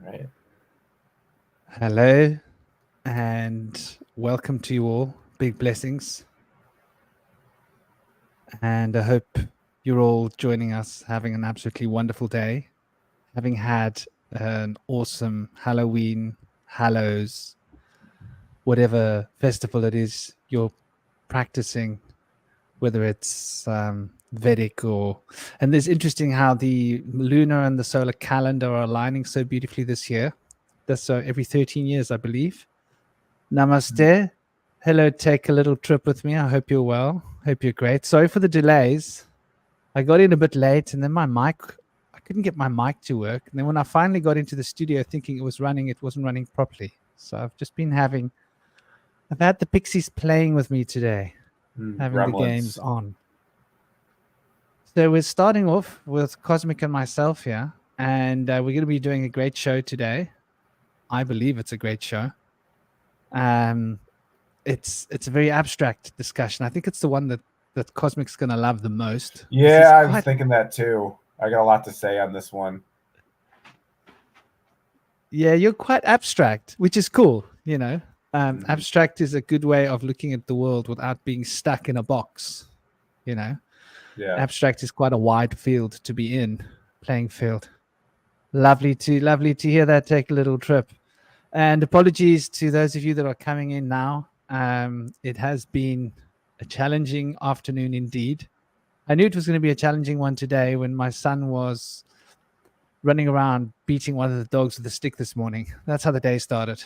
Right. Hello and welcome to you all. Big blessings. And I hope you're all joining us, having an absolutely wonderful day, having had an awesome Halloween, Hallows, whatever festival it is you're practicing, whether it's Vedic or. And it's interesting how the lunar and the solar calendar are aligning so beautifully this year. That's every 13 years, I believe. Namaste. Hello, take a little trip with me. I hope you're well. Hope you're great. Sorry for the delays. I got in a bit late and then I couldn't get my mic to work. And then when I finally got into the studio thinking it was running, it wasn't running properly. So I've had the Pixies playing with me today, having the games Gremlins. on. So we're starting off with Cosmic and myself here. And we're going to be doing a great show today. I believe it's a great show. It's a very abstract discussion. I think it's the one that Cosmic's going to love the most. Yeah, I was thinking that too. I got a lot to say on this one. Yeah, you're quite abstract, which is cool. Abstract is a good way of looking at the world without being stuck in a box. Yeah. Abstract is quite a wide field to be in, playing field. Lovely to hear that. Take a little trip. And apologies to those of you that are coming in now. It has been a challenging afternoon indeed. I knew it was going to be a challenging one today when my son was running around beating one of the dogs with a stick this morning. That's how the day started.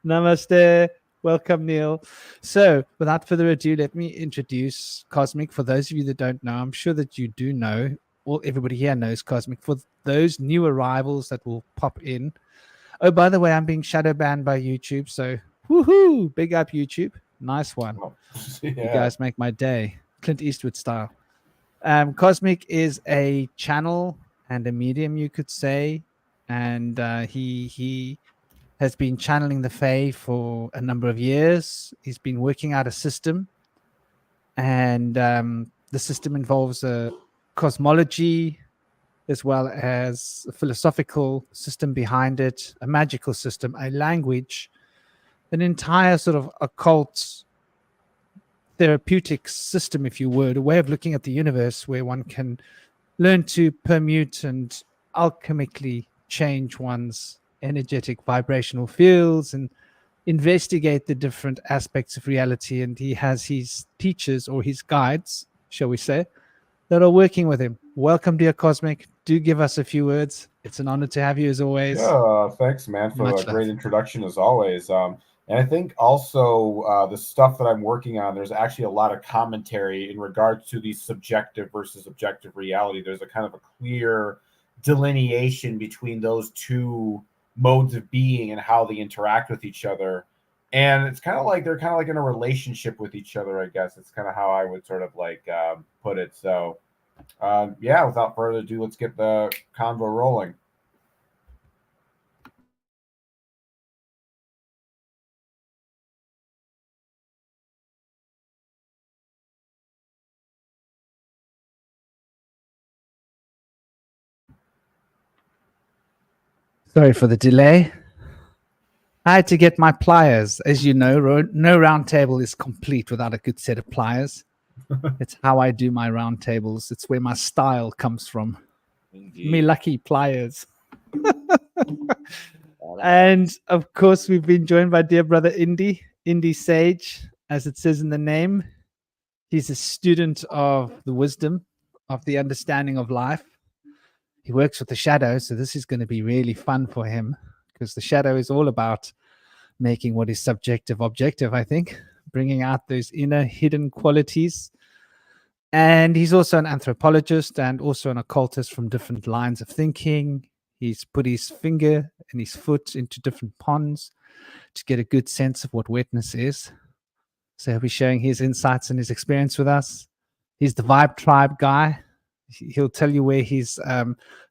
Namaste. Welcome, Neil. So, without further ado, let me introduce Cosmic. For those of you that don't know, I'm sure that you do know, well, everybody here knows Cosmic. For those new arrivals that will pop in. Oh, by the way, I'm being shadow banned by YouTube. So, woohoo! Big up, YouTube. Nice one. Oh, yeah. You guys make my day. Clint Eastwood style. Cosmic is a channel and a medium, you could say. And he has been channeling the Fae for a number of years. He's been working out a system. And the system involves a cosmology, as well as a philosophical system behind it, a magical system, a language, an entire sort of occult therapeutic system, if you would, a way of looking at the universe where one can learn to permute and alchemically change one's energetic vibrational fields and investigate the different aspects of reality. And he has his teachers or his guides, shall we say, that are working with him. Welcome, dear Cosmic. Do give us a few words. It's an honor to have you as always. Yeah, thanks, man, for Much the great love. introduction as always. And I think also the stuff that I'm working on, there's actually a lot of commentary in regards to the subjective versus objective reality. There's a kind of a clear delineation between those two modes of being and how they interact with each other. And it's kind of like they're kind of like in a relationship with each other, I guess. It's kind of how I would sort of like put it. So, yeah, without further ado, let's get the convo rolling. Sorry for the delay. I had to get my pliers. As you know, no round table is complete without a good set of pliers. It's how I do my round tables. It's where my style comes from. Indeed. Me lucky pliers. And of course, we've been joined by dear brother Indy Sage, as it says in the name. He's a student of the wisdom, of the understanding of life. He works with the shadow, so this is going to be really fun for him because the shadow is all about making what is subjective objective, I think, bringing out those inner hidden qualities. And he's also an anthropologist and also an occultist from different lines of thinking. He's put his finger and his foot into different ponds to get a good sense of what wetness is. So he'll be sharing his insights and his experience with us. He's the Vibe Tribe guy. He'll tell you where his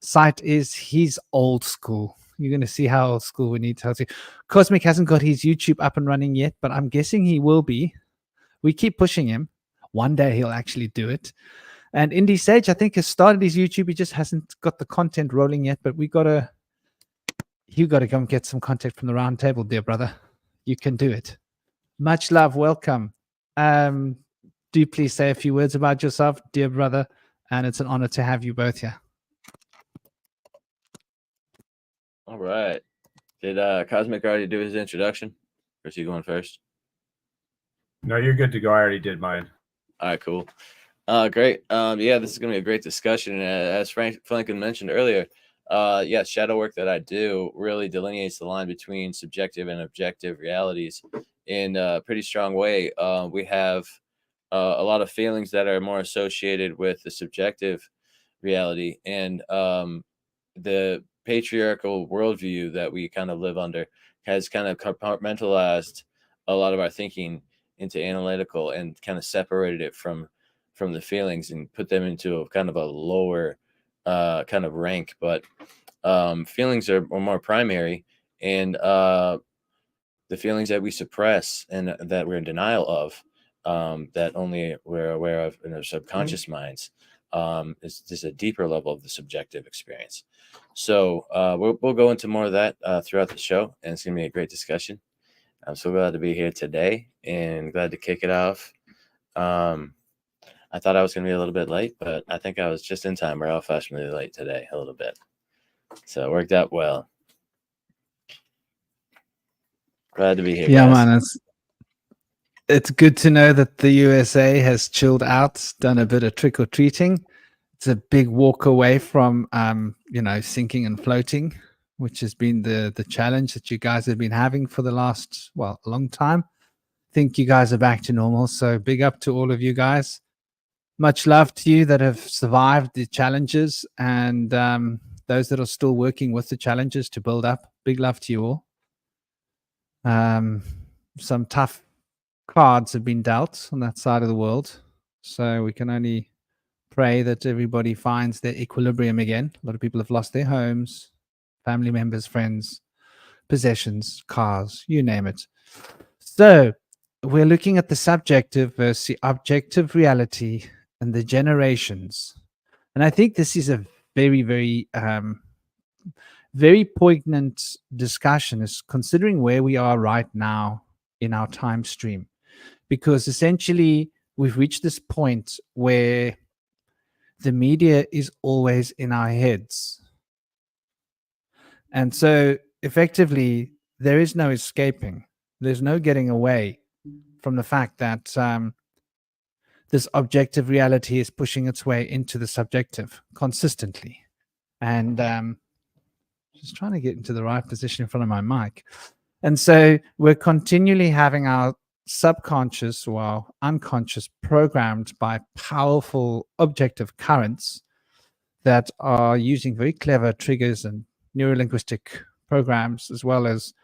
site is. He's old school. You're going to see how old school when he tells you. Cosmic hasn't got his YouTube up and running yet, but I'm guessing he will be. We keep pushing him. One day he'll actually do it. And Indie Sage, I think, has started his YouTube. He just hasn't got the content rolling yet, but you got to come get some content from the round table, dear brother. You can do it. Much love. Welcome. Do please say a few words about yourself, dear brother. And it's an honor to have you both here. All right. Did Cosmic already do his introduction? Or is he going first? No, you're good to go. I already did mine. All right, cool. Great. Yeah, this is going to be a great discussion. And as Franklin mentioned earlier, shadow work that I do really delineates the line between subjective and objective realities in a pretty strong way. We have a lot of feelings that are more associated with the subjective reality, and the patriarchal worldview that we kind of live under has kind of compartmentalized a lot of our thinking into analytical and kind of separated it from the feelings and put them into a kind of a lower kind of rank. But feelings are more primary, and the feelings that we suppress and that we're in denial of, that only we're aware of in our subconscious minds, is just a deeper level of the subjective experience. So we'll go into more of that throughout the show, and it's gonna be a great discussion. I'm so glad to be here today and glad to kick it off. I thought I was gonna be a little bit late, but I think I was just in time. We're all fashionably late today, a little bit, so it worked out well. Glad to be here. Yeah, guys. man. It's good to know that the USA has chilled out, done a bit of trick or treating. It's a big walk away from, sinking and floating, which has been the challenge that you guys have been having for the last, a long time. I think you guys are back to normal. So big up to all of you guys. Much love to you that have survived the challenges, and those that are still working with the challenges to build up. Big love to you all. Some tough cards have been dealt on that side of the world, so we can only pray that everybody finds their equilibrium again. A lot of people have lost their homes, family members, friends, possessions, cars, you name it. So we're looking at the subjective versus the objective reality and the generations, and I think this is a very, very very poignant discussion, is considering where we are right now in our time stream, because essentially we've reached this point where the media is always in our heads. And so effectively, there is no escaping. There's no getting away from the fact that this objective reality is pushing its way into the subjective consistently. And just trying to get into the right position in front of my mic. And so we're continually having our subconscious or our unconscious programmed by powerful objective currents that are using very clever triggers and neurolinguistic programs, as well as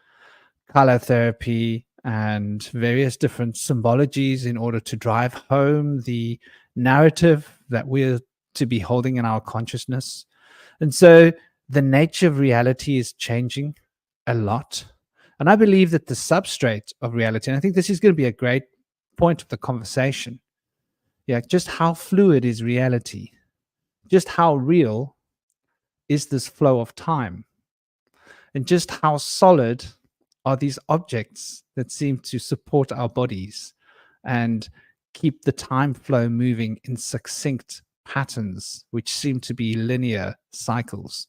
color therapy and various different symbologies in order to drive home the narrative that we're to be holding in our consciousness. And so the nature of reality is changing a lot. And I believe that the substrate of reality, and I think this is going to be a great point of the conversation, just how fluid is reality? Just how real is this flow of time? And just how solid are these objects that seem to support our bodies and keep the time flow moving in succinct patterns, which seem to be linear cycles?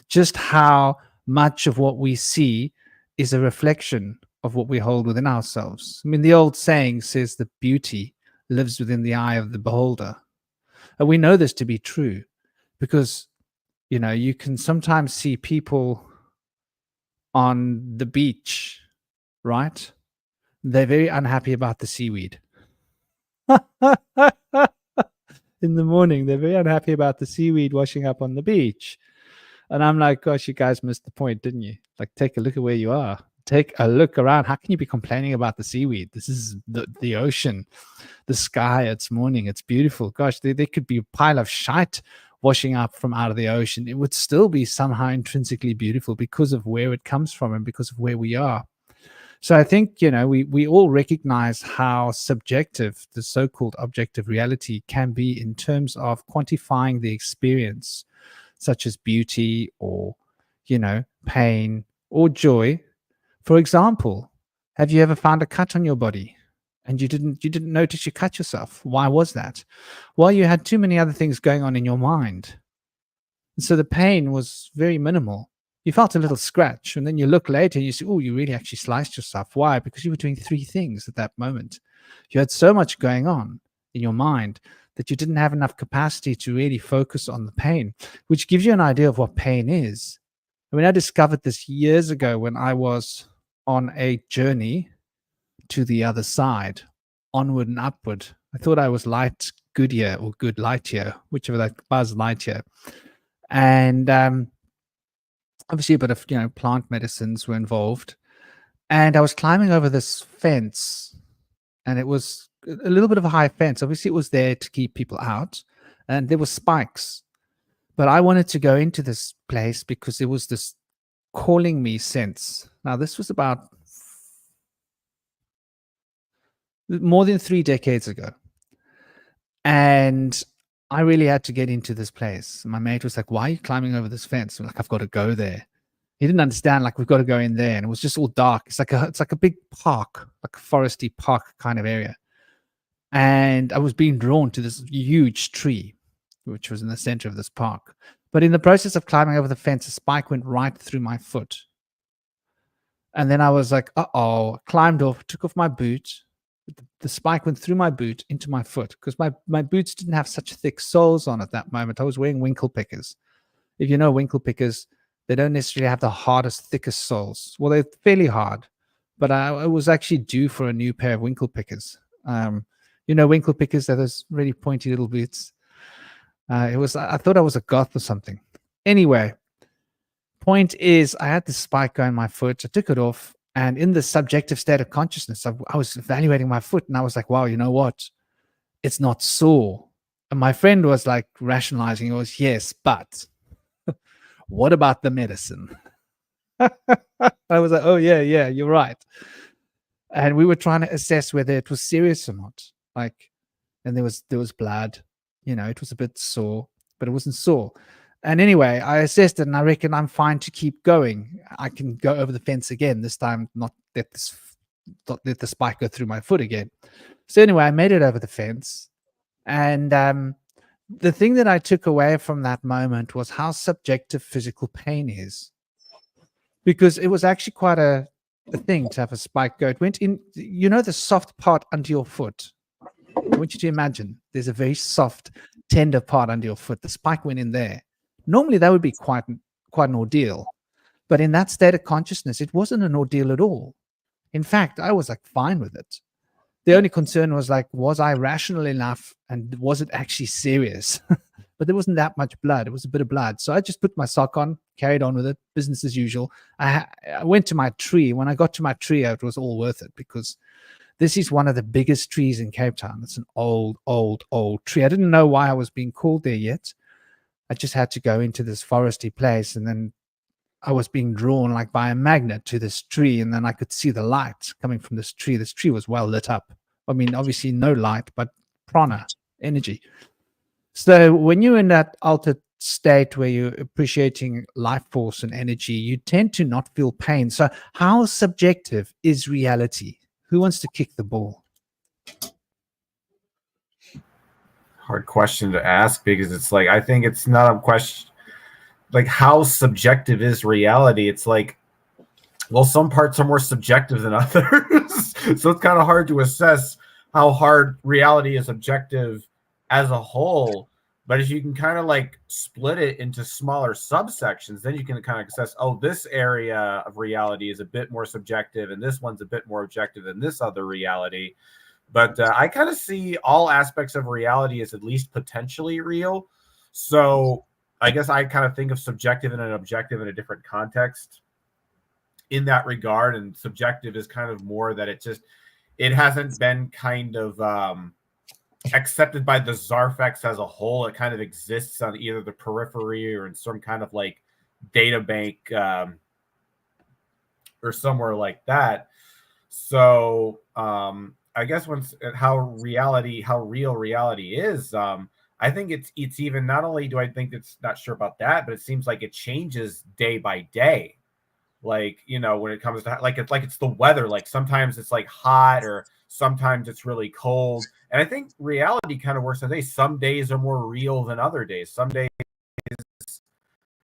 Just how much of what we see is a reflection of what we hold within ourselves. I mean, the old saying says that beauty lives within the eye of the beholder. And we know this to be true because, you can sometimes see people on the beach, right? They're very unhappy about the seaweed. In the morning, they're very unhappy about the seaweed washing up on the beach. And I'm like, gosh, you guys missed the point, didn't you? Like, take a look at where you are. Take a look around. How can you be complaining about the seaweed? This is the ocean, the sky. It's morning. It's beautiful. Gosh, there could be a pile of shite washing up from out of the ocean. It would still be somehow intrinsically beautiful because of where it comes from and because of where we are. So I think, we all recognize how subjective the so-called objective reality can be in terms of quantifying the experience, such as beauty or, pain or joy. For example, have you ever found a cut on your body and you didn't notice you cut yourself? Why was that? Well, you had too many other things going on in your mind. And so the pain was very minimal. You felt a little scratch, and then you look later and you say, oh, you really actually sliced yourself. Why? Because you were doing three things at that moment. You had so much going on in your mind that you didn't have enough capacity to really focus on the pain, which gives you an idea of what pain is. I mean, I discovered this years ago when I was on a journey to the other side, onward and upward. I thought I was light Goodyear or good Lightyear, whichever that Buzz Lightyear. And obviously a bit of plant medicines were involved, and I was climbing over this fence, and it was a little bit of a high fence. Obviously it was there to keep people out, and there were spikes, but I wanted to go into this place because there was this calling me sense. Now this was about more than 3 decades ago, and I really had to get into this place. My mate was like, why are you climbing over this fence? I'm like, I've got to go there. He didn't understand, like, we've got to go in there. And it was just all dark. It's like a big park, like a foresty park kind of area. And I was being drawn to this huge tree, which was in the center of this park. But in the process of climbing over the fence, a spike went right through my foot. And then I was like, uh-oh, climbed off, took off my boot. The spike went through my boot into my foot because my boots didn't have such thick soles on at that moment. I was wearing winkle pickers. If you know winkle pickers, they don't necessarily have the hardest, thickest soles. Well, they're fairly hard, but I was actually due for a new pair of winkle pickers. Winkle pickers, they're those really pointy little boots. I thought I was a goth or something. Anyway, point is, I had this spike going in my foot. I took it off. And in the subjective state of consciousness, I was evaluating my foot, and I was like, wow, you know what? It's not sore. And my friend was like rationalizing. He was, yes, but what about the medicine? I was like, oh, yeah, you're right. And we were trying to assess whether it was serious or not. And there was blood. It was a bit sore, but it wasn't sore. And anyway, I assessed it, and I reckon I'm fine to keep going. I can go over the fence again, this time not let the spike go through my foot again. So anyway, I made it over the fence. And the thing that I took away from that moment was how subjective physical pain is. Because it was actually quite a thing to have a spike go. It went in, the soft part under your foot. I want you to imagine there's a very soft, tender part under your foot. The spike went in there. Normally, that would be quite an ordeal. But in that state of consciousness, it wasn't an ordeal at all. In fact, I was like fine with it. The only concern was like, was I rational enough and was it actually serious? But there wasn't that much blood. It was a bit of blood. So I just put my sock on, carried on with it, business as usual. I went to my tree. When I got to my tree, it was all worth it because this is one of the biggest trees in Cape Town. It's an old, old, old tree. I didn't know why I was being called there yet. I just had to go into this foresty place, and then I was being drawn like by a magnet to this tree, and then I could see the light coming from this tree. This tree was well lit up. I mean, obviously no light, but prana, energy. So when you're in that altered state where you're appreciating life force and energy, you tend to not feel pain. So how subjective is reality? Who wants to kick the ball? Hard question to ask, because it's like, I think it's not a question like how subjective is reality. It's like, well, some parts are more subjective than others. So it's kind of hard to assess how hard reality is objective as a whole. But if you can kind of like split it into smaller subsections, then you can kind of assess, oh, this area of reality is a bit more subjective, and this one's a bit more objective than this other reality. But I kind of see all aspects of reality as at least potentially real. So I guess I kind of think of subjective and an objective in a different context in that regard. And subjective is kind of more that it hasn't been kind of accepted by the Zarfex as a whole. It kind of exists on either the periphery or in some kind of like data bank or somewhere like that. So I guess how real reality is, I think it's even, not only do I think it's not sure about that, but it seems like it changes day by day. Like, when it comes to, it's the weather, like sometimes it's like hot, or sometimes it's really cold. And I think reality kind of works that day. Some days are more real than other days. Some days,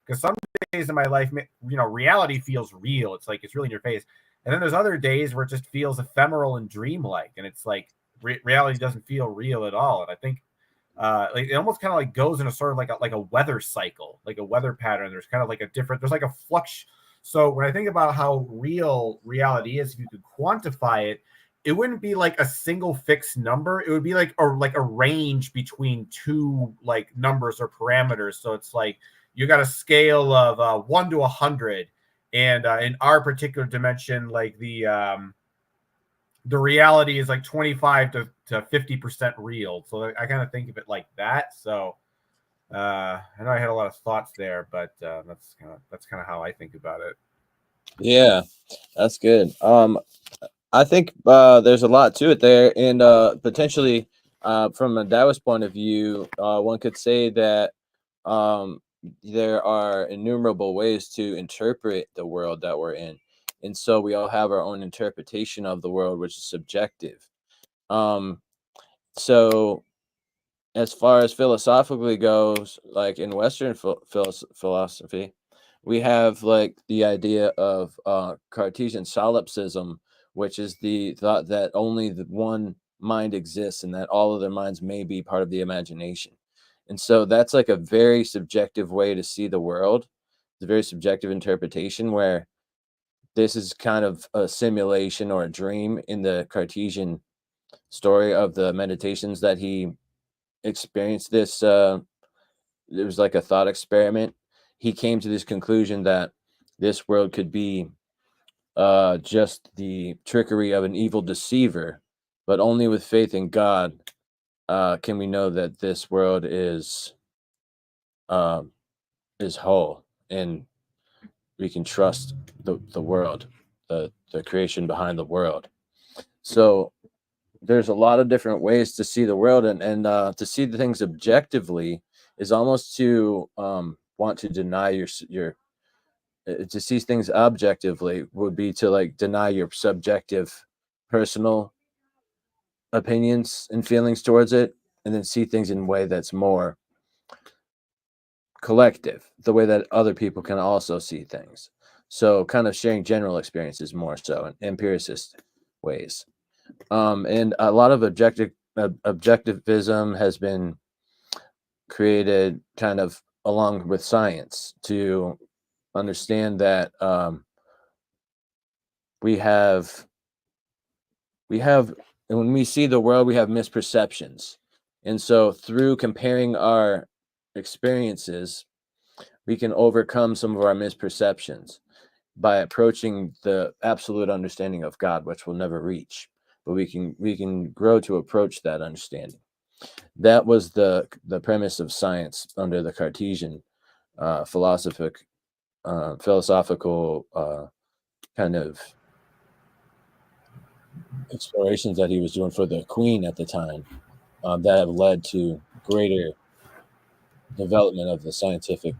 because some days in my life, reality feels real. It's like it's really in your face. And then there's other days where it just feels ephemeral and dreamlike, and it's like reality doesn't feel real at all. And I think like it almost kind of like goes in a sort of like a weather cycle, like a weather pattern. There's kind of like there's like a flux. So when I think about how real reality is, if you could quantify it, it wouldn't be like a single fixed number. It would be like a range between two like numbers or parameters. So it's like you got a scale of 1 to 100, and in our particular dimension, like the reality is like 25 to 50% real. So I kind of think of it like that. So I know I had a lot of thoughts there, but that's kind of how I think about it. Yeah, that's good. I think there's a lot to it there, and potentially from a Taoist point of view, one could say that there are innumerable ways to interpret the world that we're in, and so we all have our own interpretation of the world, which is subjective. So as far as philosophically goes, like in Western philosophy, we have like the idea of Cartesian solipsism, which is the thought that only the one mind exists and that all other minds may be part of the imagination. And so that's like a very subjective way to see the world. It's a very subjective interpretation where this is kind of a simulation or a dream in the Cartesian story of the meditations that he experienced this it was like a thought experiment. He came to this conclusion that this world could be just the trickery of an evil deceiver, but only with faith in God can we know that this world is whole, and we can trust the world, the creation behind the world. So there's a lot of different ways to see the world, and to see the things objectively is almost to want to deny your to see things objectively would be to like deny your subjective personal opinions and feelings towards it, and then see things in a way that's more collective, the way that other people can also see things. So kind of sharing general experiences more so in empiricist ways. And a lot of objectivism has been created kind of along with science to understand that we have and when we see the world, we have misperceptions, and so through comparing our experiences, we can overcome some of our misperceptions by approaching the absolute understanding of God, which we'll never reach, but we can grow to approach that understanding. That was the premise of science under the Cartesian philosophical kind of explorations that he was doing for the Queen at the time, that have led to greater development of the scientific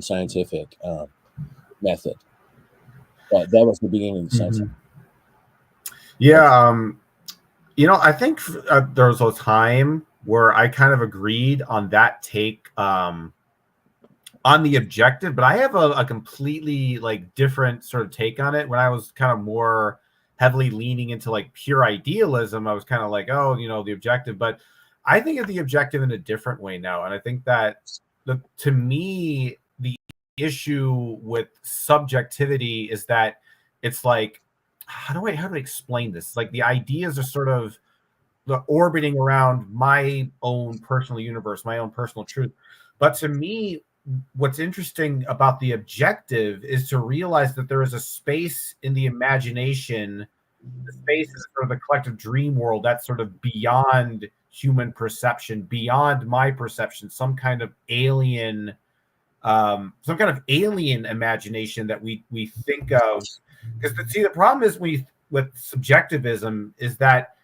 scientific method. But that was the beginning of the science. Yeah, I think there was a time where I kind of agreed on that take on the objective, but I have a completely like different sort of take on it. When I was kind of more heavily leaning into like pure idealism, I was kind of like, oh, the objective. But I think of the objective in a different way now, and I think that to me, the issue with subjectivity is that it's like, how do I explain this? Like the ideas are sort of orbiting around my own personal universe, my own personal truth. But to me, what's interesting about the objective is to realize that there is a space in the imagination, the space is sort of the collective dream world that's sort of beyond human perception, beyond my perception, some kind of alien imagination that we think of. Because see, the problem is with subjectivism is that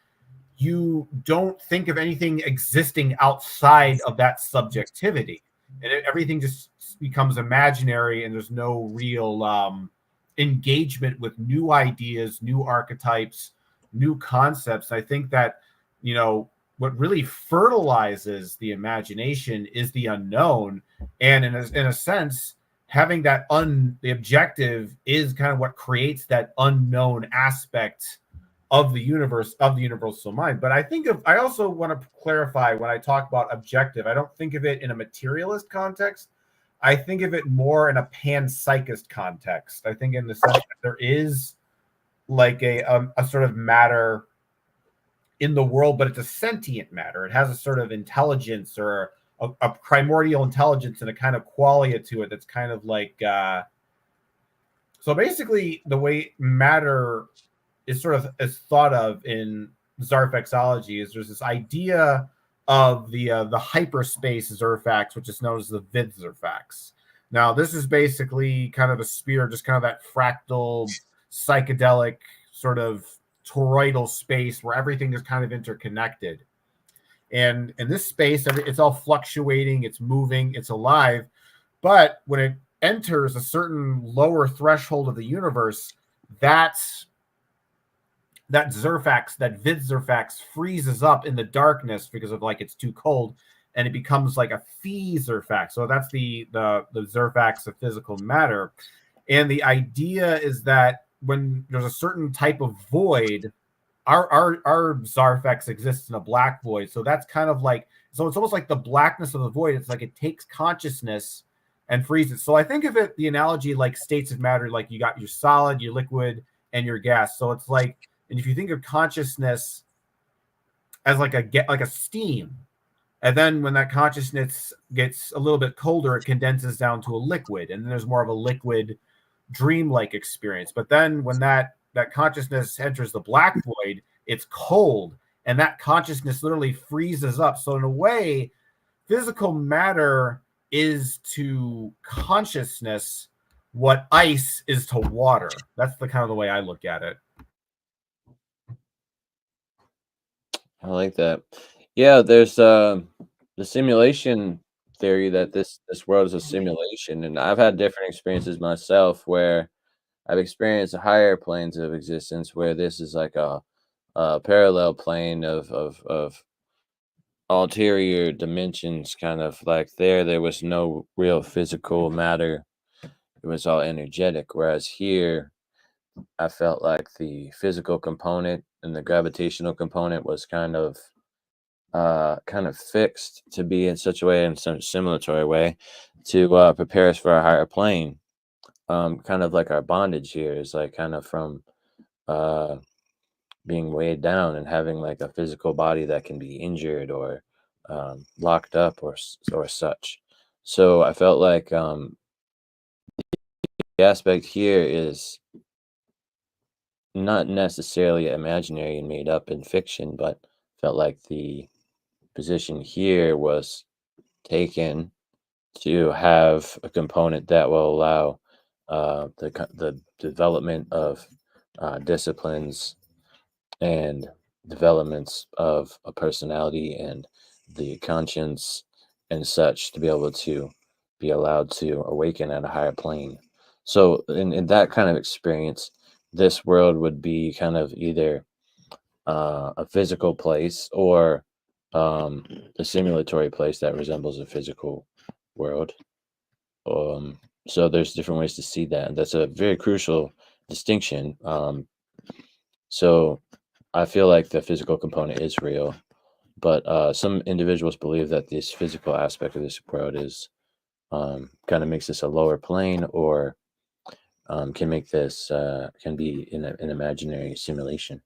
you don't think of anything existing outside of that subjectivity, and everything just becomes imaginary, and there's no real engagement with new ideas, new archetypes, new concepts. I think that, you know, what really fertilizes the imagination is the unknown, and in a sense, having that the objective is kind of what creates that unknown aspect of the universe, of the universal mind. But I also want to clarify, when I talk about objective, I don't think of it in a materialist context. I think of it more in a panpsychist context. I think in the sense that there is like a sort of matter in the world, but it's a sentient matter. It has a sort of intelligence, or a primordial intelligence, and a kind of qualia to it that's kind of like so basically the way matter is sort of is thought of in Zarfexology is there's this idea of the hyperspace Zerfax, which is known as the vid Zerfax. Now, this is basically kind of a sphere, just kind of that fractal, psychedelic sort of toroidal space where everything is kind of interconnected. And in this space, it's all fluctuating, it's moving, it's alive. But when it enters a certain lower threshold of the universe, that Zerfax, that vid Zerfax, freezes up in the darkness because of, like, it's too cold, and it becomes like a phi Zerfax. So that's the Zerfax of physical matter. And the idea is that when there's a certain type of void, our Zarfex exists in a black void. So that's kind of like, so it's almost like the blackness of the void. It's like it takes consciousness and freezes. So I think of it, the analogy, like states of matter, like you got your solid, your liquid, and your gas. So it's like, and if you think of consciousness as like a steam, and then when that consciousness gets a little bit colder, it condenses down to a liquid, and then there's more of a liquid dreamlike experience. But then when that consciousness enters the black void, it's cold, and that consciousness literally freezes up. So in a way, physical matter is to consciousness what ice is to water. That's the kind of the way I look at it. I like that. Yeah, there's the simulation theory that this world is a simulation, and I've had different experiences myself where I've experienced higher planes of existence where this is like a parallel plane of ulterior dimensions, kind of like there was no real physical matter. It was all energetic, whereas here I felt like the physical component and the gravitational component was kind of fixed to be in such a way, in some simulatory way, to prepare us for a higher plane. Kind of like our bondage here is like kind of from being weighed down and having like a physical body that can be injured or locked up or such. So I felt like the aspect here is not necessarily imaginary and made up in fiction, but felt like the position here was taken to have a component that will allow the development of disciplines and developments of a personality and the conscience and such to be able to be allowed to awaken at a higher plane. So in that kind of experience, this world would be kind of either a physical place or a simulatory place that resembles a physical world. So there's different ways to see that, and that's a very crucial distinction. So I feel like the physical component is real, but some individuals believe that this physical aspect of this world is kind of makes this a lower plane, or can make this can be in an imaginary simulation.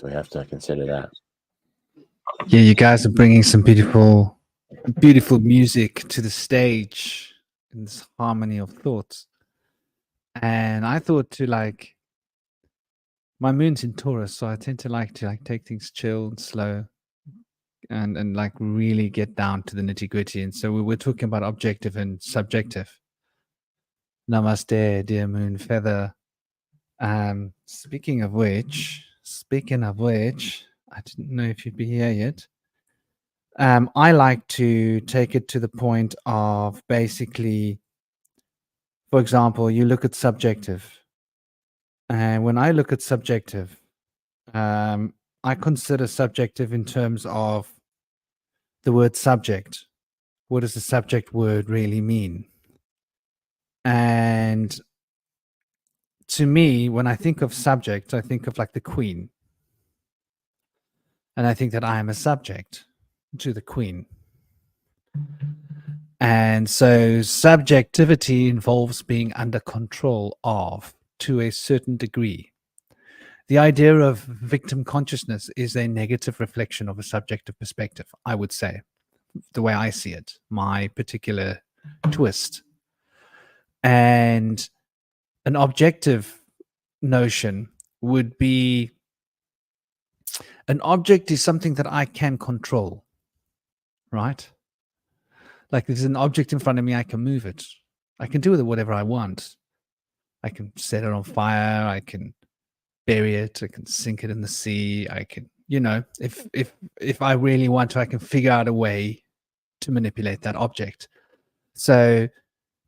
So we have to consider that. Yeah, you guys are bringing some beautiful music to the stage in this harmony of thoughts. And I thought to like, my moon's in Taurus, so I tend to like take things chill and slow, and like really get down to the nitty gritty. And so we were talking about objective and subjective. Namaste, dear moon feather. Speaking of which, I didn't know if you'd be here yet. I like to take it to the point of basically, for example, you look at subjective. And when I look at subjective, I consider subjective in terms of the word subject. What does the subject word really mean? And to me, when I think of subject, I think of like the queen. And I think that I am a subject to the queen. And so subjectivity involves being under control of to a certain degree. The idea of victim consciousness is a negative reflection of a subjective perspective, I would say, the way I see it, my particular twist. And an objective notion would be an object is something that I can control, right? Like there's an object in front of me, I can move it. I can do with it whatever I want. I can set it on fire. I can bury it. I can sink it in the sea. I can, if I really want to, I can figure out a way to manipulate that object. So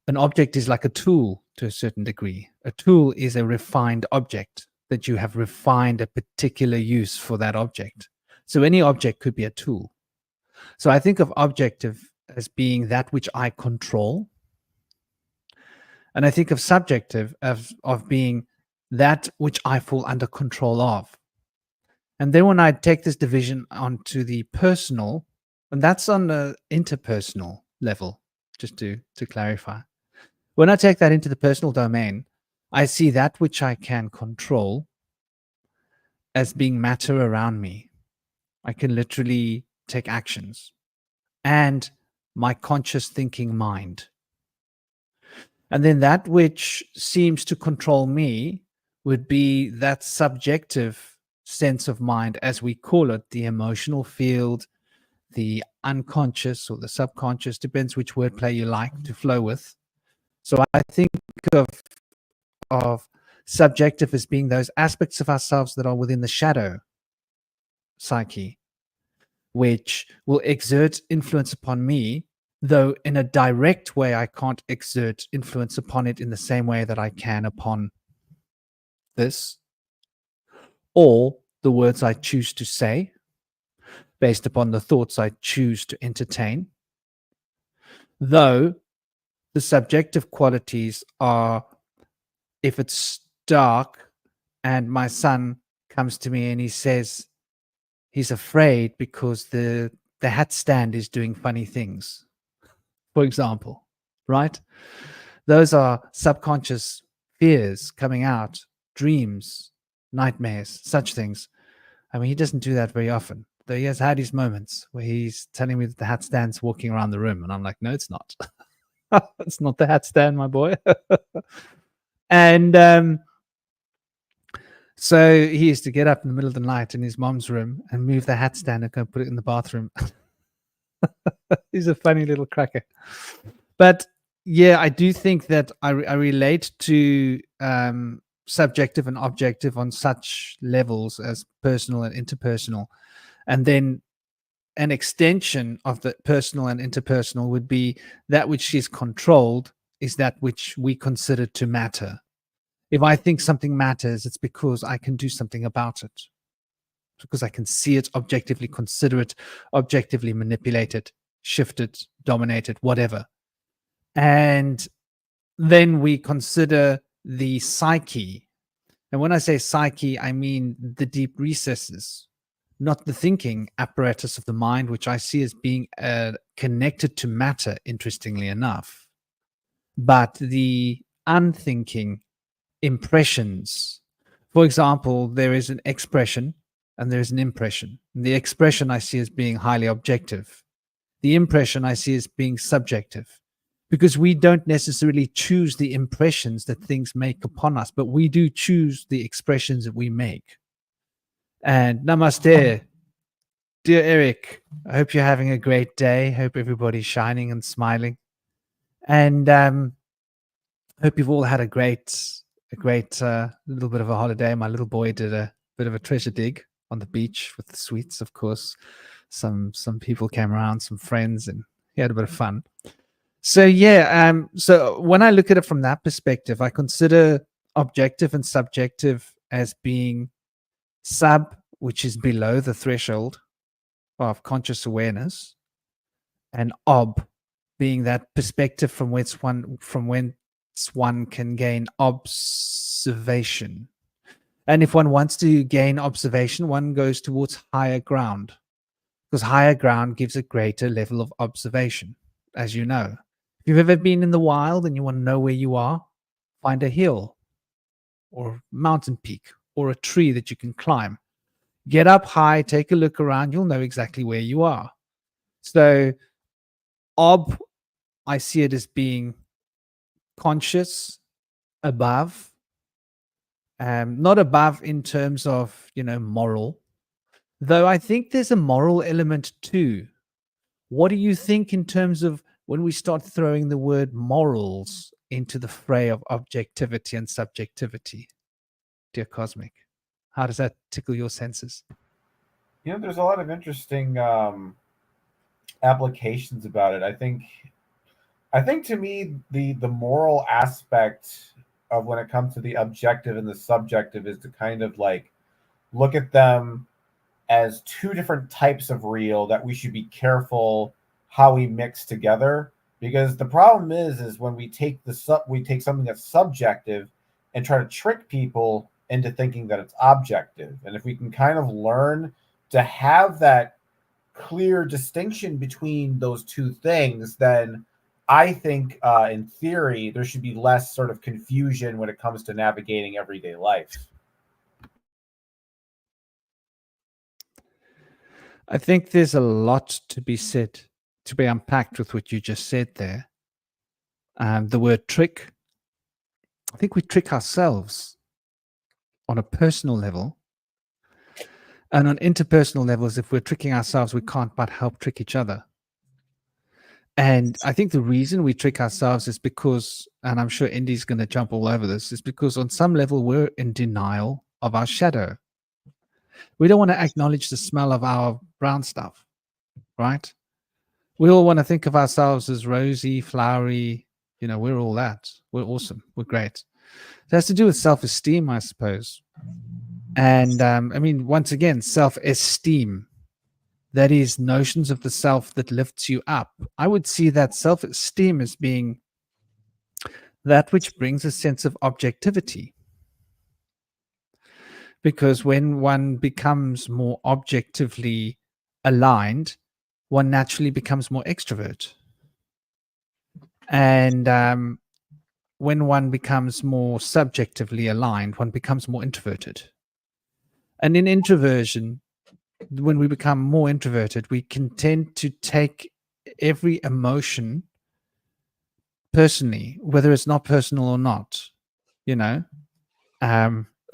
an object is like a tool to a certain degree. A tool is a refined object that you have refined a particular use for that object. So any object could be a tool. So I think of objective as being that which I control. And I think of subjective of being that which I fall under control of. And then when I take this division onto the personal, and that's on the interpersonal level, just to clarify. When I take that into the personal domain, I see that which I can control as being matter around me. I can literally take actions and my conscious thinking mind. And then that which seems to control me would be that subjective sense of mind, as we call it, the emotional field, the unconscious or the subconscious, depends which wordplay you like to flow with. So I think of subjective as being those aspects of ourselves that are within the shadow psyche, which will exert influence upon me, though in a direct way I can't exert influence upon it in the same way that I can upon this, or the words I choose to say based upon the thoughts I choose to entertain. Though the subjective qualities are, if it's dark and my son comes to me and he says he's afraid because the hat stand is doing funny things, for example, right? Those are subconscious fears coming out, dreams, nightmares, such things. I mean, he doesn't do that very often, though he has had his moments where he's telling me that the hat stand's walking around the room. And I'm like, no, it's not. It's not the hat stand, my boy. And so he used to get up in the middle of the night in his mom's room and move the hat stand and go put it in the bathroom. He's a funny little cracker. But yeah, I do think that I relate to subjective and objective on such levels as personal and interpersonal. And then an extension of the personal and interpersonal would be that which is controlled is that which we consider to matter. If I think something matters, it's because I can do something about it. Because I can see it, objectively consider it, objectively manipulate it, shift it, dominate it, whatever. And then we consider the psyche. And when I say psyche, I mean the deep recesses, not the thinking apparatus of the mind, which I see as being connected to matter, interestingly enough, but the unthinking impressions. For example, there is an expression and there is an impression. The expression I see as being highly objective. The impression I see as being subjective, because we don't necessarily choose the impressions that things make upon us, but we do choose the expressions that we make. And namaste, dear Eric. I hope you're having a great day. Hope everybody's shining and smiling. And hope you've all had a great a great little bit of a holiday. My little boy did a bit of a treasure dig on the beach with the sweets, of course. Some people came around, some friends, and he had a bit of fun. So yeah, so when I look at it from that perspective, I consider objective and subjective as being sub, which is below the threshold of conscious awareness, and ob being that perspective from whence one can gain observation. And if one wants to gain observation, one goes towards higher ground, because higher ground gives a greater level of observation, as you know. If you've ever been in the wild and you want to know where you are, find a hill or mountain peak or a tree that you can climb. Get up high, take a look around, you'll know exactly where you are. So ob, I see it as being conscious, above, not above in terms of, moral, though I think there's a moral element too. What do you think in terms of when we start throwing the word morals into the fray of objectivity and subjectivity, dear Cosmic? How does that tickle your senses? There's a lot of interesting applications about it. I think to me the moral aspect of when it comes to the objective and the subjective is to kind of like look at them as two different types of real that we should be careful how we mix together, because the problem is when we take something that's subjective and try to trick people into thinking that it's objective. And if we can kind of learn to have that clear distinction between those two things, then I think in theory there should be less sort of confusion when it comes to navigating everyday life. I think there's a lot to be said, to be unpacked with what you just said there. The word trick, I think we trick ourselves on a personal level. And on interpersonal levels, if we're tricking ourselves, we can't but help trick each other. And I think the reason we trick ourselves is because, and I'm sure Indy's going to jump all over this, is because on some level we're in denial of our shadow. We don't want to acknowledge the smell of our brown stuff, right? We all want to think of ourselves as rosy, flowery, we're all that. We're awesome. We're great. It has to do with self-esteem, I suppose. And once again, self-esteem, that is notions of the self that lifts you up. I would see that self-esteem as being that which brings a sense of objectivity. Because when one becomes more objectively aligned, one naturally becomes more extrovert. And when one becomes more subjectively aligned, one becomes more introverted. And in introversion, when we become more introverted, we can tend to take every emotion personally, whether it's not personal or not.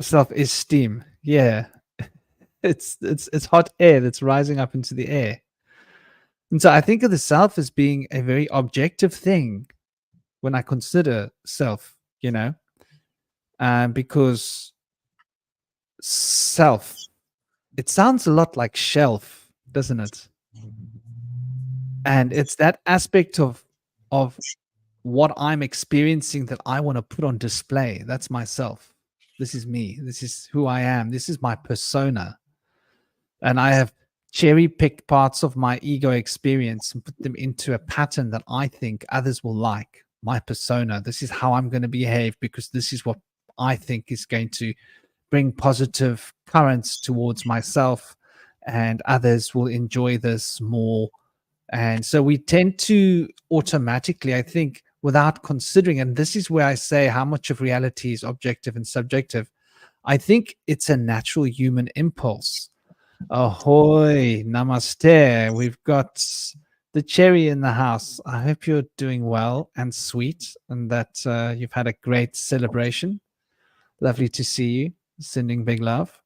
Self-esteem, yeah, it's hot air that's rising up into the air. And so I think of the self as being a very objective thing when I consider self, because self, it sounds a lot like shelf, doesn't it? And it's that aspect of what I'm experiencing that I want to put on display. That's myself. This is me. This is who I am. This is my persona. And I have cherry-picked parts of my ego experience and put them into a pattern that I think others will like. My persona. This is how I'm going to behave because this is what I think is going to bring positive currents towards myself, and others will enjoy this more. And so we tend to automatically, I think, without considering, and this is where I say how much of reality is objective and subjective. I think it's a natural human impulse. Ahoy, namaste. We've got the cherry in the house. I hope you're doing well and sweet, and that you've had a great celebration. Lovely to see you. Sending big love.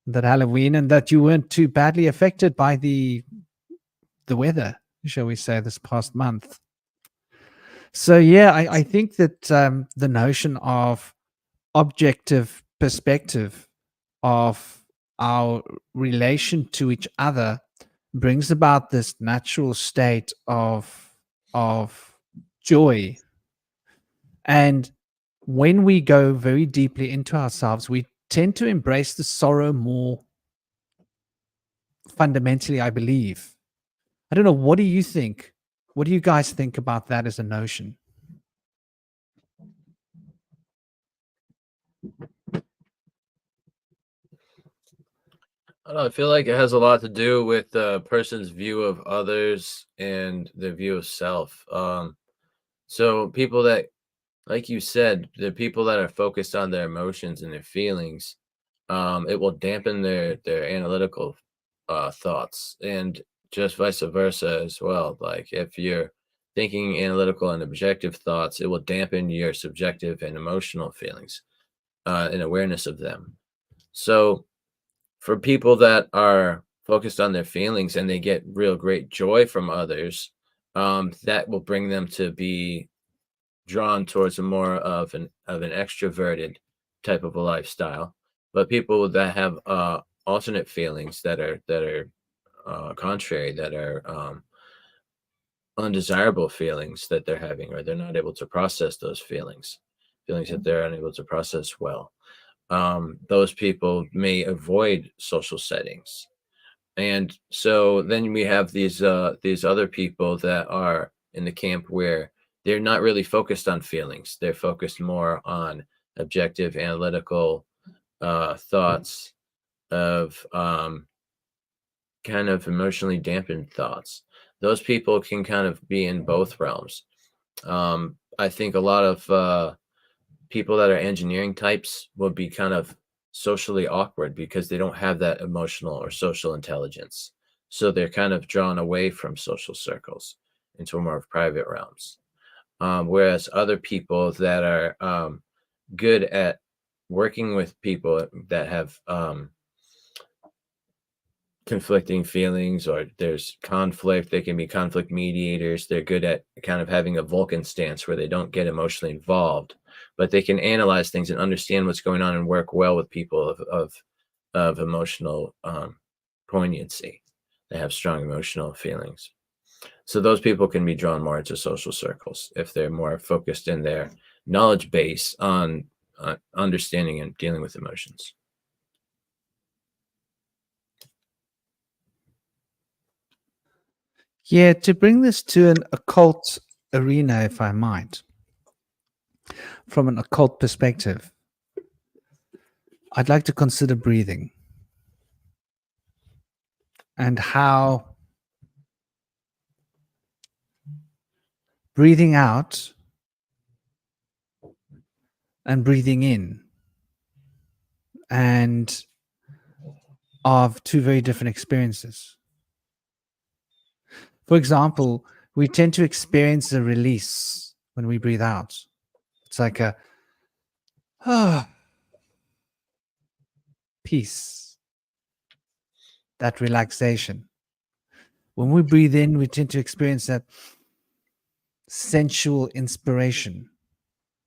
That Halloween, and that you weren't too badly affected by the weather, shall we say, this past month. So yeah, I think that the notion of objective perspective of our relation to each other brings about this natural state of joy. And when we go very deeply into ourselves, we tend to embrace the sorrow more fundamentally, I believe. I don't know. What do you think? What do you guys think about that as a notion? I don't know, I feel like it has a lot to do with the person's view of others and their view of self. So people that, like you said, the people that are focused on their emotions and their feelings, it will dampen their analytical thoughts, and just vice versa as well. Like if you're thinking analytical and objective thoughts, it will dampen your subjective and emotional feelings and awareness of them. So for people that are focused on their feelings and they get real great joy from others, that will bring them to be drawn towards a more of an extroverted type of a lifestyle. But people that have alternate feelings that are contrary, that are undesirable feelings that they're having, or they're not able to process those feelings that they're unable to process well. Those people may avoid social settings. And so then we have these other people that are in the camp where they're not really focused on feelings. They're focused more on objective, analytical thoughts of kind of emotionally dampened thoughts. Those people can kind of be in both realms. I think a lot of people that are engineering types will be kind of socially awkward because they don't have that emotional or social intelligence. So they're kind of drawn away from social circles into more of private realms. Whereas other people that are good at working with people that have conflicting feelings, or there's conflict, they can be conflict mediators. They're good at kind of having a Vulcan stance where they don't get emotionally involved, but they can analyze things and understand what's going on and work well with people of emotional poignancy. They have strong emotional feelings. So those people can be drawn more into social circles if they're more focused in their knowledge base on understanding and dealing with emotions. Yeah, to bring this to an occult arena, if I might, from an occult perspective, I'd like to consider breathing and how breathing out and breathing in and of two very different experiences. For example, we tend to experience a release when we breathe out. It's like a peace, that relaxation. When we breathe in, we tend to experience that sensual inspiration.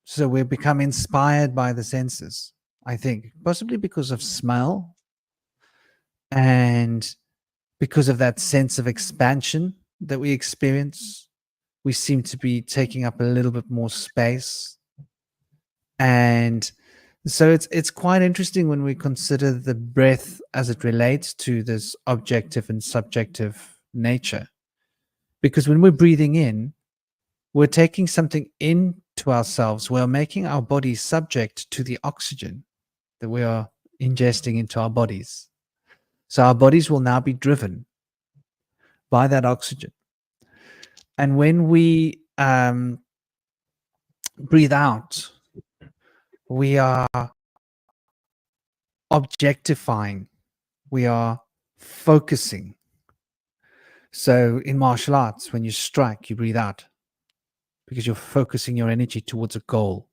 So we become inspired by the senses, I think, possibly because of smell and because of that sense of expansion that we experience. We seem to be taking up a little bit more space. And so it's quite interesting when we consider the breath as it relates to this objective and subjective nature. Because when we're breathing in, we're taking something into ourselves. We're making our bodies subject to the oxygen that we are ingesting into our bodies. So our bodies will now be driven by that oxygen. And when we breathe out, we are objectifying, we are focusing. So in martial arts, when you strike, you breathe out because you're focusing your energy towards a goal.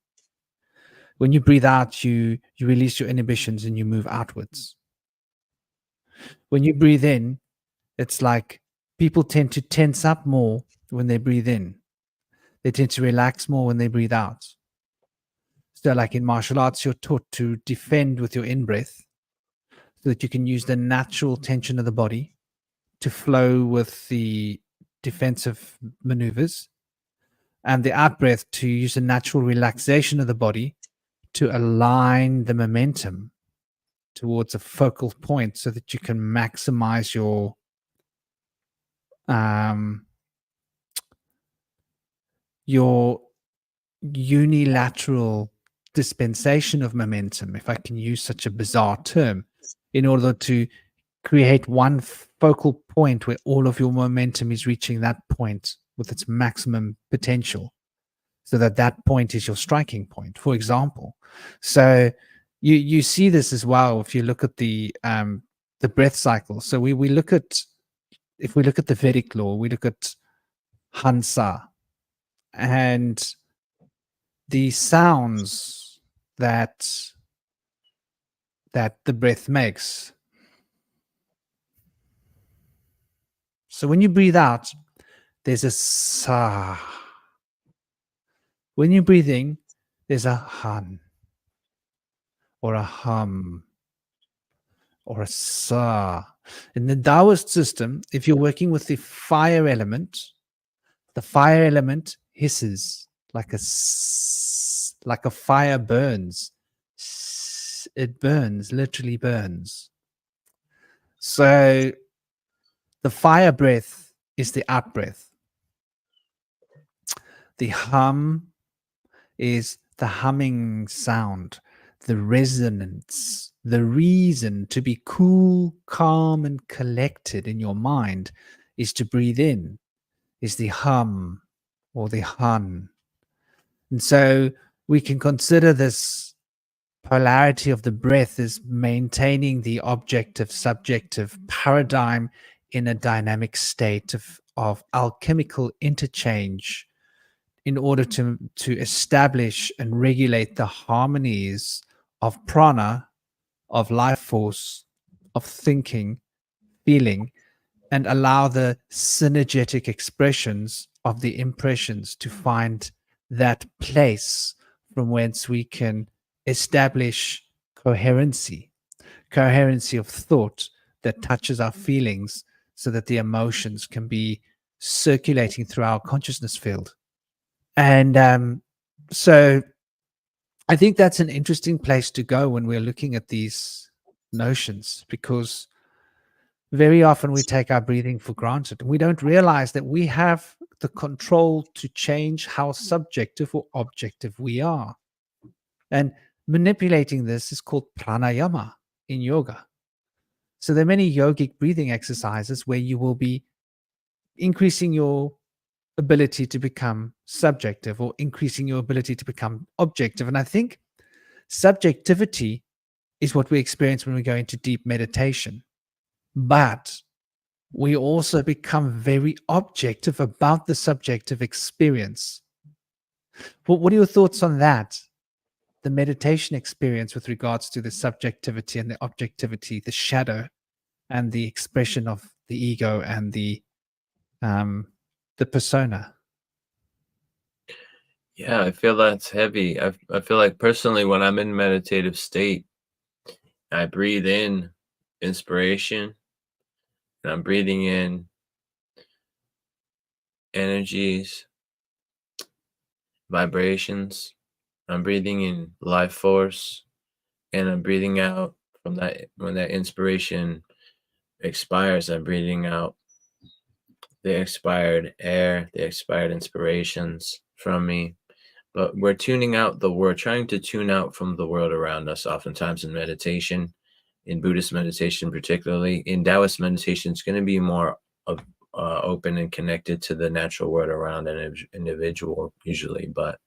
When you breathe out, you release your inhibitions and you move outwards. When you breathe in, it's like people tend to tense up more when they breathe in. They tend to relax more when they breathe out. So, like in martial arts, you're taught to defend with your in-breath so that you can use the natural tension of the body to flow with the defensive maneuvers, and the out-breath to use the natural relaxation of the body to align the momentum towards a focal point so that you can maximize your unilateral dispensation of momentum, if I can use such a bizarre term, in order to create one focal point where all of your momentum is reaching that point with its maximum potential, so that that point is your striking point, for example. So you see this as well if you look at the breath cycle. So we look at, if we look at the Vedic law, we look at Hansa and the sounds that the breath makes. So when you breathe out, there's a sa. When you breathe in, there's a han, or a hum, or a sa. In the Taoist system, if you're working with the fire element hisses like a fire burns. It burns, literally burns. So the fire breath is the out breath. The hum is the humming sound, the resonance, the reason to be cool, calm, and collected in your mind is to breathe in, is the hum or the hun. And so we can consider this polarity of the breath as maintaining the objective-subjective paradigm in a dynamic state of alchemical interchange in order to establish and regulate the harmonies of prana, of life force, of thinking, feeling, and allow the synergetic expressions of the impressions to find that place from whence we can establish coherency of thought that touches our feelings so that the emotions can be circulating through our consciousness field. And so I think that's an interesting place to go when we're looking at these notions, because very often we take our breathing for granted and we don't realize that we have the control to change how subjective or objective we are. And manipulating this is called pranayama in yoga. So there are many yogic breathing exercises where you will be increasing your ability to become subjective or increasing your ability to become objective. And I think subjectivity is what we experience when we go into deep meditation. But we also become very objective about the subjective experience. What are your thoughts on that? The meditation experience with regards to the subjectivity and the objectivity, the shadow and the expression of the ego and the persona. Yeah, I feel that's heavy. I feel like personally when I'm in meditative state, I breathe in inspiration and I'm breathing in energies, vibrations. I'm breathing in life force, and I'm breathing out from that. When that inspiration expires, I'm breathing out the expired air, the expired inspirations from me. But we're trying to tune out from the world around us oftentimes in meditation, in Buddhist meditation particularly. In Taoist meditation, it's going to be more open and connected to the natural world around an individual usually. But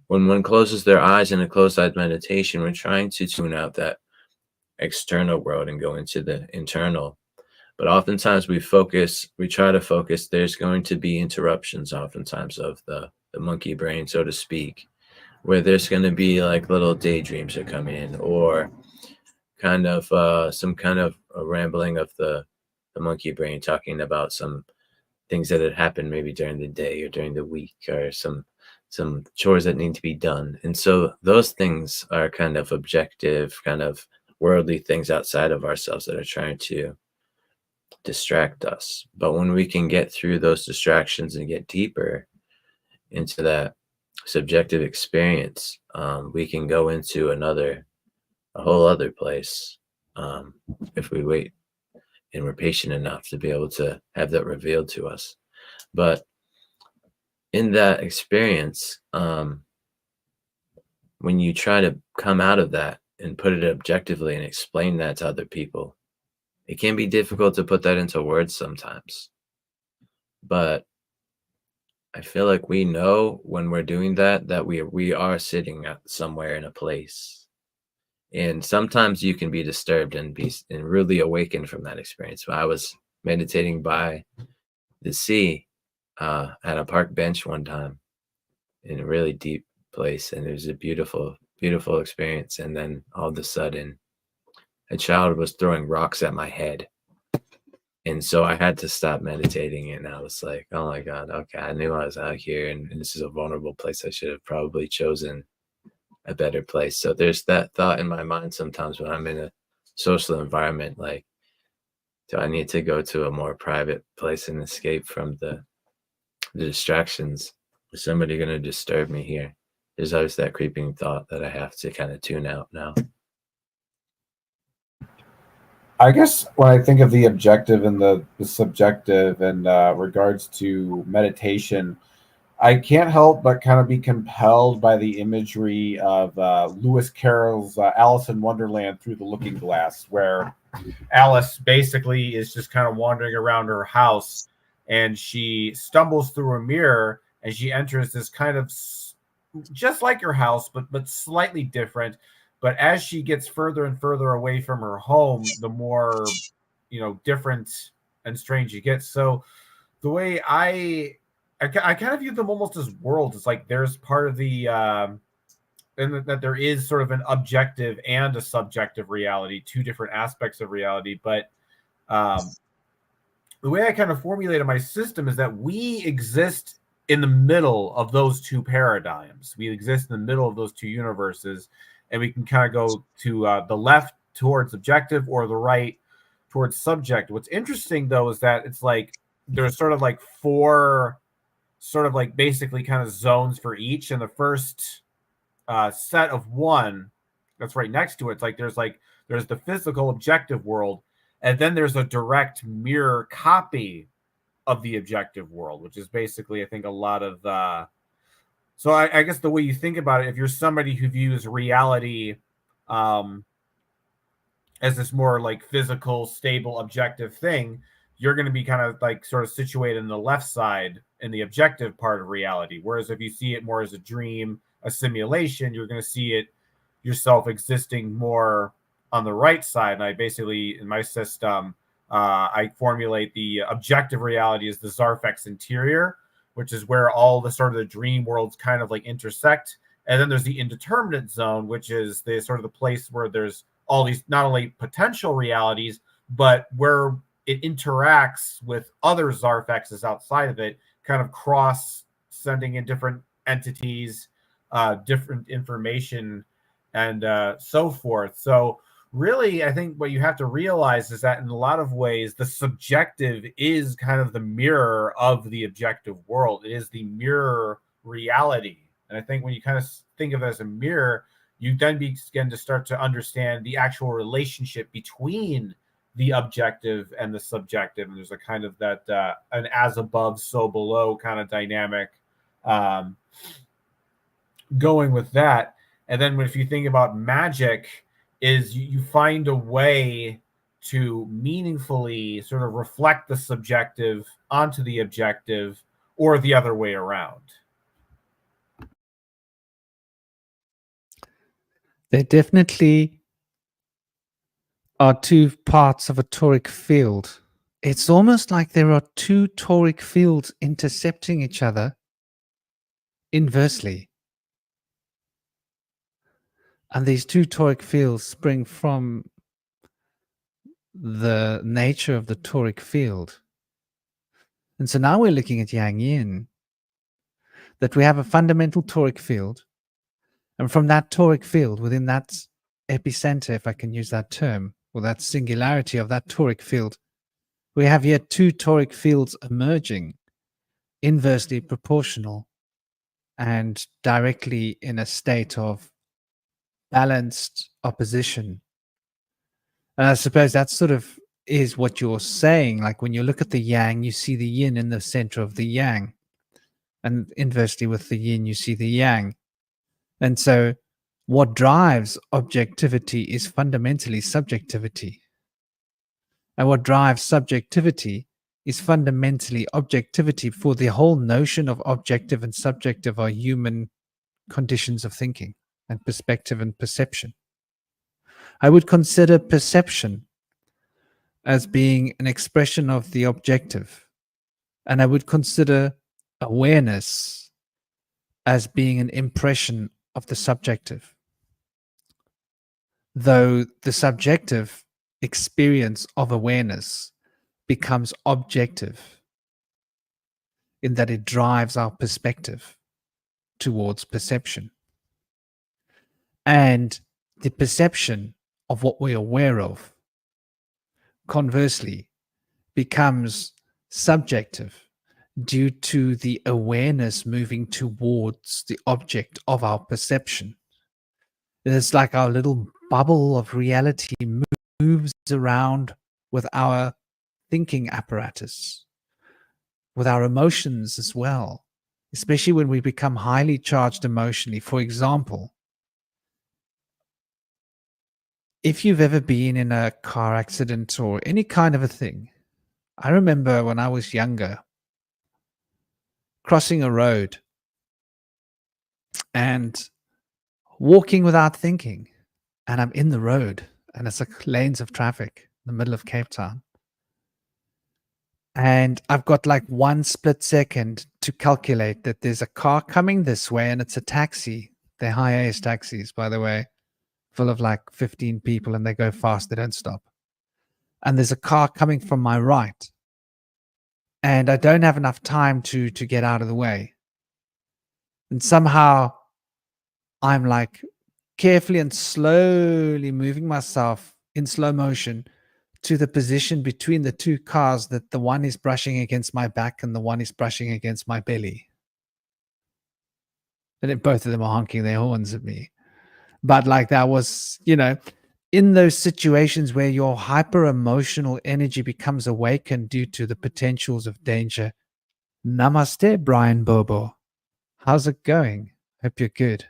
when one closes their eyes in a closed-eyed meditation, we're trying to tune out that external world and go into the internal. But oftentimes we try to focus, there's going to be interruptions oftentimes of the monkey brain, so to speak, where there's going to be like little daydreams are coming in, or kind of some kind of a rambling of the monkey brain talking about some things that had happened maybe during the day or during the week, or some some chores that need to be done. And so those things are kind of objective, kind of worldly things outside of ourselves that are trying to distract us. But when we can get through those distractions and get deeper into that subjective experience, we can go into a whole other place, if we wait and we're patient enough to be able to have that revealed to us. But in that experience, when you try to come out of that and put it objectively and explain that to other people, it can be difficult to put that into words sometimes. But I feel like we know when we're doing that, that we are sitting at somewhere in a place. And sometimes you can be disturbed and really awakened from that experience. I was meditating by the sea at a park bench one time in a really deep place, and it was a beautiful, beautiful experience. And then all of a sudden, a child was throwing rocks at my head. And so I had to stop meditating, and I was like, oh my God, okay, I knew I was out here, and this is a vulnerable place. I should have probably chosen a better place. So there's that thought in my mind sometimes when I'm in a social environment, like, do I need to go to a more private place and escape from the distractions? Is somebody going to disturb me here? There's always that creeping thought that I have to kind of tune out now. I guess when I think of the objective and the subjective in regards to meditation, I can't help but kind of be compelled by the imagery of Lewis Carroll's Alice in Wonderland Through the Looking Glass, where Alice basically is just kind of wandering around her house, and she stumbles through a mirror, and she enters this kind of just like her house, but slightly different. But as she gets further and further away from her home, the more different and strange it gets. So the way I kind of view them almost as worlds. It's like there's part of the and that there is sort of an objective and a subjective reality, two different aspects of reality. But the way I kind of formulated my system is that we exist in the middle of those two paradigms. We exist in the middle of those two universes, and we can kind of go to the left towards objective or the right towards subject. What's interesting, though, is that it's like there's sort of like four sort of like basically kind of zones for each. And the first set of one that's right next to it, it's like there's the physical objective world, and then there's a direct mirror copy of the objective world, which is basically, I think, a lot of so I guess the way you think about it, if you're somebody who views reality as this more like physical, stable, objective thing, you're going to be kind of like sort of situated in the left side in the objective part of reality. Whereas if you see it more as a dream, a simulation, you're going to see it yourself existing more on the right side. And I basically, in my system, I formulate the objective reality as the Zarfex interior, which is where all the sort of the dream worlds kind of like intersect. And then there's the indeterminate zone, which is the sort of the place where there's all these not only potential realities, but where it interacts with other Zarfexes outside of it, kind of cross sending in different entities, different information, and so forth. So really, I think what you have to realize is that in a lot of ways, the subjective is kind of the mirror of the objective world. It is the mirror reality. And I think when you kind of think of it as a mirror, you then begin to start to understand the actual relationship between the objective and the subjective. And there's a kind of that an as above, so below kind of dynamic going with that. And then if you think about magic, is you find a way to meaningfully sort of reflect the subjective onto the objective, or the other way around. There definitely are two parts of a toric field. It's almost like there are two toric fields intercepting each other inversely. And these two toric fields spring from the nature of the toric field. And so now we're looking at Yang Yin. that we have a fundamental toric field. And from that toric field, within that epicenter, if I can use that term, or that singularity of that toric field, we have here two toric fields emerging, inversely proportional and directly in a state of balanced opposition. And I suppose that sort of is what you're saying. Like when you look at the yang, you see the yin in the center of the yang. And inversely with the yin, you see the yang. And so what drives objectivity is fundamentally subjectivity. And what drives subjectivity is fundamentally objectivity, for the whole notion of objective and subjective are human conditions of thinking and perspective and perception. I would consider perception as being an expression of the objective, and I would consider awareness as being an impression of the subjective. Though the subjective experience of awareness becomes objective in that it drives our perspective towards perception. And the perception of what we're aware of, conversely, becomes subjective due to the awareness moving towards the object of our perception. It's like our little bubble of reality moves around with our thinking apparatus, with our emotions as well, especially when we become highly charged emotionally. For example, if you've ever been in a car accident or any kind of a thing, I remember when I was younger, crossing a road and walking without thinking, and I'm in the road and it's like lanes of traffic in the middle of Cape Town. And I've got like 1 split second to calculate that there's a car coming this way and it's a taxi. They're high-ace taxis, by the way, full of like 15 people, and they go fast, they don't stop. And there's a car coming from my right. And I don't have enough time to get out of the way. And somehow I'm like carefully and slowly moving myself in slow motion to the position between the two cars, that the one is brushing against my back and the one is brushing against my belly. And then both of them are honking their horns at me. But like that was, in those situations where your hyper emotional energy becomes awakened due to the potentials of danger. Namaste, Brian Bobo. How's it going? Hope you're good.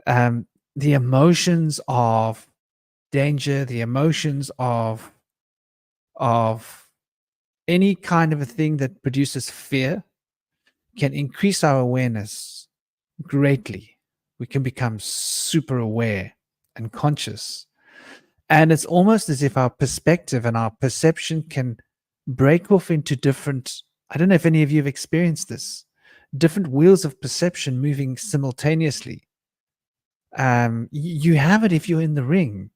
The emotions of danger, the emotions of any kind of a thing that produces fear can increase our awareness greatly. We can become super aware and conscious. And it's almost as if our perspective and our perception can break off into different, I don't know if any of you have experienced this, different wheels of perception moving simultaneously. You have it if you're in the ring,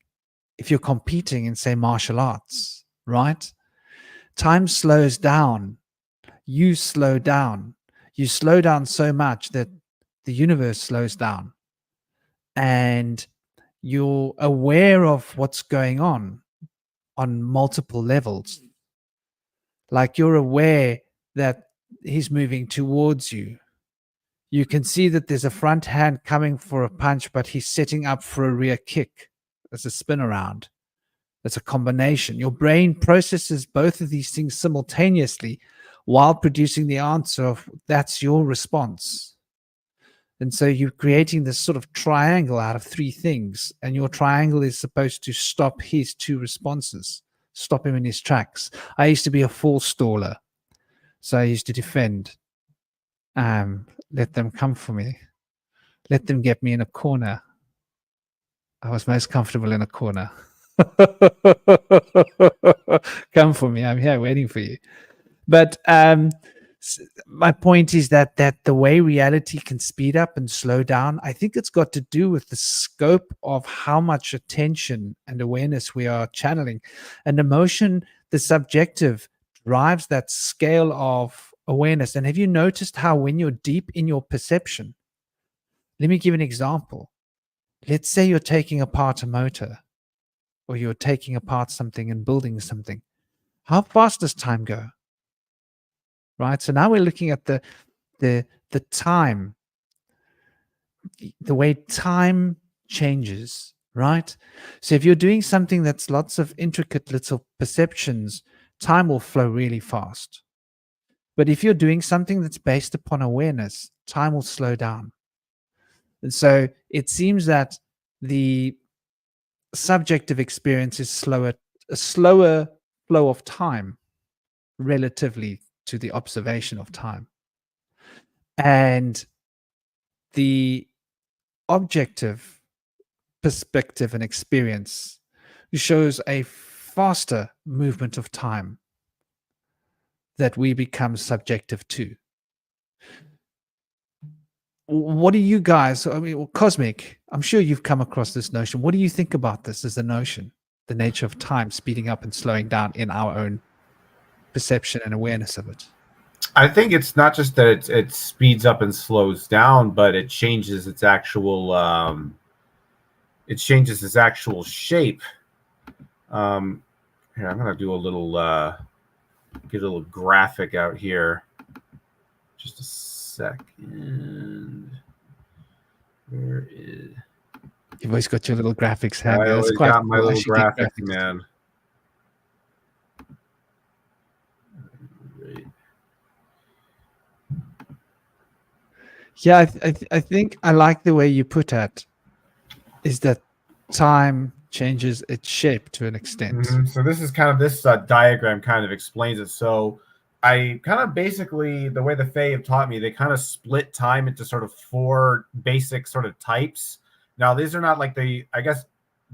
if you're competing in, say, martial arts, right? Time slows down. You slow down. You slow down so much that the universe slows down. And you're aware of what's going on multiple levels. Like you're aware that he's moving towards you. You can see that there's a front hand coming for a punch, but he's setting up for a rear kick. There's a spin around. That's a combination. Your brain processes both of these things simultaneously while producing the answer of that's your response. And so you're creating this sort of triangle out of 3 things, and your triangle is supposed to stop his 2 responses, stop him in his tracks. I used to be a full staller, so I used to defend. Let them come for me. Let them get me in a corner. I was most comfortable in a corner. Come for me. I'm here waiting for you. But my point is that the way reality can speed up and slow down, I think it's got to do with the scope of how much attention and awareness we are channeling. And emotion, the subjective, drives that scale of awareness. And have you noticed how when you're deep in your perception, let me give an example. Let's say you're taking apart a motor, or you're taking apart something and building something. How fast does time go? Right? So now we're looking at the time, the way time changes, right? So if you're doing something that's lots of intricate little perceptions, time will flow really fast. But if you're doing something that's based upon awareness, time will slow down. And so it seems that the subjective experience is a slower flow of time relatively to the observation of time. And the objective perspective and experience shows a faster movement of time that we become subjective to. What do you guys, I mean, Cosmic, I'm sure you've come across this notion. What do you think about this as a notion, the nature of time speeding up and slowing down in our own perception and awareness of it? I think it's not just that it speeds up and slows down, but it changes its actual shape. Here, I'm gonna do a little get a little graphic out here. Just a second. Where is? You've always got your little graphics handy. I always got my little graphic, man. Yeah, I think I like the way you put it, is that time changes its shape to an extent. So this is kind of, this diagram kind of explains it. So I kind of basically, the way the Fae have taught me, they kind of split time into sort of 4 basic sort of types. Now, these are not like I guess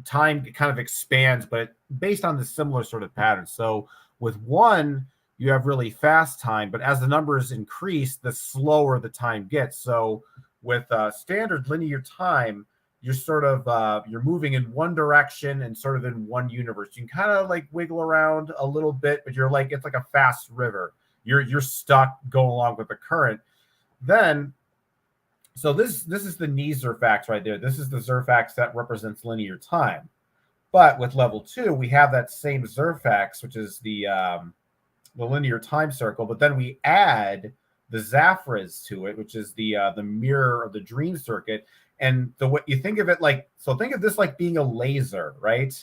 time kind of expands, but based on the similar sort of pattern. So with 1, you have really fast time, but as the numbers increase, the slower the time gets. So with standard linear time, you're sort of you're moving in one direction and sort of in one universe. You can kind of like wiggle around a little bit, but you're like, it's like a fast river. You're stuck going along with the current. Then, so this is the knee Zerfax right there. This is the Zerfax that represents linear time. But with level 2, we have that same Zerfax, which is the linear time circle, but then we add the Zaphras to it, which is the mirror of the dream circuit. And what you think of it like, so think of this like being a laser, right?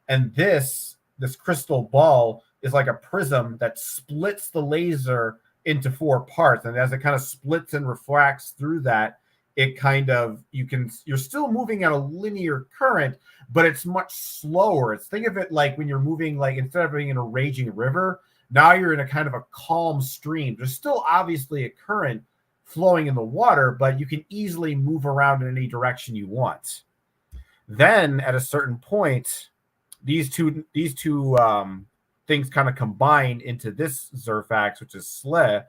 And this crystal ball is like a prism that splits the laser into 4 parts. And as it kind of splits and refracts through that, it kind of, you're still moving at a linear current, but it's much slower. Think of it like when you're moving, like instead of being in a raging river, now you're in a kind of a calm stream. There's still obviously a current flowing in the water, but you can easily move around in any direction you want. Then at a certain point, these two things kind of combine into this Zerfax, which is Sleh.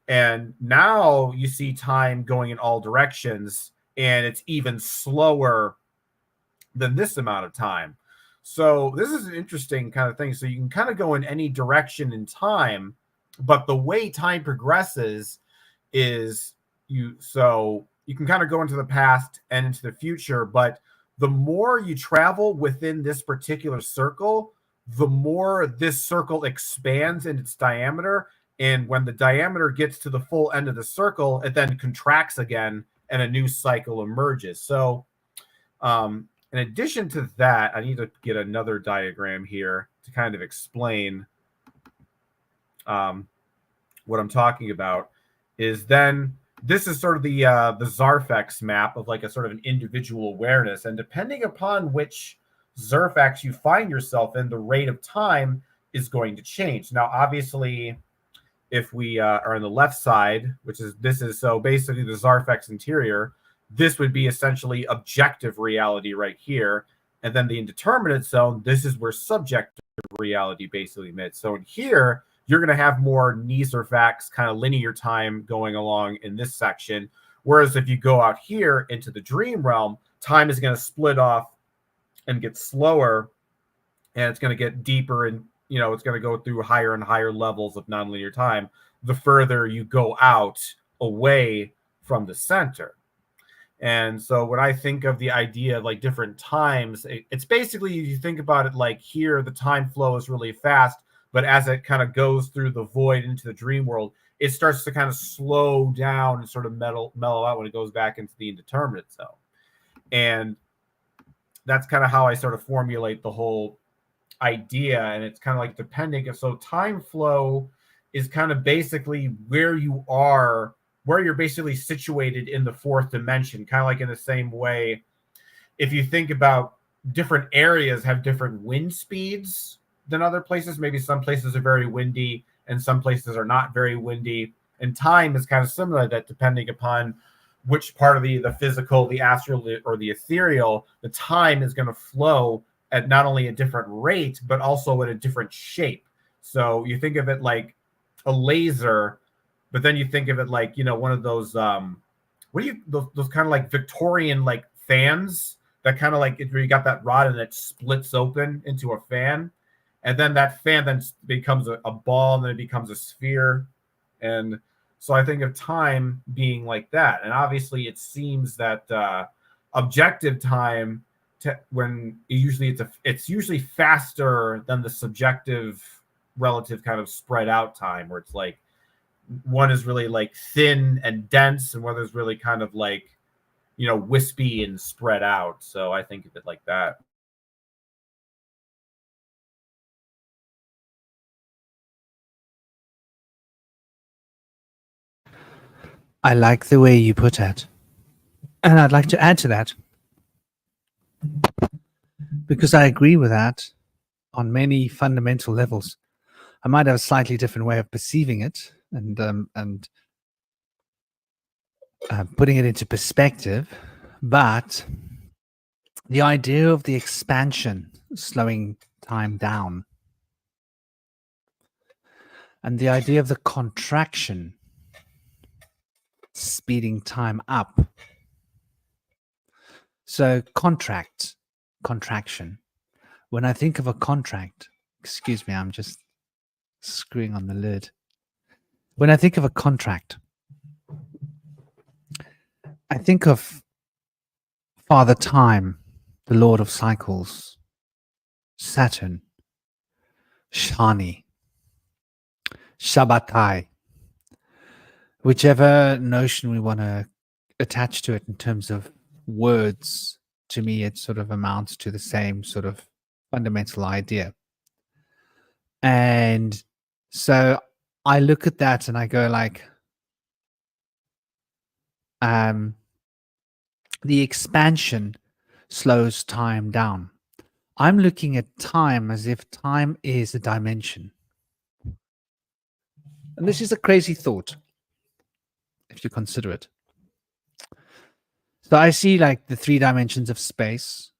And now you see time going in all directions, and it's even slower than this amount of time. So this is an interesting kind of thing. So you can kind of go in any direction in time, but the way time progresses is you can kind of go into the past and into the future, but the more you travel within this particular circle, the more this circle expands in its diameter. And when the diameter gets to the full end of the circle, it then contracts again and a new cycle emerges. So in addition to that, I need to get another diagram here to kind of explain what I'm talking about. Is then this is sort of the Zarfax map of like a sort of an individual awareness. And depending upon which Zerfax you find yourself in, the rate of time is going to change. Now, obviously, if we are on the left side, so basically the Zarfax interior, this would be essentially objective reality right here. And then the indeterminate zone, this is where subjective reality basically meets. So in here, you're going to have more knee Zerfax kind of linear time going along in this section. Whereas if you go out here into the dream realm, time is going to split off and get slower, and it's going to get deeper, and it's going to go through higher and higher levels of nonlinear time. the further you go out away from the center. And so when I think of the idea of like different times, it's basically, you think about it like here, the time flow is really fast, but as it kind of goes through the void into the dream world, it starts to kind of slow down and sort of mellow out when it goes back into the indeterminate zone. And that's kind of how I sort of formulate the whole idea. And it's kind of like depending. So time flow is kind of basically where you are, where you're basically situated in the fourth dimension, kind of like in the same way. If you think about different areas have different wind speeds than other places, maybe some places are very windy and some places are not very windy. And time is kind of similar to that, depending upon which part of the physical, the astral, or the ethereal, the time is going to flow at not only a different rate, but also at a different shape. So you think of it like a laser, but then you think of it like, one of those, those kind of like Victorian like fans that kind of like, where you got that rod and it splits open into a fan. And then that fan then becomes a ball, and then it becomes a sphere. And so I think of time being like that. And obviously it seems that objective time, when it's usually faster than the subjective relative kind of spread out time, where it's like one is really like thin and dense, and one is really kind of like, wispy and spread out. So I think of it like that. I like the way you put it. And I'd like to add to that, because I agree with that on many fundamental levels. I might have a slightly different way of perceiving it and putting it into perspective, but the idea of the expansion slowing time down, and the idea of the contraction speeding time up. So contraction. When I think of a contract, excuse me, I'm just screwing on the lid. When I think of a contract, I think of Father Time, the Lord of Cycles, Saturn, Shani, Shabbatai, whichever notion we want to attach to it in terms of words. To me, it sort of amounts to the same sort of fundamental idea. And so I look at that and I go like, the expansion slows time down. I'm looking at time as if time is a dimension. And this is a crazy thought, if you consider it. So I see like the 3 dimensions of space,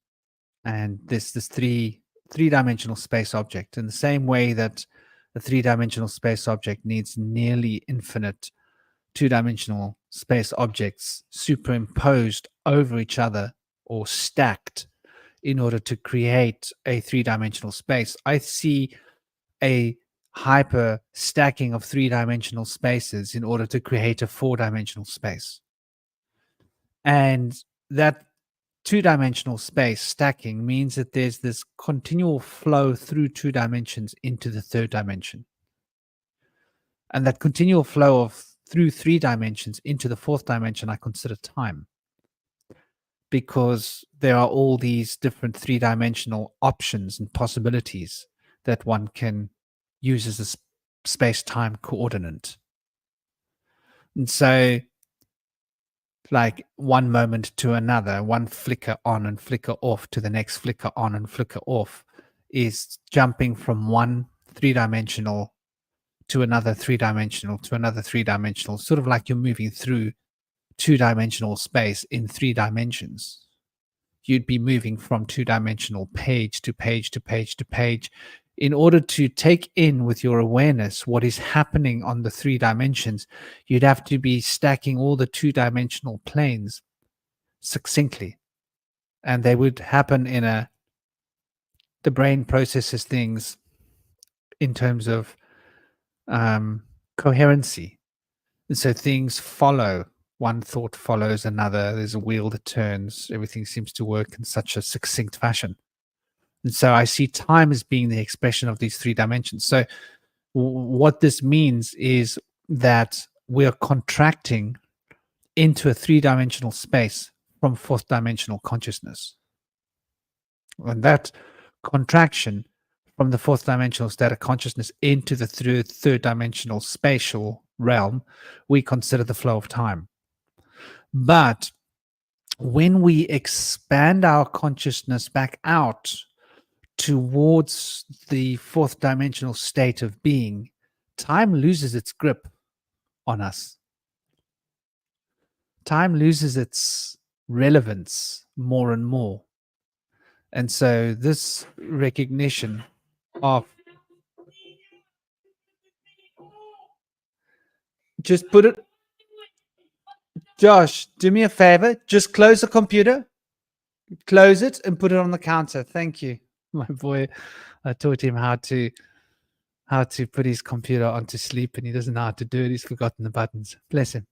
and this three-dimensional space object, in the same way that the 3-dimensional space object needs nearly infinite 2-dimensional space objects superimposed over each other or stacked in order to create a 3-dimensional space. I see a hyper stacking of 3-dimensional spaces in order to create a 4-dimensional space. And that 2-dimensional space stacking means that there's this continual flow through 2 dimensions into the 3rd dimension. And that continual flow of through 3 dimensions into the 4th dimension I consider time, because there are all these different 3-dimensional options and possibilities that one can use as a space-time coordinate. And so like one moment to another, one flicker on and flicker off to the next flicker on and flicker off is jumping from one 3-dimensional to another 3-dimensional to another 3-dimensional, sort of like you're moving through 2-dimensional space in 3 dimensions. You'd be moving from 2-dimensional page to page to page to page in order to take in with your awareness what is happening on the 3 dimensions. You'd have to be stacking all the 2-dimensional planes succinctly, and they would happen in the brain processes things in terms of coherency. And so things follow. One thought follows another. There's a wheel that turns. Everything seems to work in such a succinct fashion. And so I see time as being the expression of these three dimensions. So what this means is that we're contracting into a three-dimensional space from fourth-dimensional consciousness. And that contraction from the fourth-dimensional state of consciousness into the third-dimensional spatial realm, we consider the flow of time. But when we expand our consciousness back out towards the fourth dimensional state of being, time loses its grip on us. Time loses its relevance more and more. And so this recognition of just put it, Josh, do me a favor, just close the computer, close it and put it on the counter. Thank you. My boy, I taught him how to put his computer onto sleep, and he doesn't know how to do it. He's forgotten the buttons. Bless him.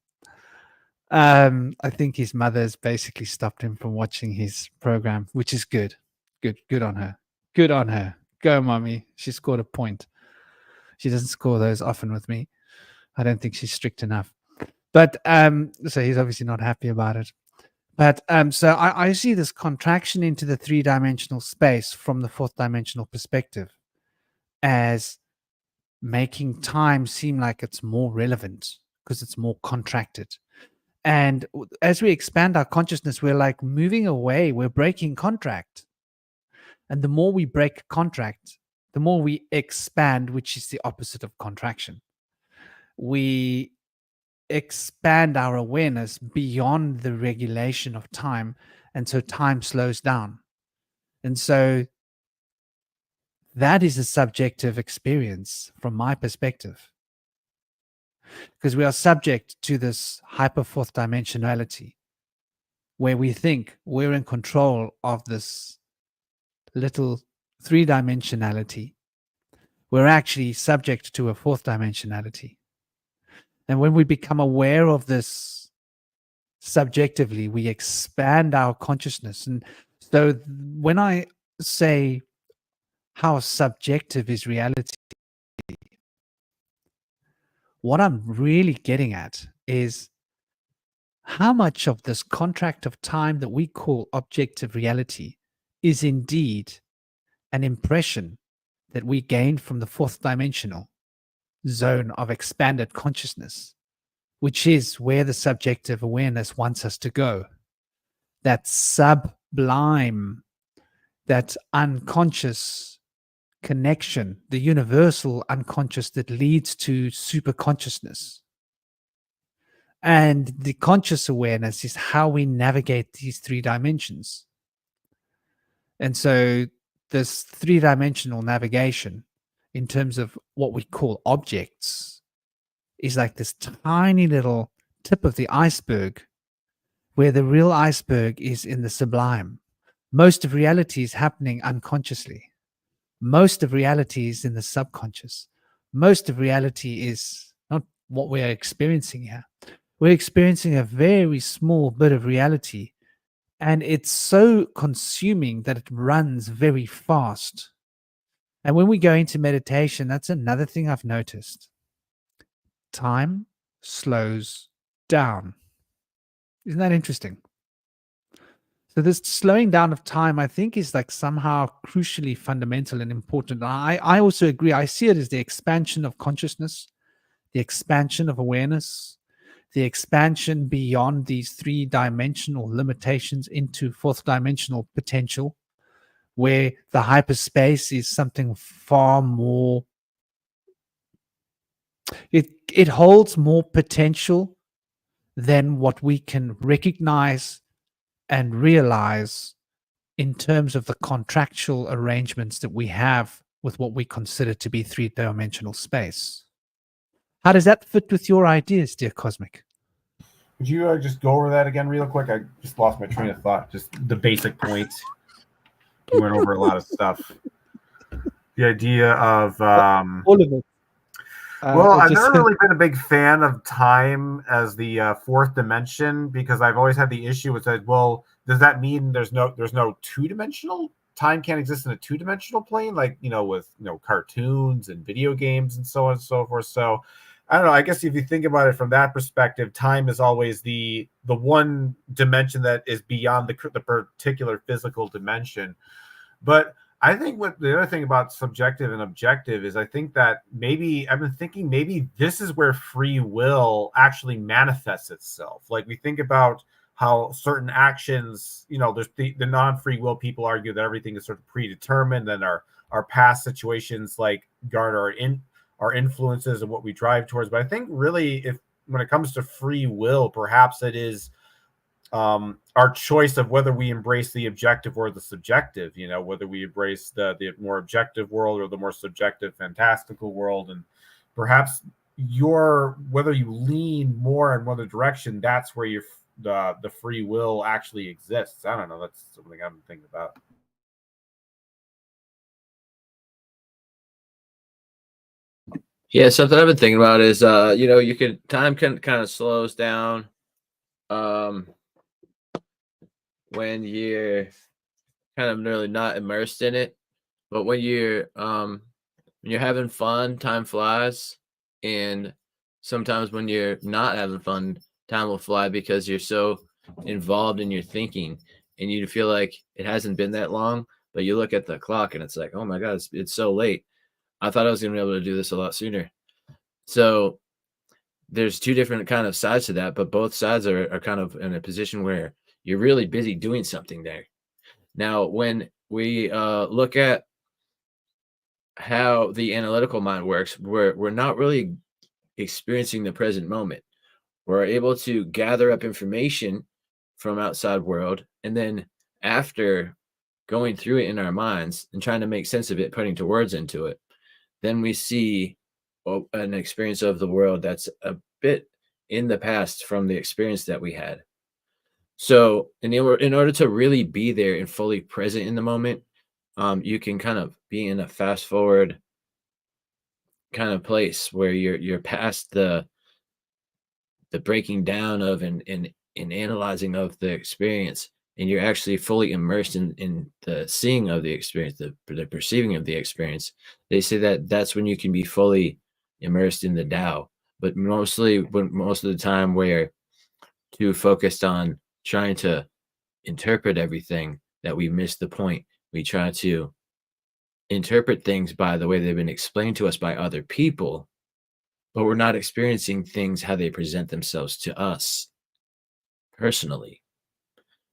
I think his mother's basically stopped him from watching his program, which is good. Good on her. Good on her. Go, mommy. She scored a point. She doesn't score those often with me. I don't think she's strict enough. But so he's obviously not happy about it. But so I see this contraction into the three-dimensional space from the fourth-dimensional perspective as making time seem like it's more relevant because it's more contracted. And as we expand our consciousness, we're like moving away. We're breaking contract. And the more we break contract, the more we expand, which is the opposite of contraction. We expand our awareness beyond the regulation of time, and so time slows down. And so that is a subjective experience from my perspective, because we are subject to this hyper fourth dimensionality where we think we're in control of this little three dimensionality. We're actually subject to a fourth dimensionality. And when we become aware of this subjectively, we expand our consciousness. And so when I say how subjective is reality, what I'm really getting at is how much of this contract of time that we call objective reality is indeed an impression that we gain from the fourth dimensional zone of expanded consciousness, which is where the subjective awareness wants us to go. That sublime, that unconscious connection, the universal unconscious that leads to super consciousness. And the conscious awareness is how we navigate these three dimensions. And so this three-dimensional navigation in terms of what we call objects is like this tiny little tip of the iceberg, where the real iceberg is in the sublime. Most of reality is happening unconsciously. Most of reality is in the subconscious. Most of reality is not what we're experiencing here. We're experiencing a very small bit of reality, and it's so consuming that it runs very fast. And when we go into meditation, that's another thing I've noticed. Time slows down. Isn't that interesting? So this slowing down of time, I think, is like somehow crucially fundamental and important. I also agree. I see it as the expansion of consciousness, the expansion of awareness, the expansion beyond these three-dimensional limitations into fourth-dimensional potential, where the hyperspace is something far more. It holds more potential than what we can recognize and realize in terms of the contractual arrangements that we have with what we consider to be three-dimensional space. How does that fit with your ideas, dear Cosmic? Would you just go over that again real quick? I just lost my train of thought. Just the basic points. You went over a lot of stuff. The idea of all of it. Well, It I've just never really been a big fan of time as the fourth dimension because I've always had the issue with that. Well, does that mean there's no two-dimensional time can't exist in a two-dimensional plane, like with cartoons and video games and so on and so forth? So I don't know. I guess if you think about it from that perspective, time is always the one dimension that is beyond the particular physical dimension. But I think what the other thing about subjective and objective is I think that maybe I've been thinking maybe this is where free will actually manifests itself. Like we think about how certain actions, there's the non-free will people argue that everything is sort of predetermined and our past situations like garner our influences and what we drive towards. But I think really if when it comes to free will, perhaps it is our choice of whether we embrace the objective or the subjective, whether we embrace the more objective world or the more subjective fantastical world. And perhaps whether you lean more in one direction, that's where the free will actually exists. I don't know. That's something I'm thinking about. Yeah, something I've been thinking about is time can kind of slows down um when you're kind of really not immersed in it. But when you're having fun, time flies. And sometimes when you're not having fun, time will fly because you're so involved in your thinking and you feel like it hasn't been that long, but you look at the clock and it's like, oh my God, it's so late. I thought I was gonna be able to do this a lot sooner. So there's two different kind of sides to that, but both sides are kind of in a position where you're really busy doing something there. Now, when we look at how the analytical mind works, we're not really experiencing the present moment. We're able to gather up information from outside world, and then after going through it in our minds and trying to make sense of it, putting to words into it, then we see an experience of the world that's a bit in the past from the experience that we had. So, in order to really be there and fully present in the moment, you can kind of be in a fast forward kind of place where you're past the breaking down of and analyzing of the experience, and you're actually fully immersed in the seeing of the experience, the perceiving of the experience. They say that that's when you can be fully immersed in the Tao. But most of the time we're too focused on trying to interpret everything that we miss the point. We try to interpret things by the way they've been explained to us by other people, but we're not experiencing things how they present themselves to us personally.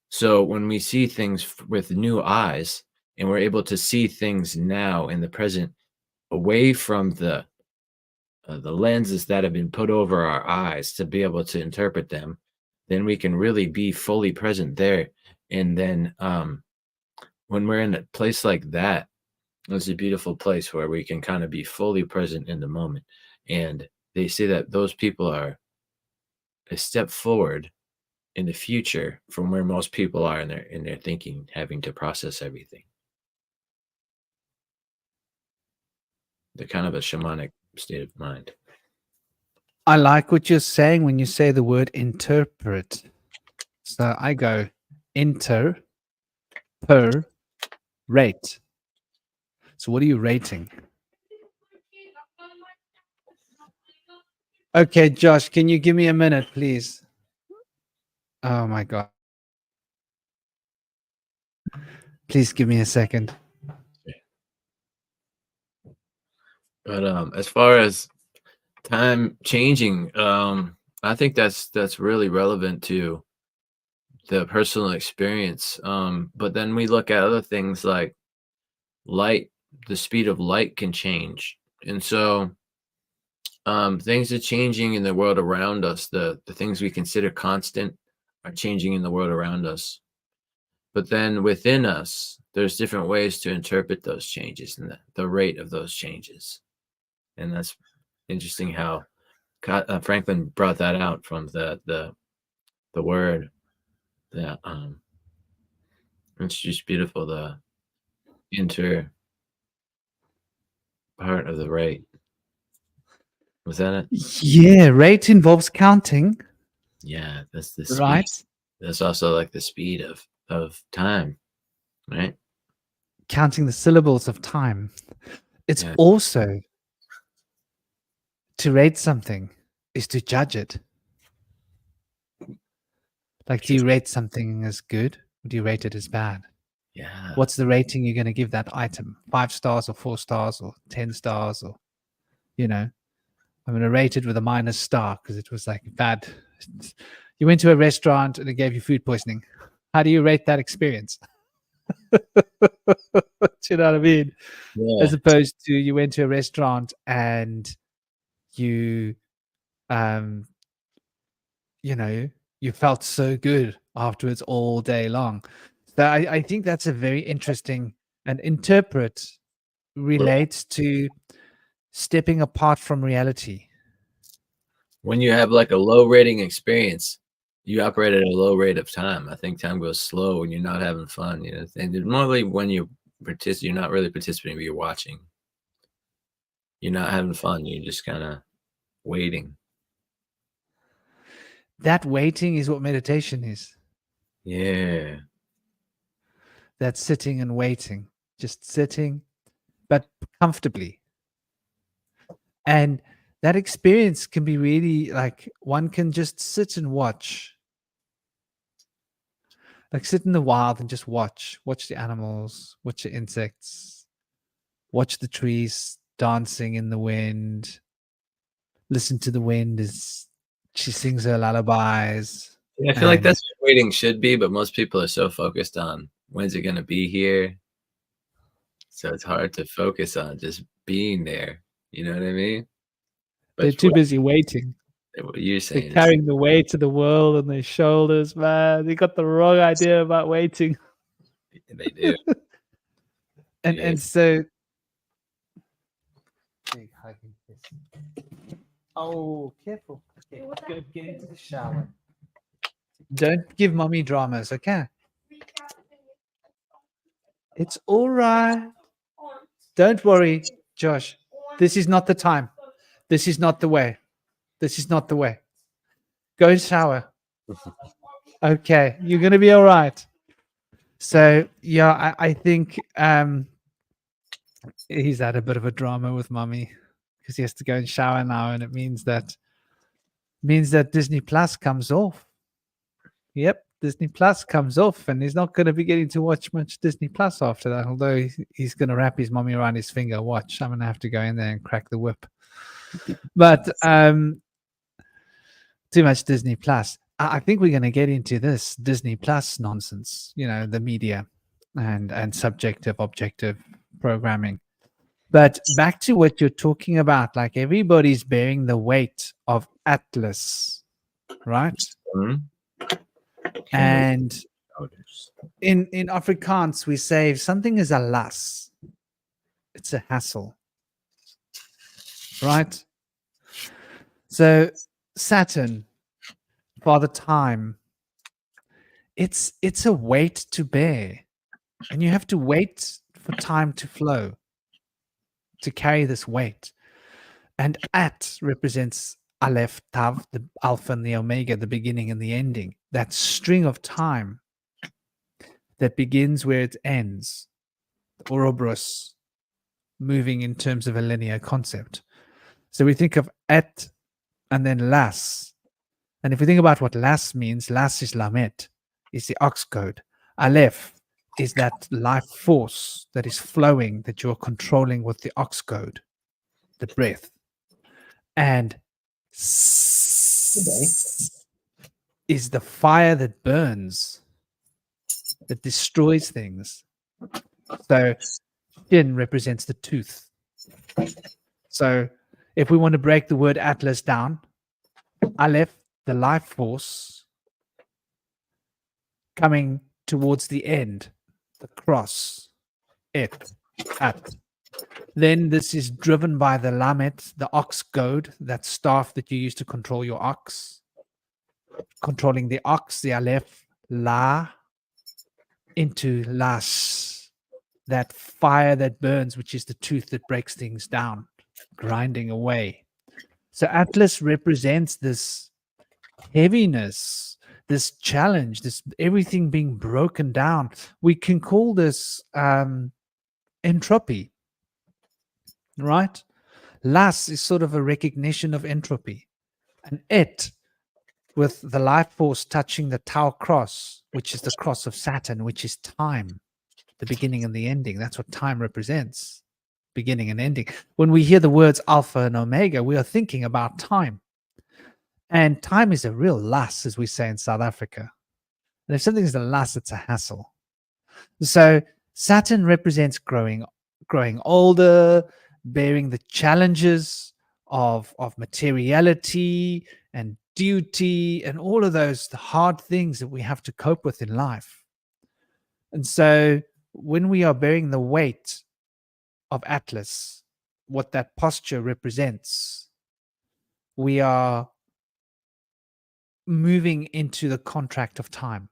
So when we see things with new eyes and we're able to see things now in the present away from the lenses that have been put over our eyes to be able to interpret them, then we can really be fully present there. And then when we're in a place like that, it's a beautiful place where we can kind of be fully present in the moment. And they say that those people are a step forward in the future from where most people are in their thinking, having to process everything. They're kind of a shamanic state of mind. I like what you're saying when you say the word interpret. So I go inter, per, rate. So what are you rating? Okay, Josh, can you give me a minute, please? Oh my God. Please give me a second. But as far as time changing, I think that's really relevant to the personal experience. But then we look at other things like light. The speed of light can change, and so things are changing in the world around us. The things we consider constant are changing in the world around us. But then within us, there's different ways to interpret those changes and the rate of those changes. And that's interesting how Franklin brought that out from the word. That it's just beautiful. The inter part of the rate. Was that it? Yeah, rate involves counting, Yeah, that's the speed. right? That's also like the speed of time, right? Counting the syllables of time. It's Yeah. also to rate something is to judge it. Like, do you rate something as good or do you rate it as bad? Yeah. What's the rating you're going to give that item? 5 stars or 4 stars or 10 stars or, you know, I'm going to rate it with a minus star because it was like bad. You went to a restaurant and it gave you food poisoning. How do you rate that experience? Do you know what I mean? Yeah. As opposed to you went to a restaurant and you, you know, you felt so good afterwards all day long. So I think that's a very interesting and interpret relates to stepping apart from reality. When you have like a low rating experience, you operate at a low rate of time. I think time goes slow when you're not having fun. You know, and normally when you're not really participating, but you're watching. You're not having fun. You're just kind of waiting. That waiting is what meditation is. Yeah. That sitting and waiting, just sitting, but comfortably. And that experience can be really like one can just sit and watch. Like sit in the wild and just watch the animals, watch the insects, watch the trees dancing in the wind, listen to the wind as she sings her lullabies. Yeah, I feel like that's what waiting should be, but most people are so focused on when's it going to be here. So it's hard to focus on just being there. You know what I mean? They're too busy waiting. What you're They're saying carrying the weight of the world on their shoulders, man. They got the wrong idea about waiting. they do. And so oh, careful. Okay, go get into the shower. Don't give mommy dramas, okay? It's all right. Don't worry, Josh. This is not the time. This is not the way. This is not the way. Go and shower. Okay, you're gonna be all right. So yeah, I think he's had a bit of a drama with mommy because he has to go and shower now, and it means that Disney Plus comes off. Yep, Disney Plus comes off, and he's not going to be getting to watch much Disney Plus after that. Although he's going to wrap his mommy around his finger. Watch, I'm going to have to go in there and crack the whip. But too much Disney Plus. I think we're going to get into this Disney Plus nonsense. You know, the media and subjective, objective programming. But back to what you're talking about, like everybody's bearing the weight of Atlas, right? And in Afrikaans, we say if something is a las, it's a hassle, right? So Saturn, Father Time, it's a weight to bear, and you have to wait for time to flow to carry this weight. And At represents Aleph, Tav, the Alpha and the Omega, the beginning and the ending. That string of time that begins where it ends. Ouroboros, moving in terms of a linear concept. So we think of Et and then Las. And if we think about what Las means, Las is Lamet, is the ox code. Aleph is that life force that is flowing, that you're controlling with the ox code, the breath. And is the fire that burns, that destroys things. So Shin represents the tooth. So if we want to break the word Atlas down, Aleph, the life force, coming towards the end, the cross, Et, At. Then this is driven by the Lamet, the ox goad, that staff that you use to control your ox. Controlling the ox, the Aleph, La, into Las, that fire that burns, which is the tooth that breaks things down, grinding away. So Atlas represents this heaviness, this challenge, this everything being broken down. We can call this entropy, right? Las is sort of a recognition of entropy. And Et, with the life force touching the Tau cross, which is the cross of Saturn, which is time, the beginning and the ending. That's what time represents, beginning and ending. When we hear the words Alpha and Omega, we are thinking about time. And time is a real lass, as we say in South Africa. And if something is a lass, it's a hassle. So Saturn represents growing older, bearing the challenges of materiality and duty and all of those the hard things that we have to cope with in life. And so when we are bearing the weight of Atlas, what that posture represents, we are moving into the contract of time.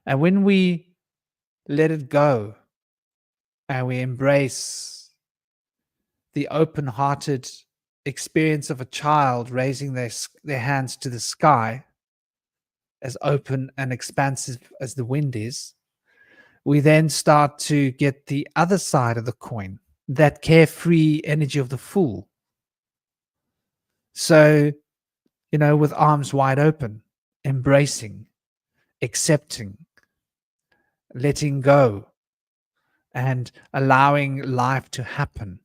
And when we let it go and we embrace the open-hearted experience of a child raising their hands to the sky, as open and expansive as the wind is, we then start to get the other side of the coin, that carefree energy of the fool. So, with arms wide open, embracing, accepting, letting go, and allowing life to happen.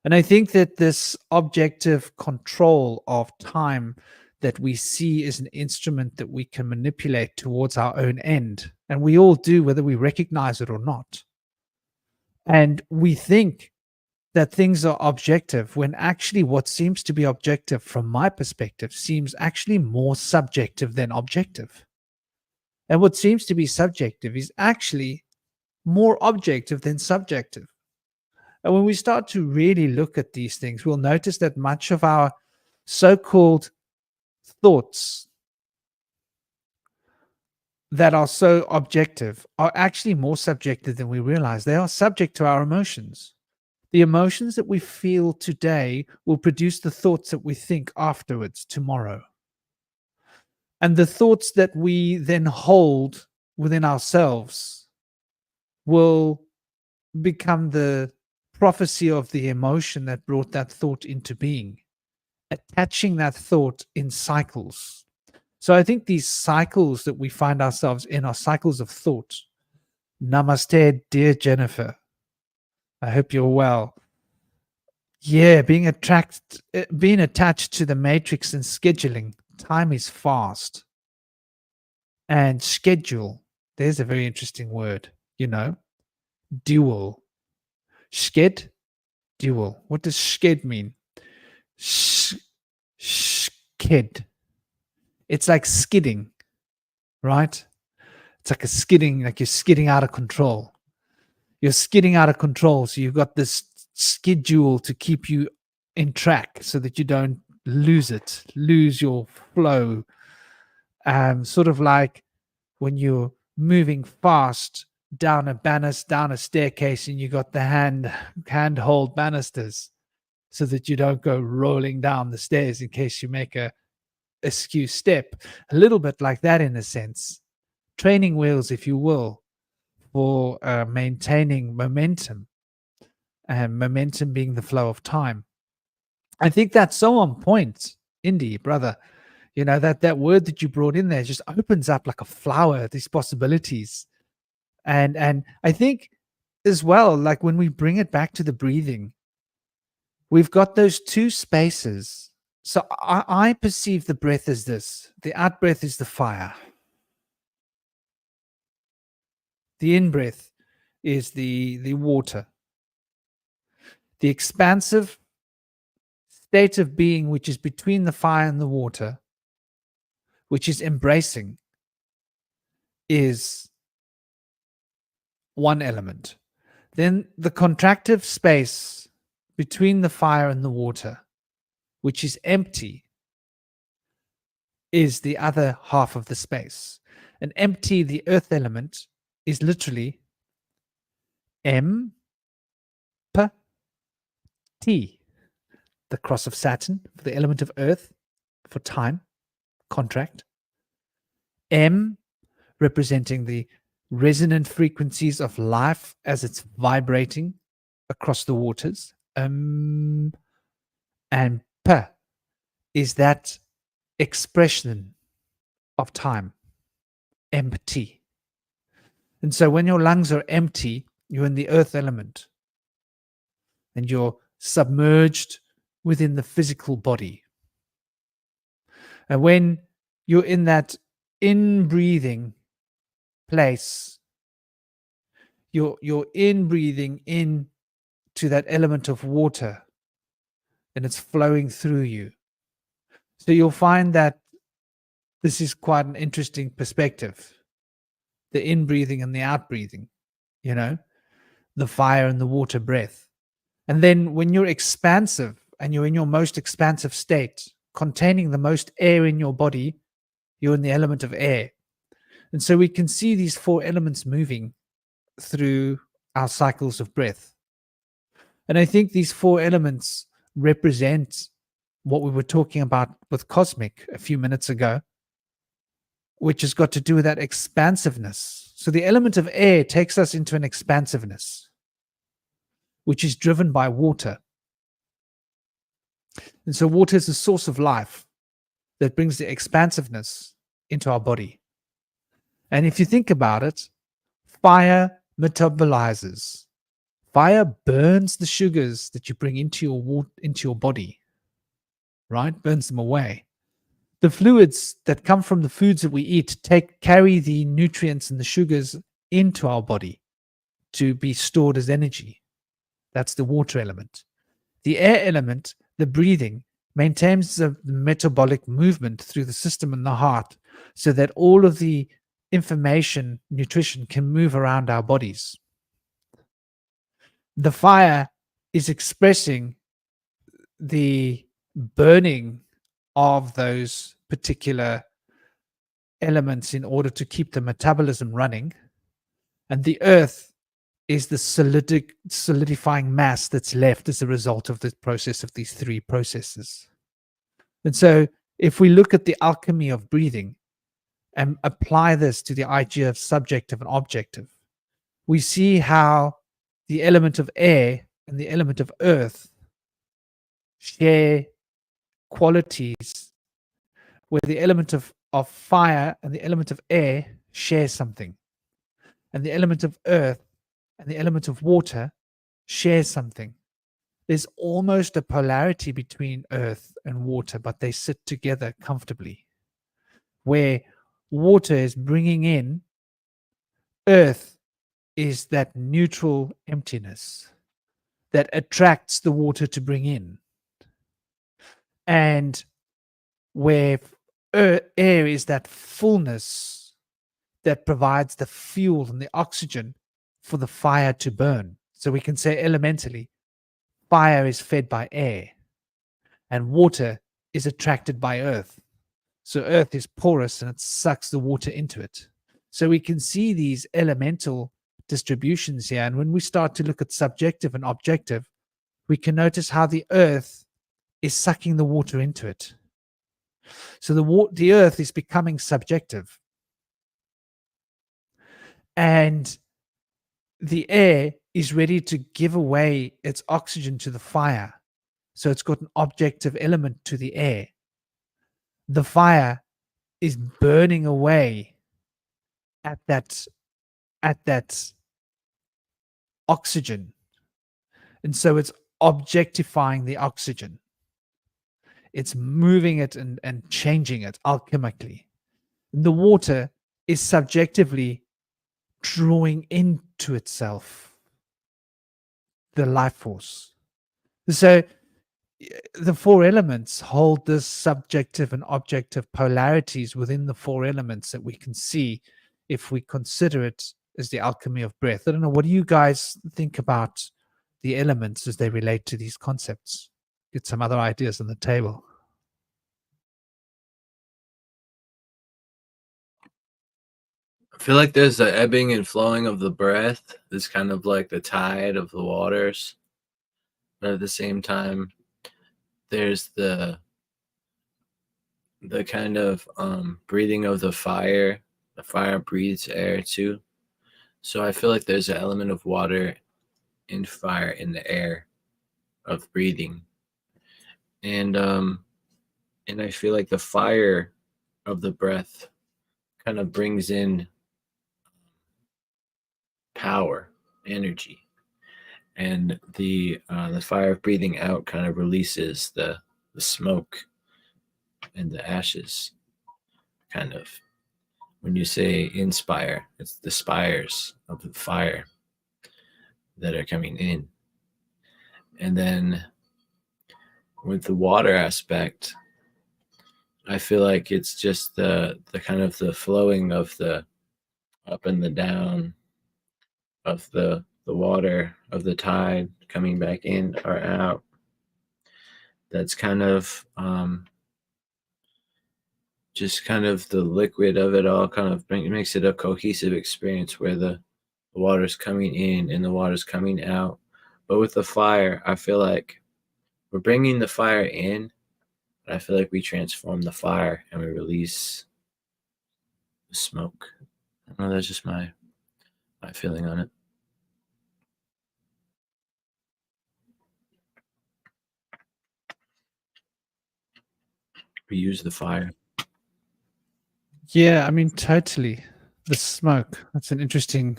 And I think that this objective control of time that we see as an instrument that we can manipulate towards our own end, and we all do, whether we recognize it or not. And we think that things are objective when actually what seems to be objective from my perspective seems actually more subjective than objective. And what seems to be subjective is actually more objective than subjective. And when we start to really look at these things, we'll notice that much of our so-called thoughts that are so objective are actually more subjective than we realize. They are subject to our emotions. The emotions that we feel today will produce the thoughts that we think afterwards, tomorrow. And the thoughts that we then hold within ourselves will become the prophecy of the emotion that brought that thought into being, attaching that thought in cycles. So I think these cycles that we find ourselves in are cycles of thought. Namaste, dear Jennifer. I hope you're well. Yeah, being attached to the matrix and scheduling. Time is fast. And schedule, there's a very interesting word, dual. Sked, dual. What does sked mean? Sked. It's like skidding, right? It's like a skidding, like you're skidding out of control. You're skidding out of control. So you've got this schedule to keep you in track so that you don't lose your flow. Sort of like when you're moving fast down a staircase and you got the handhold banisters so that you don't go rolling down the stairs in case you make a askew step. A little bit like that in a sense. Training wheels, if you will, for maintaining momentum, and momentum being the flow of time. I think that's so on point, Indy, brother. That word that you brought in there just opens up like a flower, these possibilities. And I think as well, like when we bring it back to the breathing, we've got those two spaces. So I perceive the breath as this. The out breath is the fire. The in-breath is the water. The expansive state of being, which is between the fire and the water, which is embracing, is one element. Then the contractive space between the fire and the water, which is empty, is the other half of the space. And empty, the earth element, is literally M-P-T. the cross of Saturn, for the element of earth, for time, contract. M, representing the resonant frequencies of life as it's vibrating across the waters. And P is that expression of time, empty. And so when your lungs are empty, you're in the earth element and you're submerged within the physical body. And when you're in that in-breathing place, you're in-breathing in to that element of water and it's flowing through you. So you'll find that this is quite an interesting perspective. The in-breathing and the out-breathing, the fire and the water breath. And then when you're expansive and you're in your most expansive state, containing the most air in your body, you're in the element of air. And so we can see these 4 elements moving through our cycles of breath. And I think these 4 elements represent what we were talking about with cosmic a few minutes ago, which has got to do with that expansiveness. So the element of air takes us into an expansiveness, which is driven by water. And so water is the source of life that brings the expansiveness into our body. And if you think about it, fire metabolizes. Fire burns the sugars that you bring into your body, right? Burns them away. The fluids that come from the foods that we eat carry the nutrients and the sugars into our body to be stored as energy. That's the water element. The air element, the breathing, maintains the metabolic movement through the system and the heart so that all of the information, nutrition can move around our bodies. The fire is expressing the burning of those particular elements in order to keep the metabolism running. And the earth is the solidifying mass that's left as a result of the process of these 3 processes. And so if we look at the alchemy of breathing and apply this to the idea of subjective and objective, we see how the element of air and the element of earth share qualities where the element of fire and the element of air share something, and the element of earth and the element of water share something. There's almost a polarity between earth and water, but they sit together comfortably, where water is bringing in, earth is that neutral emptiness that attracts the water to bring in. And where air is that fullness that provides the fuel and the oxygen for the fire to burn. So we can say elementally, fire is fed by air and water is attracted by earth. So earth is porous and it sucks the water into it. So we can see these elemental distributions here. And when we start to look at subjective and objective, we can notice how the earth is sucking the water into it. So the earth is becoming subjective. And the air is ready to give away its oxygen to the fire. So it's got an objective element to the air. The fire is burning away at that oxygen. And so it's objectifying the oxygen. It's moving it and changing it alchemically. The water is subjectively drawing into itself the life force. So the 4 elements hold this subjective and objective polarities within the 4 elements that we can see if we consider it as the alchemy of breath. I don't know, what do you guys think about the elements as they relate to these concepts? Get some other ideas on the table. I feel like there's the ebbing and flowing of the breath. It's kind of like the tide of the waters. But at the same time, there's the kind of breathing of the fire. The fire breathes air too. So I feel like there's an element of water and fire in the air of breathing. And I feel like the fire of the breath kind of brings in power, energy. And the fire of breathing out kind of releases the smoke and the ashes, kind of. When you say inspire, it's the spires of the fire that are coming in. And then with the water aspect, I feel like it's just the kind of the flowing of the up and the down of the water, of the tide coming back in or out. That's kind of just kind of the liquid of it all kind of makes it a cohesive experience where the water's coming in and the water's coming out. But with the fire, I feel like we're bringing the fire in, but I feel like we transform the fire and we release the smoke. I don't know, that's just my feeling on it. We use the fire. Yeah, I mean, totally. The smoke. That's an interesting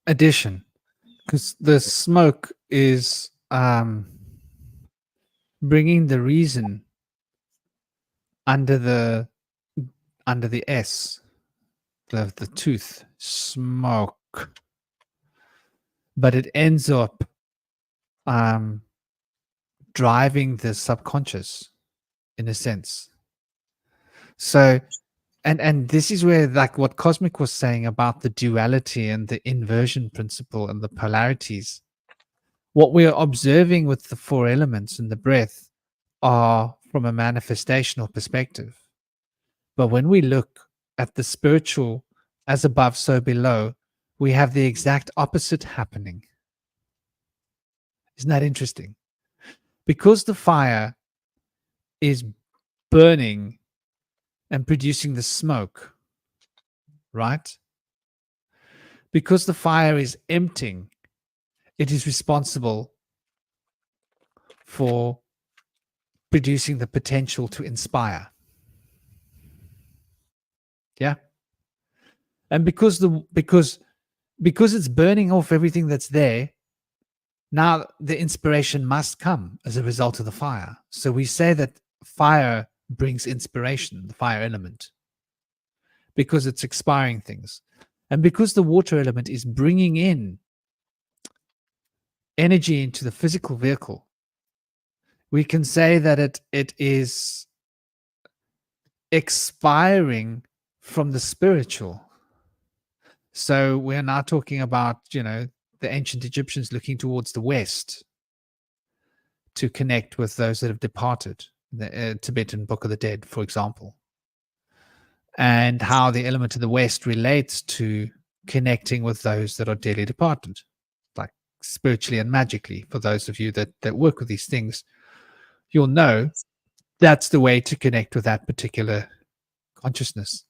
addition, because the smoke is bringing the reason under the S, the tooth, smoke, but it ends up driving the subconscious in a sense. So and this is where, like what Cosmic was saying about the duality and the inversion principle and the polarities, what we are observing with the four elements and the breath are from a manifestational perspective. But when we look at the spiritual, as above so below, we have the exact opposite happening. Isn't that interesting? Because the fire is burning and producing the smoke, right? Because the fire is emptying, it is responsible for producing the potential to inspire. Yeah. And because it's burning off everything that's there, now the inspiration must come as a result of the fire. So we say that fire brings inspiration, the fire element, because it's expiring things. And because the water element is bringing in energy into the physical vehicle, we can say that it is expiring from the spiritual. So we're now talking about, the ancient Egyptians looking towards the West to connect with those that have departed, the Tibetan Book of the Dead, for example, and how the element of the West relates to connecting with those that are dearly departed, like spiritually and magically. For those of you that work with these things, you'll know that's the way to connect with that particular consciousness.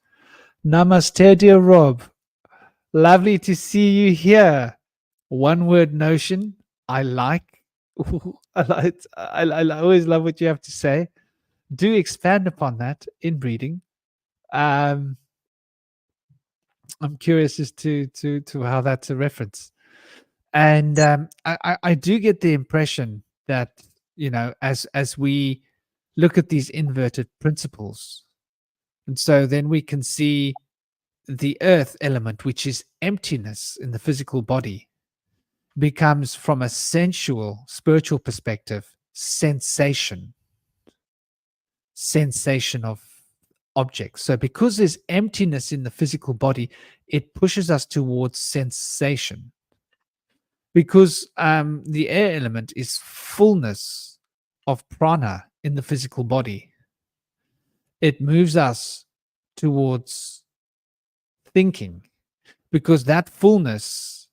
Namaste, dear Rob. Lovely to see you here. One word notion. I like. I always love what you have to say. Do expand upon that in breeding. I'm curious as to how that's a reference. And I do get the impression that, as we look at these inverted principles, and so then we can see the earth element, which is emptiness in the physical body, becomes, from a sensual, spiritual perspective, sensation of objects. So because there's emptiness in the physical body, it pushes us towards sensation. Because the air element is fullness of prana in the physical body, it moves us towards thinking, because that fullness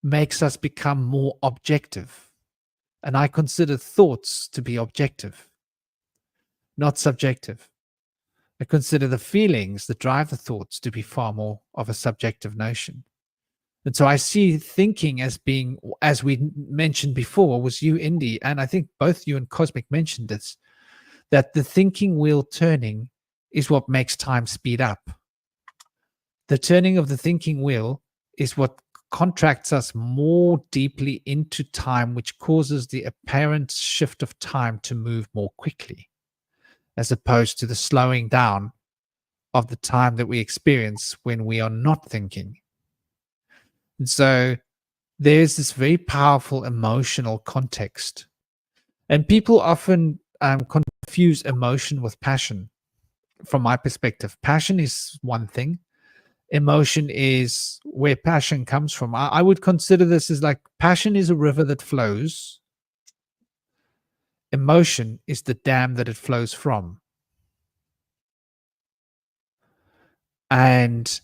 makes us become more objective. And I consider thoughts to be objective, not subjective. I consider the feelings that drive the thoughts to be far more of a subjective notion. And so I see thinking as being, as we mentioned before, was you, Indy, and I think both you and Cosmic mentioned this, that the thinking wheel turning is what makes time speed up. The turning of the thinking wheel is what contracts us more deeply into time, which causes the apparent shift of time to move more quickly, as opposed to the slowing down of the time that we experience when we are not thinking. And so there's this very powerful emotional context. And people often confuse emotion with passion. From my perspective, passion is one thing. Emotion is where passion comes from. I would consider this as like passion is a river that flows. Emotion is the dam that it flows from. And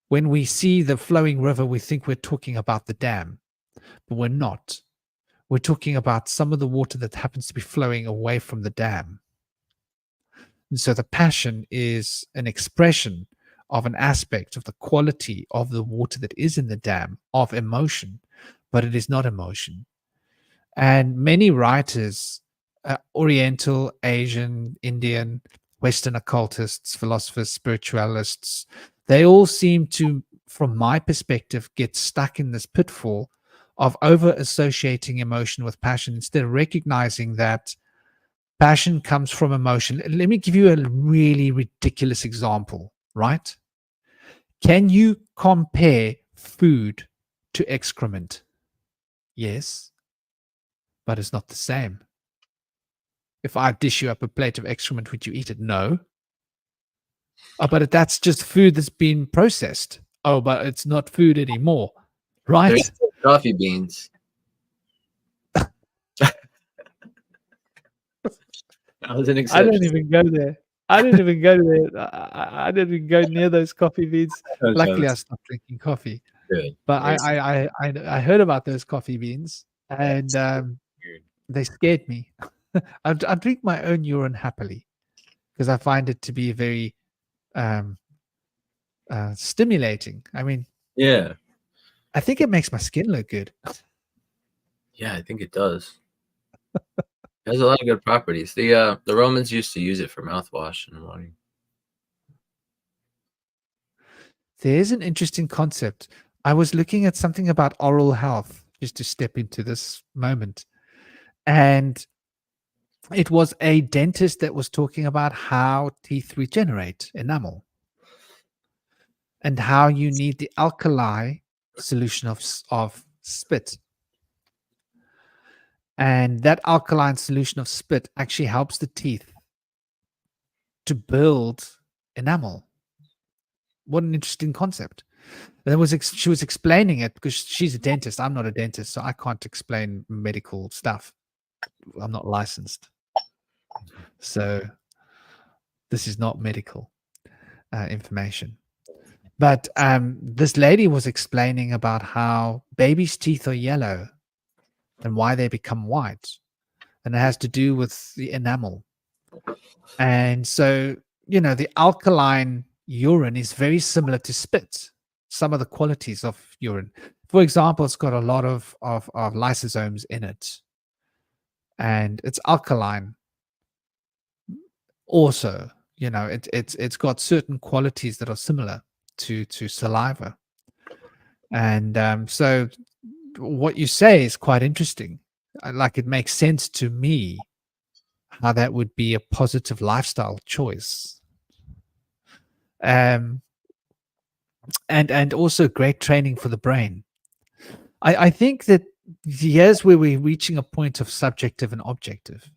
when we see the flowing river, we think we're talking about the dam, but we're not. We're talking about some of the water that happens to be flowing away from the dam. And so the passion is an expression of an aspect of the quality of the water that is in the dam, of emotion, but it is not emotion. And many writers, Oriental, Asian, Indian, Western occultists, philosophers, spiritualists, they all seem to, from my perspective, get stuck in this pitfall of over associating emotion with passion instead of recognizing that passion comes from emotion. Let me give you a really ridiculous example, right? Can you compare food to excrement? Yes, but it's not the same. If I dish you up a plate of excrement, would you eat it? No. Oh, but that's just food that's been processed. Oh, but it's not food anymore, right? There's still coffee beans. That was an I exception. don't even go there. I didn't even go there. I didn't even go near those coffee beans. Luckily, I stopped drinking coffee. Good. But Very I heard about those coffee beans, and weird. they scared me. I drink my own urine happily because I find it to be very stimulating. I mean, Yeah. I think it makes my skin look good. Yeah, I think it does. It has a lot of good properties. The Romans used to use it for mouthwash in the morning. There's an interesting concept. I was looking at something about oral health, just to step into this moment. And it was a dentist that was talking about how teeth regenerate enamel and how you need the alkali solution of spit. And that alkaline solution of spit actually helps the teeth to build enamel. What an interesting concept. She was explaining it because she's a dentist. I'm not a dentist, so I can't explain medical stuff. I'm not licensed. So this is not medical information. But this lady was explaining about how babies' teeth are yellow and why they become white. And it has to do with the enamel. And so, the alkaline urine is very similar to spit, some of the qualities of urine. For example, it's got a lot of lysosomes in it. And it's alkaline. Also, it's got certain qualities that are similar to saliva. And so what you say is quite interesting. Like, it makes sense to me how that would be a positive lifestyle choice. And also great training for the brain. I think that here's where we're reaching a point of subjective and objective.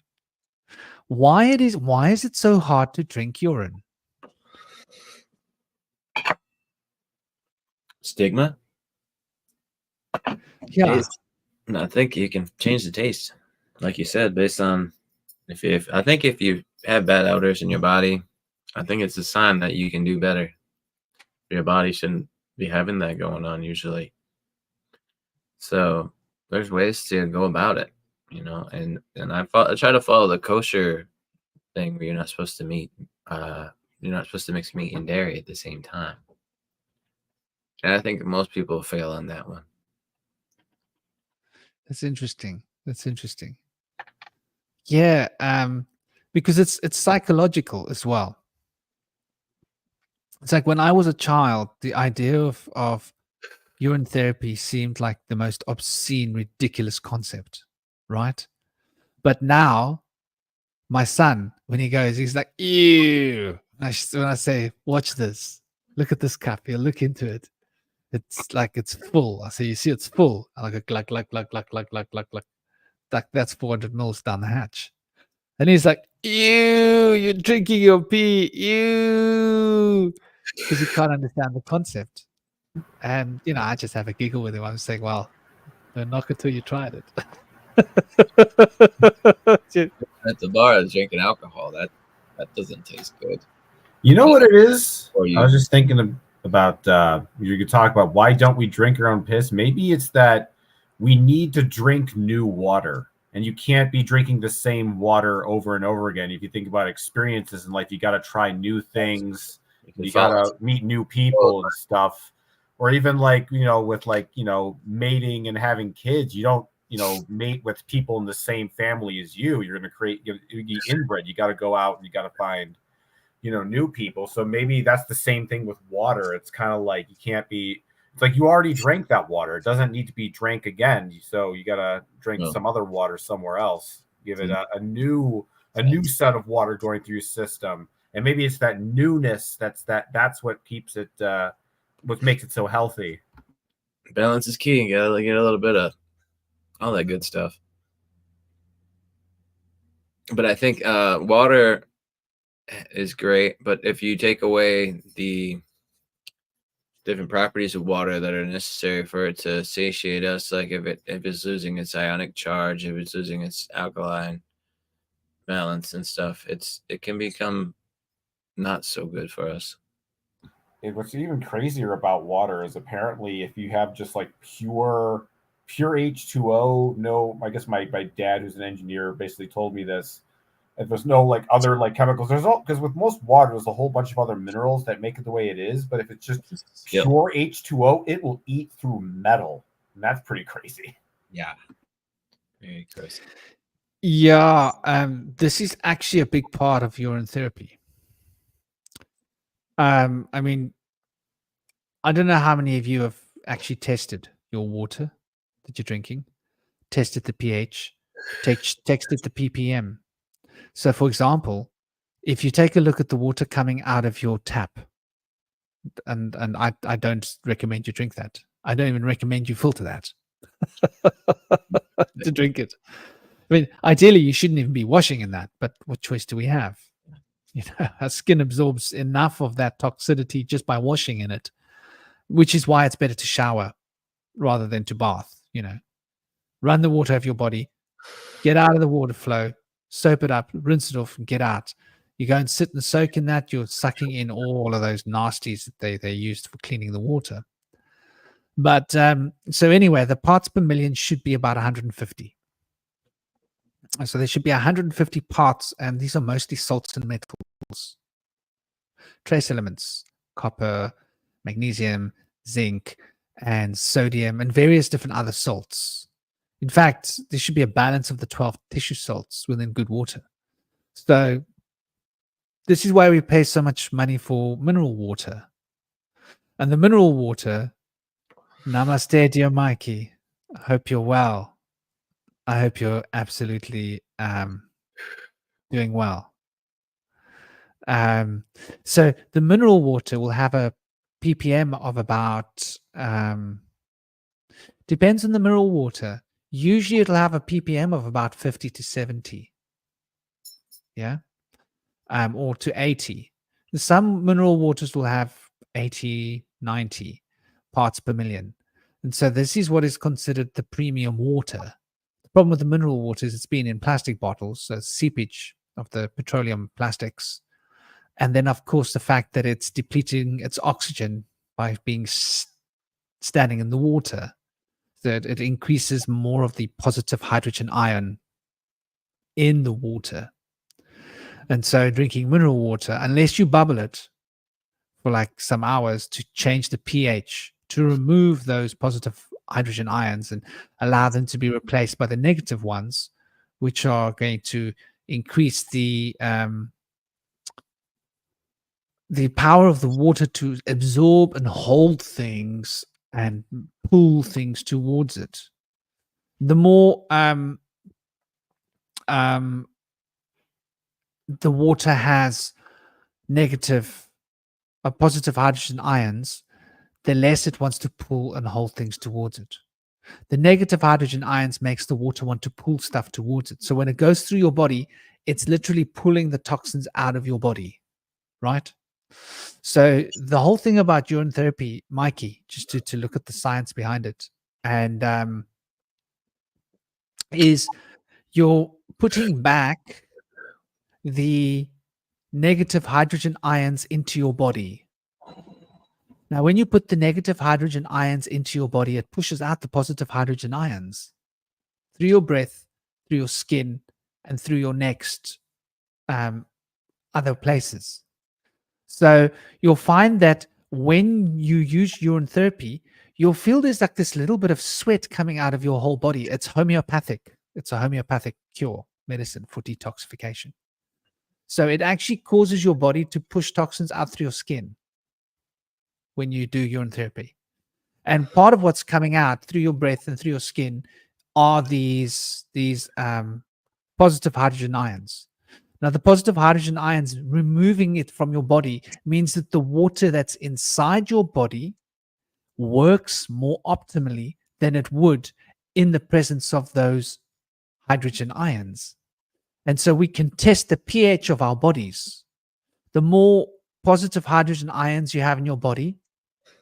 Why is it so hard to drink urine? Stigma? Yeah. Taste. I think you can change the taste, like you said, based on if I think if you have bad odors in your body, I think it's a sign that you can do better. Your body shouldn't be having that going on usually. So there's ways to go about it. you know, and I try to follow the kosher thing where you're not supposed to mix meat and dairy at the same time. And I think most people fail on that one. That's interesting. That's interesting. Yeah, because it's psychological as well. It's like when I was a child, the idea of urine therapy seemed like the most obscene, ridiculous concept, right? But now, my son, when he goes, he's like, ew. When I say, watch this, look at this cup, he'll look into it. It's like it's full. I say, you see, it's full. I go, glug, glug, glug, glug, glug, glug, glug, glug. That's 400 mils down the hatch. And he's like, ew, you're drinking your pee, ew. Because he can't understand the concept. And, I just have a giggle with him. I'm saying, well, don't knock it till you tried it. At the bar, drinking alcohol, that doesn't taste good. You know what it is? Or I was just thinking about, you could talk about why don't we drink our own piss? Maybe it's that we need to drink new water. And you can't be drinking the same water over and over again. If you think about experiences in life, you got to try new things. You got to meet new people and stuff. Or even with mating and having kids, you don't, mate with people in the same family as you. You're going to you inbred. You got to go out and you got to find, new people. So maybe that's the same thing with water. It's kind of like it's like you already drank that water. It doesn't need to be drank again. So you got to drink some other water somewhere else. Give it a new set of water going through your system. And maybe it's that newness that's what keeps it what makes it so healthy. Balance is key. You gotta get a little bit of all that good stuff. But I think water is great, but if you take away the different properties of water that are necessary for it to satiate us, like if it's losing its ionic charge, if it's losing its alkaline balance and stuff, it can become not so good for us. What's even crazier about water is apparently if you have just like pure H2O, no, I guess my dad, who's an engineer, basically told me this. If there's no other chemicals, because with most water, there's a whole bunch of other minerals that make it the way it is. But if it's just pure H2O, it will eat through metal, and that's pretty crazy. Yeah, very crazy. Yeah, this is actually a big part of urine therapy. I mean, I don't know how many of you have actually tested your water that you're drinking, tested the pH, tested the ppm. So, for example, if you take a look at the water coming out of your tap, and I don't recommend you drink that. I don't even recommend you filter that to drink it. I mean, ideally, you shouldn't even be washing in that, but what choice do we have? Our skin absorbs enough of that toxicity just by washing in it, which is why it's better to shower rather than to bath. Run the water off your body, get out of the water flow, soap it up, rinse it off, and get out. You go and sit and soak in that, you're sucking in all of those nasties that they used for cleaning the water. But so anyway, the parts per million should be about 150. So there should be 150 parts, and these are mostly salts and metals. Trace elements, copper, magnesium, zinc, and sodium, and various different other salts. In fact, there should be a balance of the 12 tissue salts within good water. So this is why we pay so much money for mineral water. And the mineral water, namaste, dear Mikey. I hope you're well. I hope you're absolutely doing well. So the mineral water will have a ppm of about, depends on the mineral water. Usually it'll have a ppm of about 50 to 70. Yeah. Or to 80. Some mineral waters will have 80, 90 parts per million. And so this is what is considered the premium water. The problem with the mineral water is it's been in plastic bottles, so seepage of the petroleum plastics. And then, of course, the fact that it's depleting its oxygen by being standing in the water. that it increases more of the positive hydrogen ion in the water. And so drinking mineral water, unless you bubble it for like some hours to change the pH, to remove those positive hydrogen ions and allow them to be replaced by the negative ones, which are going to increase the power of the water to absorb and hold things and pull things towards it. The more the water has positive hydrogen ions, the less it wants to pull and hold things towards it. The negative hydrogen ions makes the water want to pull stuff towards it. So when it goes through your body, it's literally pulling the toxins out of your body, right? So the whole thing about urine therapy, Mikey, just to look at the science behind it, and is you're putting back the negative hydrogen ions into your body. Now, when you put the negative hydrogen ions into your body, it pushes out the positive hydrogen ions through your breath, through your skin, and through your next other places. So you'll find that when you use urine therapy, you'll feel there's like this little bit of sweat coming out of your whole body. It's homeopathic. It's a homeopathic cure medicine for detoxification. So it actually causes your body to push toxins out through your skin when you do urine therapy. And part of what's coming out through your breath and through your skin are these positive hydrogen ions. Now, the positive hydrogen ions, removing it from your body means that the water that's inside your body works more optimally than it would in the presence of those hydrogen ions. And so we can test the pH of our bodies. The more positive hydrogen ions you have in your body,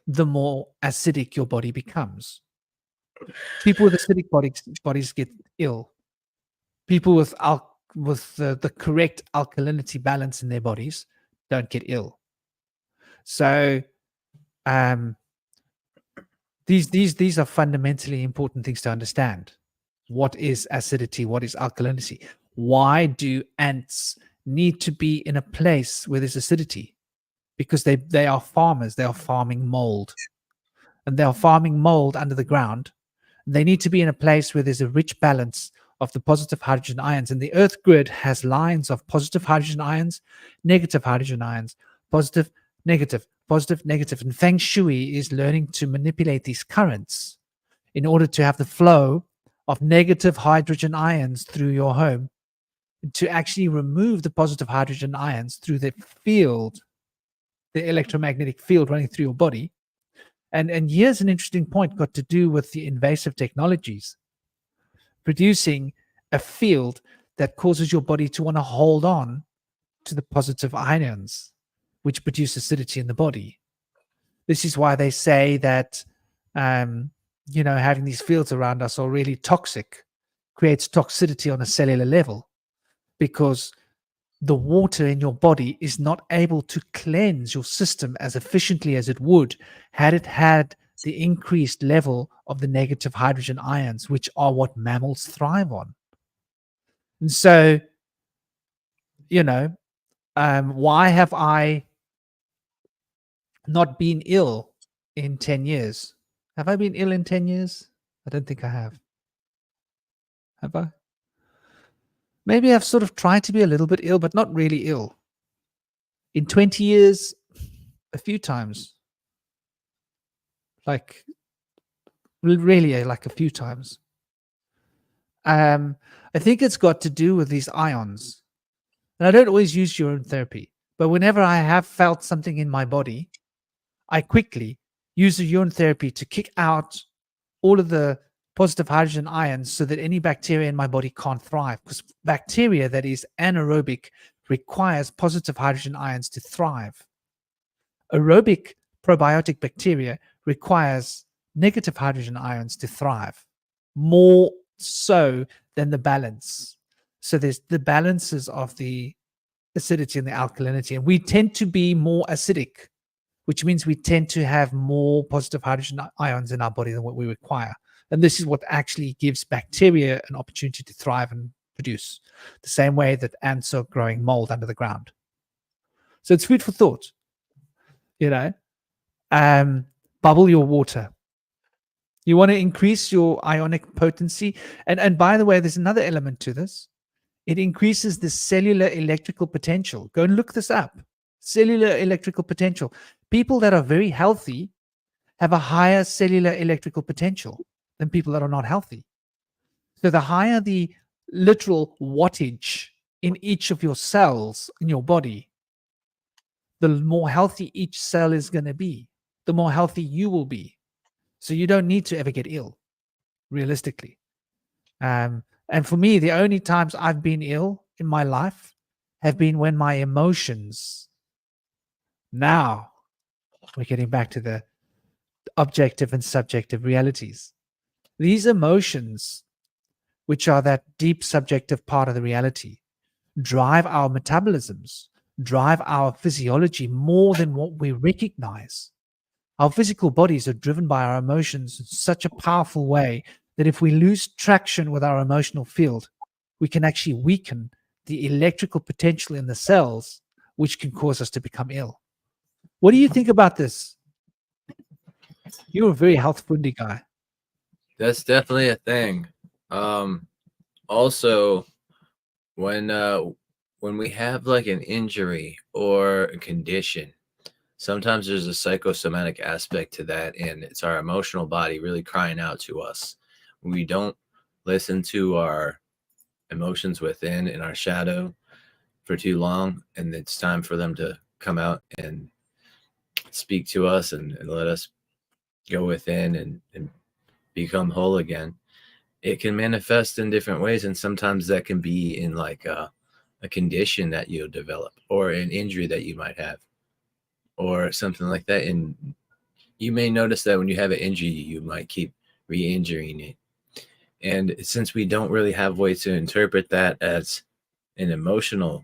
the more acidic your body becomes. People with acidic bodies get ill. People with the correct alkalinity balance in their bodies don't get ill. So these are fundamentally important things to understand. What is acidity? What is alkalinity? Why do ants need to be in a place where there's acidity? Because they are farmers. They are farming mold. And they are farming mold under the ground. They need to be in a place where there's a rich balance of the positive hydrogen ions. And the Earth grid has lines of positive hydrogen ions, negative hydrogen ions, positive, negative, positive, negative. And Feng Shui is learning to manipulate these currents in order to have the flow of negative hydrogen ions through your home, to actually remove the positive hydrogen ions through the field, the electromagnetic field running through your body. And here's an interesting point got to do with the invasive technologies, producing a field that causes your body to want to hold on to the positive ions, which produce acidity in the body. This is why they say that, having these fields around us are really toxic, creates toxicity on a cellular level, because the water in your body is not able to cleanse your system as efficiently as it would had it had the increased level of the negative hydrogen ions, which are what mammals thrive on. And so, why have I not been ill in 10 years? Have I been ill in 10 years? I don't think I have. Have I? Maybe I've sort of tried to be a little bit ill, but not really ill. In 20 years, a few times. Like, really, like a few times. I think it's got to do with these ions. And I don't always use urine therapy, but whenever I have felt something in my body, I quickly use the urine therapy to kick out all of the positive hydrogen ions so that any bacteria in my body can't thrive, because bacteria that is anaerobic requires positive hydrogen ions to thrive. Aerobic probiotic bacteria requires negative hydrogen ions to thrive, more so than the balance. So there's the balances of the acidity and the alkalinity, and we tend to be more acidic, which means we tend to have more positive hydrogen ions in our body than what we require. And this is what actually gives bacteria an opportunity to thrive and produce, the same way that ants are growing mold under the ground. So it's food for thought. Bubble your water. You want to increase your ionic potency. And by the way, there's another element to this. It increases the cellular electrical potential. Go and look this up. Cellular electrical potential. People that are very healthy have a higher cellular electrical potential than people that are not healthy. So the higher the literal wattage in each of your cells in your body, the more healthy each cell is going to be, the more healthy you will be. So you don't need to ever get ill, realistically. And for me, the only times I've been ill in my life have been when my emotions. Now we're getting back to the objective and subjective realities. These emotions, which are that deep subjective part of the reality, drive our metabolisms, drive our physiology more than what we recognize. Our physical bodies are driven by our emotions in such a powerful way that if we lose traction with our emotional field, we can actually weaken the electrical potential in the cells, which can cause us to become ill. What do you think about this? You're a very health-fundy guy. That's definitely a thing. Also, when we have like an injury or a condition, sometimes there's a psychosomatic aspect to that, and it's our emotional body really crying out to us. When we don't listen to our emotions within in our shadow for too long, and it's time for them to come out and speak to us and let us go within and become whole again. It can manifest in different ways, and sometimes that can be in like a condition that you'll develop or an injury that you might have or something like that. And you may notice that when you have an injury, you might keep re-injuring it. And since we don't really have ways to interpret that as an emotional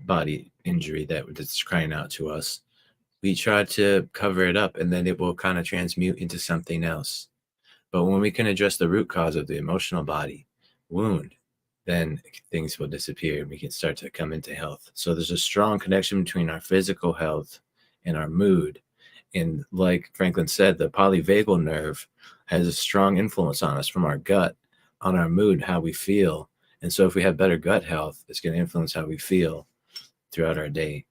body injury that's crying out to us, we try to cover it up, and then it will kind of transmute into something else. But when we can address the root cause of the emotional body wound, then things will disappear and we can start to come into health. So there's a strong connection between our physical health and our mood. And like Franklin said, the polyvagal nerve has a strong influence on us from our gut, on our mood, how we feel. And so if we have better gut health, it's going to influence how we feel throughout our day.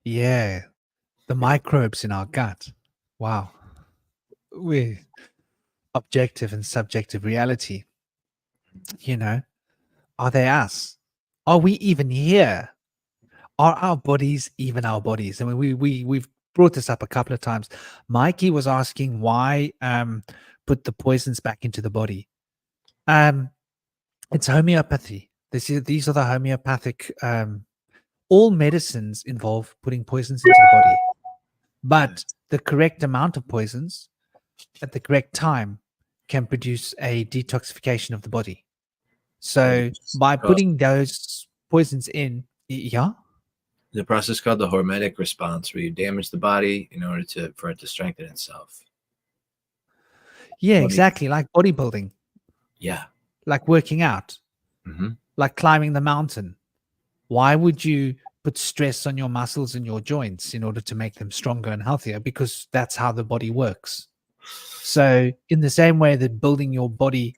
Yeah, the microbes in our gut. Wow. We're objective and subjective reality. Are they us? Are we even here? Are our bodies even our bodies? I mean, we've brought this up a couple of times. Mikey was asking why put the poisons back into the body. It's homeopathy. These are the homeopathic. All medicines involve putting poisons into the body, but the correct amount of poisons at the correct time can produce a detoxification of the body. So by putting those poisons in, yeah. The process called the hormetic response, where you damage the body in order for it to strengthen itself. Yeah, exactly. Like bodybuilding. Yeah. Like working out. Mm-hmm. Like climbing the mountain. Why would you put stress on your muscles and your joints in order to make them stronger and healthier? Because that's how the body works. So in the same way that building your body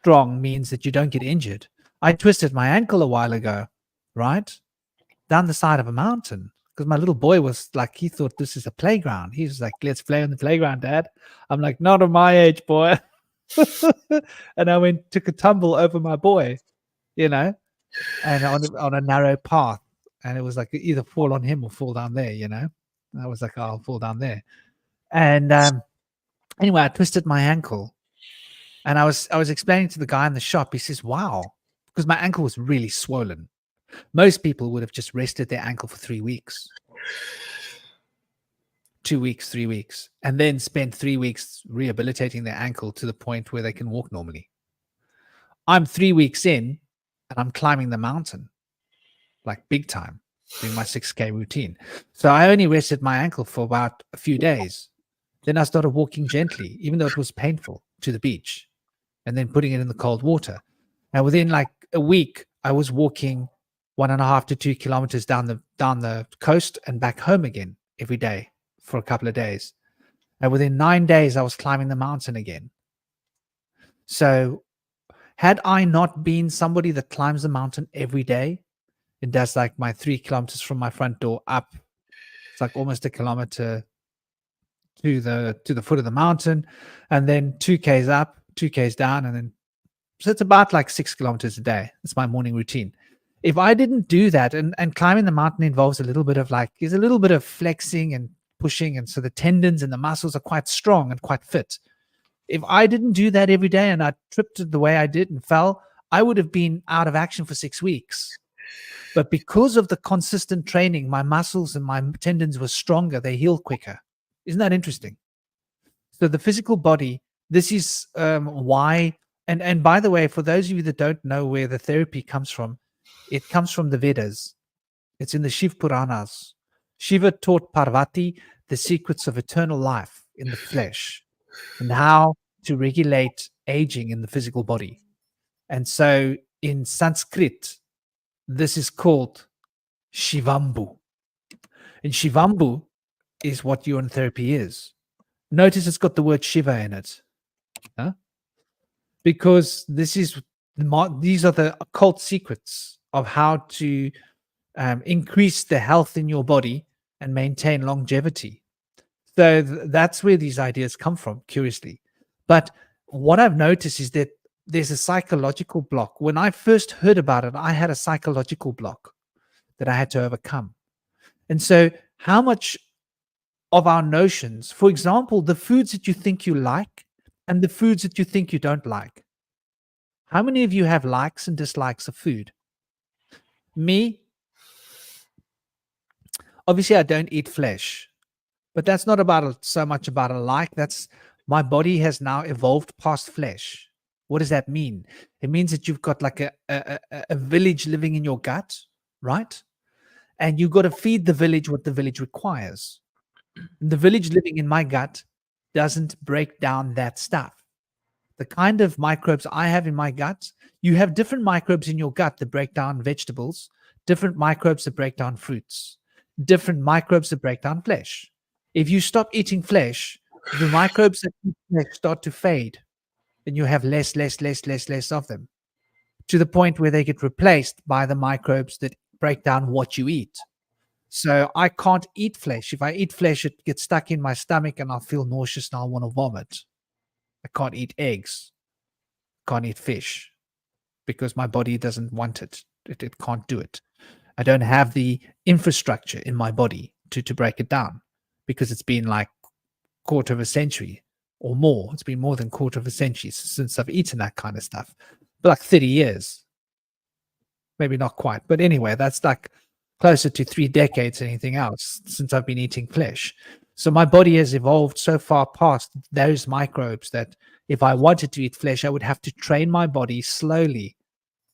strong means that you don't get injured. I twisted my ankle a while ago, right? Down the side of a mountain. Because my little boy was like, he thought this is a playground. He was like, let's play on the playground, Dad. I'm like, not at my age, boy. And I took a tumble over my boy, and on a narrow path. And it was like either fall on him or fall down there, And I was like, oh, I'll fall down there. And anyway, I twisted my ankle. And I was explaining to the guy in the shop. He says, wow, because my ankle was really swollen. Most people would have just rested their ankle for 3 weeks, 2 weeks, 3 weeks, and then spend 3 weeks rehabilitating their ankle to the point where they can walk normally. I'm 3 weeks in and I'm climbing the mountain, like big time. doing my 6K routine. So I only rested my ankle for about a few days. Then I started walking gently, even though it was painful, to the beach, and then putting it in the cold water. And within like a week, I was walking 1.5 to 2 kilometers down the coast and back home again every day for a couple of days. And within 9 days, I was climbing the mountain again. So had I not been somebody that climbs the mountain every day, it does like my 3 kilometers from my front door up. It's like almost a kilometer to the foot of the mountain, and then 2Ks up, 2Ks down, and then so it's about like 6 kilometers a day. It's my morning routine. If I didn't do that, and climbing the mountain involves a little bit of flexing and pushing, and so the tendons and the muscles are quite strong and quite fit. If I didn't do that every day and I tripped the way I did and fell, I would have been out of action for 6 weeks. But because of the consistent training, my muscles and my tendons were stronger. They heal quicker. Isn't that interesting? So the physical body, this is why, and by the way, for those of you that don't know where the therapy comes from, it comes from the Vedas. It's in the Shiv Puranas. Shiva taught Parvati the secrets of eternal life in the flesh and how to regulate aging in the physical body. And so in Sanskrit, this is called Shivambu. And Shivambu is what urine therapy is. Notice it's got the word Shiva in it. Huh? Because these are the occult secrets of how to increase the health in your body and maintain longevity. So that's where these ideas come from, curiously. But what I've noticed is that there's a psychological block. When I first heard about it, I had a psychological block that I had to overcome. And so how much of our notions, for example, the foods that you think you like and the foods that you think you don't like. How many of you have likes and dislikes of food? Me, obviously, I don't eat flesh, but that's not so much about a like. That's my body has now evolved past flesh. What does that mean? It means that you've got like a village living in your gut, right? And you've got to feed the village what the village requires. And the village living in my gut doesn't break down that stuff. The kind of microbes I have in my gut, you have different microbes in your gut that break down vegetables, different microbes that break down fruits, different microbes that break down flesh. If you stop eating flesh, the microbes that eat flesh start to fade, and you have less of them, to the point where they get replaced by the microbes that break down what you eat. So I can't eat flesh. If I eat flesh, it gets stuck in my stomach and I'll feel nauseous and I'll want to vomit. I can't eat eggs, can't eat fish, because my body doesn't want it. It can't do it. I don't have the infrastructure in my body to break it down, because it's been like quarter of a century or more. It's been more than quarter of a century since I've eaten that kind of stuff. But like 30 years. Maybe not quite. But anyway, that's like closer to 3 decades than anything else since I've been eating flesh. So my body has evolved so far past those microbes that if I wanted to eat flesh, I would have to train my body slowly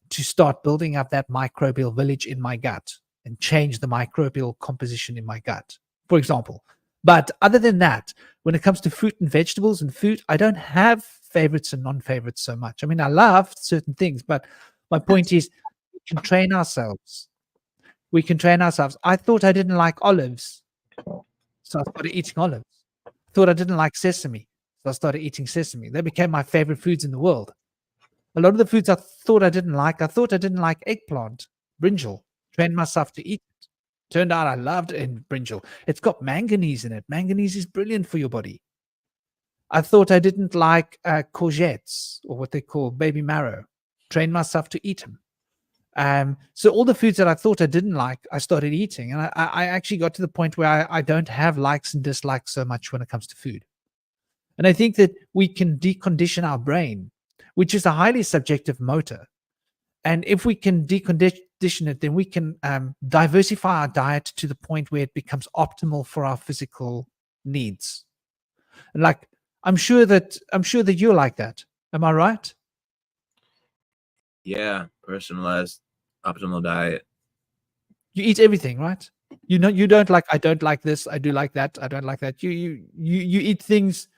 to start building up that microbial village in my gut and change the microbial composition in my gut, for example. But other than that, when it comes to fruit and vegetables and food, I don't have favorites and non-favorites so much. I mean, I love certain things, but my point is we can train ourselves. We can train ourselves. I thought I didn't like olives, so I started eating olives. I thought I didn't like sesame, so I started eating sesame. They became my favorite foods in the world. A lot of the foods I thought I didn't like eggplant, brinjal. Trained myself to eat it. Turned out I loved brinjal. It's got manganese in it. Manganese is brilliant for your body. I thought I didn't like courgettes, or what they call baby marrow. Trained myself to eat them. So all the foods that I thought I didn't like, I started eating. And I actually got to the point where I don't have likes and dislikes so much when it comes to food. And I think that we can decondition our brain, which is a highly subjective motor. And if we can decondition it, then we can diversify our diet to the point where it becomes optimal for our physical needs. And like, I'm sure that you're like that. Am I right? Yeah, personalized optimal diet. You eat everything, right? You know, you don't like, I don't like this, I do like that, I don't like that. You eat things.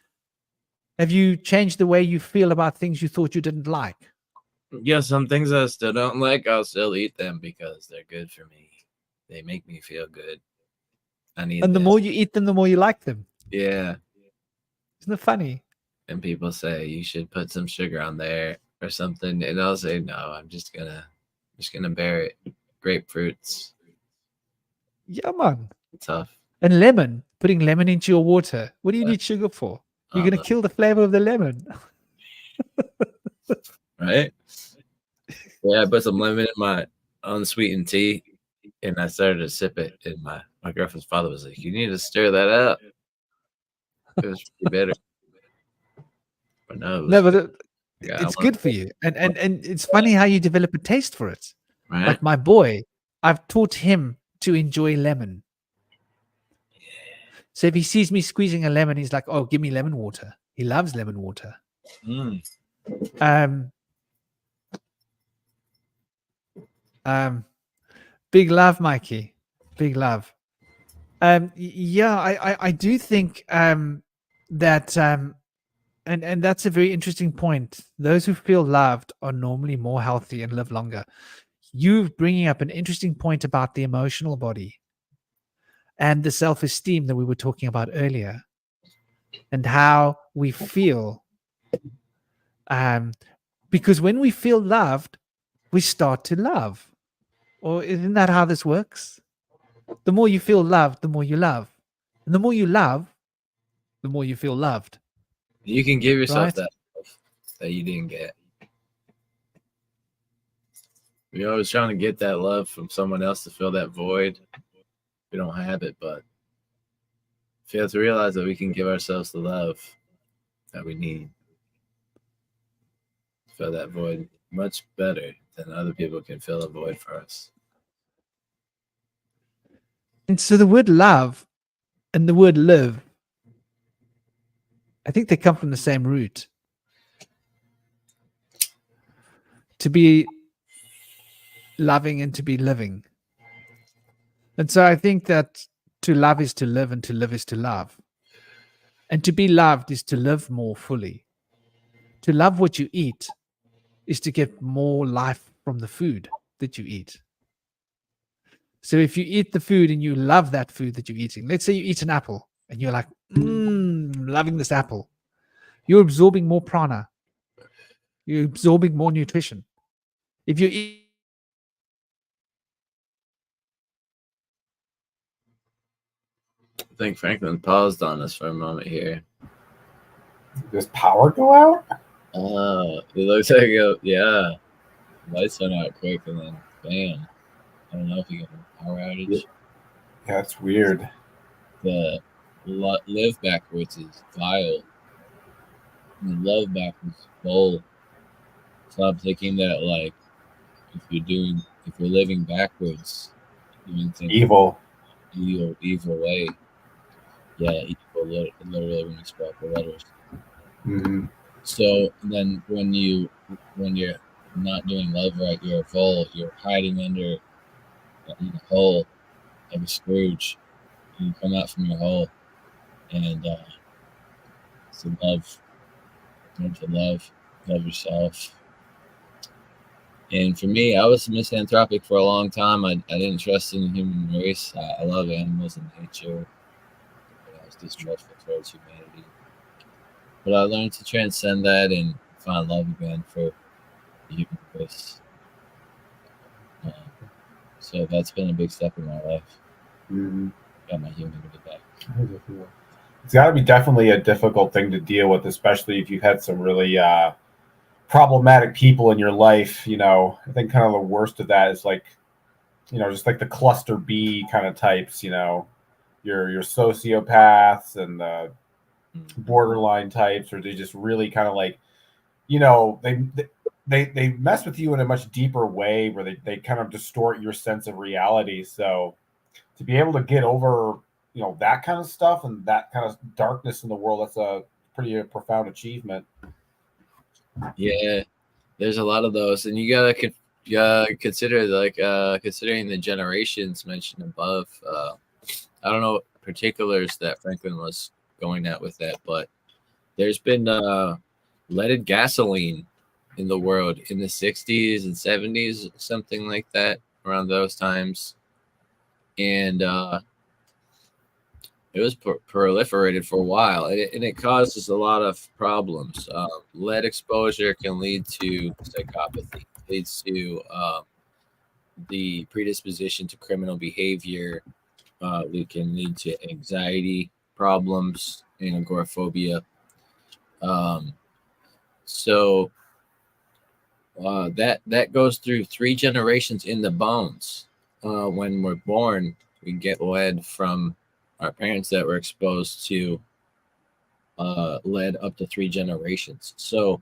Have you changed the way you feel about things you thought you didn't like? Yeah, some things I still don't like, I'll still eat them because they're good for me. They make me feel good. I need And the this. more you eat them, the more you like them. Yeah. Isn't it funny? And people say you should put some sugar on there or something, and I'll say no. I'm just gonna bear it. Grapefruits, Yeah, man. tough. And lemon, putting lemon into your water. What do you need sugar for? You're going to kill the flavor of the lemon. Right? Yeah, I put some lemon in my unsweetened tea, and I started to sip it. And my girlfriend's father was like, "You need to stir that up." It was pretty bitter. But no, it was No, but yeah, it's good for you. And it's funny how you develop a taste for it. right? Like my boy, I've taught him to enjoy lemon. So if he sees me squeezing a lemon, he's like, "Oh, give me lemon water." He loves lemon water. Mm. Big love, Mikey. Big love. Yeah, I do think that and that's a very interesting point. Those who feel loved are normally more healthy and live longer. You bringing up an interesting point about the emotional body and the self-esteem that we were talking about earlier, and how we feel. Because when we feel loved, we start to love. Or isn't that how this works? The more you feel loved, the more you love. And the more you love, the more you feel loved. You can give yourself Right? that love that you didn't get. You're always trying to get that love from someone else to fill that void. We don't have it, but we have to realize that we can give ourselves the love that we need to fill that void much better than other people can fill a void for us. And so the word love and the word live, I think they come from the same root. To be loving and to be living. And so I think that to love is to live and to live is to love. And to be loved is to live more fully. To love what you eat is to get more life from the food that you eat. So if you eat the food and you love that food that you're eating, let's say you eat an apple and you're like, loving this apple, you're absorbing more prana. You're absorbing more nutrition. If you eat I think Franklin paused on us for a moment here. Does power go out? It looks like yeah. Lights went out quick and then bam. I don't know if you got a power outage. Yeah, that's weird. The live backwards is vile. And the love backwards is bold. So I'm thinking that like if you're living backwards, doing things Evil. evil way. Yeah, evil literally when you spell the letters. Mm-hmm. So then when you're not doing love right, you're a vole, you're hiding under in a hole like a Scrooge. You come out from your hole and to learn to love yourself. And for me, I was misanthropic for a long time. I didn't trust in the human race. I love animals and nature. But I was distrustful towards humanity. But I learned to transcend that and find love again for the human race. So that's been a big step in my life. Mm-hmm. Got my humanity back. It's got to be definitely a difficult thing to deal with, especially if you've had some really problematic people in your life. You know, I think kind of the worst of that is like, you know, just like the cluster B kind of types. You know, your sociopaths and the borderline types, or they just really kind of like, you know, they mess with you in a much deeper way where they kind of distort your sense of reality. So to be able to get over, you know, that kind of stuff and that kind of darkness in the world, that's a pretty profound achievement. Yeah, there's a lot of those, and you gotta consider considering the generations mentioned above. I don't know particulars that Franklin was going at with that, but there's been leaded gasoline in the world in the 60s and 70s, something like that, around those times. And it was proliferated for a while, and it causes a lot of problems. Lead exposure can lead to psychopathy, leads to the predisposition to criminal behavior. It can lead to anxiety problems and agoraphobia. So that goes through 3 generations in the bones. When we're born, we get lead from our parents that were exposed to lead up to 3 generations. So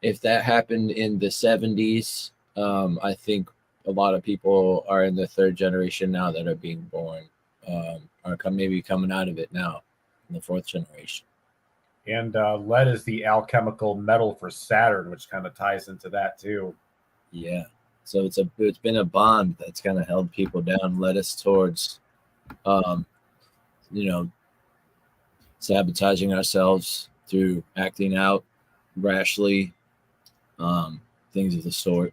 if that happened in the 70s, I think a lot of people are in the 3rd generation now that are being born, are maybe coming out of it now in the 4th generation. And lead is the alchemical metal for Saturn, which kind of ties into that too. Yeah. So it's been a bond that's kind of held people down, led us towards, sabotaging ourselves through acting out rashly, things of the sort.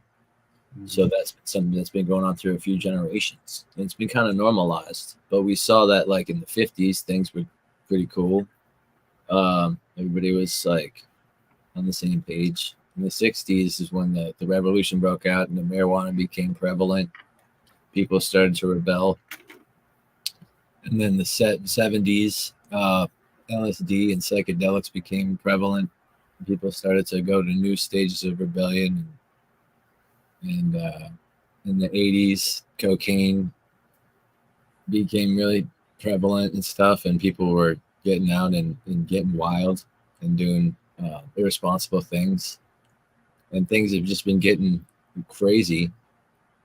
Mm-hmm. So that's something that's been going on through a few generations. And it's been kind of normalized. But we saw that like in the 50s, things were pretty cool. Everybody was like on the same page. In the 60s is when the revolution broke out and the marijuana became prevalent. People started to rebel. And then the 70s, LSD and psychedelics became prevalent. People started to go to new stages of rebellion. And in the 80s, cocaine became really prevalent and stuff, and people were getting out and getting wild and doing irresponsible things. And things have just been getting crazy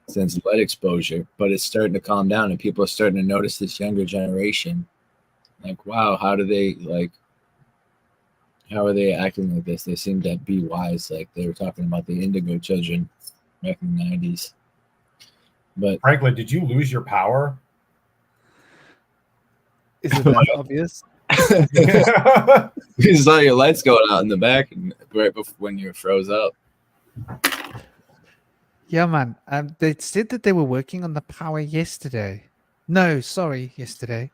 since lead exposure, but it's starting to calm down, and people are starting to notice this younger generation. Like, wow, how are they acting like this? They seem to be wise. Like they were talking about the indigo children back in the 90s. But Franklin, did you lose your power? Is it that obvious? You saw your lights going out in the back right before when you froze up. Yeah, man. They said that they were working on the power yesterday. No, sorry, yesterday.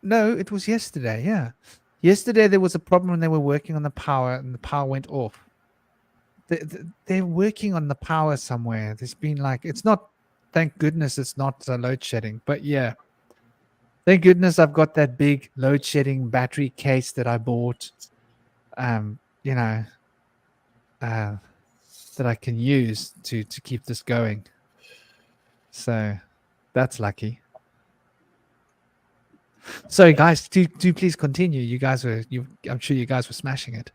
No, it was yesterday. Yeah, yesterday there was a problem when they were working on the power, and the power went off. They're working on the power somewhere. There's been like, it's not. Thank goodness it's not load shedding. But yeah, thank goodness I've got that big load shedding battery case that I bought. That I can use to keep this going. So that's lucky. So guys, do please continue. I'm sure you guys were smashing it.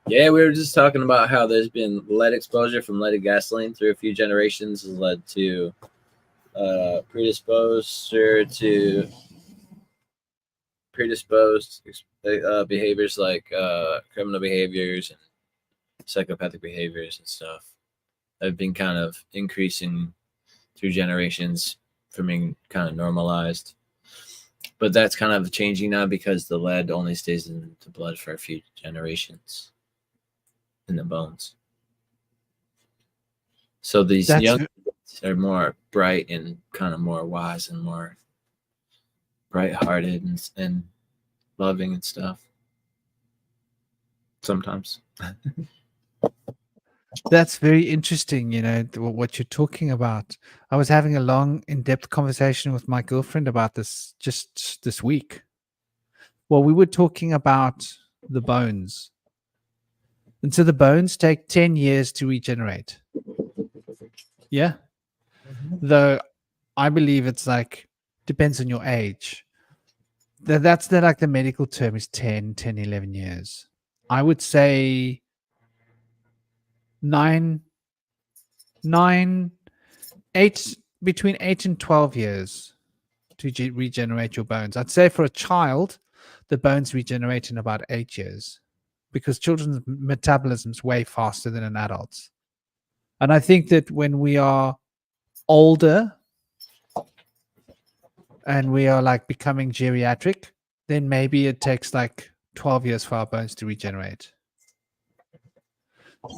Yeah, we were just talking about how there's been lead exposure from leaded gasoline through a few generations has led to predisposed behaviors like criminal behaviors and psychopathic behaviors and stuff. Have been kind of increasing through generations from being kind of normalized. But that's kind of changing now because the lead only stays in the blood for a few generations in the bones. So these young are more bright and kind of more wise and more bright-hearted and loving and stuff. Sometimes. That's very interesting, what you're talking about. I was having a long, in-depth conversation with my girlfriend about this just this week. Well, we were talking about the bones. And so the bones take 10 years to regenerate. Yeah. Mm-hmm. Though I believe it's like, depends on your age. That's the medical term is 10, 11 years. I would say 8 between 8 and 12 years to regenerate your bones. I'd say for a child, the bones regenerate in about 8 years. because children's metabolism is way faster than an adult's. And I think that when we are older and we are like becoming geriatric, then maybe it takes like 12 years for our bones to regenerate.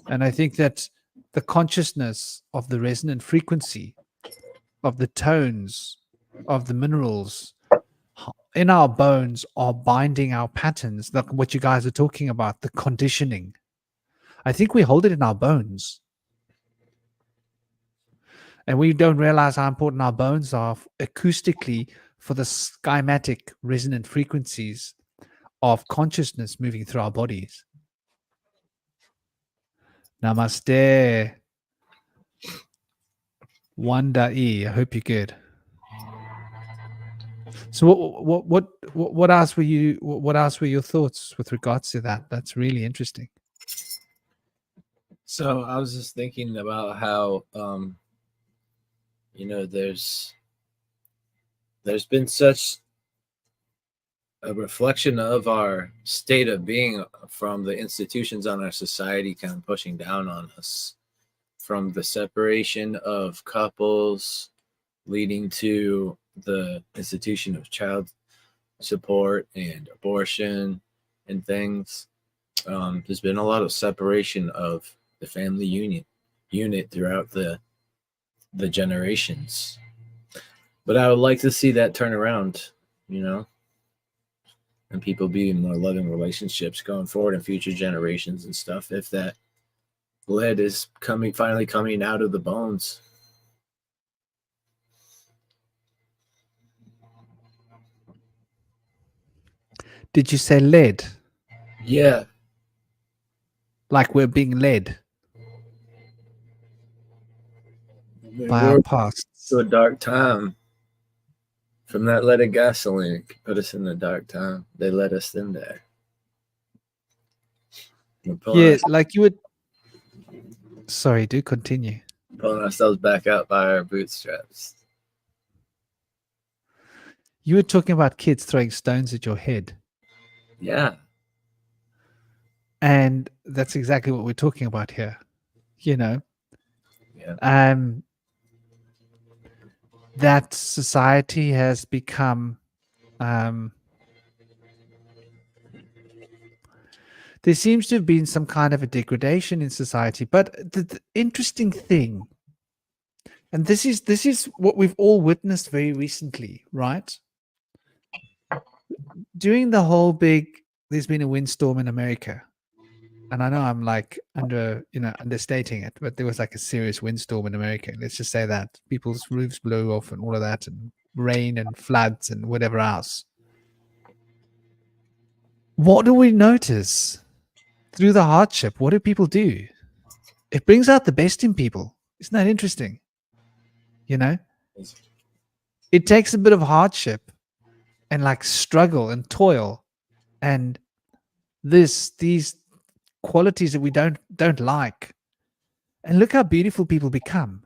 And I think that the consciousness of the resonant frequency, of the tones, of the minerals in our bones are binding our patterns, like what you guys are talking about, the conditioning. I think we hold it in our bones. And we don't realize how important our bones are acoustically for the schematic resonant frequencies of consciousness moving through our bodies. Namaste. Wanda E. I hope you're good. So what else were your thoughts with regards to that? That's really interesting. So I was just thinking about how there's been such a reflection of our state of being from the institutions on our society kind of pushing down on us, from the separation of couples leading to the institution of child support and abortion and things. There's been a lot of separation of the family unit throughout the generations. But I would like to see that turn around, and people be in more loving relationships going forward in future generations and stuff, if that lead is finally coming out of the bones. Did you say lead? Yeah. Like we're being led by our past. To a dark time. From that lead of gasoline, it could put us in the dark time. They let us in there. Yeah, like you would. Sorry, do continue. Pulling ourselves back out by our bootstraps. You were talking about kids throwing stones at your head. Yeah. And that's exactly what we're talking about here. Yeah. That society has become there seems to have been some kind of a degradation in society. But the interesting thing, and this is what we've all witnessed very recently, right? During the whole there's been a windstorm in America. And I know I'm like understating it, but there was like a serious windstorm in America. Let's just say that people's roofs blew off and all of that, and rain and floods and whatever else. What do we notice through the hardship? What do people do? It brings out the best in people. Isn't that interesting? It takes a bit of hardship and like struggle and toil and these qualities that we don't like, and look how beautiful people become.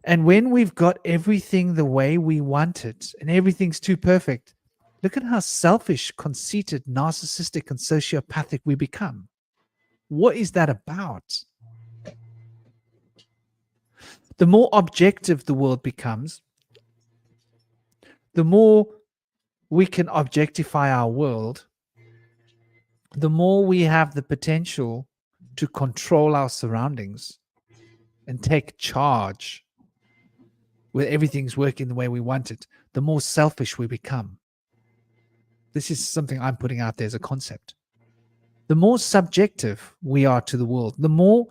And when we've got everything the way we want it and everything's too perfect, look at how selfish, conceited, narcissistic, and sociopathic we become. What is that about? The more objective the world becomes, the more we can objectify our world, the more we have the potential to control our surroundings and take charge where everything's working the way we want it, the more selfish we become. This is something I'm putting out there as a concept. The more subjective we are to the world, the more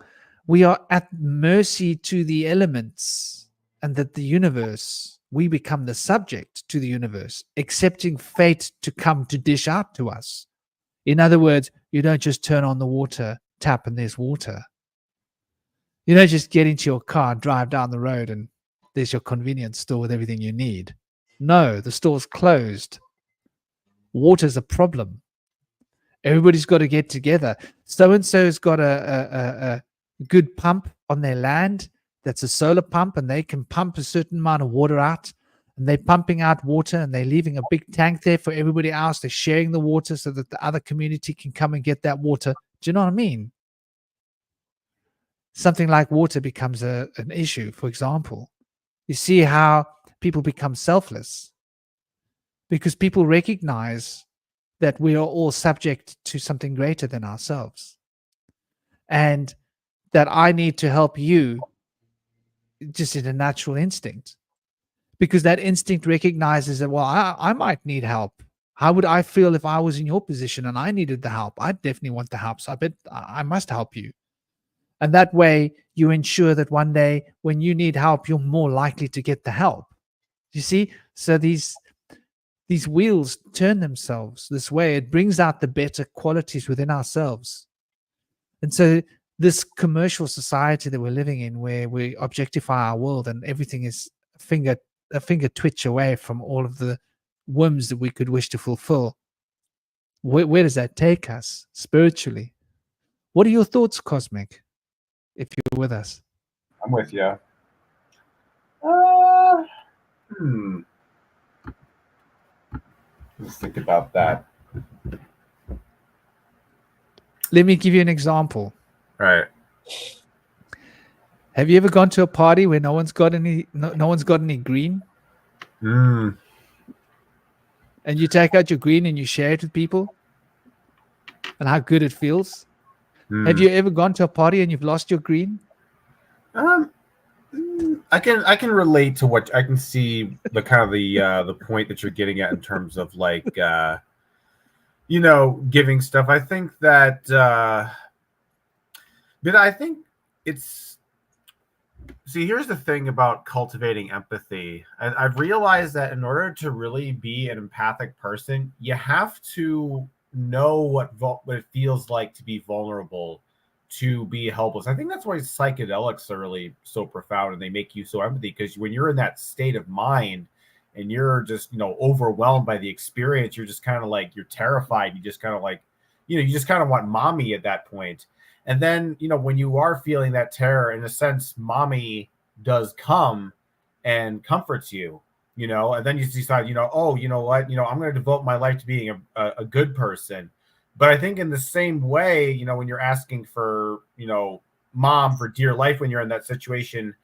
we are at mercy to the elements, and that the universe, we become the subject to the universe, accepting fate to come to dish out to us. In other words, you don't just turn on the water tap and there's water. You don't just get into your car and drive down the road and there's your convenience store with everything you need. No, the store's closed. Water's a problem. Everybody's got to get together. So-and-so's got a good pump on their land that's a solar pump, and they can pump a certain amount of water out. and they're pumping out water and they're leaving a big tank there for everybody else. They're sharing the water so that the other community can come and get that water. Do you know what I mean? Something like water becomes an issue, for example. You see how people become selfless because people recognize that we are all subject to something greater than ourselves, and that I need to help you just in a natural instinct, because that instinct recognizes that, well, I might need help. How would I feel if I was in your position and I needed the help? I definitely want the help. So I bet I must help you. And that way you ensure that one day when you need help, you're more likely to get the help. You see? So these wheels turn themselves this way. It brings out the better qualities within ourselves. And so this commercial society that we're living in, where we objectify our world and everything is a finger twitch away from all of the whims that we could wish to fulfill, where does that take us spiritually? What are your thoughts, Cosmic, if you're with us? I'm with you. Let's think about that. Let me give you an example. Right. Have you ever gone to a party where no one's got any green? Mm. And you take out your green and you share it with people, and how good it feels? Have you ever gone to a party and you've lost your green? I can relate to what I can see the kind of the point that you're getting at in terms of like giving stuff. I think that but I think it's here's the thing about cultivating empathy. I've realized that in order to really be an empathic person, you have to know what it feels like to be vulnerable, to be helpless. I think that's why psychedelics are really so profound and they make you so empathy, because when you're in that state of mind and you're just overwhelmed by the experience, you're just kind of like, you're terrified. You just kind of like, you just kind of want mommy at that point. And then when you are feeling that terror, in a sense, mommy does come and comforts you, and then you decide, oh, you know what, I'm going to devote my life to being a good person. But I think in the same way, when you're asking for, mom for dear life, when you're in that situation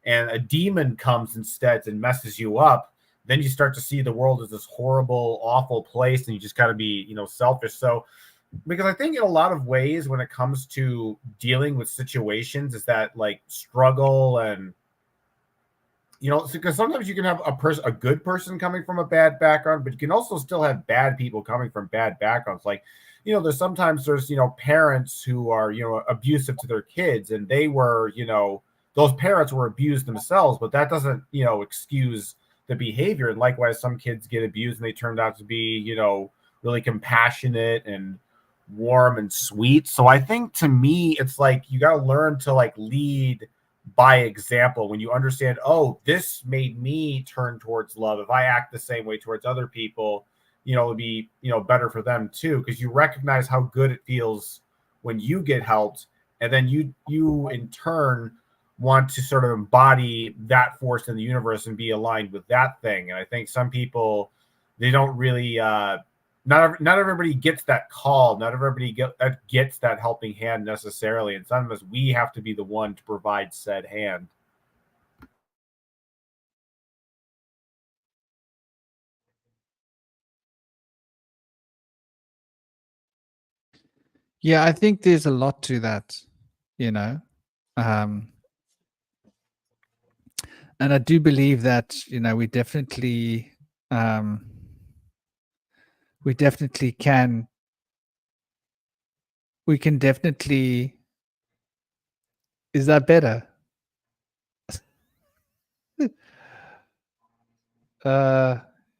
and a demon comes instead and messes you up, then you start to see the world as this horrible, awful place, and you just got to be, selfish. So, because I think in a lot of ways, when it comes to dealing with situations, is that like struggle and, because sometimes you can have a good person coming from a bad background, but you can also still have bad people coming from bad backgrounds. Like, there's parents who are, abusive to their kids, and they were, those parents were abused themselves, but that doesn't, excuse the behavior. And likewise, some kids get abused and they turned out to be, really compassionate and warm and sweet. So I think, to me, it's like you got to learn to like lead by example. When you understand, oh, this made me turn towards love, if I act the same way towards other people, it'll be better for them too, because you recognize how good it feels when you get helped, and then you in turn want to sort of embody that force in the universe and be aligned with that thing. And I think some people, they don't really not everybody gets that call. Not everybody gets that helping hand necessarily. And sometimes we have to be the one to provide said hand. Yeah, I think there's a lot to that, and I do believe that, we definitely can. We can definitely. Is that better?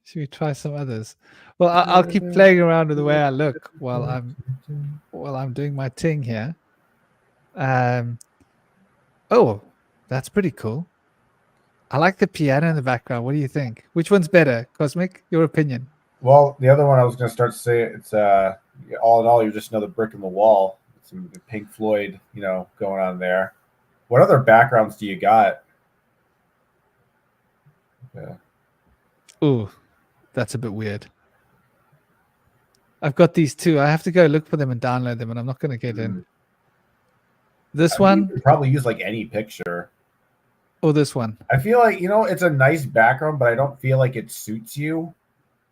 Should we try some others? Well, I'll keep playing around with the way I look while I'm doing my thing here. Oh, that's pretty cool. I like the piano in the background. What do you think? Which one's better, Cosmic? Your opinion? Well, the other one I was going to start to say, it's all in all, you're just another brick in the wall. Some Pink Floyd, going on there. What other backgrounds do you got? Yeah. Oh, that's a bit weird. I've got these two. I have to go look for them and download them, and I'm not going to get in. This You one could probably use like any picture. or this one? I feel like, it's a nice background, but I don't feel like it suits you.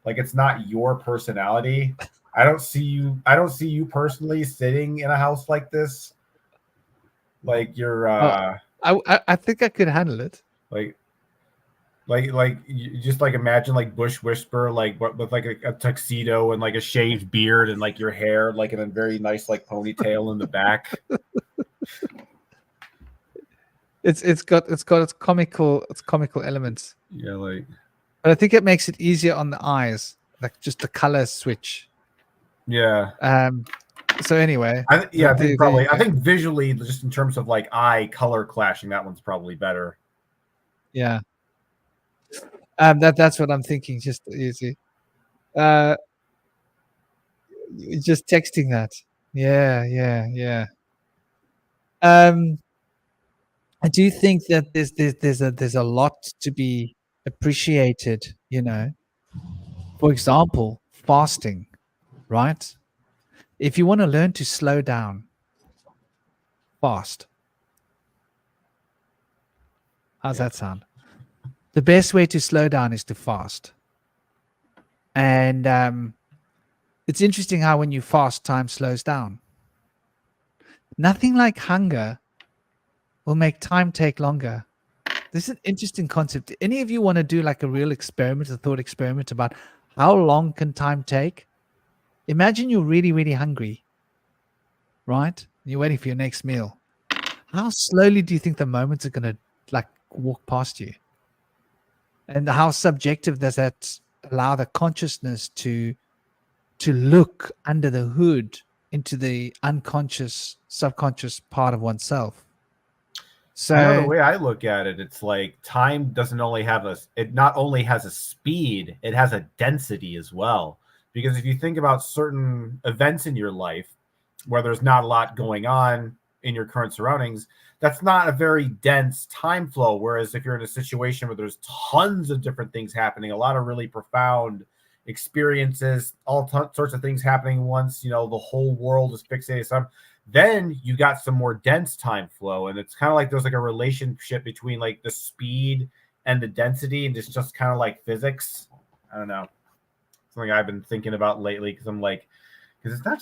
Like it's not your personality. I don't see you personally sitting in a house like this. Like you're I think I could handle it. like you just like imagine like Bush Whisper like with like a tuxedo and like a shaved beard and like your hair like in a very nice like ponytail in the back. It's got its comical elements. Yeah, like But I think it makes it easier on the eyes, like just the color switch. yeah. So anyway, I think probably. the I think visually, just in terms of like eye color clashing, that one's probably better. yeah. That's what I'm thinking. Just easy. Just texting that. Yeah. I do think that there's a lot to be appreciated. For example, fasting, right? If you want to learn to slow down, fast. How's that sound? The best way to slow down is to fast. And it's interesting how when you fast, time slows down. Nothing like hunger will make time take longer. This is an interesting concept. Any of you want to do like a real experiment, a thought experiment about how long can time take? Imagine you're really, really hungry, right? You're waiting for your next meal. How slowly do you think the moments are going to like walk past you? And how subjective does that allow the consciousness to look under the hood into the unconscious, subconscious part of oneself? So I know the way I look at it, it's like time it not only has a speed, it has a density as well. Because if you think about certain events in your life where there's not a lot going on in your current surroundings, that's not a very dense time flow. Whereas if you're in a situation where there's tons of different things happening, a lot of really profound experiences, sorts of things happening once, the whole world is fixated on, then you got some more dense time flow. And it's kind of like there's like a relationship between like the speed and the density, and it's just kind of like physics. I don't know. Something I've been thinking about lately because it's not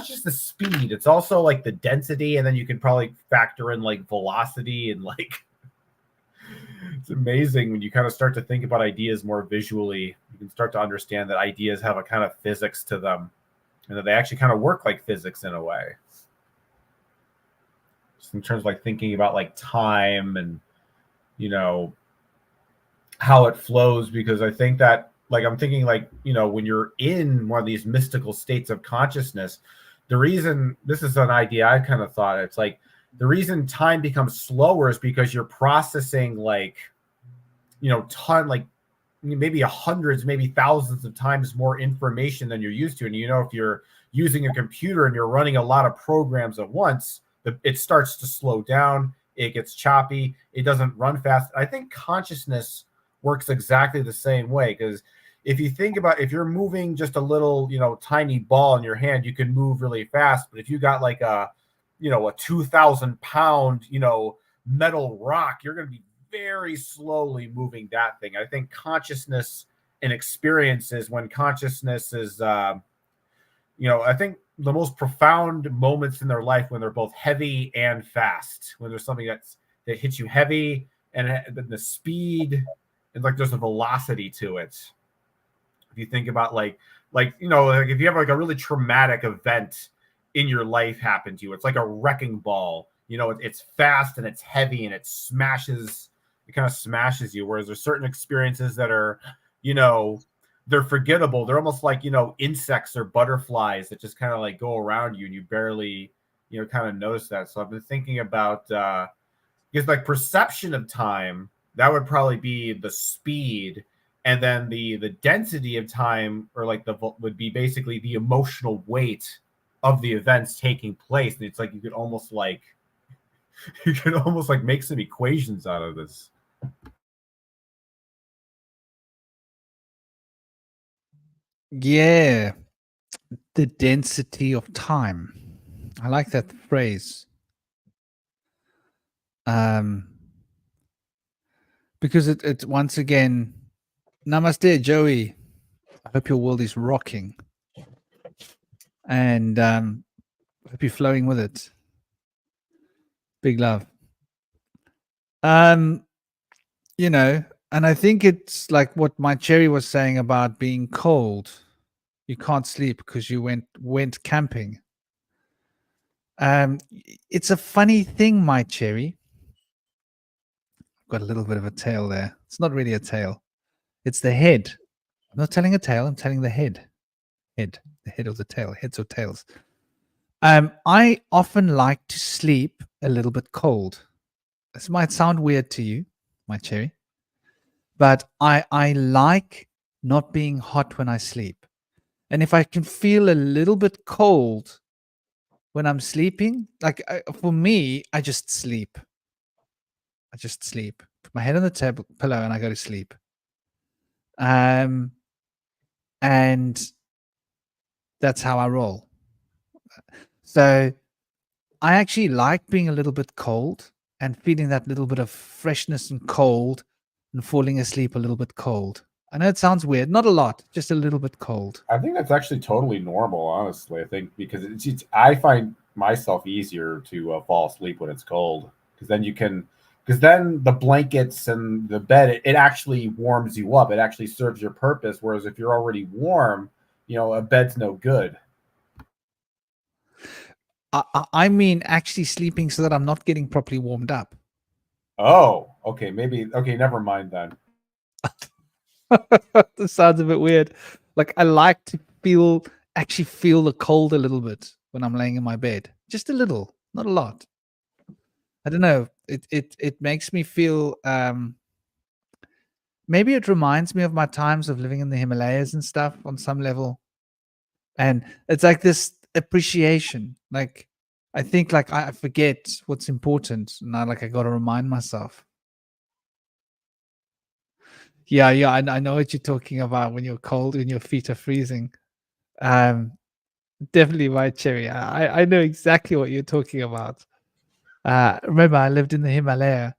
just the speed, it's also like the density, and then you can probably factor in like velocity and like it's amazing when you kind of start to think about ideas more visually. You can start to understand that ideas have a kind of physics to them and that they actually kind of work like physics in a way. Just in terms of like thinking about like time and how it flows, because I think that like I'm thinking like, when you're in one of these mystical states of consciousness, the reason this is an idea I kind of thought, it's like the reason time becomes slower is because you're processing like, like maybe hundreds, maybe thousands of times more information than you're used to. And if you're using a computer and you're running a lot of programs at once, it starts to slow down. It gets choppy. It doesn't run fast. I think consciousness works exactly the same way, because if you think about, if you're moving just a little, tiny ball in your hand, you can move really fast. But if you got like a 2,000 pound, metal rock, you're going to be very slowly moving that thing. I think consciousness and experiences, when consciousness is, I think the most profound moments in their life when they're both heavy and fast, when there's something that hits you heavy and the speed, and like there's a velocity to it. If you think about like if you have like a really traumatic event in your life happen to you, it's like a wrecking ball. It's fast and it's heavy and it kind of smashes you. Whereas there's certain experiences that are, they're forgettable. They're almost like, insects or butterflies that just kind of like go around you and you barely, kind of notice that. So I've been thinking about, because like perception of time, that would probably be the speed, and then the density of time, or like would be basically the emotional weight of the events taking place. And it's like you could almost like make some equations out of this. Yeah, the density of time. I like that phrase. Because it once again, namaste, Joey. I hope your world is rocking, and hope you're flowing with it. Big love. You know, and I think it's like what my cherry was saying about being cold. You can't sleep because you went camping. It's a funny thing, my cherry. Got a little bit of a tail there. It's not really a tail. It's the head. I'm not telling a tail. I'm telling the head. Head. The head of the tail. Heads or tails. I often like to sleep a little bit cold. This might sound weird to you, my cherry, but I like not being hot when I sleep. And if I can feel a little bit cold when I'm sleeping, like for me, I just sleep. I just sleep. Put my head on the pillow and I go to sleep. And that's how I roll. So I actually like being a little bit cold and feeling that little bit of freshness and cold and falling asleep a little bit cold. I know it sounds weird, not a lot, just a little bit cold. I think that's actually totally normal, honestly. I think because I find myself easier to fall asleep when it's cold because then the blankets and the bed, it actually warms you up. It actually serves your purpose. Whereas if you're already warm, a bed's no good. I mean, actually sleeping so that I'm not getting properly warmed up. Oh, okay. Maybe. Okay. Never mind then. This sounds a bit weird. Like I like to actually feel the cold a little bit when I'm laying in my bed. Just a little, not a lot. I don't know. It makes me feel maybe it reminds me of my times of living in the Himalayas and stuff on some level. And it's like this appreciation. Like I think like I forget what's important and I got to remind myself. Yeah, I know what you're talking about when you're cold and your feet are freezing. Definitely my cherry. I know exactly what you're talking about. Remember, I lived in the Himalaya.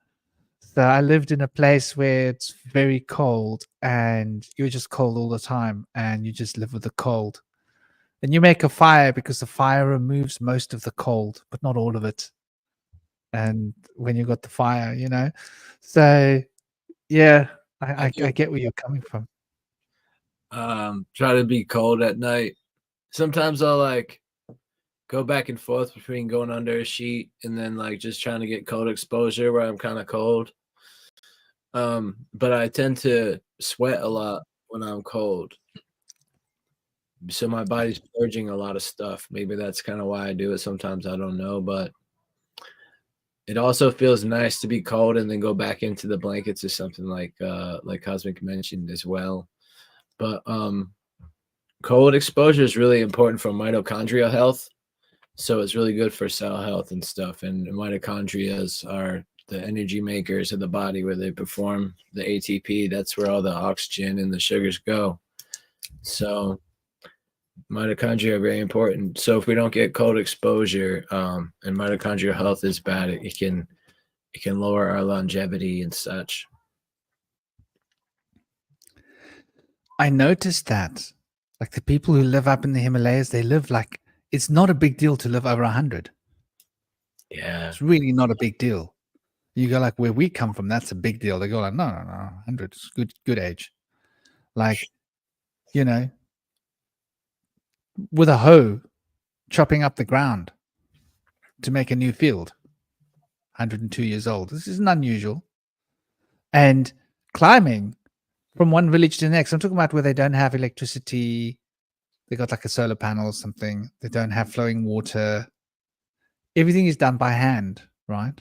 So I lived in a place where it's very cold and you're just cold all the time and you just live with the cold. And you make a fire because the fire removes most of the cold, but not all of it. And when you got the fire, So yeah, I get where you're coming from. Try to be cold at night. Sometimes I'll go back and forth between going under a sheet and then just trying to get cold exposure where I'm kind of cold. But I tend to sweat a lot when I'm cold. So my body's purging a lot of stuff. Maybe that's kind of why I do it sometimes. I don't know, but it also feels nice to be cold and then go back into the blankets or something like Cosmic mentioned as well. But cold exposure is really important for mitochondrial health. So it's really good for cell health and stuff. And mitochondria are the energy makers of the body where they perform the ATP. That's where all the oxygen and the sugars go. So mitochondria are very important. So if we don't get cold exposure and mitochondrial health is bad, it can lower our longevity and such. I noticed that like the people who live up in the Himalayas, they live it's not a big deal to live over 100. Yeah. It's really not a big deal. You go where we come from, that's a big deal. They go no, 100 is good age. With a hoe, chopping up the ground to make a new field. 102 years old. This isn't unusual. And climbing from one village to the next. I'm talking about where they don't have electricity. They got a solar panel or something. They don't have flowing water. Everything is done by hand, right?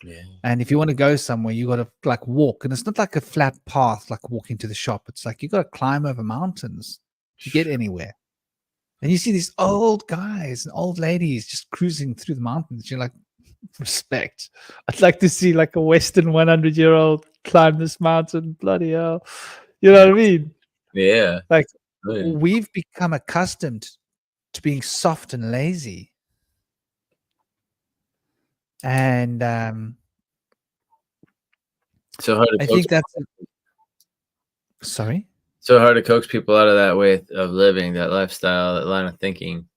Yeah. And if you want to go somewhere, you got to walk. And it's not like a flat path like walking to the shop. It's you got to climb over mountains to get anywhere. And you see these old guys and old ladies just cruising through the mountains. You're like, respect. I'd like to see a Western 100-year-old climb this mountain. Bloody hell. You know what I mean? Yeah. Good. we've become accustomed to being soft and lazy. And So hard to I coax, think that's sorry. so hard to coax people out of that way of living, that lifestyle, that line of thinking.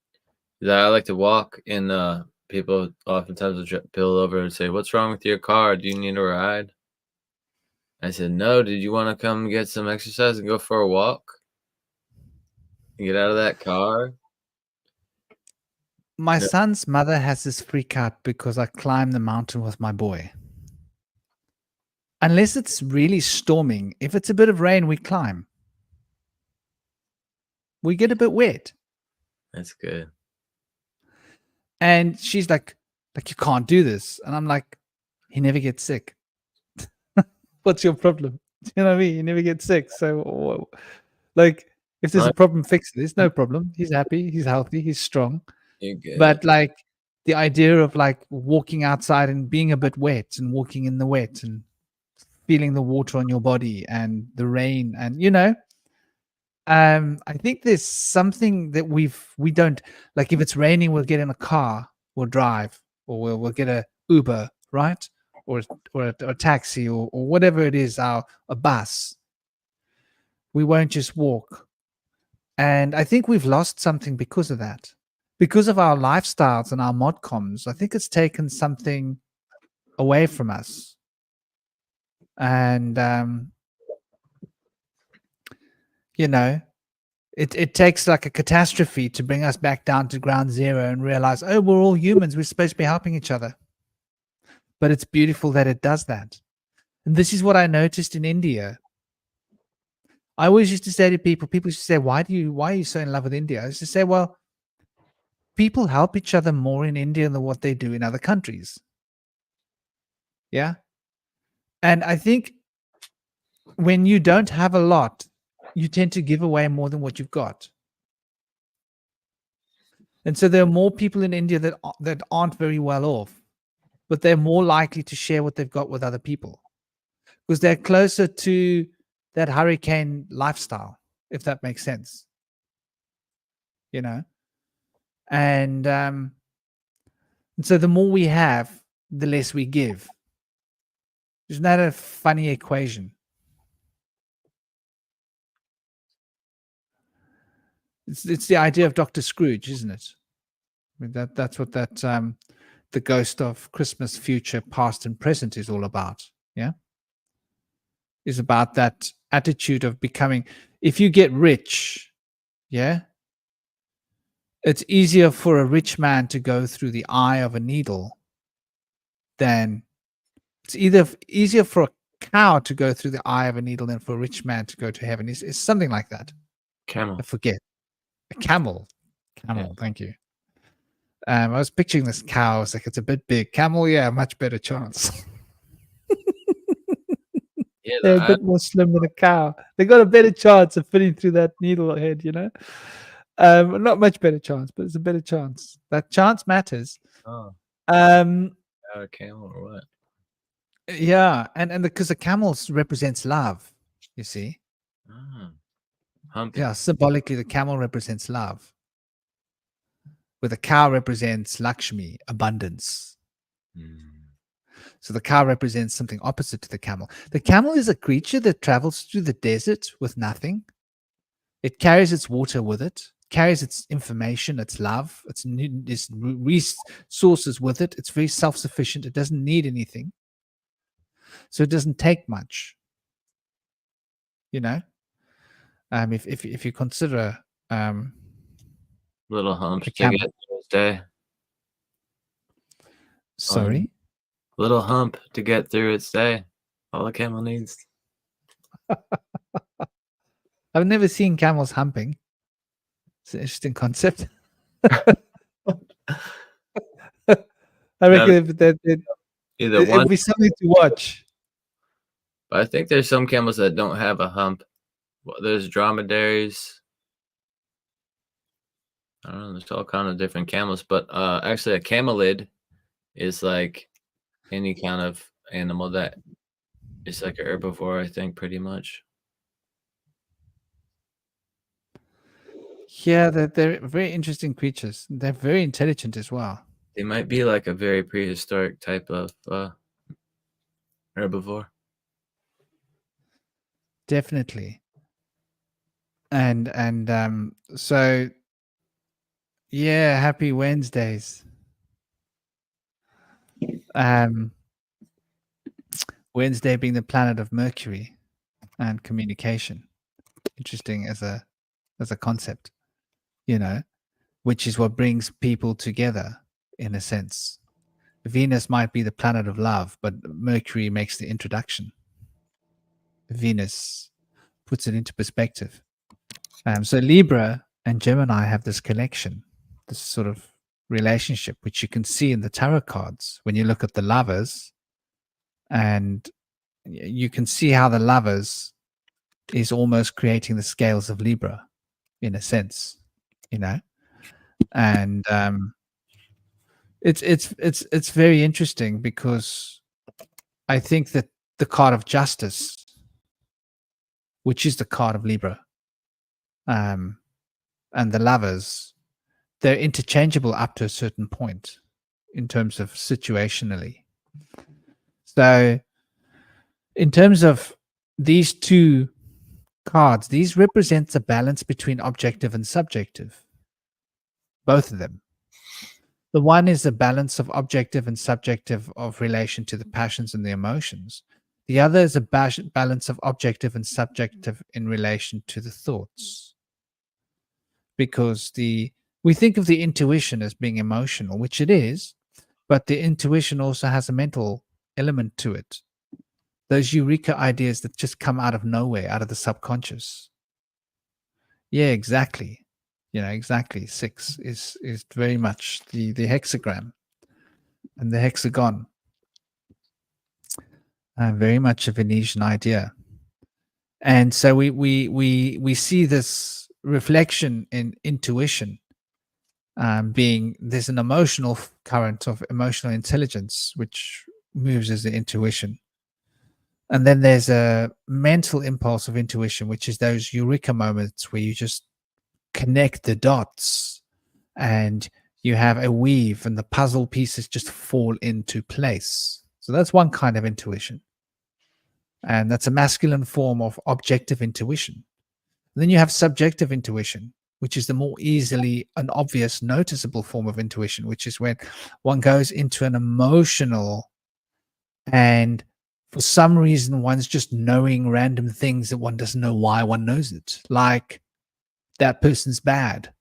That I like to walk, and people oftentimes will pull over and say, "What's wrong with your car? Do you need a ride?" I said, "No. Did you want to come get some exercise and go for a walk? Get out of that car?" My Yeah. son's mother has this freak out because I climb the mountain with my boy. Unless it's really storming, if it's a bit of rain, we climb. We get a bit wet. That's good. And she's like, you can't do this. And I'm like, he never gets sick. What's your problem? You know what I mean? He never gets sick. So, like, if there's a problem, fix it. There's no problem. He's happy. He's healthy. He's strong. You're good. But like the idea of like walking outside and being a bit wet and walking in the wet and feeling the water on your body and the rain and I think there's something that we don't like. If it's raining, we'll get in a car, we'll drive, or we'll get a Uber, right? Or a taxi or whatever it is, a bus. We won't just walk. And I think we've lost something because of that. Because of our lifestyles and our modcoms, I think it's taken something away from us. And it takes like a catastrophe to bring us back down to ground zero and realize, oh, we're all humans. We're supposed to be helping each other. But it's beautiful that it does that. And this is what I noticed in India. I always used to say to people used to say, why are you so in love with India? I used to say, well, people help each other more in India than what they do in other countries. Yeah. And I think when you don't have a lot, you tend to give away more than what you've got. And so there are more people in India that aren't very well off, but they're more likely to share what they've got with other people because they're closer to that hurricane lifestyle, if that makes sense. And so the more we have, the less we give. Isn't that a funny equation? It's the idea of Dr. Scrooge, isn't it? I mean, that's what the ghost of Christmas future, past and present is all about. Yeah. Is about that attitude of becoming, if you get rich, yeah, it's easier for a rich man to go through the eye of a needle than it's easier for a cow to go through the eye of a needle than for a rich man to go to heaven. It's something like that. Camel. I forget. A camel. Yeah. Thank you. I was picturing this cow. I was like, it's a bit big. Camel, yeah, much better chance. Yeah, They're a bit more slim than a cow. They got a better chance of fitting through that needle head, not much better chance, but it's a better chance. That chance matters. Oh, A camel or what? Yeah, and because the camels represents love, you see. Humping. Yeah, symbolically, the camel represents love, where the cow represents Lakshmi, abundance. So the cow represents something opposite to the camel. The camel is a creature that travels through the desert with nothing. It carries its water with it, carries its information, its love, its resources with it. It's very self-sufficient. It doesn't need anything. So it doesn't take much. If you consider little humps a to camel. get through its day. Sorry? Little hump to get through its day. All a camel needs. I've never seen camels humping. It's an interesting concept. I reckon that Either one. it'd be something to watch. But I think there's some camels that don't have a hump. Well, there's dromedaries. I don't know. There's all kind of different camels, but actually, a camelid is like any kind of animal that is like a herbivore. I think pretty much. Yeah, they're very interesting creatures. They're very intelligent as well. They might be like a very prehistoric type of herbivore. Definitely. And so yeah, happy Wednesdays. Wednesday being the planet of Mercury and communication. Interesting as a concept, you know, which is what brings people together in a sense. Venus might be the planet of love, but Mercury makes the introduction. Venus puts it into perspective. So Libra and Gemini have this connection, this sort of relationship, which you can see in the tarot cards when you look at the lovers, and you can see how the lovers is almost creating the scales of Libra in a sense, you know, and it's very interesting because I think that the card of justice, which is the card of Libra, and the lovers, they're interchangeable up to a certain point in terms of situationally. So in terms of these two cards, these represent the balance between objective and subjective, both of them. The one is the balance of objective and subjective of relation to the passions and the emotions. The other is a balance of objective and subjective in relation to the thoughts. Because we think of the intuition as being emotional, which it is, but the intuition also has a mental element to it. Those eureka ideas that just come out of nowhere, out of the subconscious. Yeah, exactly. You know, exactly. 6 is very much the hexagram and the hexagon. Very much a Venetian idea. And so we see this reflection in intuition being there's an emotional current of emotional intelligence which moves as the intuition. And then there's a mental impulse of intuition, which is those eureka moments where you just connect the dots and you have a weave and the puzzle pieces just fall into place. So that's one kind of intuition. And that's a masculine form of objective intuition. And then you have subjective intuition, which is the more easily and obvious noticeable form of intuition, which is when one goes into an emotional and for some reason one's just knowing random things that one doesn't know why one knows it. Like, that person's bad.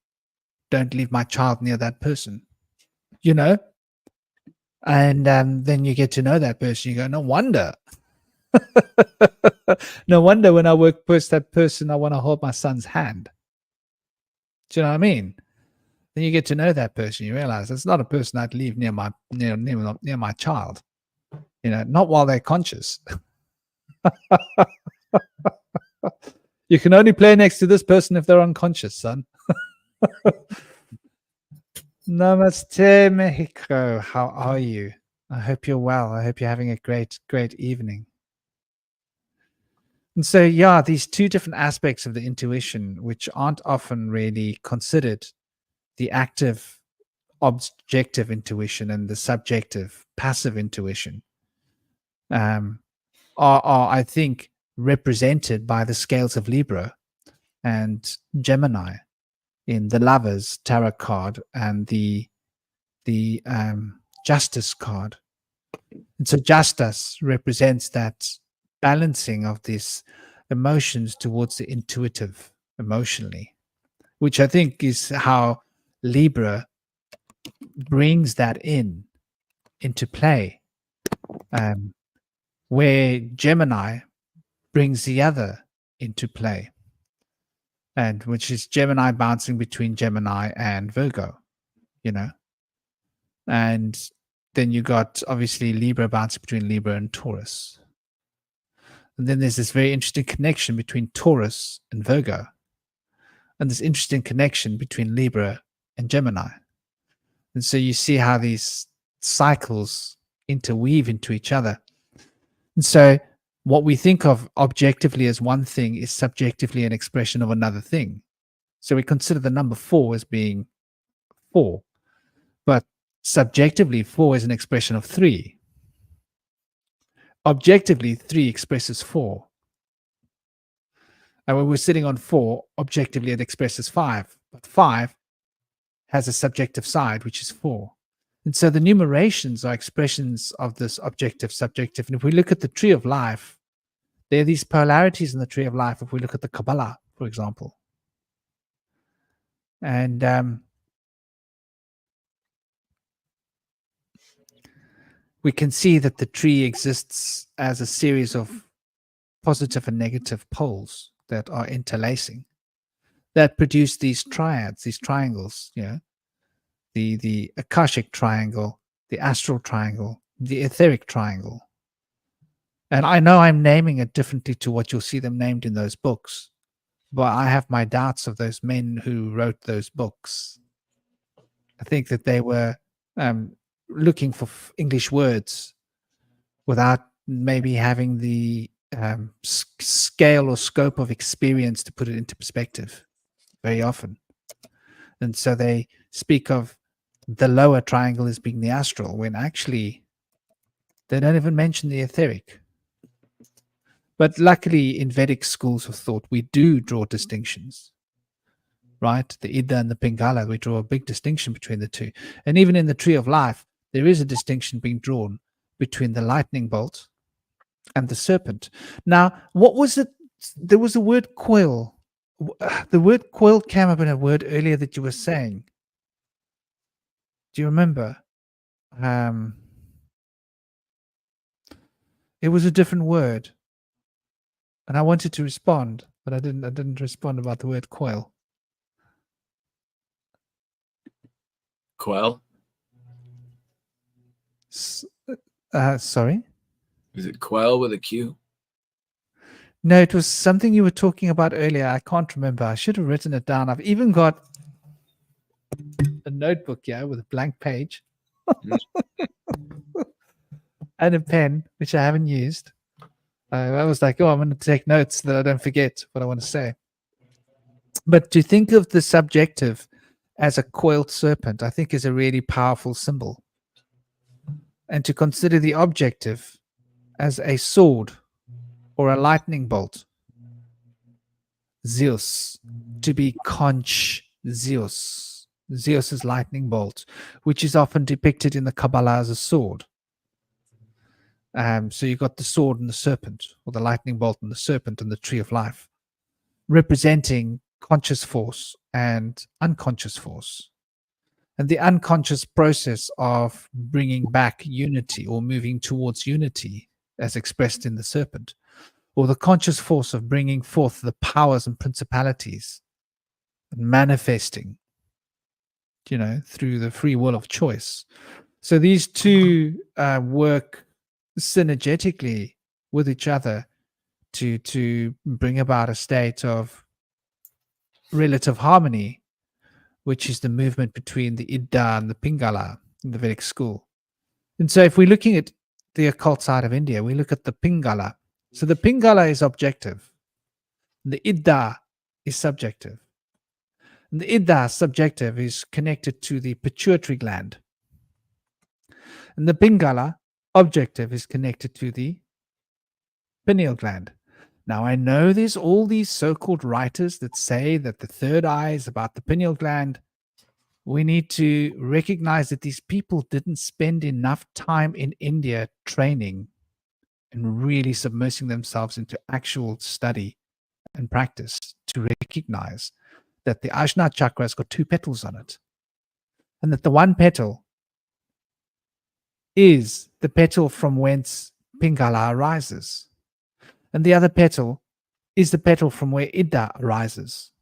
Don't leave my child near that person. You know? And then you get to know that person. You go, no wonder. No wonder when I work with that person, I want to hold my son's hand. Do you know what I mean? Then you get to know that person. You realize it's not a person I'd leave near my child. You know, not while they're conscious. You can only play next to this person if they're unconscious, son. Namaste, Mexico. How are you? I hope you're well. I hope you're having a great, great evening. And so, yeah, these two different aspects of the intuition, which aren't often really considered, the active, objective intuition and the subjective, passive intuition, are, I think, represented by the scales of Libra and Gemini in the Lovers tarot card and the Justice card. And so Justice represents that balancing of these emotions towards the intuitive emotionally, which I think is how Libra brings that into play, where Gemini brings the other into play, and which is Gemini bouncing between Gemini and Virgo, you know. And then you got obviously Libra bouncing between Libra and Taurus. And then there's this very interesting connection between Taurus and Virgo, and this interesting connection between Libra and Gemini. And so you see how these cycles interweave into each other. And so what we think of objectively as one thing is subjectively an expression of another thing. So we consider the number 4 as being 4. But subjectively, 4 is an expression of 3. Objectively, 3 expresses 4. And when we're sitting on 4, objectively it expresses 5. But 5 has a subjective side, which is 4. And so the numerations are expressions of this objective, subjective. And if we look at the tree of life, there are these polarities in the tree of life. If we look at the Kabbalah, for example. And we can see that the tree exists as a series of positive and negative poles that are interlacing, that produce these triads, these triangles, the Akashic triangle, the astral triangle, the etheric triangle. And I know I'm naming it differently to what you'll see them named in those books, but I have my doubts of those men who wrote those books. I think that they were looking for English words without maybe having the scale or scope of experience to put it into perspective very often. And so they speak of the lower triangle as being the astral, when actually they don't even mention the etheric. But luckily in Vedic schools of thought, we do draw distinctions, right? The Ida and the Pingala, we draw a big distinction between the two. And even in the tree of life, there is a distinction being drawn between the lightning bolt and the serpent. Now, what was it? There was a word coil. The word coil came up in a word earlier that you were saying. Do you remember? It was a different word. And I wanted to respond, but I didn't respond about the word coil. Quell? Sorry? Is it quell with a Q? No, it was something you were talking about earlier. I can't remember. I should have written it down. I've even got a notebook here with a blank page and a pen, which I haven't used. I was like, I'm going to take notes so that I don't forget what I want to say. But to think of the subjective as a coiled serpent, I think is a really powerful symbol. And to consider the objective as a sword or a lightning bolt, Zeus, to be conch Zeus. Zeus's lightning bolt, which is often depicted in the Kabbalah as a sword. So you've got the sword and the serpent, or the lightning bolt and the serpent and the tree of life, representing conscious force and unconscious force. And the unconscious process of bringing back unity or moving towards unity, as expressed in the serpent, or the conscious force of bringing forth the powers and principalities and manifesting, through the free will of choice. So these two work synergetically with each other to bring about a state of relative harmony, which is the movement between the Ida and the Pingala in the Vedic school. And so if we're looking at the occult side of India, we look at the Pingala. So the Pingala is objective. The Ida is subjective. And the Ida subjective is connected to the pituitary gland. And the Pingala objective is connected to the pineal gland. Now, I know there's all these so-called writers that say that the third eye is about the pineal gland. We need to recognize that these people didn't spend enough time in India training and really submersing themselves into actual study and practice to recognize that the Ajna chakra has got 2 petals on it. And that the one petal is the petal from whence Pingala arises. And the other petal is the petal from where Ida arises.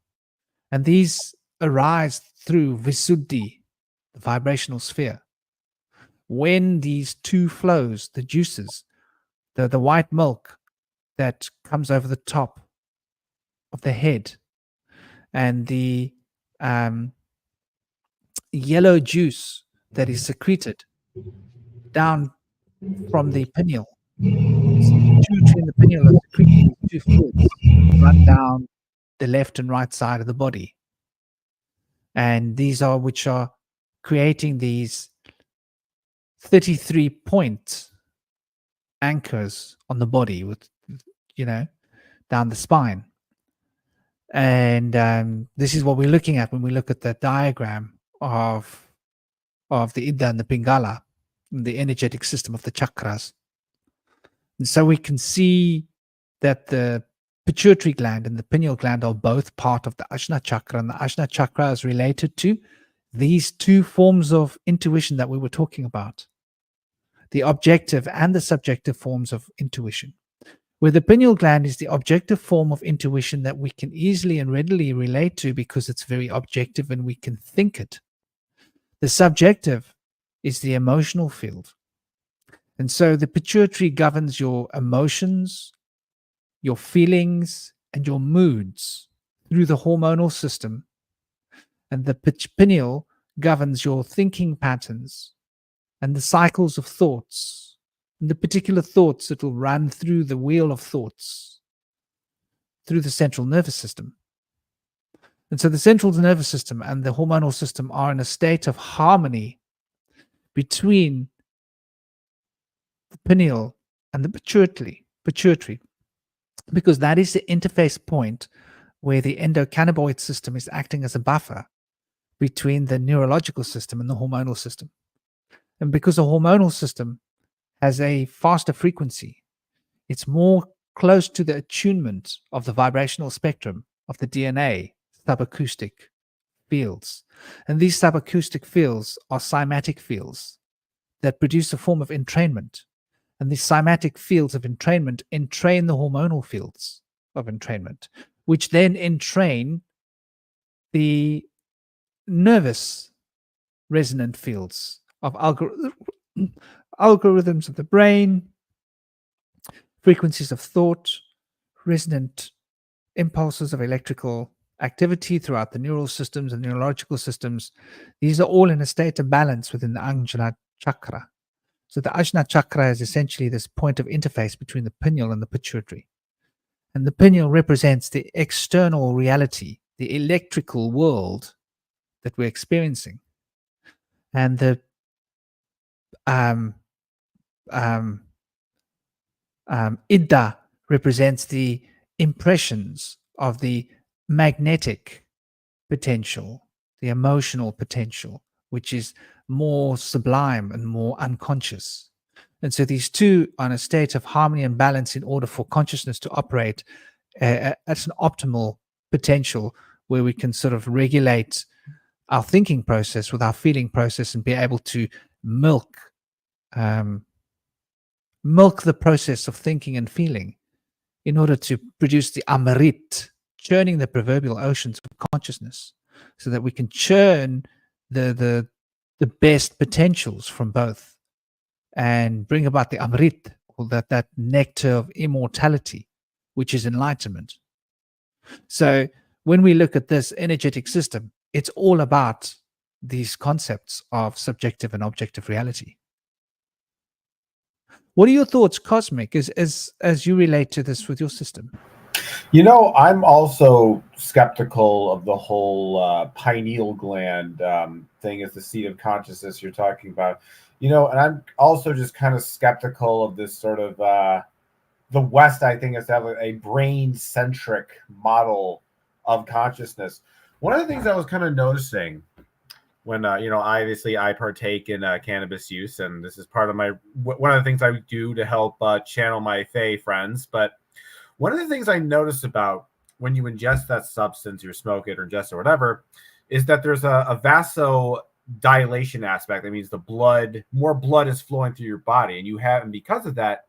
And these arise through Visuddhi, the vibrational sphere. When these two flows, the juices, the white milk that comes over the top of the head, and the yellow juice that is secreted down from the pineal. Pituitary and the pineal are secreting 2 fluids run down the left and right side of the body. And these are which are creating these 33 point anchors on the body with, down the spine. And this is what we're looking at when we look at the diagram of the Ida and the Pingala, the energetic system of the chakras. And so we can see that the pituitary gland and the pineal gland are both part of the Ajna chakra, and the Ajna chakra is related to these two forms of intuition that we were talking about, the objective and the subjective forms of intuition, where the pineal gland is the objective form of intuition that we can easily and readily relate to because it's very objective and we can think it. The subjective is the emotional field. And so the pituitary governs your emotions, your feelings, and your moods through the hormonal system. And the pineal governs your thinking patterns and the cycles of thoughts, and the particular thoughts that will run through the wheel of thoughts through the central nervous system. And so the central nervous system and the hormonal system are in a state of harmony between the pineal and the pituitary, because that is the interface point where the endocannabinoid system is acting as a buffer between the neurological system and the hormonal system. And because the hormonal system has a faster frequency, it's more close to the attunement of the vibrational spectrum of the DNA subacoustic fields. And these subacoustic fields are cymatic fields that produce a form of entrainment. And these cymatic fields of entrainment entrain the hormonal fields of entrainment, which then entrain the nervous resonant fields of algorithms of the brain, frequencies of thought, resonant impulses of electrical activity throughout the neural systems and neurological systems. These are all in a state of balance within the Ajna chakra. So the Ajna chakra is essentially this point of interface between the pineal and the pituitary. And the pineal represents the external reality, the electrical world that we're experiencing. And the Ida represents the impressions of the magnetic potential, the emotional potential, which is more sublime and more unconscious. And so these two are in a state of harmony and balance in order for consciousness to operate at an optimal potential where we can sort of regulate our thinking process with our feeling process and be able to milk the process of thinking and feeling in order to produce the Amrit, churning the proverbial oceans of consciousness, so that we can churn the best potentials from both and bring about the Amrit, or that nectar of immortality, which is enlightenment. So when we look at this energetic system, it's all about these concepts of subjective and objective reality. What are your thoughts, Cosmic, as you relate to this with your system? I'm also skeptical of the whole pineal gland thing as the seat of consciousness you're talking about. And I'm also just kind of skeptical of this sort of the West, I think, is to have a brain-centric model of consciousness. One of the things I was kind of noticing when, obviously I partake in cannabis use, and this is part of one of the things I do to help channel my Fae friends. But one of the things I notice about when you ingest that substance, you smoke it or ingest it or whatever, is that there's a vasodilation aspect. That means more blood is flowing through your body, and because of that,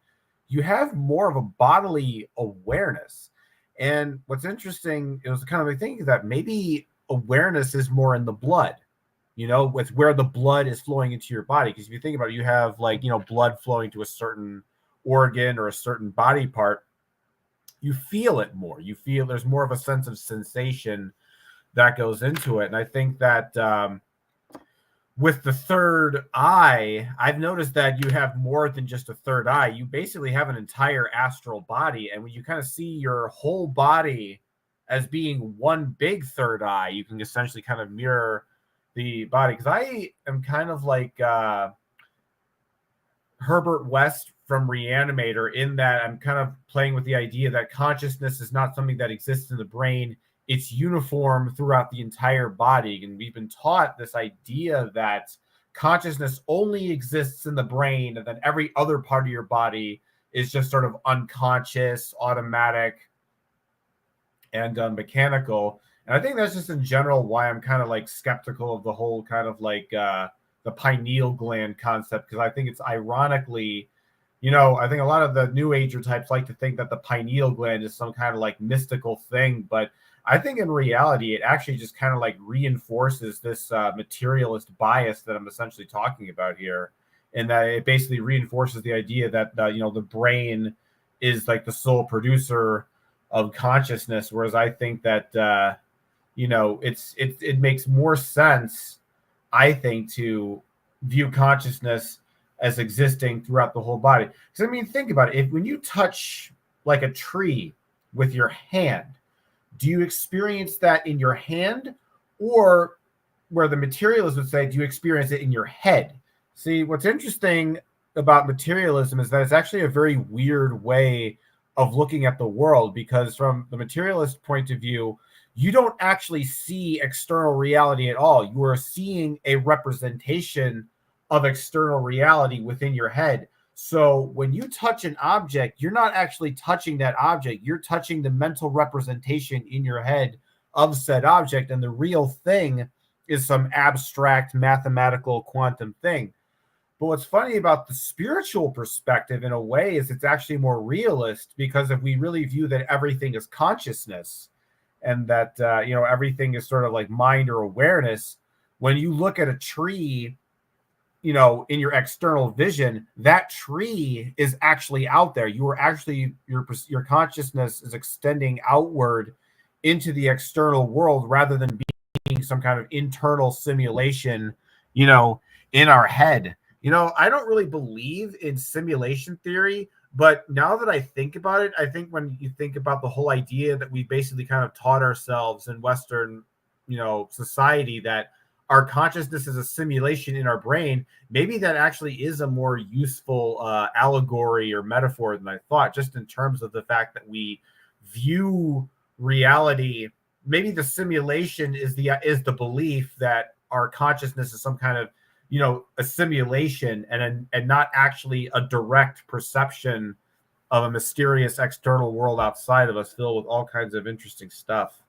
you have more of a bodily awareness. And what's interesting, it was kind of like thinking that maybe awareness is more in the blood, with where the blood is flowing into your body. Because if you think about it, you have blood flowing to a certain organ or a certain body part, you feel it more. You feel there's more of a sense of sensation that goes into it. And I think that with the third eye, I've noticed that you have more than just a third eye. You basically have an entire astral body. And when you kind of see your whole body as being one big third eye, you can essentially kind of mirror the body. Because I am kind of like Herbert West from Reanimator in that I'm kind of playing with the idea that consciousness is not something that exists in the brain. It's uniform throughout the entire body. And we've been taught this idea that consciousness only exists in the brain, and then every other part of your body is just sort of unconscious, automatic, and mechanical. And I think that's just in general why I'm kind of like skeptical of the whole kind of like the pineal gland concept, because I think it's ironically, I think a lot of the new ager types like to think that the pineal gland is some kind of like mystical thing, but I think in reality it actually just kind of like reinforces this materialist bias that I'm essentially talking about here, and that it basically reinforces the idea that the brain is like the sole producer of consciousness, whereas I think that it makes more sense, I think, to view consciousness as existing throughout the whole body. Because I mean, think about it. When you touch like a tree with your hand, do you experience that in your hand, or where the materialists would say, do you experience it in your head? See, what's interesting about materialism is that it's actually a very weird way of looking at the world, because from the materialist point of view, you don't actually see external reality at all. You are seeing a representation of external reality within your head. So when you touch an object, you're not actually touching that object. You're touching the mental representation in your head of said object. And the real thing is some abstract mathematical quantum thing. But what's funny about the spiritual perspective in a way is it's actually more realist, because if we really view that everything is consciousness, and that everything is sort of like mind or awareness, when you look at a tree, in your external vision, that tree is actually out there. You are actually, your consciousness is extending outward into the external world, rather than being some kind of internal simulation, in our head. I don't really believe in simulation theory, but now that I think about it, I think when you think about the whole idea that we basically kind of taught ourselves in Western, society, that our consciousness is a simulation in our brain, maybe that actually is a more useful allegory or metaphor than I thought, just in terms of the fact that we view reality. Maybe the simulation is the belief that our consciousness is some kind of a simulation, and not actually a direct perception of a mysterious external world outside of us, filled with all kinds of interesting stuff.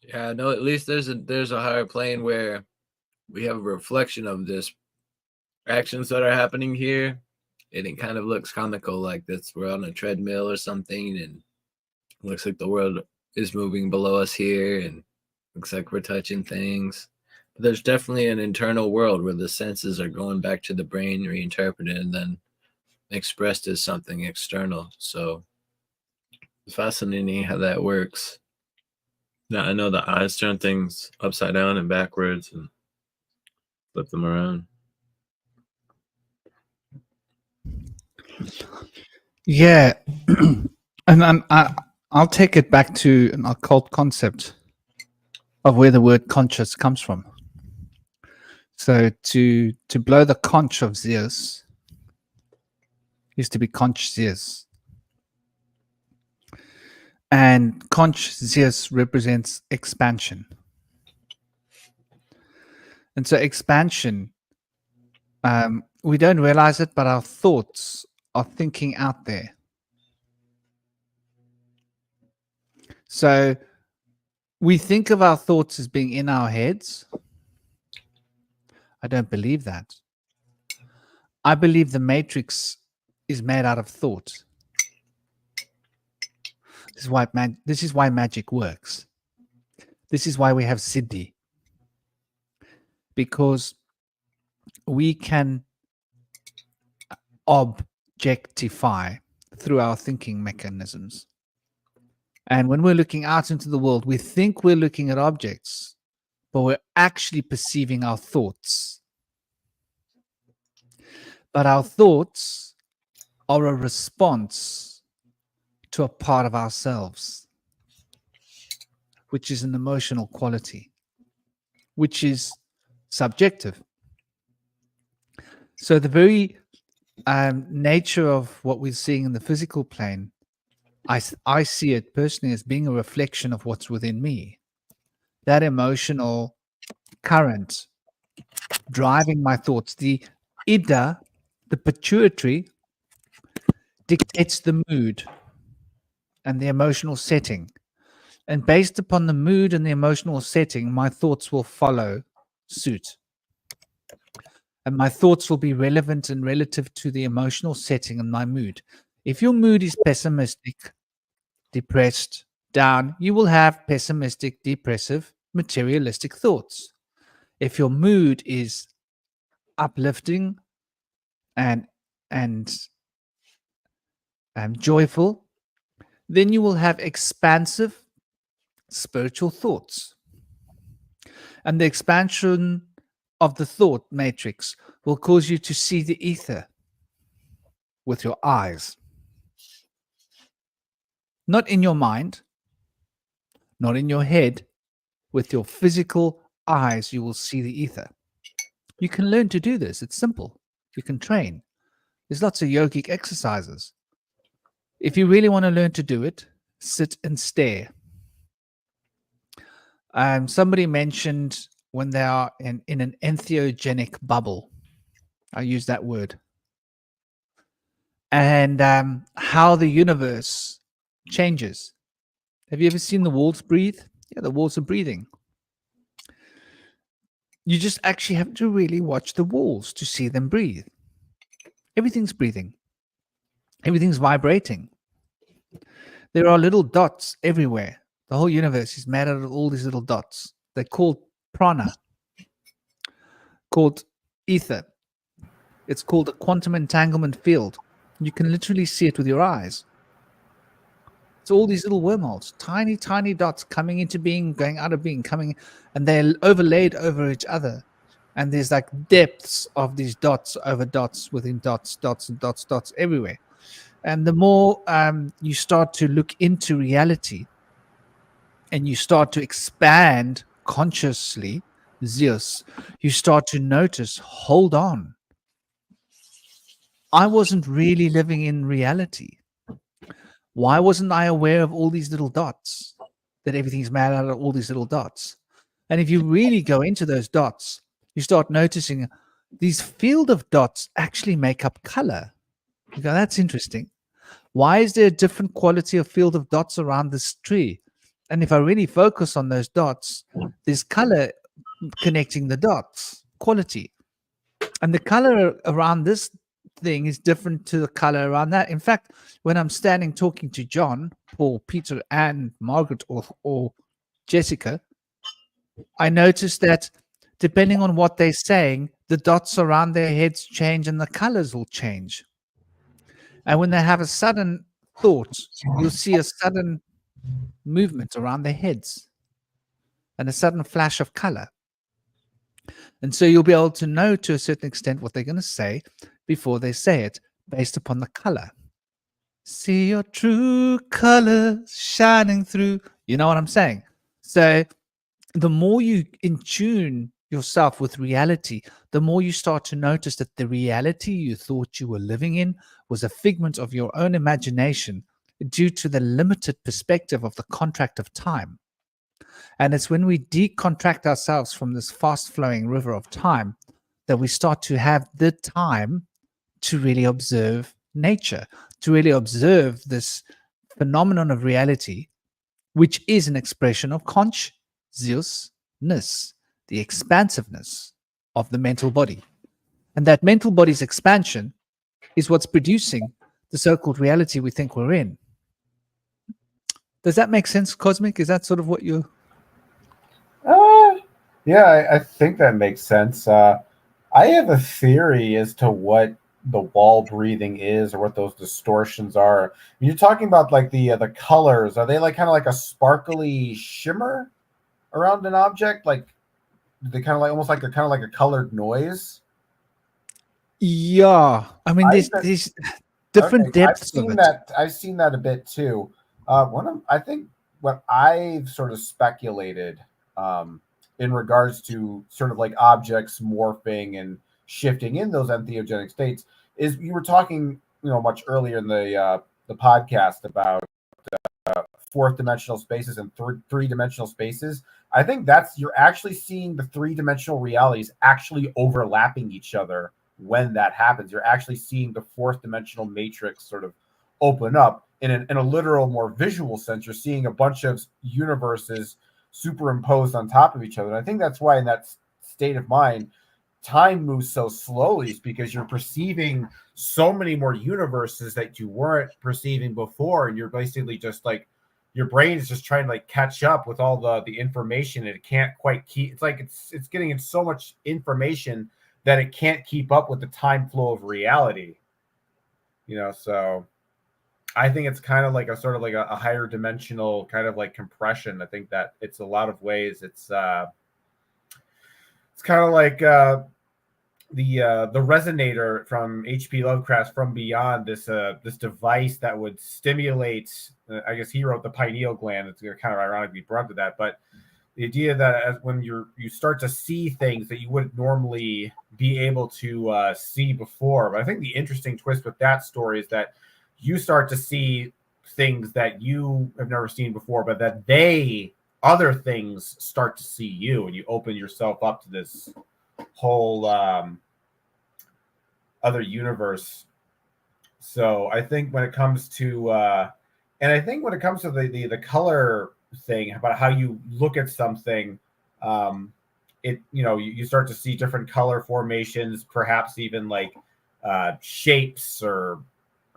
Yeah, no, at least there's a higher plane where we have a reflection of this actions that are happening here, and it kind of looks comical, like this we're on a treadmill or something, and looks like the world is moving below us here, and looks like we're touching things. But there's definitely an internal world where the senses are going back to the brain, reinterpreted, and then expressed as something external. So it's fascinating how that works. Now I know the eyes turn things upside down and backwards and flip them around. Yeah. And I'll take it back to an occult concept of where the word conscious comes from. So to blow the conch of Zeus used to be conch Zeus. And conch Zeus represents expansion. And so expansion, we don't realize it, but our thoughts are thinking out there. So we think of our thoughts as being in our heads. I don't believe that. I believe the matrix is made out of thought. This is why magic works. This is why we have Siddhi. Because we can objectify through our thinking mechanisms. And when we're looking out into the world, we think we're looking at objects, but we're actually perceiving our thoughts. But our thoughts are a response to a part of ourselves, which is an emotional quality, which is subjective. So the very nature of what we're seeing in the physical plane, I see it personally as being a reflection of what's within me. That emotional current driving my thoughts, the ida, the pituitary, dictates the mood and the emotional setting. And based upon the mood and the emotional setting, my thoughts will follow suit. And my thoughts will be relevant and relative to the emotional setting and my mood. If your mood is pessimistic, depressed, down, you will have pessimistic, depressive, materialistic thoughts. If your mood is uplifting and and joyful, then you will have expansive spiritual thoughts. And the expansion of the thought matrix will cause you to see the ether with your eyes. Not in your mind, not in your head, with your physical eyes, you will see the ether. You can learn to do this. It's simple. You can train. There's lots of yogic exercises. If you really want to learn to do it, sit and stare. Somebody mentioned when they are in an entheogenic bubble. I use that word. And how the universe changes. Have you ever seen the walls breathe? Yeah, the walls are breathing. You just actually have to really watch the walls to see them breathe. Everything's breathing. Everything's vibrating. There are little dots everywhere. The whole universe is made out of all these little dots. They're called prana, called ether. It's called a quantum entanglement field. You can literally see it with your eyes. It's all these little wormholes, tiny, tiny dots coming into being, going out of being, coming, and they're overlaid over each other. And there's like depths of these dots over dots within dots, dots and dots, dots everywhere. And the more you start to look into reality and you start to expand consciously, Zeus, you start to notice, hold on, I wasn't really living in reality. Why wasn't I aware of all these little dots? That everything's made out of all these little dots. And if you really go into those dots, you start noticing these field of dots actually make up color. You go, that's interesting. Why is there a different quality of field of dots around this tree? And if I really focus on those dots, there's color connecting the dots, quality. And the color around this thing is different to the color around that. In fact, when I'm standing talking to John, Paul, Peter, and Margaret, or Jessica, I notice that depending on what they're saying, the dots around their heads change and the colors will change. And when they have a sudden thought, you'll see a sudden movement around their heads and a sudden flash of color. And so you'll be able to know to a certain extent what they're going to say before they say it based upon the color. See your true colors shining through. You know what I'm saying? So the more you in tune yourself with reality, the more you start to notice that the reality you thought you were living in was a figment of your own imagination due to the limited perspective of the contract of time. And it's when we decontract ourselves from this fast-flowing river of time that we start to have the time to really observe nature, to really observe this phenomenon of reality, which is an expression of consciousness, the expansiveness of the mental body. And that mental body's expansion is what's producing the so-called reality we think we're in. Does that make sense, Cosmic? Is that sort of what you're... Yeah, I think that makes sense. I have a theory as to what the wall breathing is, or what those distortions are. You're talking about like the colors. Are they like kind of like a sparkly shimmer around an object? Like they kind of like almost like a kind of like a colored noise. Yeah, I mean, I there's bet- there's different Okay, I've depths of seen it. that. I've seen that a bit too. I think what I've sort of speculated in regards to sort of like objects morphing and shifting in those entheogenic states is you were talking, much earlier in the podcast about fourth dimensional spaces and three dimensional spaces. I think you're actually seeing the three dimensional realities actually overlapping each other when that happens. You're actually seeing the fourth dimensional matrix sort of open up in a literal, more visual sense. You're seeing a bunch of universes superimposed on top of each other. And I think that's why in that state of mind, time moves so slowly, is because you're perceiving so many more universes that you weren't perceiving before. And you're basically just like, your brain is just trying to like catch up with all the information, and it can't quite keep. It's like it's getting in so much information that it can't keep up with the time flow of reality. So I think it's kind of like a sort of like a higher dimensional kind of like compression. I think that it's a lot of ways it's kind of like the resonator from H.P. Lovecraft's From Beyond, this device that would stimulate. I guess he wrote the pineal gland. It's kind of ironically brought to that, but the idea that when you start to see things that you wouldn't normally be able to see before. But I think the interesting twist with that story is that you start to see things that you have never seen before, but that other things start to see you, and you open yourself up to this whole other universe. So I think when it comes to the color thing, about how you look at something, you start to see different color formations, perhaps even like shapes or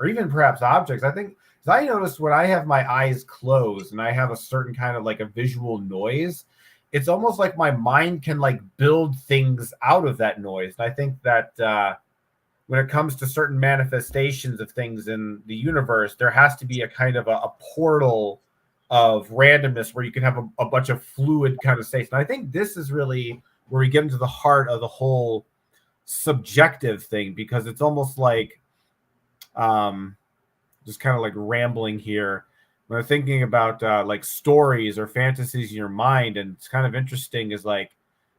even perhaps objects. I think, because I noticed when I have my eyes closed and I have a certain kind of like a visual noise, it's almost like my mind can like build things out of that noise. And I think that when it comes to certain manifestations of things in the universe, there has to be a kind of a portal of randomness where you can have a bunch of fluid kind of states. And I think this is really where we get into the heart of the whole subjective thing, because it's almost like just kind of like rambling here when I'm thinking about like stories or fantasies in your mind. And it's kind of interesting is like,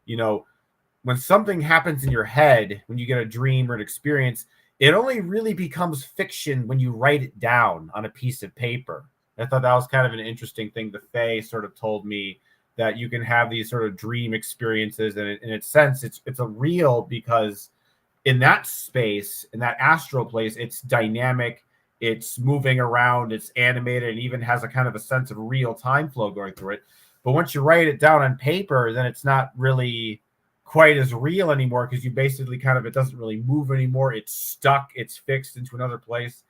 when something happens in your head, when you get a dream or an experience, it only really becomes fiction when you write it down on a piece of paper. I thought that was kind of an interesting thing. The Fae sort of told me that you can have these sort of dream experiences, and in its sense, it's a real, because in that space, in that astral place, it's dynamic, it's moving around, it's animated, and even has a kind of a sense of real time flow going through it. But once you write it down on paper, then it's not really quite as real anymore, because you basically it doesn't really move anymore. It's stuck, it's fixed into another place.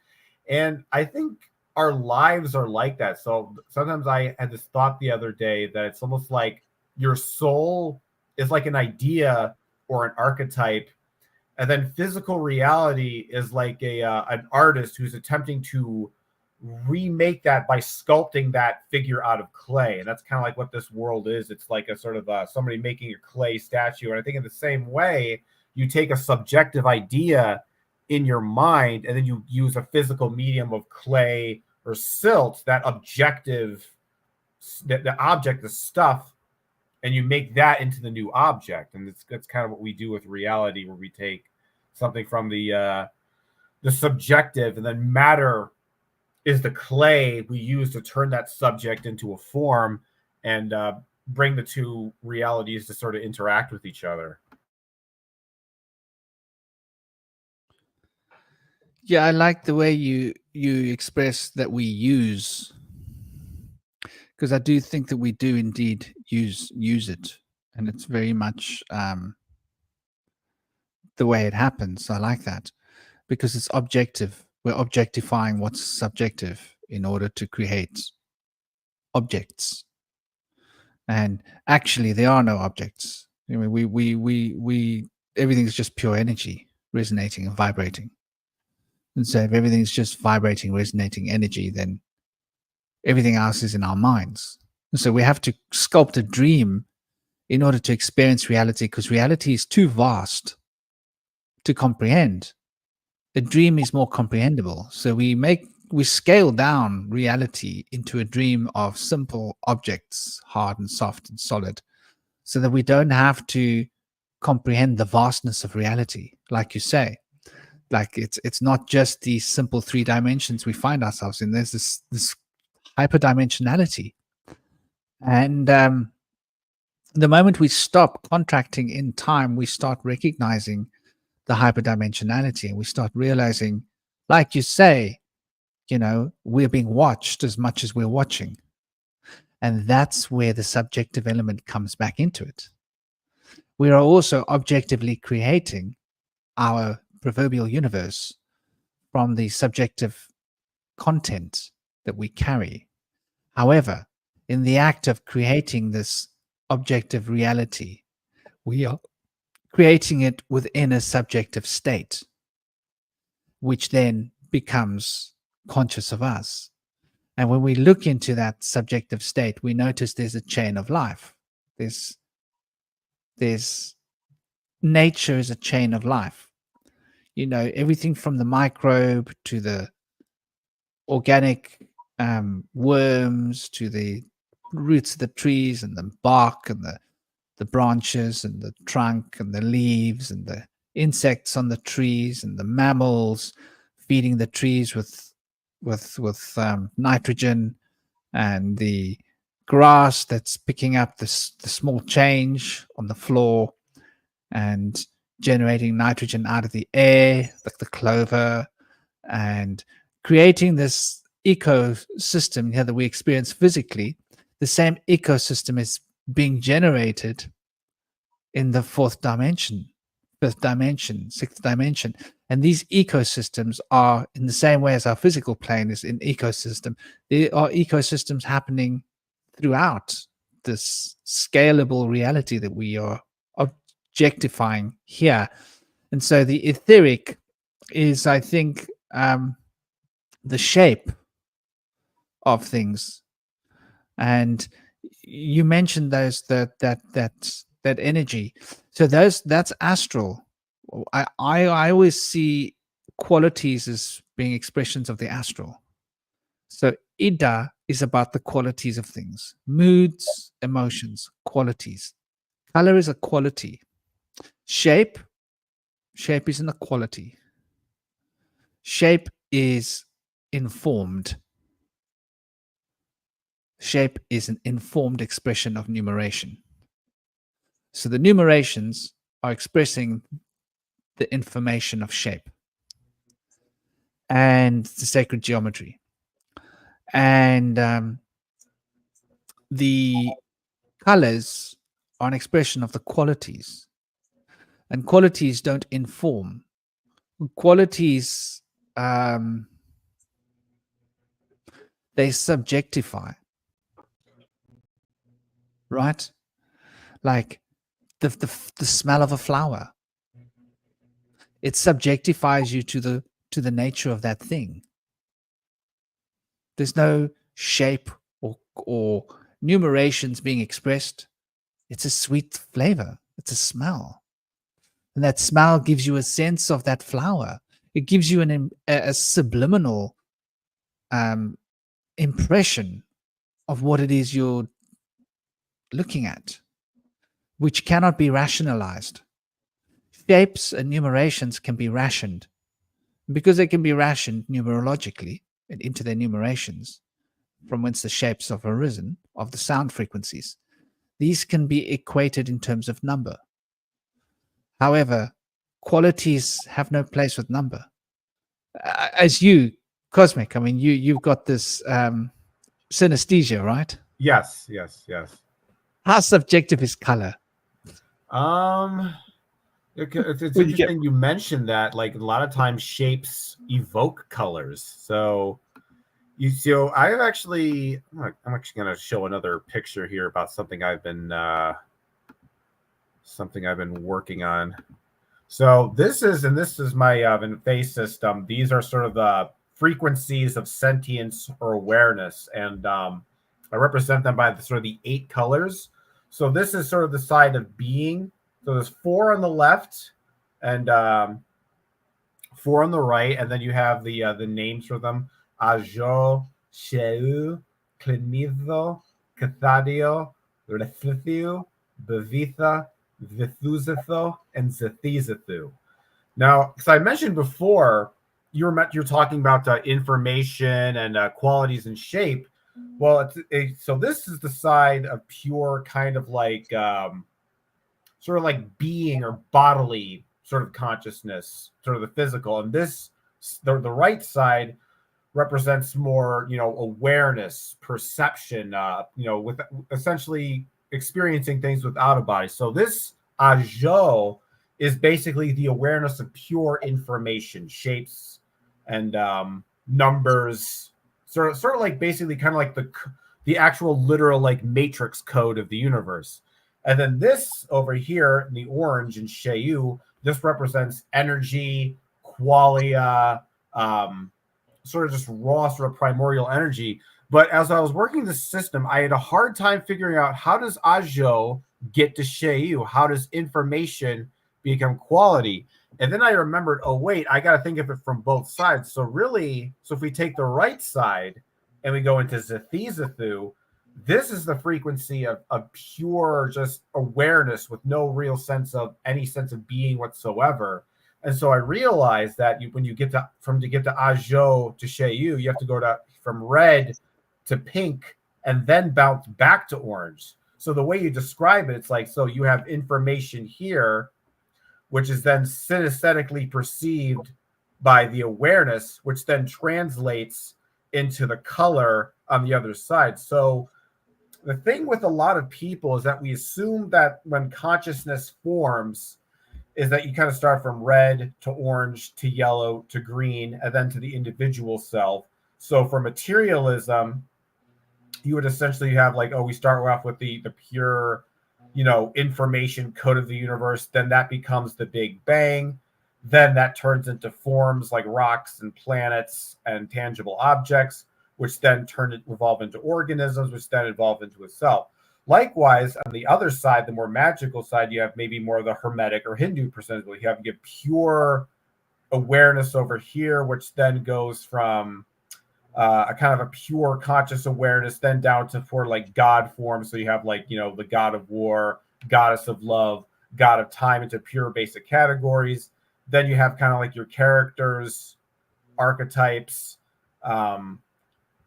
And I think our lives are like that. So sometimes I had this thought the other day that it's almost like your soul is like an idea or an archetype, and then physical reality is like an artist who's attempting to remake that by sculpting that figure out of clay. And that's kind of like what this world is. It's like a sort of somebody making a clay statue. And I think in the same way, you take a subjective idea in your mind and then you use a physical medium of clay or silt, that objective, the object, the stuff, and you make that into the new object. And that's kind of what we do with reality, where we take something from the subjective, and then matter is the clay we use to turn that subject into a form and bring the two realities to sort of interact with each other. Yeah, I like the way you express that we use, because I do think that we do indeed use it, and it's very much the way it happens. I like that, because it's objective. We're objectifying what's subjective in order to create objects. And actually, there are no objects. I mean, we everything's just pure energy resonating and vibrating. And so if everything's just vibrating, resonating energy, then everything else is in our minds. And so we have to sculpt a dream in order to experience reality, because reality is too vast to comprehend. A dream is more comprehensible. So we scale down reality into a dream of simple objects, hard and soft and solid, so that we don't have to comprehend the vastness of reality, like you say. Like it's not just these simple 3 dimensions we find ourselves in. There's this hyperdimensionality, and the moment we stop contracting in time, we start recognizing the hyperdimensionality, and we start realizing, like you say, we're being watched as much as we're watching. And that's where the subjective element comes back into it. We are also objectively creating our proverbial universe from the subjective content that we carry. However, in the act of creating this objective reality, we are creating it within a subjective state, which then becomes conscious of us. And when we look into that subjective state, we notice there's a chain of life. There's nature is a chain of life. Everything from the microbe to the organic worms to the roots of the trees and the bark and the branches and the trunk and the leaves and the insects on the trees and the mammals feeding the trees with nitrogen, and the grass that's picking up the small change on the floor and generating nitrogen out of the air, like the clover, and creating this ecosystem here that we experience physically. The same ecosystem is being generated in the 4th dimension, 5th dimension, 6th dimension. And these ecosystems are, in the same way as our physical plane is an ecosystem, there are ecosystems happening throughout this scalable reality that we are objectifying here. And so the etheric is, I think, the shape of things. And you mentioned that energy. So that's astral. I always see qualities as being expressions of the astral. So Ida is about the qualities of things, moods, emotions, qualities. Color is a quality. Shape is an equality. Shape is informed. Shape is an informed expression of numeration. So the numerations are expressing the information of shape and the sacred geometry. And the colors are an expression of the qualities. And qualities don't inform. Qualities, they subjectify. Right? Like the smell of a flower. It subjectifies you to the nature of that thing. There's no shape or numerations being expressed. It's a sweet flavor. It's a smell. And that smell gives you a sense of that flower. It gives you a subliminal impression of what it is you're looking at, which cannot be rationalized. Shapes and numerations can be rationed. Because they can be rationed numerologically and into their numerations, from whence the shapes have arisen, of the sound frequencies, these can be equated in terms of number. However, qualities have no place with number. As you, Cosmic, I mean, you've got this synesthesia, right? Yes. How subjective is color? It's interesting you mentioned that. Like, a lot of times shapes evoke colors. So I'm actually going to show another picture here about something I've been working on. So this is my phase system. These are sort of the frequencies of sentience or awareness, and I represent them by the 8 colors. So this is sort of the side of being. So there's 4 on the left, and 4 on the right, and then you have the names for them: Ajo, Sheu, Clinizo, Cathadio, Refithio, Bevitha, Vithuzitho, and Zethizithu. Now, because I mentioned before, you're talking about information and qualities and shape. Well, so this is the side of pure kind of like sort of like being or bodily sort of consciousness, sort of the physical, and the right side represents more, awareness, perception, with essentially experiencing things without a body. So this ajo is basically the awareness of pure information, shapes and numbers, sort of like basically kind of like the actual literal like matrix code of the universe. And then this over here in the orange in Sheu, this represents energy, qualia, sort of just raw, sort of primordial energy. But as I was working the system, I had a hard time figuring out, how does Ajo get to Sheu? How does information become quality? And then I remembered, oh, wait, I got to think of it from both sides. So if we take the right side and we go into Zethizathu, this is the frequency of pure just awareness with no real sense of being whatsoever. And so I realized that when you get to Ajo to Sheu, you have to go from red to pink and then bounce back to orange. So the way you describe it, it's like, so you have information here, which is then synesthetically perceived by the awareness, which then translates into the color on the other side. So the thing with a lot of people is that we assume that when consciousness forms, is that you kind of start from red to orange to yellow to green and then to the individual self. So for materialism, you would essentially have like, we start off with the pure, information code of the universe. Then that becomes the Big Bang. Then that turns into forms like rocks and planets and tangible objects, which then evolve into organisms, which then evolve into a self. Likewise, on the other side, the more magical side, you have maybe more of the Hermetic or Hindu percentage. You have to get pure awareness over here, which then goes from a kind of a pure conscious awareness, then down to for like God form. So you have like, the god of war, goddess of love, god of time, into pure basic categories. Then you have kind of like your characters, archetypes.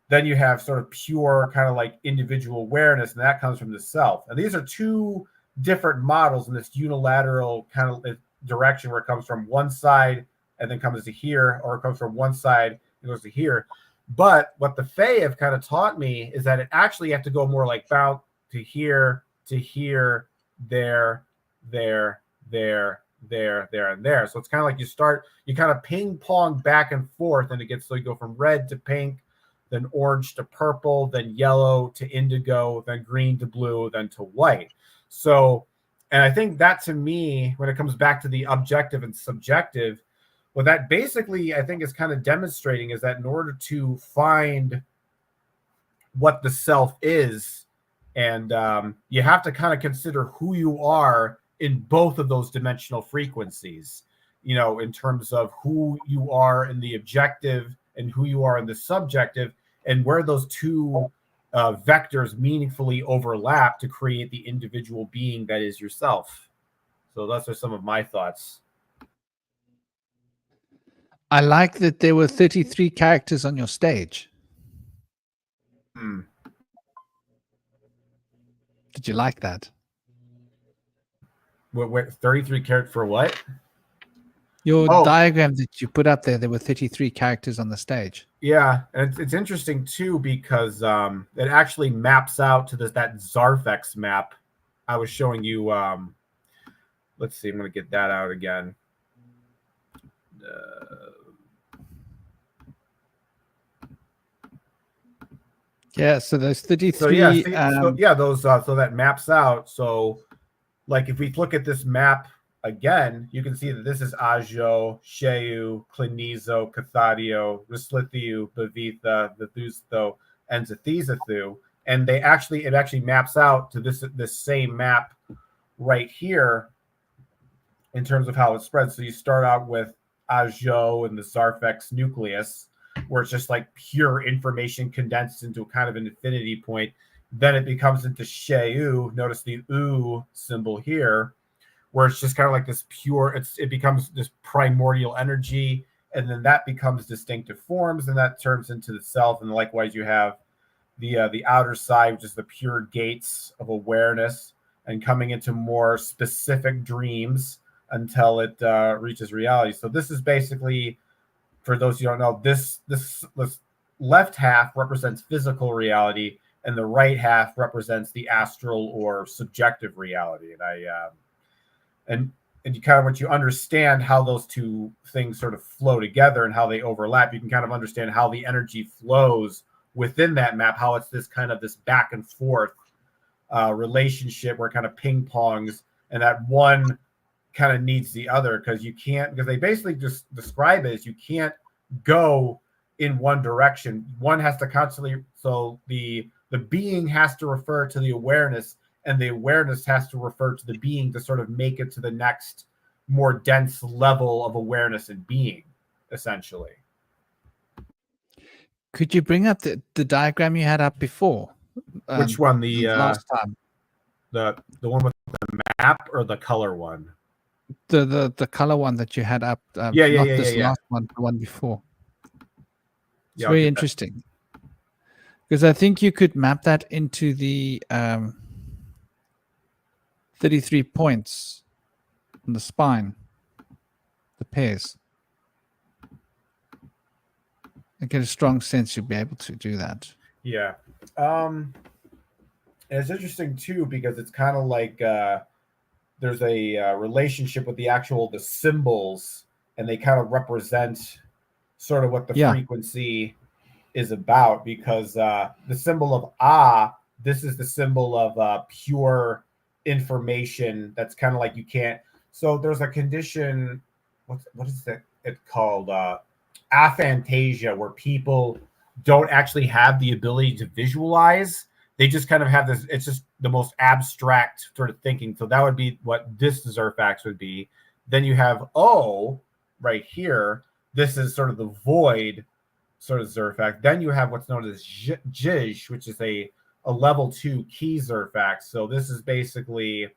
Then you have sort of pure kind of like individual awareness, and that comes from the self. And these are two different models in this unilateral kind of direction, where it comes from one side and then comes to here, or it comes from one side and goes to here. But what the Fae have kind of taught me is that it actually have to go more like bounce to here, there, and there. So it's kind of like you kind of ping pong back and forth, and so you go from red to pink, then orange to purple, then yellow to indigo, then green to blue, then to white. So, and I think that, to me, when it comes back to the objective and subjective, what that basically, I think, is kind of demonstrating is that in order to find what the self is, and you have to kind of consider who you are in both of those dimensional frequencies, in terms of who you are in the objective and who you are in the subjective, and where those two vectors meaningfully overlap to create the individual being that is yourself. So those are some of my thoughts. I like that there were 33 characters on your stage. Did you like that? Wait, 33 characters for what? Your diagram that you put up there were 33 characters on the stage. Yeah, and it's interesting too, because it actually maps out to that Zarfex map I was showing you. Let's see, I'm going to get that out again. Yeah, so those 33. So that maps out. So, like, if we look at this map again, you can see that this is Ajo, Sheu, Clinizo, Cathadio, Rislithiu, Bavitha, Vithustho, and Zethizathu. And it actually maps out to this same map right here in terms of how it spreads. So you start out with Ajo and the Zarfex nucleus, where it's just like pure information condensed into kind of an infinity point. Then it becomes into Sheu. Notice the U symbol here, where it's just kind of like this pure, it becomes this primordial energy, and then that becomes distinctive forms, and that turns into the self. And likewise, you have the outer side, which is the pure gates of awareness, and coming into more specific dreams until it reaches reality. So this is basically, for those who don't know, this left half represents physical reality, and the right half represents the astral or subjective reality. And you kind of, once you understand how those two things sort of flow together and how they overlap, you can kind of understand how the energy flows within that map, how it's this kind of this back and forth relationship where it kind of ping pongs, and that one kind of needs the other, because they basically just describe it as you can't go in one direction. One has to constantly, so the being has to refer to the awareness, and the awareness has to refer to the being to sort of make it to the next more dense level of awareness and being, essentially. Could you bring up the diagram you had up before? Which one? The last time. The one with the map, or the color one? The color one that you had up. Last one, the one before. It's very interesting, because I think you could map that into the 33 points on the spine, the pairs. I get a strong sense you'll be able to do that. Yeah. It's interesting too, because it's kind of like there's a relationship with the symbols, and they kind of represent sort of what the frequency is about, because the symbol of Ah, this is the symbol of pure information. That's kind of like you can't. So there's a condition, what is it called? Aphantasia, where people don't actually have the ability to visualize. They just kind of have this, it's just the most abstract sort of thinking. So that would be what this Zerfax would be. Then you have O right here. This is sort of the void sort of Zerfax. Then you have what's known as Jij, which is a level 2 key Zerfax. So this is basically,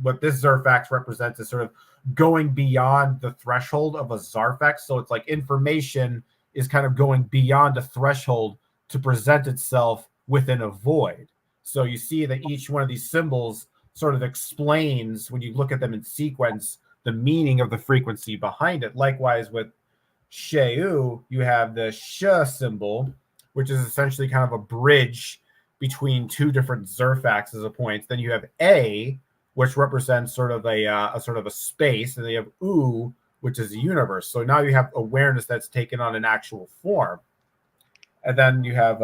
what this Zerfax represents is sort of going beyond the threshold of a Zarfax. So it's like information is kind of going beyond a threshold to present itself within a void. So you see that each one of these symbols sort of explains, when you look at them in sequence, the meaning of the frequency behind it. Likewise with Sheu, you have the Sh symbol, which is essentially kind of a bridge between two different Zerfaxes of points. Then you have A, which represents sort of a space, and then you have U, which is a universe. So now you have awareness that's taken on an actual form. And then you have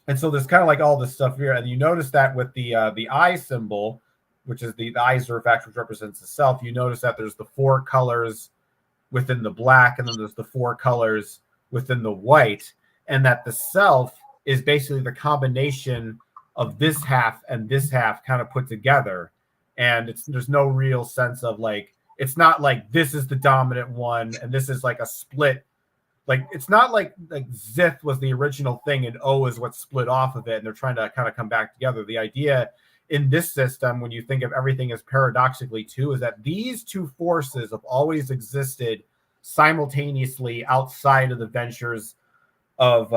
and so there's kind of like all this stuff here. And you notice that with the I symbol, which is the I Zerfax, which represents the self, you notice that there's the 4 colors within the black, and then there's the 4 colors within the white, and that the self is basically the combination of this half and this half kind of put together. And there's no real sense of like, it's not like this is the dominant one and this is like a split. Like, it's not like Zith was the original thing and O is what split off of it, and they're trying to kind of come back together. The idea in this system, when you think of everything as paradoxically too, is that these two forces have always existed simultaneously outside of the ventures of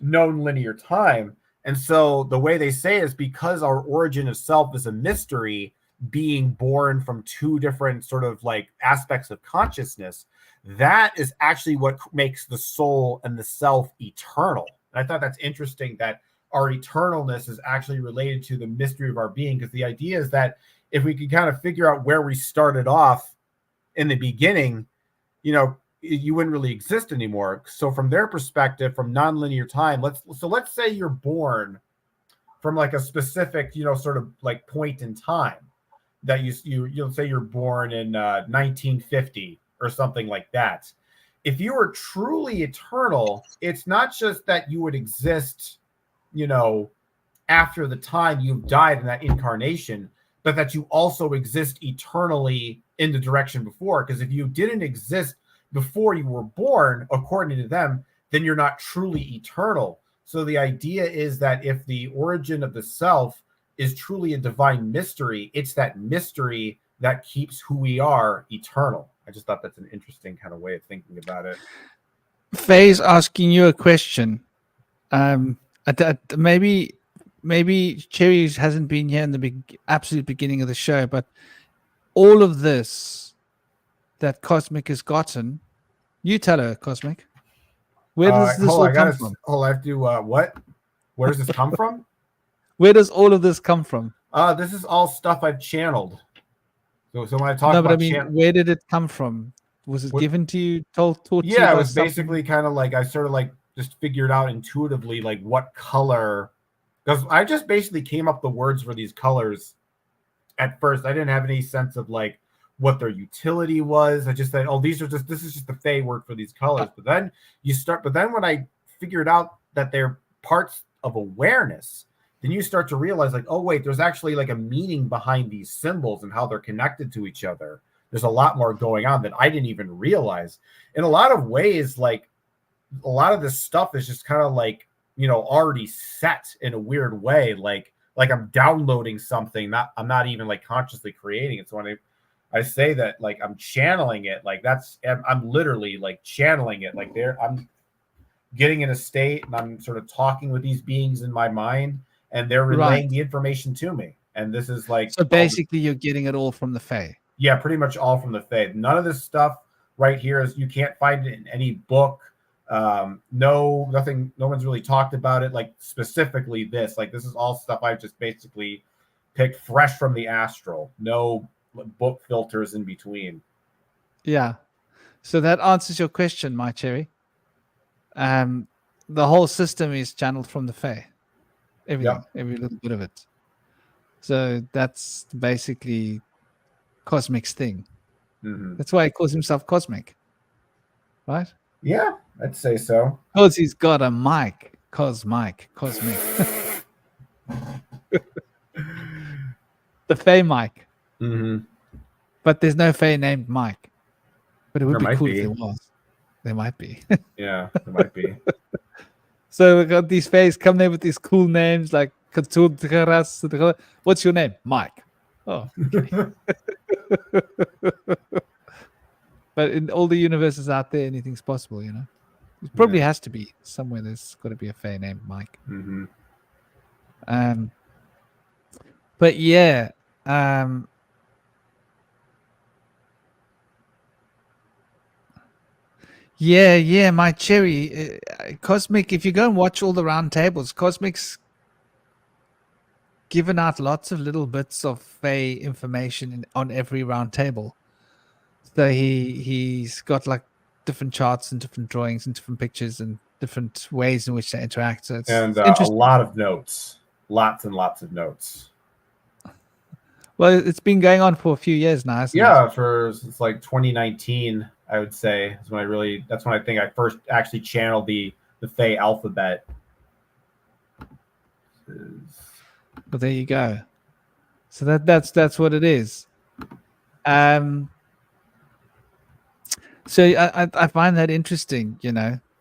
known linear time. And so the way they say is, because our origin of self is a mystery, being born from two different sort of like aspects of consciousness, that is actually what makes the soul and the self eternal. And I thought that's interesting, that our eternalness is actually related to the mystery of our being, because the idea is that if we could kind of figure out where we started off in the beginning, you wouldn't really exist anymore. So from their perspective, from nonlinear time, let's say you're born from like a specific, sort of like point in time, that you'll say you're born in 1950 or something like that. If you were truly eternal, it's not just that you would exist, after the time you've died in that incarnation, but that you also exist eternally in the direction before. Because if you didn't exist before you were born, according to them, then you're not truly eternal. So the idea is that if the origin of the self is truly a divine mystery, it's that mystery that keeps who we are eternal. I just thought that's an interesting kind of way of thinking about it. Faye's asking you a question. Maybe Cherry hasn't been here in the absolute beginning of the show, but all of this that Cosmic has gotten, you tell her, Cosmic. Where does this all come from? I have to what? Where does this come from? Where does all of this come from? This is all stuff I've channeled. So when I talk no, about but I mean, where did it come from? Was it given to you, taught to you? Yeah, it was basically kind of like I sort of like just figured out intuitively like what color, because I just basically came up the words for these colors at first. I didn't have any sense of like what their utility was. I just said, oh, this is just the Fey word for these colors. But then when I figured out that they're parts of awareness, then you start to realize like, oh wait, there's actually like a meaning behind these symbols and how they're connected to each other. There's a lot more going on that I didn't even realize. In a lot of ways, like a lot of this stuff is just kind of like, already set in a weird way. Like I'm downloading something, I'm not even like consciously creating it. So when I say that like I'm channeling it, like I'm literally like channeling it. Like I'm getting in a state and I'm sort of talking with these beings in my mind, and they're relaying the information to me. And this is like, so basically you're getting it all from the Fae. Yeah, pretty much all from the Fae. None of this stuff right here you can't find it in any book. Nothing. No one's really talked about it. Like specifically this. Like this is all stuff I've just basically picked fresh from the astral. No book filters in between. Yeah. So that answers your question, my cherry. The whole system is channeled from the Fae. Everything, every little bit of it. So that's basically Cosmic's thing. Mm-hmm. That's why he calls himself Cosmic, right? Yeah, I'd say so. Because he's got a mic, Cosmic. The Fae mic. Mm-hmm. But there's no Fae named Mike. But it would There be cool might be. if there was. There might be. Yeah, there might be. So we got these Faes come there with these cool names like what's your name? Mike. Oh. Okay. But in all the universes out there, anything's possible, It probably has to be somewhere. There's got to be a Fae named Mike. Mm-hmm. But yeah, yeah, my cherry, Cosmic. If you go and watch all the round tables, Cosmic's given out lots of little bits of Fae information on every round table. So he's got like different charts and different drawings and different pictures and different ways in which they interact. So it's a lot of notes, lots and lots of notes. Well, it's been going on for a few years now, hasn't it? Since like 2019, I would say that's when I think I first actually channeled the Fae alphabet. Well, there you go. So that's what it is. So I find that interesting,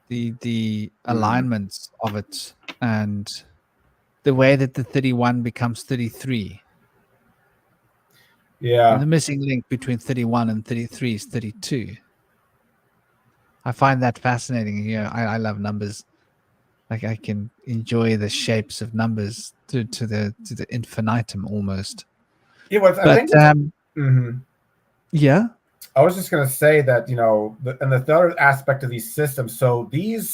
the alignments of it and the way that the 31 becomes 33. Yeah. And the missing link between 31 and 33 is 32. I find that fascinating. I love numbers. Like I can enjoy the shapes of numbers to the infinitum almost. Yeah, yeah. I was just going to say that, the third aspect of these systems, so these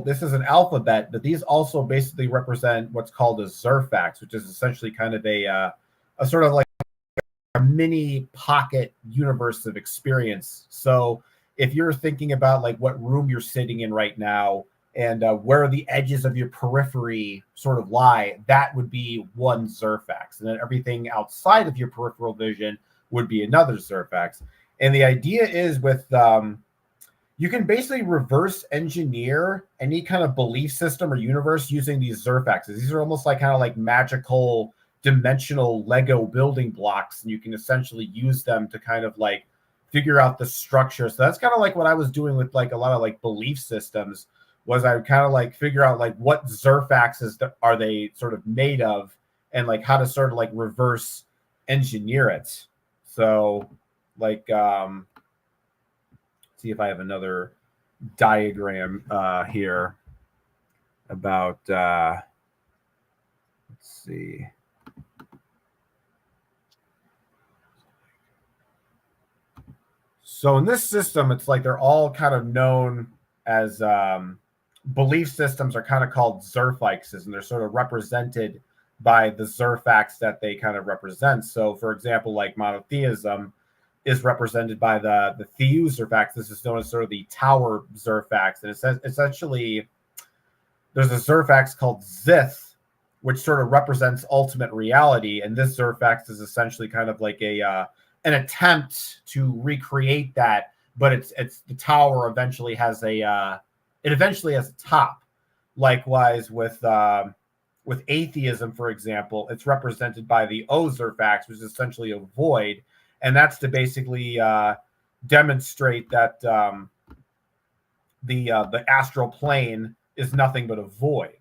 this is an alphabet, but these also basically represent what's called a Zerfax, which is essentially kind of a sort of like a mini pocket universe of experience. So if you're thinking about like what room you're sitting in right now and where the edges of your periphery sort of lie, that would be one Zerfax. And then everything outside of your peripheral vision would be another Zerfax. And the idea is with you can basically reverse engineer any kind of belief system or universe using these Zerfaxes. These are almost like kind of like magical dimensional Lego building blocks, and you can essentially use them to kind of like figure out the structure. So that's kind of like what I was doing with like a lot of like belief systems, was I would kind of like figure out like what Zerfaxes are they sort of made of, and like how to sort of like reverse engineer it. So like see if I have another diagram here about let's see. So in this system, it's like they're all kind of known as belief systems are kind of called Zerfaxes, and they're sort of represented by the Zerfax that they kind of represent. So, for example, like monotheism is represented by the Theou Zerfax. This is known as sort of the Tower Zerfax, and it says essentially there's a Zerfax called Zith, which sort of represents ultimate reality, and this Zerfax is essentially kind of like a an attempt to recreate that, but it's the tower eventually has a top. Likewise with atheism, for example, it's represented by the Ozerfax, which is essentially a void, and that's to basically demonstrate that the astral plane is nothing but a void.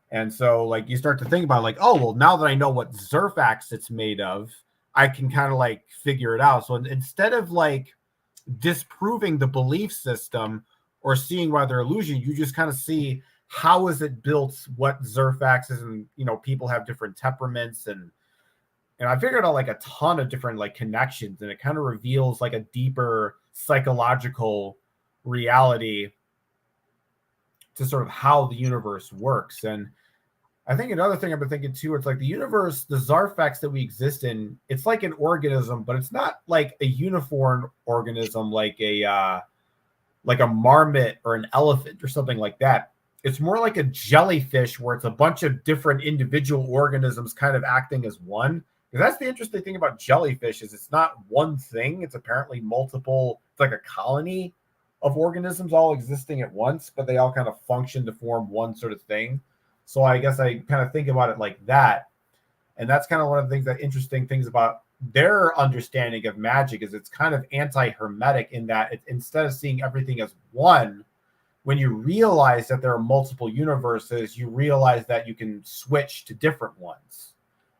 And so like you start to think about like, oh well, now that I know what Zerfax it's made of, I can kind of like figure it out. So instead of like disproving the belief system or seeing why they're illusion, you just kind of see how is it built, what Zerfax is, and you know, people have different temperaments, and I figured out like a ton of different like connections, and it kind of reveals like a deeper psychological reality to sort of how the universe works. And I think another thing I've been thinking too, it's like the universe, the Zarfax that we exist in, it's like an organism, but it's not like a uniform organism like a marmot or an elephant or something like that. It's more like a jellyfish where it's a bunch of different individual organisms kind of acting as one. Because that's the interesting thing about jellyfish, is it's not one thing. It's apparently multiple, it's like a colony of organisms all existing at once, but they all kind of function to form one sort of thing. So I guess I kind of think about it like that. And that's kind of one of the things that interesting things about their understanding of magic is it's kind of anti-hermetic in that instead of seeing everything as one, when you realize that there are multiple universes, you realize that you can switch to different ones.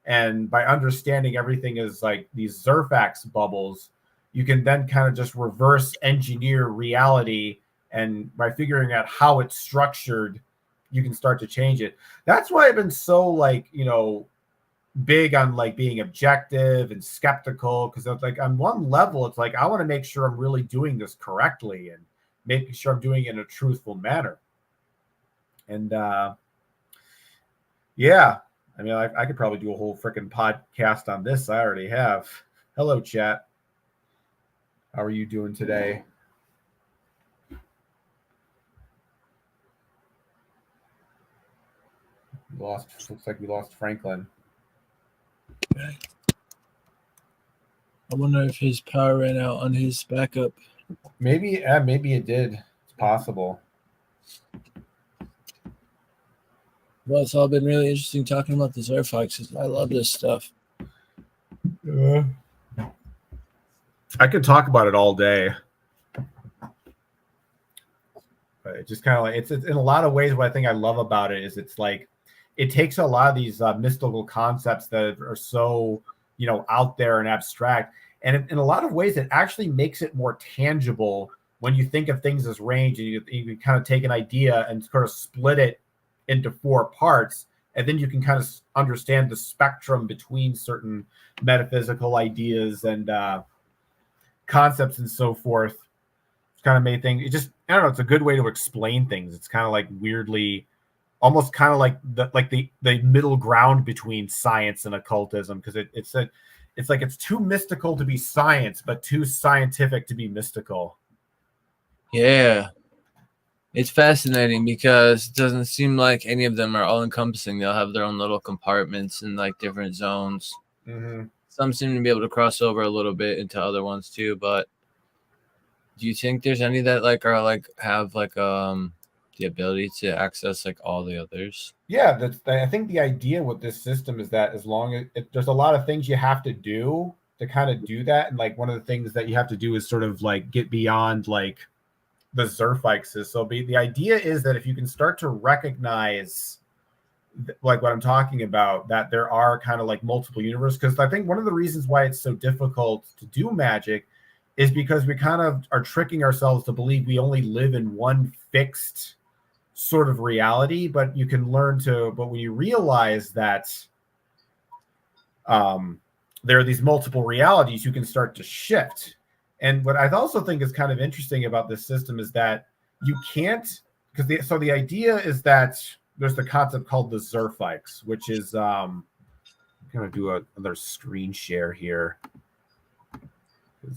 And by understanding everything as like these Zerfax bubbles, you can then kind of just reverse engineer reality. And by figuring out how it's structured, you can start to change it. That's why I've been so like, you know, big on like being objective and skeptical, because it's like on one level, it's like I want to make sure I'm really doing this correctly and making sure I'm doing it in a truthful manner. And yeah, I mean, I could probably do a whole freaking podcast on this. I already have. Hello, chat. How are you doing today? Looks like we lost Franklin. Okay. I wonder if his power ran out on his backup. Maybe it did. It's possible. Well, it's all been really interesting talking about the Zerfaxes. I love this stuff. I could talk about it all day. But it just kind of like it's in a lot of ways what I think I love about it is it's like it takes a lot of these mystical concepts that are so, you know, out there and abstract, and in a lot of ways it actually makes it more tangible when you think of things as range, and you can kind of take an idea and sort of split it into 4 parts, and then you can kind of understand the spectrum between certain metaphysical ideas and concepts and so forth. It's kind of made things, it just, I don't know, it's a good way to explain things. It's kind of like weirdly, almost kind of like the middle ground between science and occultism, because it's like it's too mystical to be science, but too scientific to be mystical. Yeah. It's fascinating because it doesn't seem like any of them are all encompassing. They'll have their own little compartments in like different zones. Mm-hmm. Some seem to be able to cross over a little bit into other ones too, but do you think there's any that like are like have like the ability to access like all the others. Yeah, I think the idea with this system is that as long as there's a lot of things you have to do to kind of do that, and like one of the things that you have to do is sort of like get beyond like the Zerfikes. So the idea is that if you can start to recognize like what I'm talking about, that there are kind of like multiple universes, because I think one of the reasons why it's so difficult to do magic is because we kind of are tricking ourselves to believe we only live in one fixed sort of reality. But you can learn to, but when you realize that there are these multiple realities, you can start to shift. And what I also think is kind of interesting about this system is that you can't, because so the idea is that there's the concept called the Zerfikes, which is I'm gonna do another screen share here.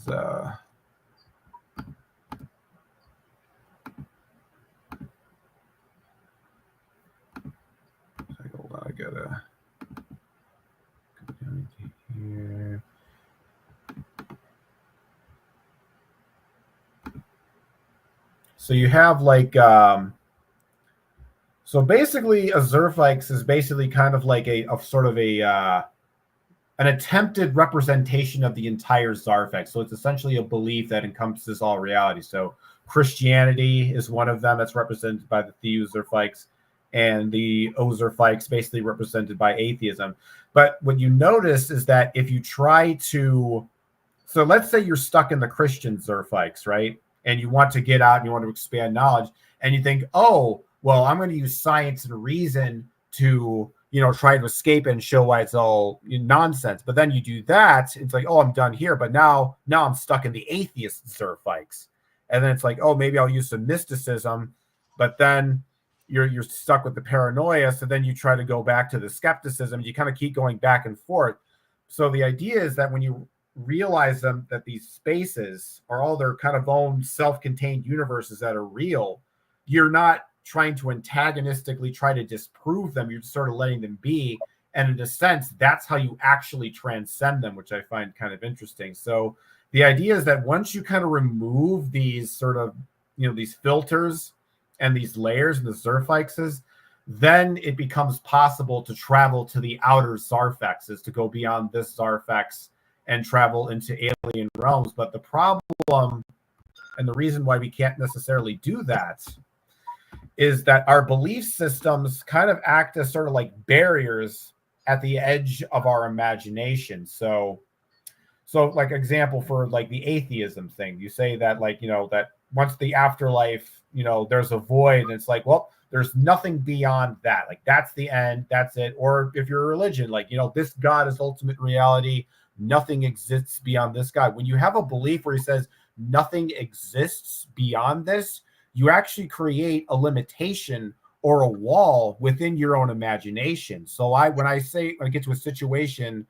Hold on, I gotta go down here. So you have like so basically a Zerfikes is basically kind of like a sort of an attempted representation of the entire Zarfex. So it's essentially a belief that encompasses all reality. So Christianity is one of them that's represented by the Theou Zerfikes, and the Ozerfikes basically represented by atheism. But what you notice is that if you try to, so let's say you're stuck in the Christian Zerfikes, right? And you want to get out and you want to expand knowledge, and you think, oh, well, I'm going to use science and reason to, try to escape and show why it's all nonsense. But then you do that, it's like, oh, I'm done here. But now I'm stuck in the atheist Zerfikes. And then it's like, oh, maybe I'll use some mysticism. But then you're stuck with the paranoia. So then you try to go back to the skepticism. You kind of keep going back and forth. So the idea is that when you realize that these spaces are all their kind of own self-contained universes that are real, you're not trying to antagonistically try to disprove them. You're just sort of letting them be. And in a sense, that's how you actually transcend them, which I find kind of interesting. So the idea is that once you kind of remove these sort of, these filters and these layers and the Zerfikes, then it becomes possible to travel to the outer Zarfexes, to go beyond this Zarfex and travel into alien realms. But the problem and the reason why we can't necessarily do that is that our belief systems kind of act as sort of like barriers at the edge of our imagination. So like example for like the atheism thing, you say that like, that once the afterlife, there's a void, and it's like, well, there's nothing beyond that. Like that's the end, that's it. Or if you're a religion, like, this God is ultimate reality. Nothing exists beyond this God. When you have a belief where he says nothing exists beyond this, you actually create a limitation or a wall within your own imagination. So when I get to a situation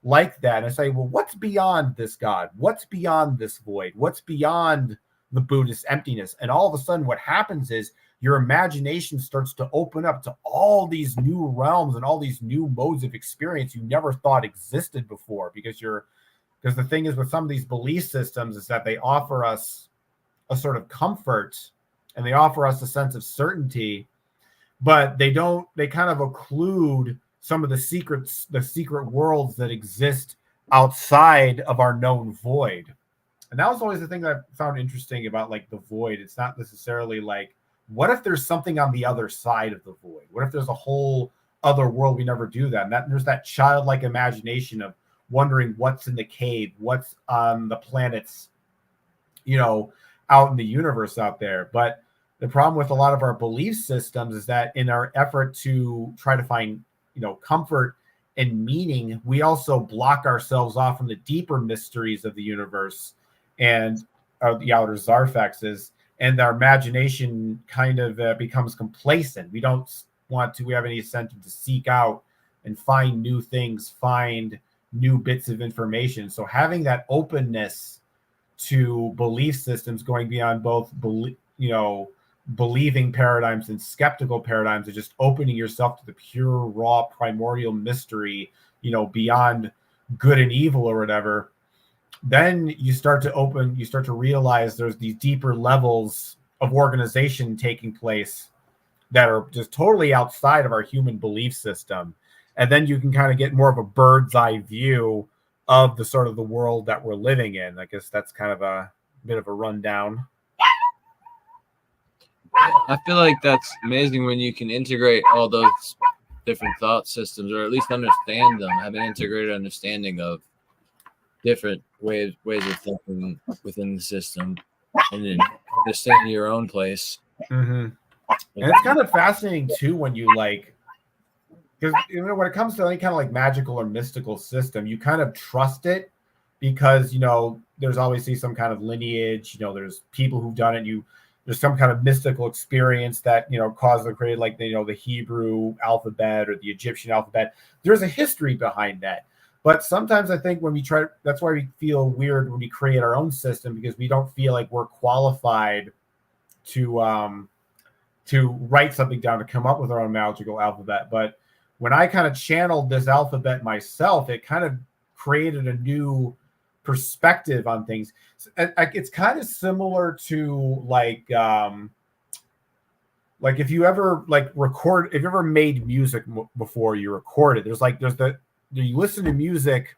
like that, and I say, well, what's beyond this God? What's beyond this void? What's beyond the Buddhist emptiness? And all of a sudden what happens is your imagination starts to open up to all these new realms and all these new modes of experience you never thought existed before, because the thing is with some of these belief systems is that they offer us a sort of comfort and they offer us a sense of certainty, but they kind of occlude some of the secret worlds that exist outside of our known void. And that was always the thing that I found interesting about like the void. It's not necessarily like, what if there's something on the other side of the void? What if there's a whole other world we never do that? And there's that childlike imagination of wondering what's in the cave, what's on the planets, out in the universe out there. But the problem with a lot of our belief systems is that in our effort to try to find, comfort and meaning, we also block ourselves off from the deeper mysteries of the universe and the outer Zarfexes, and our imagination kind of becomes complacent. We don't want to, we have any incentive to seek out and find new things, find new bits of information. So having that openness to belief systems going beyond both, believing paradigms and skeptical paradigms, is just opening yourself to the pure, raw, primordial mystery, beyond good and evil or whatever. Then you start to realize there's these deeper levels of organization taking place that are just totally outside of our human belief system. And then you can kind of get more of a bird's eye view of the sort of the world that we're living in. I guess that's kind of a bit of a rundown. I feel like that's amazing when you can integrate all those different thought systems, or at least understand them, have an integrated understanding of different ways of thinking within the system, and then understand your own place. Mm-hmm. And it's kind of fascinating too when you like, because when it comes to any kind of like magical or mystical system, you kind of trust it because there's obviously some kind of lineage. There's people who've done it. There's some kind of mystical experience that caused the create like the Hebrew alphabet or the Egyptian alphabet. There's a history behind that. But sometimes I think when we try, that's why we feel weird when we create our own system, because we don't feel like we're qualified to write something down, to come up with our own magical alphabet. But when I kind of channeled this alphabet myself, it kind of created a new perspective on things. It's kind of similar to like if you ever if you ever made music before you record it, you listen to music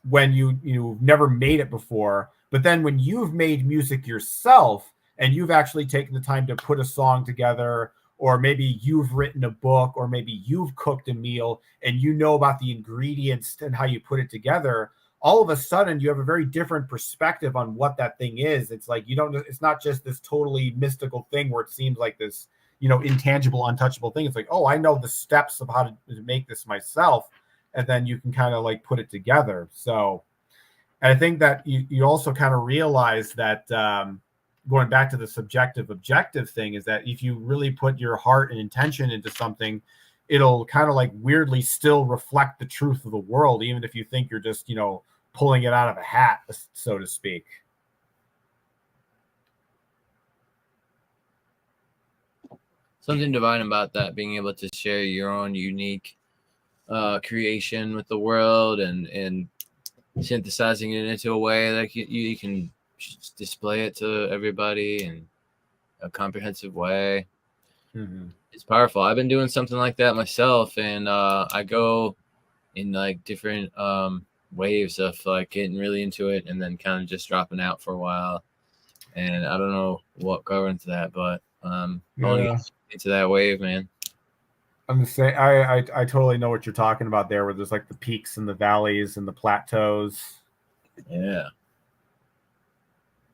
when you've never made it before, but then when you've made music yourself and you've actually taken the time to put a song together, or maybe you've written a book, or maybe you've cooked a meal and about the ingredients and how you put it together, all of a sudden you have a very different perspective on what that thing is. It's like it's not just this totally mystical thing where it seems like this intangible, untouchable thing. It's like, oh, I know the steps of how to make this myself, and then you can kind of like put it together. So I think that you also kind of realize that going back to the subjective objective thing is that if you really put your heart and intention into something, it'll kind of like weirdly still reflect the truth of the world, even if you think you're just pulling it out of a hat, so to speak. Something divine about that, being able to share your own unique creation with the world, and synthesizing it into a way that you can display it to everybody in a comprehensive way. Mm-hmm. It's powerful. I've been doing something like that myself, and I go in like different waves of like getting really into it and then kind of just dropping out for a while. And I don't know what governs that, but I want to get into that wave, man. I'm saying I totally know what you're talking about there, where there's like the peaks and the valleys and the plateaus. Yeah.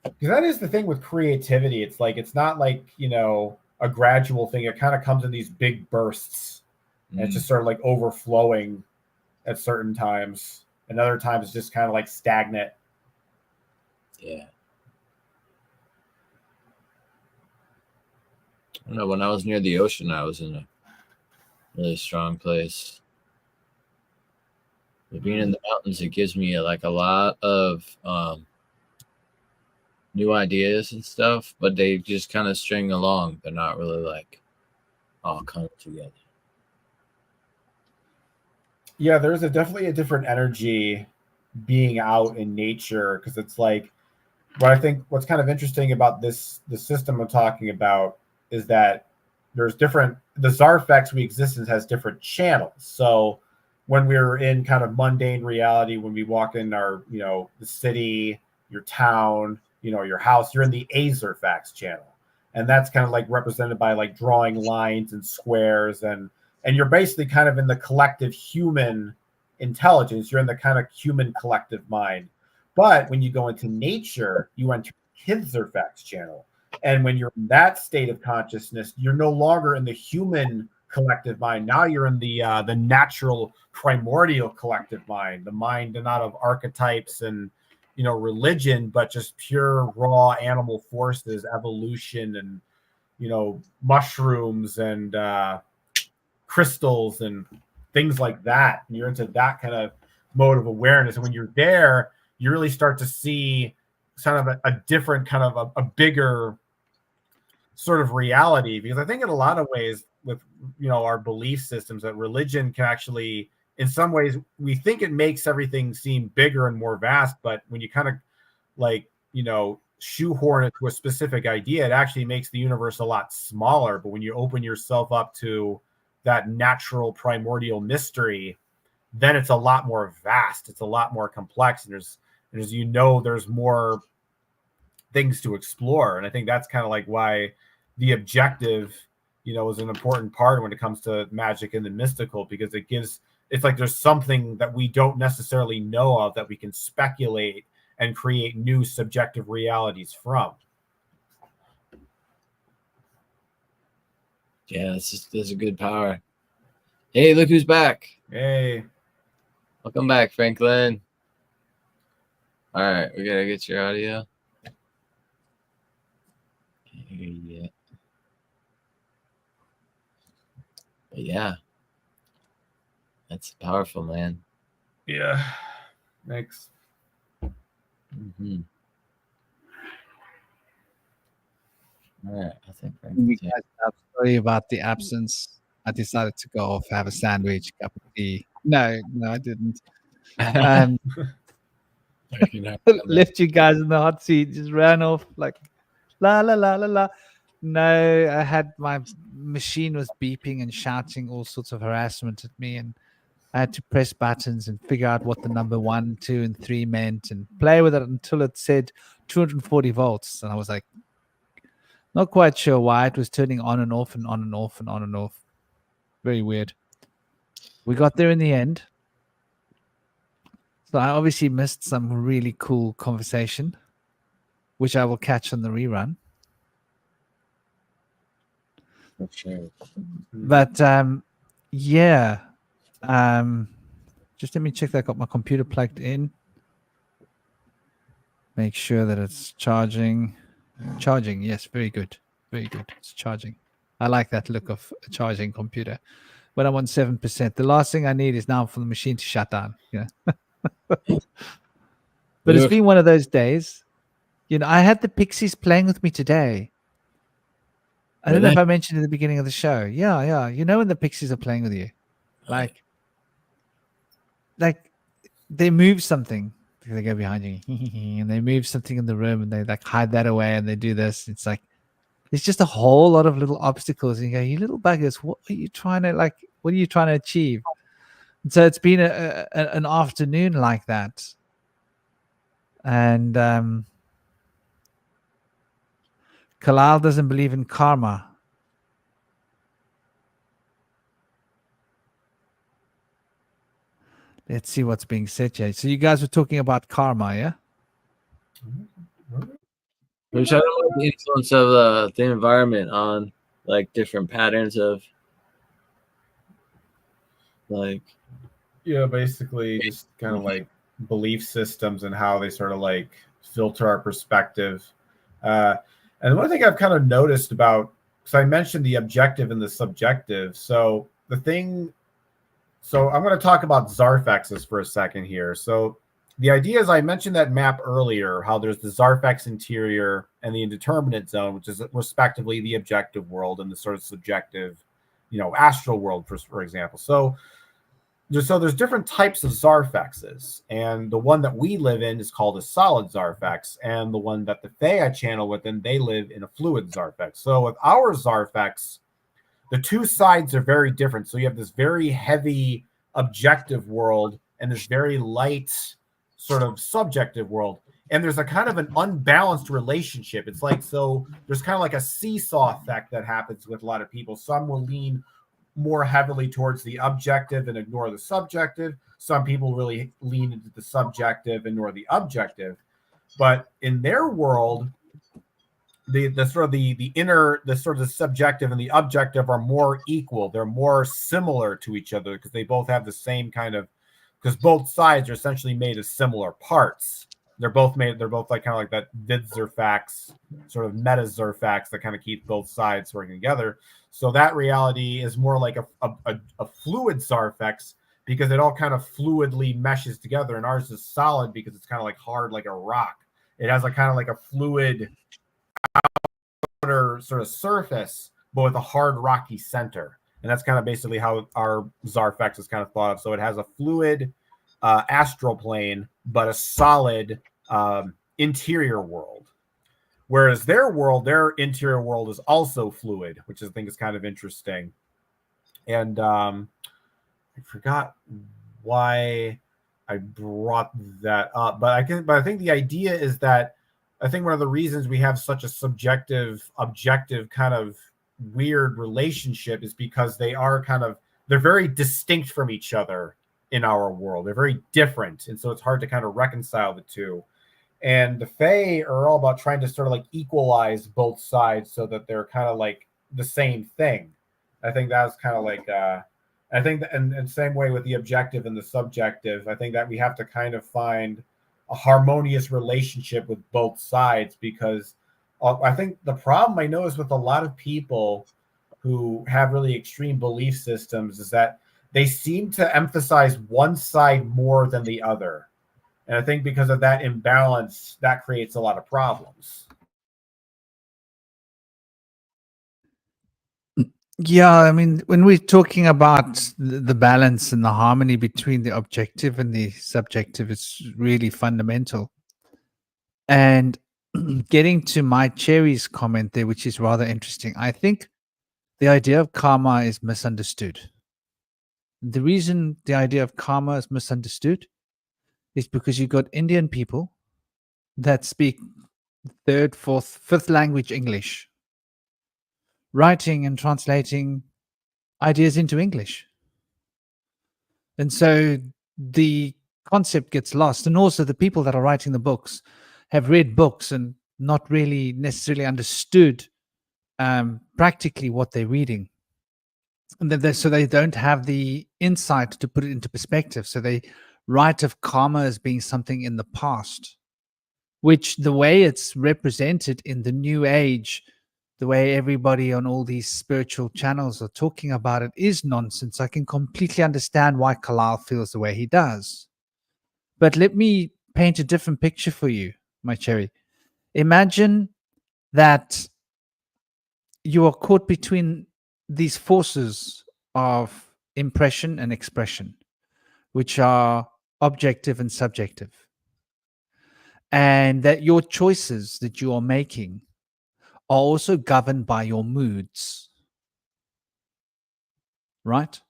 Because that is the thing with creativity. It's like, it's not like, a gradual thing. It kind of comes in these big bursts, and it's just sort of like overflowing at certain times. And other times it's just kind of like stagnant. Yeah. I don't know. When I was near the ocean, I was in a really strong place. But being in the mountains, it gives me like a lot of new ideas and stuff, but they just kind of string along. They're not really like all coming together. Yeah, there's definitely a different energy being out in nature, because it's like, what I think what's kind of interesting about the system I'm talking about is that the Zarfex we exist in has different channels. So when we're in kind of mundane reality, when we walk in our, the city, your town, your house, you're in the Azerfax channel. And that's kind of like represented by like drawing lines and squares, and you're basically kind of in the collective human intelligence. You're in the kind of human collective mind. But when you go into nature, you enter Kizerfax channel. And when you're in that state of consciousness, you're no longer in the human collective mind. Now you're in the natural primordial collective mind, the mind not of archetypes and religion, but just pure raw animal forces, evolution, and mushrooms and crystals and things like that. And you're into that kind of mode of awareness. And when you're there, you really start to see kind of a different kind of a bigger sort of reality. Because I think in a lot of ways with our belief systems, that religion can actually, in some ways, we think it makes everything seem bigger and more vast, but when you kind of like shoehorn it to a specific idea, it actually makes the universe a lot smaller. But when you open yourself up to that natural primordial mystery, then it's a lot more vast. It's a lot more complex. And there's there's more things to explore. And I think that's kind of like why the objective, is an important part when it comes to magic and the mystical, because it's like there's something that we don't necessarily know of that we can speculate and create new subjective realities from. Yeah, that's a good power. Hey, look who's back. Hey. Welcome back, Franklin. All right, we gotta get your audio. Can't hear you yet. But yeah, that's powerful, man. Yeah. Thanks. Mm-hmm. All right, I think You guys have a story about the absence. I decided to go off, have a sandwich, cup of tea. No, I didn't. Left you guys in the hot seat, just ran off like la la la la la. No, I had my machine was beeping and shouting all sorts of harassment at me, and I had to press buttons and figure out what the number 1, 2, and 3 meant and play with it until it said 240 volts. And I was like, not quite sure why it was turning on and off and on and off and on and off. Very weird. We got there in the end. So I obviously missed some really cool conversation, which I will catch on the rerun. For sure. But yeah. Just let me check that I got my computer plugged in. Make sure that it's charging. Charging, yes, very good. Very good. It's charging. I like that look of a charging computer. When I'm on 7%, the last thing I need is now for the machine to shut down. But it's been one of those days. I had the Pixies playing with me today. I don't know if I mentioned at the beginning of the show. Yeah. When the Pixies are playing with you, like they move something. They go behind you and they move something in the room and they like hide that away and they do this. It's like there's just a whole lot of little obstacles. And you go, you little buggers, what are you trying to achieve? And so it's been an afternoon like that. And Kalal doesn't believe in karma. Let's see what's being said here. So you guys were talking about karma, yeah? We're talking about the influence of the environment on like different patterns of like. Yeah, basically just kind of like belief systems and how they sort of like filter our perspective. And one thing I've kind of noticed about, because I mentioned the objective and the subjective. So I'm going to talk about Zarfexes for a second here. So the idea is I mentioned that map earlier, how there's the Zarfex interior and the indeterminate zone, which is respectively the objective world and the sort of subjective, astral world, for example. So there's different types of Zarfexes, and the one that we live in is called a solid Zarfex, and the one that the Theia channel within, they live in a fluid Zarfex. So with our Zarfex, the two sides are very different. So you have this very heavy objective world and this very light sort of subjective world. And there's a kind of an unbalanced relationship. It's like, so there's kind of like a seesaw effect that happens with a lot of people. Some will lean more heavily towards the objective and ignore the subjective. Some people really lean into the subjective and ignore the objective. But in their world, the subjective and the objective are more equal. They're more similar to each other because they both have the same because both sides are essentially made of similar parts. They're both like kind of like that vid Zerfax, sort of meta Zerfax that kind of keep both sides working together. So that reality is more like a fluid Zarfex because it all kind of fluidly meshes together, and ours is solid because it's kind of like hard like a rock. It has a kind of like a fluid outer sort of surface, but with a hard rocky center. And that's kind of basically how our Zarfex is kind of thought of. So it has a fluid astral plane, but a solid interior world. Whereas their world, their interior world is also fluid, which I think is kind of interesting. And I forgot why I brought that up, but I think the idea is that I think one of the reasons we have such a subjective, objective kind of weird relationship is because they're very distinct from each other in our world. They're very different, and so it's hard to kind of reconcile the two. And the Fae are all about trying to sort of like equalize both sides so that they're kind of like the same thing. I think that's kind of like I think that, and same way with the objective and the subjective, I think that we have to kind of find a harmonious relationship with both sides, because I think the problem I notice with a lot of people who have really extreme belief systems is that they seem to emphasize one side more than the other. And I think because of that imbalance, that creates a lot of problems. Yeah, I mean, when we're talking about the balance and the harmony between the objective and the subjective, it's really fundamental. And getting to my Cherry's comment there, which is rather interesting, I think the idea of karma is misunderstood. The reason the idea of karma is misunderstood is because you've got Indian people that speak third, fourth, fifth language English, writing and translating ideas into English. And so the concept gets lost. And also the people that are writing the books have read books and not really necessarily understood practically what they're reading. And so they don't have the insight to put it into perspective. So they write of karma as being something in the past, which the way it's represented in the new age, the way everybody on all these spiritual channels are talking about it, is nonsense. I can completely understand why Kalal feels the way he does. But let me paint a different picture for you, my Cherry. Imagine that you are caught between these forces of impression and expression, which are objective and subjective. And that your choices that you are making are also governed by your moods, right?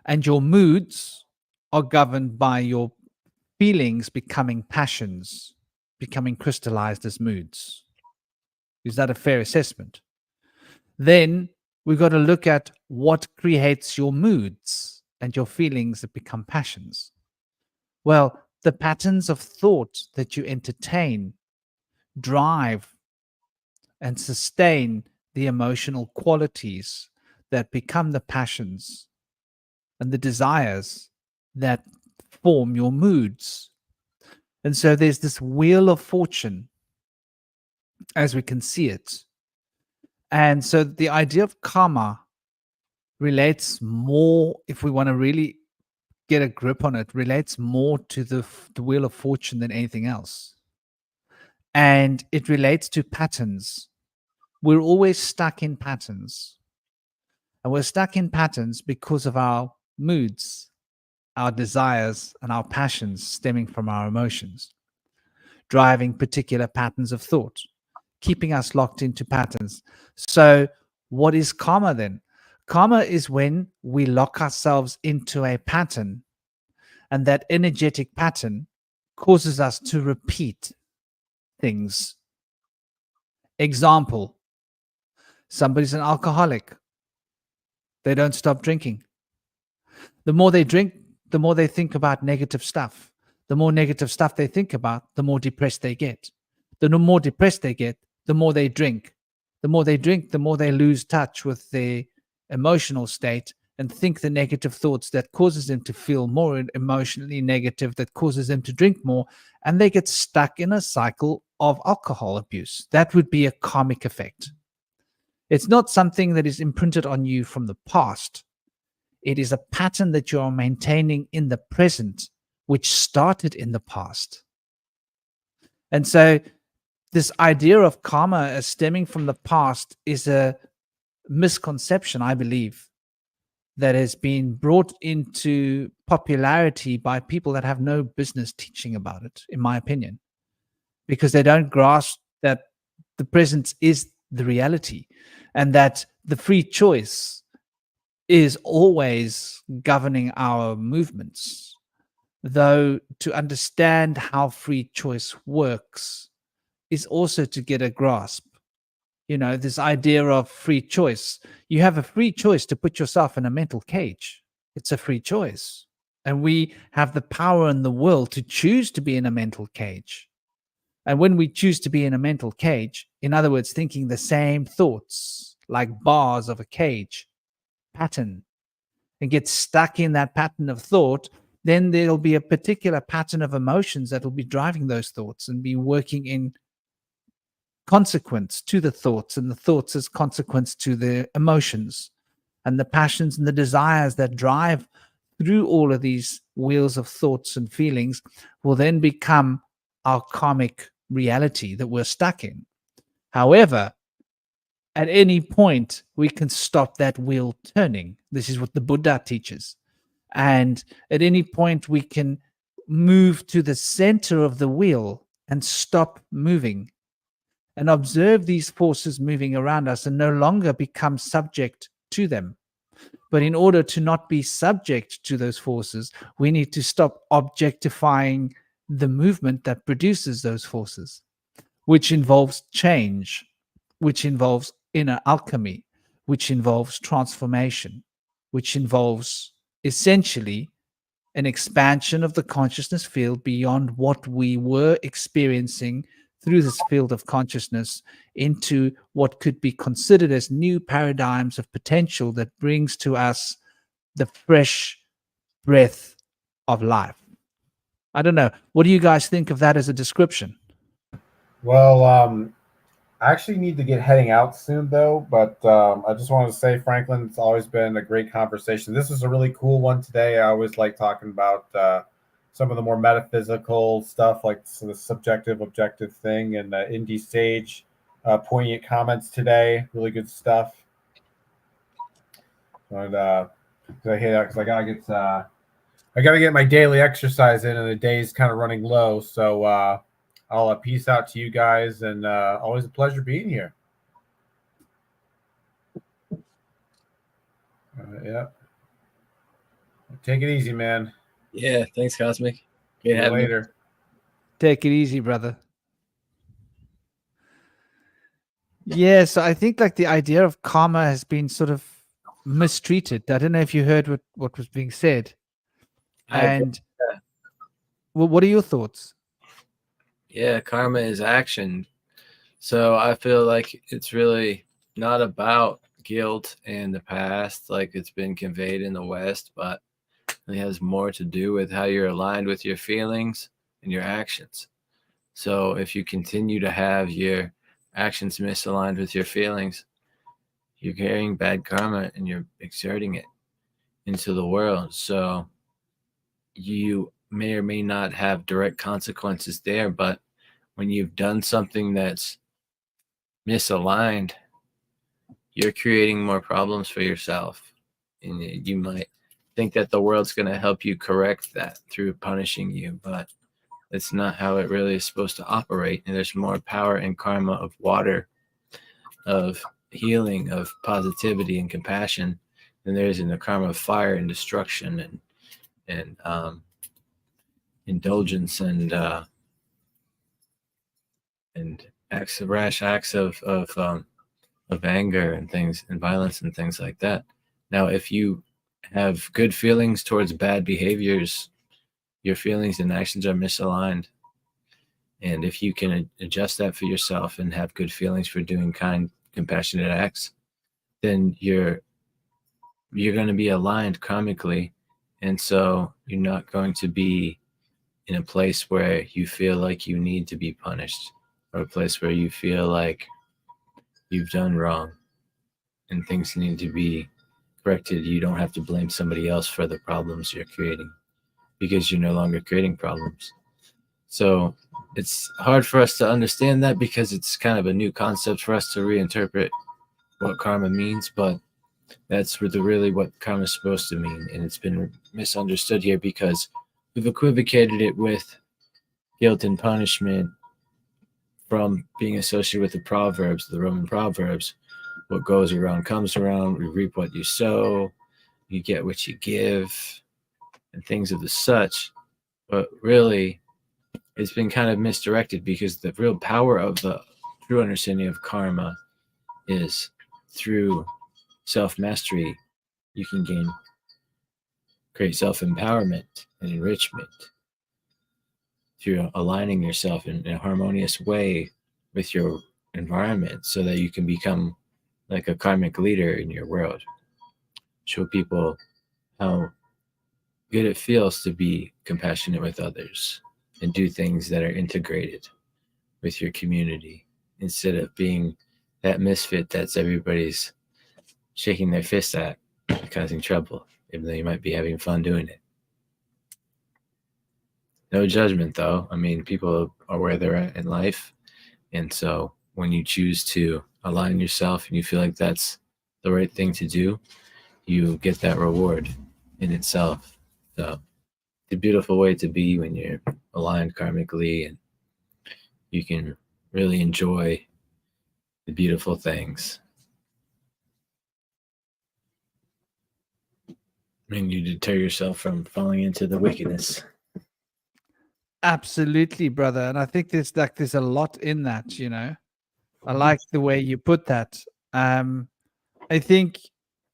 And your moods are governed by your feelings becoming passions, becoming crystallized as moods. Is that a fair assessment? Then we've got to look at what creates your moods and your feelings that become passions. Well, the patterns of thought that you entertain drive and sustain the emotional qualities that become the passions and the desires that form your moods. And so there's this wheel of fortune as we can see it. And so the idea of karma relates more, if we want to really get a grip on it, relates more to the wheel of fortune than anything else. And it relates to patterns. We're always stuck in patterns. And we're stuck in patterns because of our moods, our desires, and our passions stemming from our emotions, driving particular patterns of thought, keeping us locked into patterns. So what is karma then? Karma is when we lock ourselves into a pattern, and that energetic pattern causes us to repeat things. Example, somebody's an alcoholic. They don't stop drinking. The more they drink, the more they think about negative stuff. The more negative stuff they think about, the more depressed they get. The more depressed they get, the more they drink. The more they drink, the more they lose touch with their emotional state and think the negative thoughts that causes them to feel more emotionally negative, that causes them to drink more, and they get stuck in a cycle of alcohol abuse. That would be a karmic effect. It's not something that is imprinted on you from the past. It is a pattern that you are maintaining in the present, which started in the past. And so this idea of karma as stemming from the past is a misconception, I believe, that has been brought into popularity by people that have no business teaching about it, in my opinion, because they don't grasp that the present is the reality, and that the free choice is always governing our movements. Though to understand how free choice works is also to get a grasp. This idea of free choice. You have a free choice to put yourself in a mental cage. It's a free choice. And we have the power and the will to choose to be in a mental cage. And when we choose to be in a mental cage, in other words, thinking the same thoughts like bars of a cage pattern, and get stuck in that pattern of thought, then there'll be a particular pattern of emotions that will be driving those thoughts and be working in consequence to the thoughts, and the thoughts as consequence to the emotions and the passions and the desires that drive through all of these wheels of thoughts and feelings will then become our karmic reality that we're stuck in. However, at any point, we can stop that wheel turning. This is what the Buddha teaches. And at any point, we can move to the center of the wheel and stop moving and observe these forces moving around us and no longer become subject to them. But in order to not be subject to those forces, we need to stop objectifying the movement that produces those forces, which involves change, which involves inner alchemy, which involves transformation, which involves essentially an expansion of the consciousness field beyond what we were experiencing through this field of consciousness into what could be considered as new paradigms of potential that brings to us the fresh breath of life. I don't know. What do you guys think of that as a description? Well, I actually need to get heading out soon, though. But I just wanted to say, Franklin, it's always been a great conversation. This is a really cool one today. I always like talking about some of the more metaphysical stuff, like the subjective, objective thing. And Indie Sage, poignant comments today. Really good stuff. And I gotta get my daily exercise in, and the day's kind of running low. So I'll peace out to you guys, and always a pleasure being here. Yeah. Take it easy, man. Yeah, thanks, Cosmic. See Good you having you. later. Take it easy, brother. Yeah, so I think like the idea of karma has been sort of mistreated. I don't know if you heard what was being said. I agree. And what are your thoughts? Yeah, karma is action. So I feel like it's really not about guilt and the past like it's been conveyed in the West, but it has more to do with how you're aligned with your feelings and your actions. So if you continue to have your actions misaligned with your feelings, you're carrying bad karma and you're exerting it into the world. So you may or may not have direct consequences there, but when you've done something that's misaligned, you're creating more problems for yourself. And you might think that the world's going to help you correct that through punishing you, but it's not how it really is supposed to operate. And there's more power in karma of water, of healing, of positivity and compassion than there is in the karma of fire and destruction and indulgence and rash acts of anger and things and violence and things like that. Now, if you have good feelings towards bad behaviors, your feelings and actions are misaligned. And if you can adjust that for yourself and have good feelings for doing kind, compassionate acts, then you're going to be aligned karmically. And so you're not going to be in a place where you feel like you need to be punished, or a place where you feel like you've done wrong and things need to be corrected. You don't have to blame somebody else for the problems you're creating because you're no longer creating problems. So it's hard for us to understand that because it's kind of a new concept for us to reinterpret what karma means, but that's really what karma is supposed to mean. And it's been misunderstood here because we've equivocated it with guilt and punishment from being associated with the Proverbs, the Roman Proverbs, what goes around comes around, you reap what you sow, you get what you give, and things of the such. But really, it's been kind of misdirected, because the real power of the true understanding of karma is through self-mastery. You can gain great self-empowerment and enrichment through aligning yourself in a harmonious way with your environment, so that you can become like a karmic leader in your world. Show people how good it feels to be compassionate with others and do things that are integrated with your community, instead of being that misfit that's everybody's shaking their fist at, causing trouble, even though you might be having fun doing it. No judgment, though. I mean, people are where they're at in life. And so when you choose to align yourself and you feel like that's the right thing to do, you get that reward in itself. So it's a beautiful way to be when you're aligned karmically, and you can really enjoy the beautiful things. And you deter yourself from falling into the wickedness. Absolutely, brother. And I think there's a lot in that, you know. I like the way you put that. I think,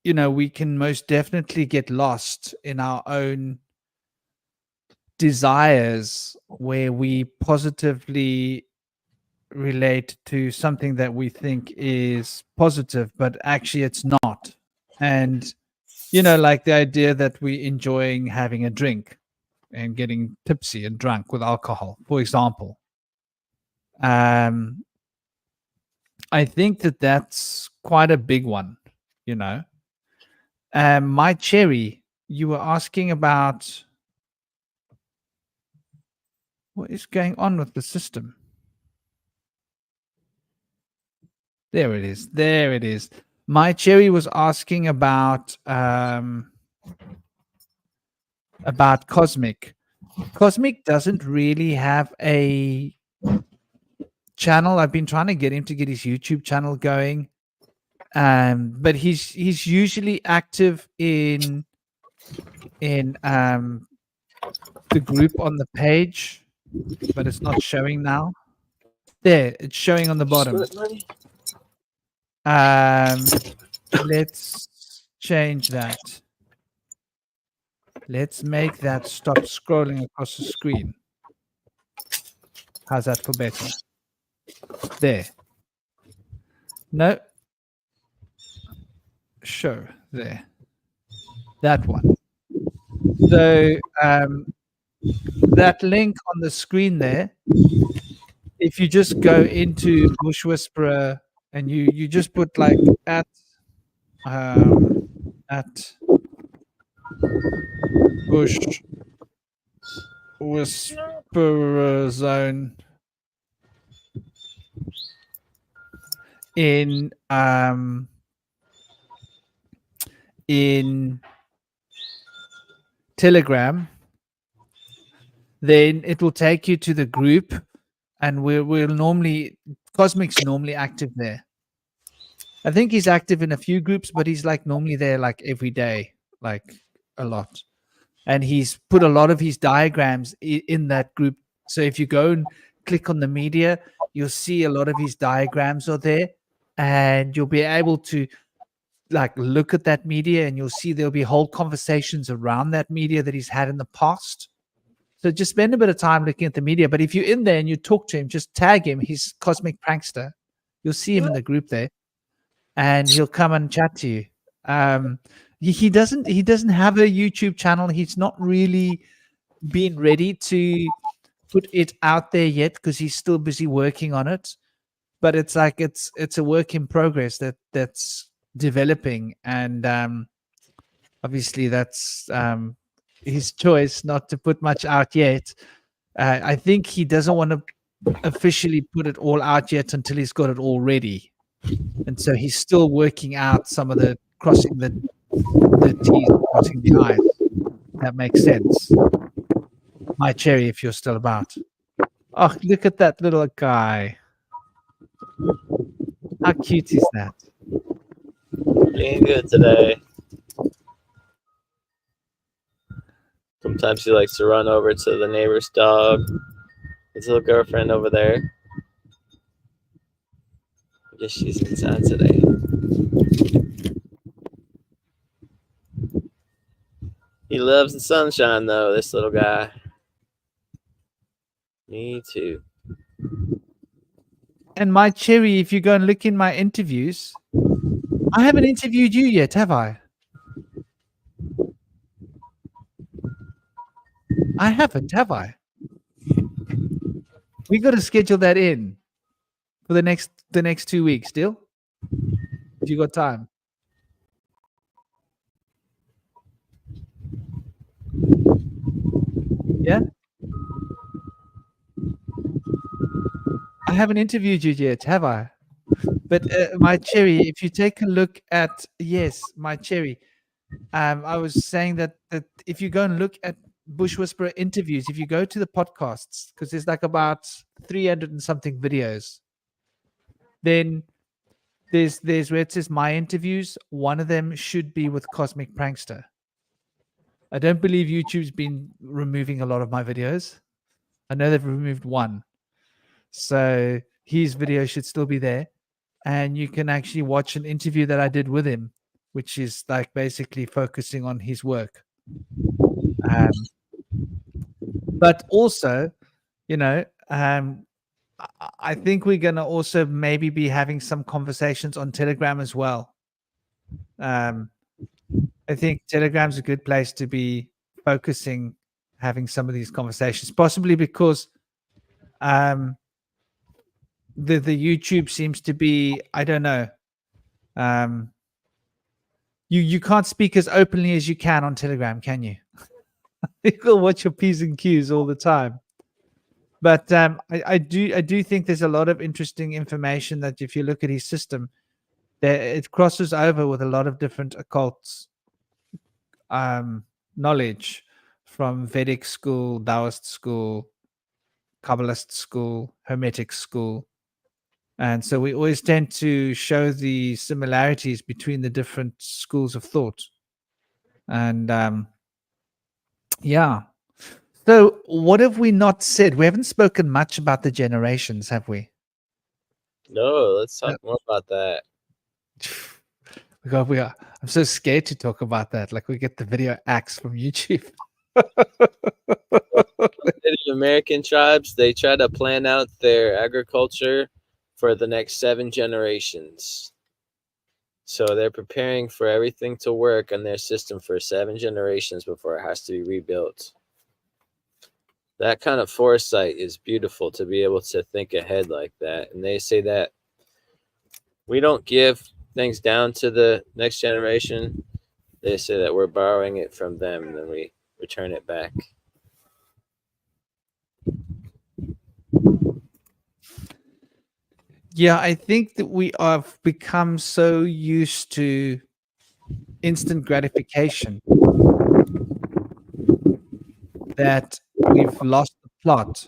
you know, we can most definitely get lost in our own desires, where we positively relate to something that we think is positive, but actually it's not. And, you know, like the idea that we're enjoying having a drink and getting tipsy and drunk with alcohol, for example. I think that's quite a big one, you know. My cherry, you were asking about what is going on with the system. There it is. There it is. My cherry was asking about Cosmic. Cosmic doesn't really have a channel. I've been trying to get him to get his YouTube channel going. But he's usually active in the group on the page, but it's not showing now. There, it's showing on the bottom. Let's change that. Let's make that stop scrolling across the screen. How's that for better? There. No. Show there. That one. So that link on the screen there, if you just go into Bush Whisperer and you just put like at Bush Whisperer Zone in Telegram, then it will take you to the group, and we'll normally Cosmic's normally active there. I think he's active in a few groups, but he's like normally there like every day, like a lot. And he's put a lot of his diagrams in that group. So if you go and click on the media, you'll see a lot of his diagrams are there, and you'll be able to like look at that media, and you'll see there'll be whole conversations around that media that he's had in the past. So just spend a bit of time looking at the media. But if you're in there and you talk to him, just tag him. He's Cosmic Prankster. You'll see him in the group there, and he'll come and chat to you. He doesn't have a YouTube channel. He's not really been ready to put it out there yet, because he's still busy working on it. But it's like it's a work in progress that's developing, and obviously that's his choice not to put much out yet. I think he doesn't want to officially put it all out yet until he's got it all ready, and so he's still working out some of the crossing the T's, crossing the I's. That makes sense. My cherry, if you're still about. Oh, look at that little guy. How cute is that? Being good today. Sometimes he likes to run over to the neighbor's dog. His little girlfriend over there. I guess she's inside today. He loves the sunshine, though, this little guy. Me too. And my cherry, if you go and look in my interviews, I haven't interviewed you yet, have I? I haven't, have I? We got to schedule that in for the next 2 weeks. Still, if you got time. Yeah. I haven't interviewed you yet, have I? But my cherry, if you take a look at my cherry, I was saying that if you go and look at Bush Whisperer interviews, if you go to the podcasts, because there's like about 300 and something videos, then there's where it says my interviews. One of them should be with Cosmic Prankster. I don't believe YouTube's been removing a lot of my videos. I know they've removed one. So his video should still be there. And you can actually watch an interview that I did with him, which is like basically focusing on his work. But also, I think we're going to also maybe be having some conversations on Telegram as well. I think Telegram's a good place to be focusing, having some of these conversations, possibly because the YouTube seems to be, I don't know. You can't speak as openly as you can on Telegram, can you? You can watch your P's and Q's all the time. But I do think there's a lot of interesting information that if you look at his system, it crosses over with a lot of different occult knowledge from Vedic school, Taoist school, Kabbalist school, Hermetic school. And so we always tend to show the similarities between the different schools of thought. And yeah. So what have we not said? We haven't spoken much about the generations, have we? No, let's talk more about that. I'm so scared to talk about that. Like we get the video axe from YouTube. Native American tribes, they try to plan out their agriculture for the next 7 generations. So they're preparing for everything to work on their system for 7 generations before it has to be rebuilt. That kind of foresight is beautiful, to be able to think ahead like that. And they say that we don't give things down to the next generation. They say that we're borrowing it from them and then we return it back. Yeah, I think that we have become so used to instant gratification that we've lost the plot.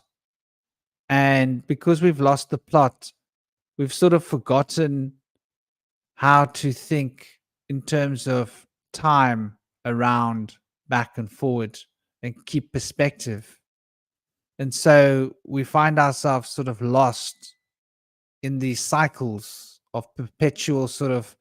And because we've lost the plot, we've sort of forgotten how to think in terms of time around back and forward and keep perspective. And so we find ourselves sort of lost in these cycles of perpetual sort of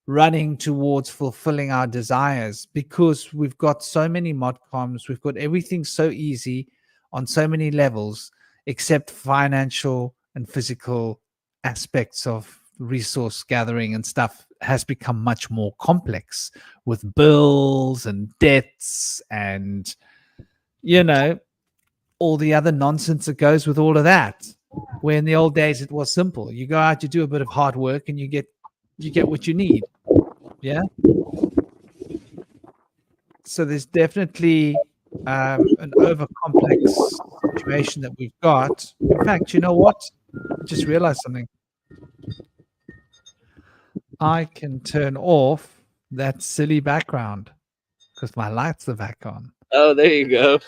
running towards fulfilling our desires, because we've got so many modcoms, we've got everything so easy on so many levels, except financial and physical aspects of resource gathering and stuff has become much more complex with bills and debts and, all the other nonsense that goes with all of that. Where in the old days it was simple. You go out, you do a bit of hard work, and you get what you need. Yeah. So there's definitely an over complex situation that we've got. In fact, you know what? I just realized something. I can turn off that silly background because my lights are back on. Oh, there you go.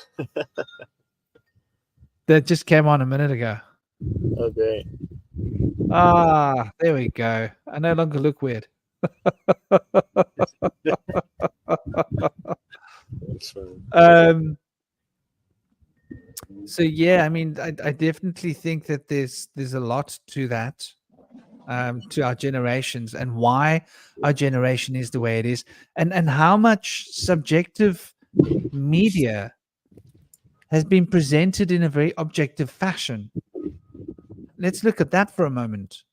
That just came on a minute ago. Oh, great. Ah, there we go. I no longer look weird. That's fine. So yeah, I mean, I definitely think that there's a lot to that, to our generations and why our generation is the way it is, and how much subjective media has been presented in a very objective fashion. Let's look at that for a moment.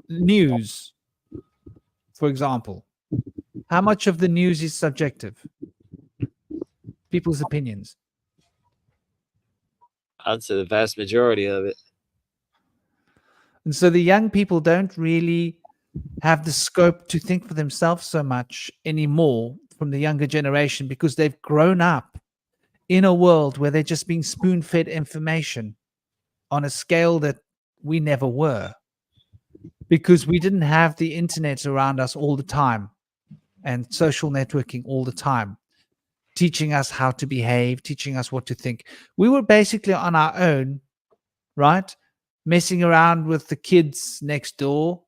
News, for example. How much of the news is subjective? People's opinions. I'd say the vast majority of it. And so the young people don't really have the scope to think for themselves so much anymore from the younger generation because they've grown up in a world where they're just being spoon-fed information on a scale that we never were, because we didn't have the internet around us all the time and social networking all the time, teaching us how to behave, teaching us what to think. We were basically on our own, right? Messing around with the kids next door.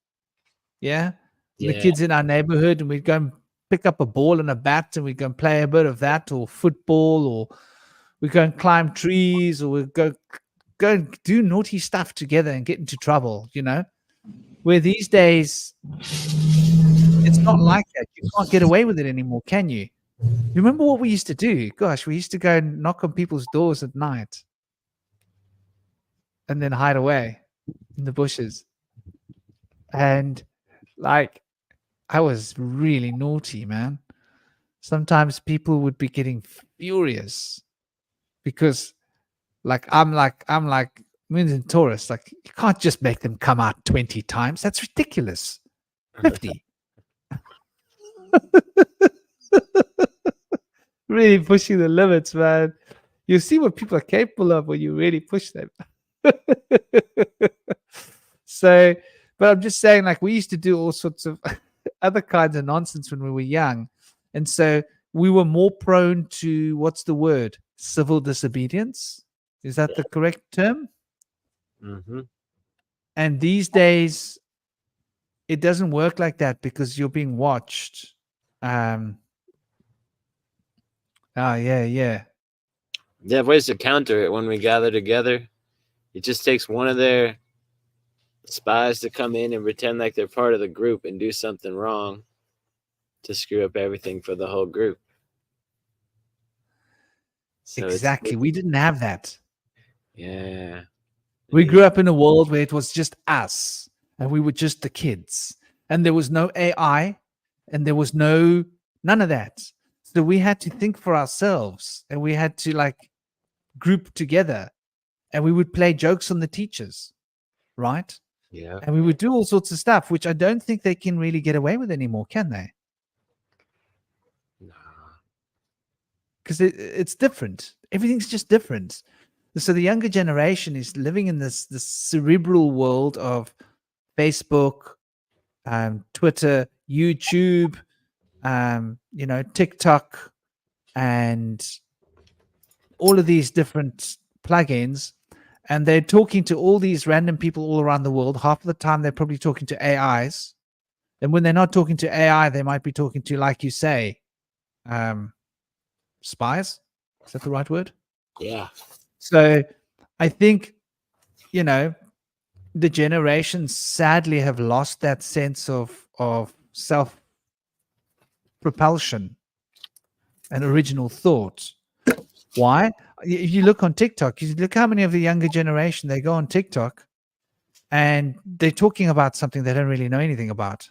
Yeah. The Yeah. kids in our neighborhood, and we'd go and pick up a ball and a bat and we'd go and play a bit of that, or football, or we go and climb trees, or we go and do naughty stuff together and get into trouble, you know? Where these days it's not like that. You can't get away with it anymore, can you? You remember what we used to do? Gosh, we used to go and knock on people's doors at night and then hide away in the bushes. And like, I was really naughty, man. Sometimes people would be getting furious because I'm like Moons and Taurus, like you can't just make them come out 20 times. That's ridiculous. 50. Really pushing the limits, man. You see what people are capable of when you really push them. So, but I'm just saying, like, we used to do all sorts of other kinds of nonsense when we were young. And so we were more prone to, what's the word? Civil disobedience. Is that the correct term? Mm-hmm. And these days, it doesn't work like that because you're being watched. Yeah. They have ways to counter it when we gather together. It just takes one of their spies to come in and pretend like they're part of the group and do something wrong to screw up everything for the whole group. So exactly. We didn't have that. Yeah. We grew up in a world where it was just us and we were just the kids, and there was no AI and there was none of that. So we had to think for ourselves, and we had to like group together, and we would play jokes on the teachers, right? Yeah. And we would do all sorts of stuff, which I don't think they can really get away with anymore, can they? Nah. Because it's different. Everything's just different. So the younger generation is living in this cerebral world of Facebook, Twitter, YouTube, TikTok, and all of these different plugins. And they're talking to all these random people all around the world. Half of the time, they're probably talking to AIs. And when they're not talking to AI, they might be talking to, like you say, spies. Is that the right word? Yeah. So I think, the generations sadly have lost that sense of self-propulsion and original thought. Why? If you look on TikTok, you look how many of the younger generation, they go on TikTok and they're talking about something they don't really know anything about.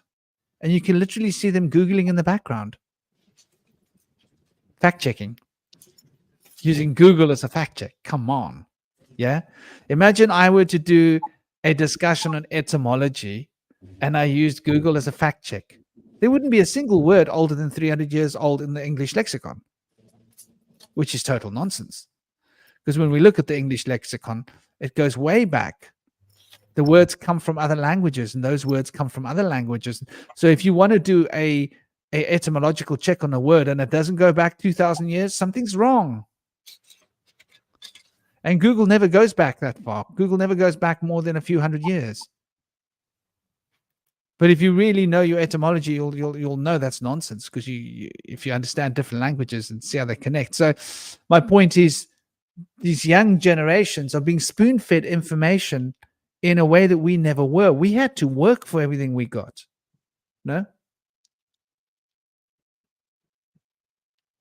And you can literally see them Googling in the background. Fact-checking. Using Google as a fact check. Come on. Yeah. Imagine I were to do a discussion on etymology and I used Google as a fact check. There wouldn't be a single word older than 300 years old in the English lexicon, which is total nonsense. Because when we look at the English lexicon, it goes way back. The words come from other languages, and those words come from other languages. So if you want to do a etymological check on a word and it doesn't go back 2,000 years, something's wrong. And Google never goes back that far. Google never goes back more than a few hundred years. But if you really know your etymology, you'll know that's nonsense, because if you understand different languages and see how they connect. So my point is, these young generations are being spoon-fed information in a way that we never were. We had to work for everything we got. No?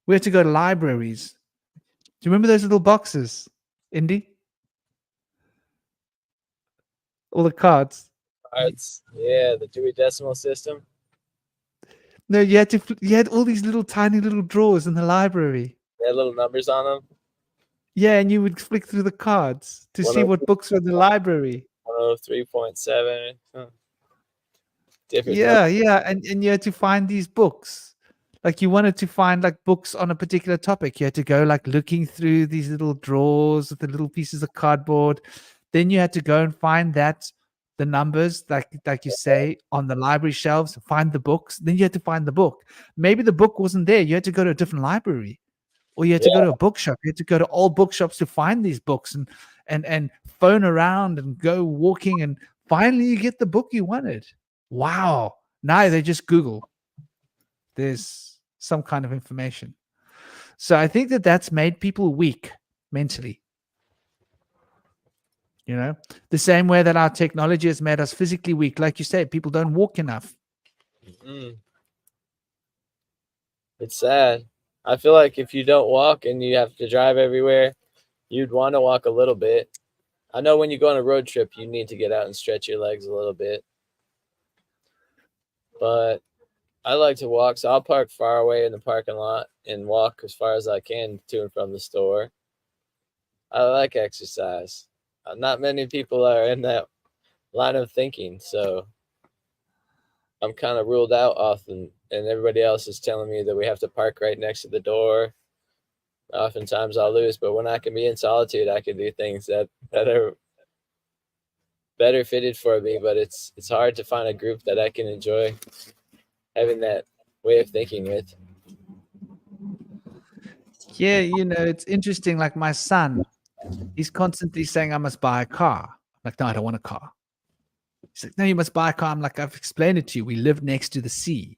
We had to go to libraries. Do you remember those little boxes, Indy? All the cards. Cards. Yeah, the Dewey Decimal System. No, you had all these little tiny little drawers in the library. They had little numbers on them. Yeah, and you would flick through the cards to see what books were in the library. 103.7. Different. Yeah, and you had to find these books. Like, you wanted to find like books on a particular topic. You had to go like looking through these little drawers with the little pieces of cardboard. Then you had to go and find the numbers, like you say, on the library shelves, find the books. Then you had to find the book. Maybe the book wasn't there. You had to go to a different library, or you had to go to a bookshop. You had to go to all bookshops to find these books, and phone around and go walking, and finally you get the book you wanted. Wow. Now they just Google. There's some kind of information. So I think that's made people weak mentally. You know, the same way that our technology has made us physically weak. Like you said, people don't walk enough. It's sad. I feel like if you don't walk and you have to drive everywhere, you'd want to walk a little bit. I know when you go on a road trip, you need to get out and stretch your legs a little bit. But I like to walk, so I'll park far away in the parking lot and walk as far as I can to and from the store. I like exercise. Not many people are in that line of thinking, so I'm kind of ruled out often, and everybody else is telling me that we have to park right next to the door. Oftentimes I'll lose, but when I can be in solitude, I can do things that are better fitted for me, but it's hard to find a group that I can enjoy having that way of thinking with. Yeah, you know, it's interesting. Like my son, he's constantly saying, I must buy a car. I'm like, no, I don't want a car. He's like, no, you must buy a car. I'm like, I've explained it to you. We live next to the sea.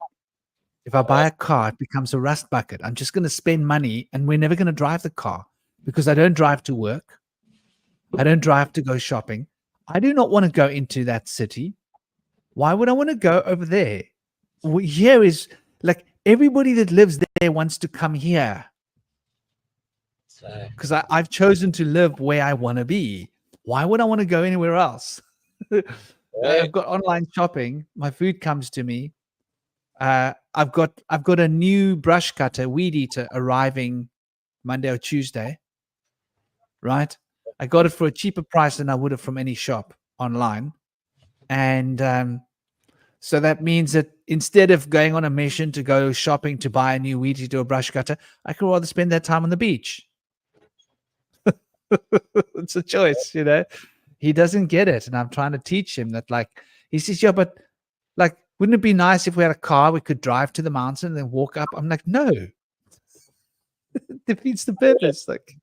If I buy a car, it becomes a rust bucket. I'm just going to spend money, and we're never going to drive the car, because I don't drive to work. I don't drive to go shopping. I do not want to go into that city. Why would I want to go over there? Here is like everybody that lives there wants to come here, because I've chosen to live where I want to be. Why would I want to go anywhere else? I've got online shopping. My food comes to me. I've got a new brush cutter, weed eater, arriving Monday or Tuesday. Right? I got it for a cheaper price than I would have from any shop online, and so that means that instead of going on a mission to go shopping to buy a new weed eater or brush cutter, I could rather spend that time on the beach. It's a choice, you know. He doesn't get it, and I'm trying to teach him that. Like, he says, yeah, but like, wouldn't it be nice if we had a car we could drive to the mountain and then walk up? I'm like, no. It defeats the purpose. Like,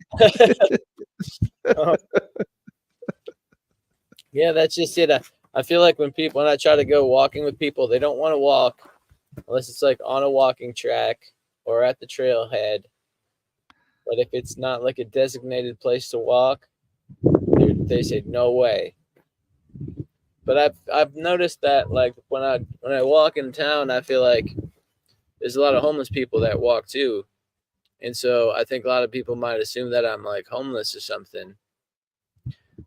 yeah, that's just it. I feel like when I try to go walking with people, they don't want to walk unless it's like on a walking track or at the trailhead. But if it's not like a designated place to walk, they say no way. But I've noticed that, like, when I walk in town, I feel like there's a lot of homeless people that walk too, and so I think a lot of people might assume that I'm like homeless or something.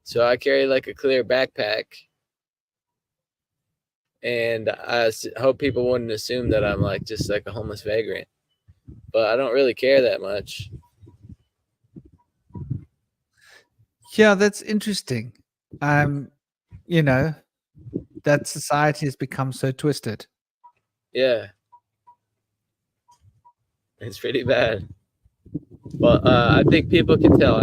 So I carry like a clear backpack, and I hope people wouldn't assume that I'm like just like a homeless vagrant. But I don't really care that much. yeah, that's interesting. You know, that society has become so twisted. Yeah, it's pretty bad. But I think people can tell.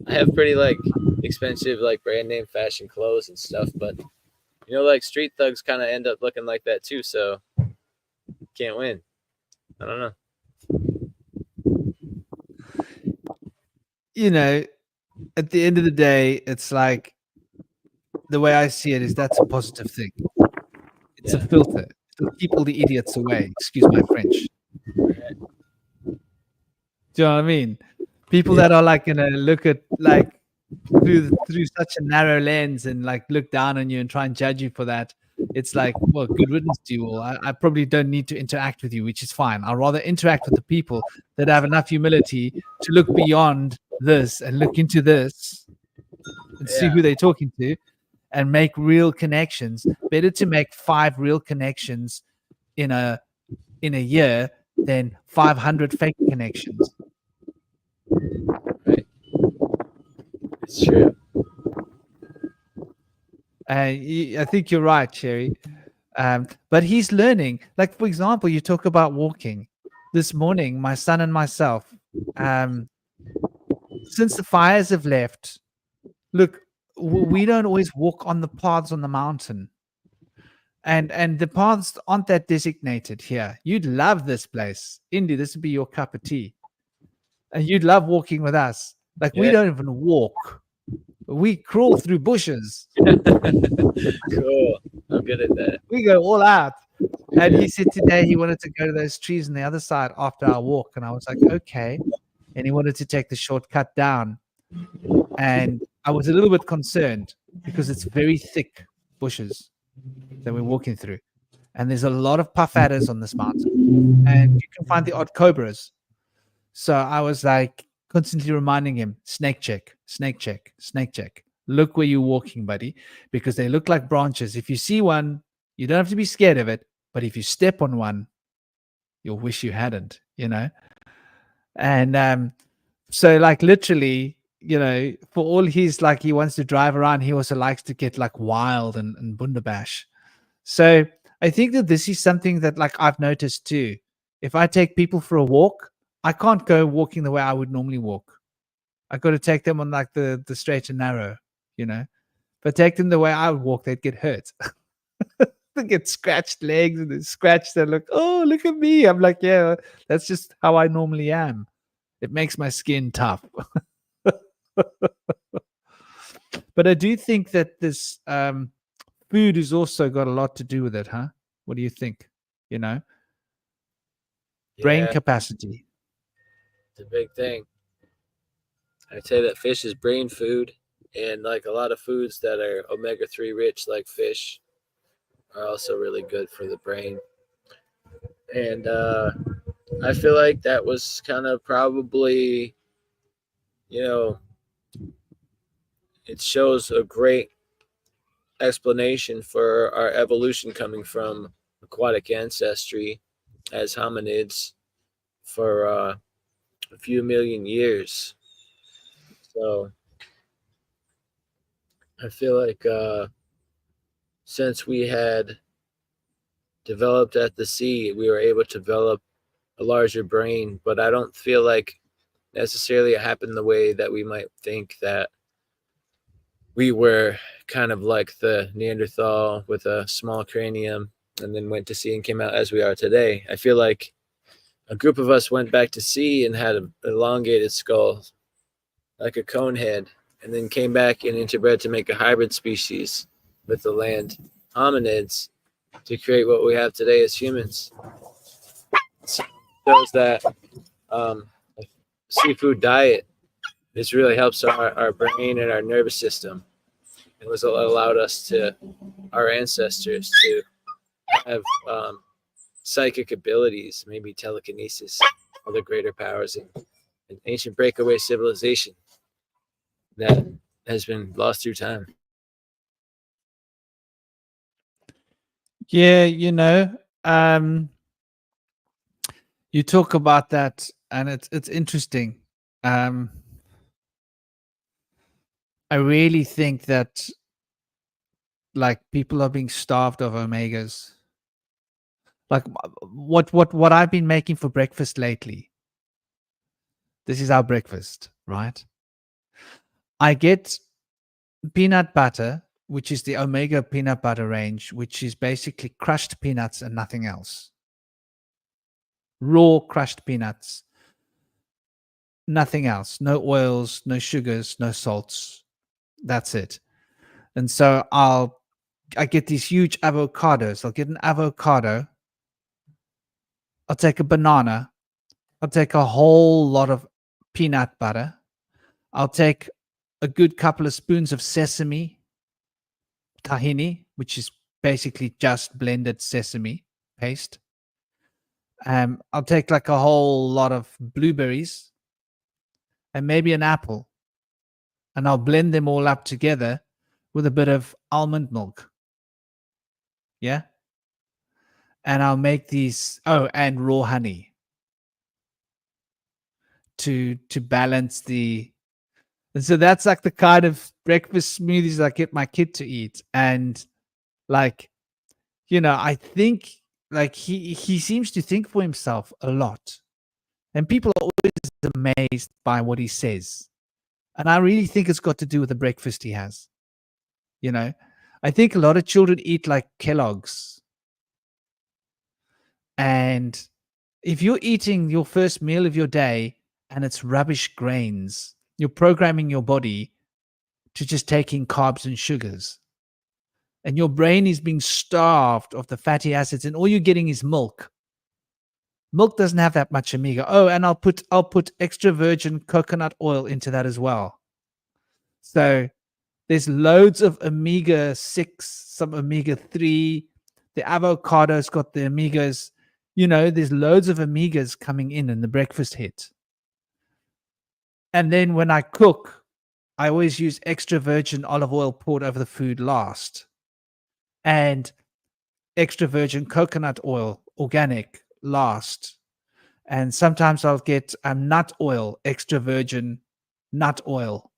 I have pretty like expensive like brand name fashion clothes and stuff, but you know, like street thugs kind of end up looking like that too. So can't win. I don't know. You know, at the end of the day, it's like the way I see it is that's a positive thing. It's a filter to keep all the idiots away. Excuse my French. Do you know what I mean? People that are like gonna look at like through such a narrow lens and like look down on you and try and judge you for that. It's like, well, good riddance to you all. I probably don't need to interact with you, which is fine. I'll rather interact with the people that have enough humility to look beyond this and look into this and see who they're talking to and make real connections. Better to make 5 real connections in a year than 500 fake connections. Right. It's true. I think you're right, Cherry. But he's learning. Like, for example, you talk about walking. This morning, my son and myself, since the fires have left, look, we don't always walk on the paths on the mountain. And the paths aren't that designated here. You'd love this place. Indy, this would be your cup of tea. And you'd love walking with us. Like, we don't even walk. We crawl through bushes. Cool. I'm good at that. We go all out. And he said today he wanted to go to those trees on the other side after our walk. And I was like, okay. And he wanted to take the shortcut down. And I was a little bit concerned because it's very thick bushes that we're walking through. And there's a lot of puff adders on this mountain. And you can find the odd cobras. So I was like constantly reminding him, snake check, snake check, snake check. Look where you're walking, buddy, because they look like branches. If you see one, you don't have to be scared of it. But if you step on one, you'll wish you hadn't, you know? And so like literally, you know, for all he's like, he wants to drive around, he also likes to get like wild and bundabash. So I think that this is something that like I've noticed too. If I take people for a walk, I can't go walking the way I would normally walk. I got to take them on like the straight and narrow, you know. If I take them the way I would walk, they'd get hurt. They get scratched legs and they scratched. They're like, oh, look at me. I'm like, yeah, that's just how I normally am. It makes my skin tough. But I do think that this food has also got a lot to do with it, huh? What do you think? You know, brain capacity. It's a big thing. I'd say that fish is brain food, and like a lot of foods that are omega-3 rich, like fish, are also really good for the brain. And I feel like that was kind of probably, you know, it shows a great explanation for our evolution coming from aquatic ancestry as hominids for a few million years. So I feel like since we had developed at the sea, we were able to develop a larger brain, but I don't feel like necessarily it happened the way that we might think, that we were kind of like the Neanderthal with a small cranium and then went to sea and came out as we are today. I feel like a group of us went back to sea and had an elongated skull, like a cone head, and then came back and interbred to make a hybrid species with the land hominids to create what we have today as humans. So it shows that seafood diet, this really helps our brain and our nervous system. It was allowed us to, our ancestors, to have psychic abilities, maybe telekinesis, other greater powers in an ancient breakaway civilization that has been lost through time. Yeah, you know, you talk about that, and it's interesting. I really think that like people are being starved of omegas. Like what I've been making for breakfast lately. This is our breakfast, right? I get peanut butter, which is the omega peanut butter range, which is basically crushed peanuts and nothing else. Raw crushed peanuts. nothing else. No oils, no sugars, no salts. That's it. And so I get these huge avocados. I'll get an avocado. I'll take a banana. I'll take a whole lot of peanut butter. I'll take a good couple of spoons of sesame, tahini, which is basically just blended sesame paste. I'll take like a whole lot of blueberries and maybe an apple, and I'll blend them all up together with a bit of almond milk. Yeah. And I'll make these, and raw honey to balance the. And so that's like the kind of breakfast smoothies I get my kid to eat. And like, I think like he seems to think for himself a lot. And people are always amazed by what he says. And I really think it's got to do with the breakfast he has. I think a lot of children eat like Kellogg's. And if you're eating your first meal of your day and it's rubbish grains, you're programming your body to just take in carbs and sugars. And your brain is being starved of the fatty acids, and all you're getting is milk. Milk doesn't have that much omega. Oh, and I'll put extra virgin coconut oil into that as well. So there's loads of omega-6, some omega-3. The avocado's got the omegas. There's loads of omegas coming in the breakfast hit. And then when I cook, I always use extra virgin olive oil poured over the food last. And extra virgin coconut oil, organic, last. And sometimes I'll get nut oil, extra virgin nut oil,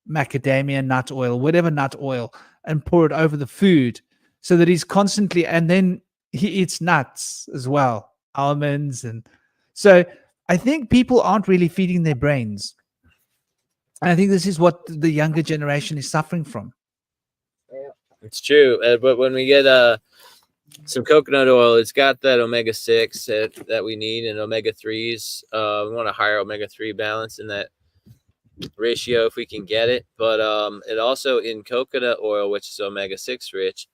macadamia nut oil, whatever nut oil, and pour it over the food so that he's constantly, and then he eats nuts as well, almonds. And so I think people aren't really feeding their brains. And I think this is what the younger generation is suffering from. It's true. But when we get some coconut oil, it's got that omega-6 that we need, and omega-3s. We want a higher omega-3 balance in that ratio if we can get it. But it also, in coconut oil, which is omega-6 rich,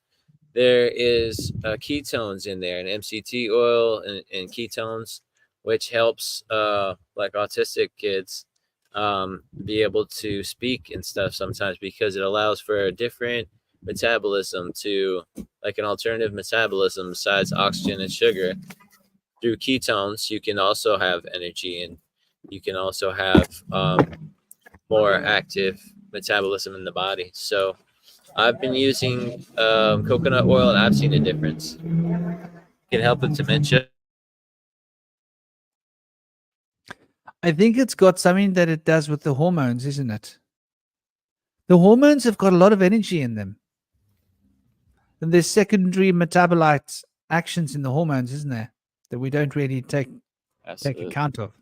there is ketones in there, and MCT oil and ketones, which helps like autistic kids be able to speak and stuff sometimes, because it allows for a different metabolism, to like an alternative metabolism besides oxygen and sugar. Through ketones, you can also have energy, and you can also have more active metabolism in the body. So I've been using coconut oil, and I've seen a difference. It can help with dementia. I think it's got something that it does with the hormones, isn't it? The hormones have got a lot of energy in them. And there's secondary metabolite actions in the hormones, isn't there? That we don't really take account of.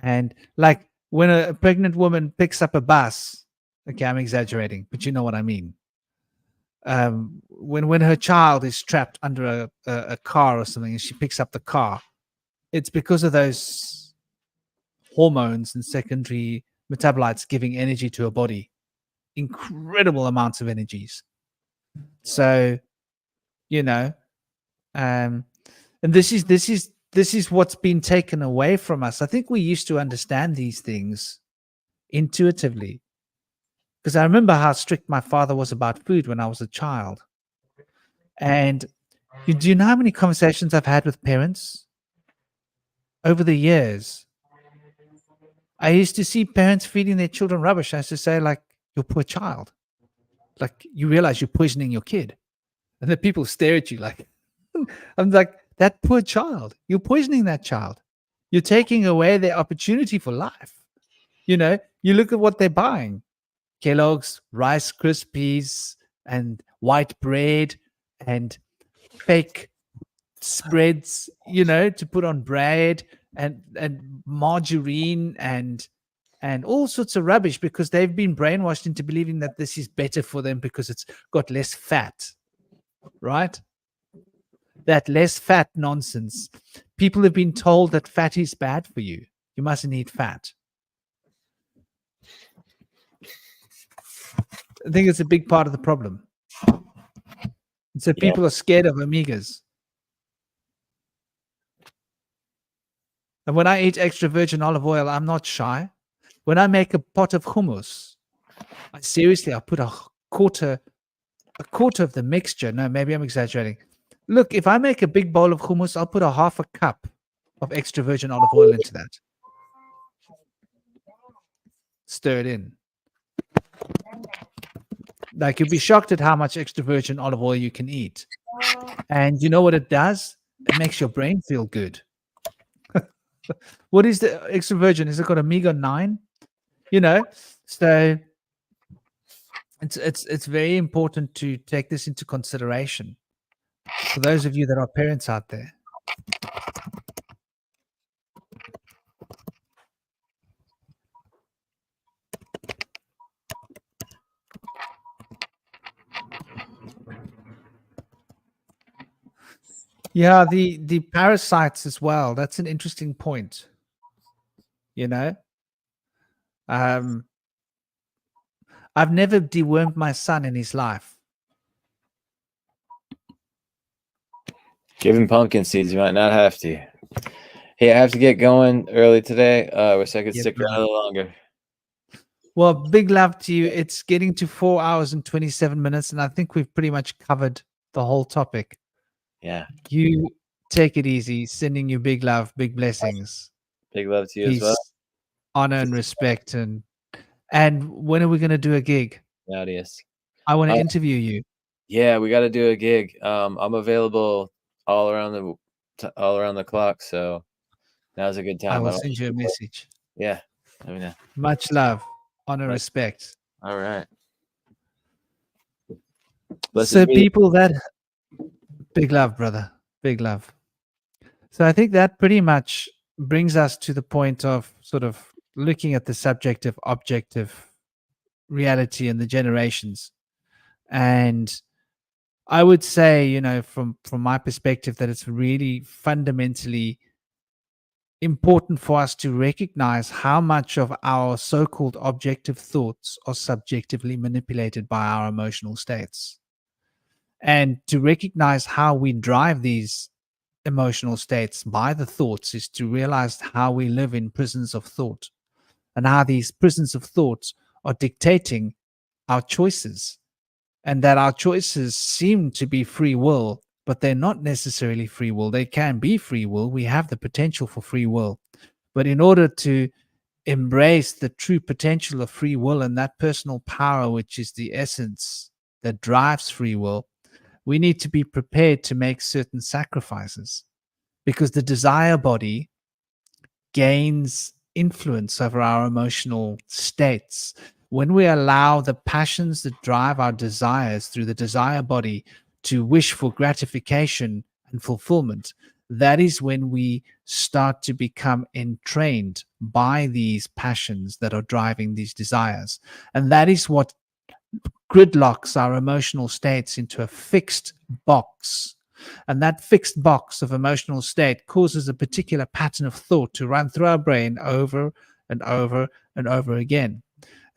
And like when a pregnant woman picks up a bus, okay, I'm exaggerating, but you know what I mean. When her child is trapped under a car or something, and she picks up the car, it's because of those hormones and secondary metabolites giving energy to her body, incredible amounts of energies. So, and this is what's been taken away from us. I think we used to understand these things intuitively, because I remember how strict my father was about food when I was a child. And do you know how many conversations I've had with parents over the years? I used to see parents feeding their children rubbish. I used to say, like, "Your poor child. Like, you realize you're poisoning your kid." And then people stare at you like, I'm like, that poor child. You're poisoning that child. You're taking away their opportunity for life. You look at what they're buying. Kellogg's, Rice Krispies, and white bread, and fake spreads, to put on bread, and margarine, and all sorts of rubbish, because they've been brainwashed into believing that this is better for them because it's got less fat, right? that less fat nonsense. People have been told that fat is bad for you. You mustn't eat fat. I think it's a big part of the problem. And so Yeah. people are scared of omegas. And when I eat extra virgin olive oil, I'm not shy. When I make a pot of hummus, I put a quarter of the mixture. No, maybe I'm exaggerating. Look, if I make a big bowl of hummus, I'll put a half a cup of extra virgin olive oil into that. Stir it in. Like, you'll be shocked at how much extra virgin olive oil you can eat. And you know what it does? It makes your brain feel good. What is the extra virgin? Is it got omega-9? You know, so it's very important to take this into consideration for those of you that are parents out there. Yeah, the parasites as well. That's an interesting point. You know, I've never dewormed my son in his life. Give him pumpkin seeds. You might not have to. Hey, I have to get going early today. Wish I could Yep, stick around a little longer. Well, big love to you. It's getting to 4 hours and 27 minutes, and I think we've pretty much covered the whole topic. Yeah. You take it easy. Sending you big love, big blessings, Big love to you peace, as well. honor, and respect. And when are we going to do a gig? Adios. I want to interview you. Yeah, we got to do a gig. I'm available all around the clock, so now's a good time. I will send you a message. Yeah. Let me know. Much love, honor, respect. All right. So people that big love, brother, big love. So I think that pretty much brings us to the point of sort of looking at the subjective, objective reality and the generations. And I would say, you know, from my perspective, that it's really fundamentally important for us to recognize how much of our so-called objective thoughts are subjectively manipulated by our emotional states, and to recognize how we drive these emotional states by the thoughts is to realize how we live in prisons of thought, and how these prisons of thoughts are dictating our choices, and that our choices seem to be free will, but they're not necessarily free will. They can be free will. We have the potential for free will. But in order to embrace the true potential of free will and that personal power, which is the essence that drives free will, we need to be prepared to make certain sacrifices, because the desire body gains influence over our emotional states. When we allow the passions that drive our desires through the desire body to wish for gratification and fulfillment, that is when we start to become entrained by these passions that are driving these desires. And that is what gridlocks our emotional states into a fixed box. And that fixed box of emotional state causes a particular pattern of thought to run through our brain over and over and over again.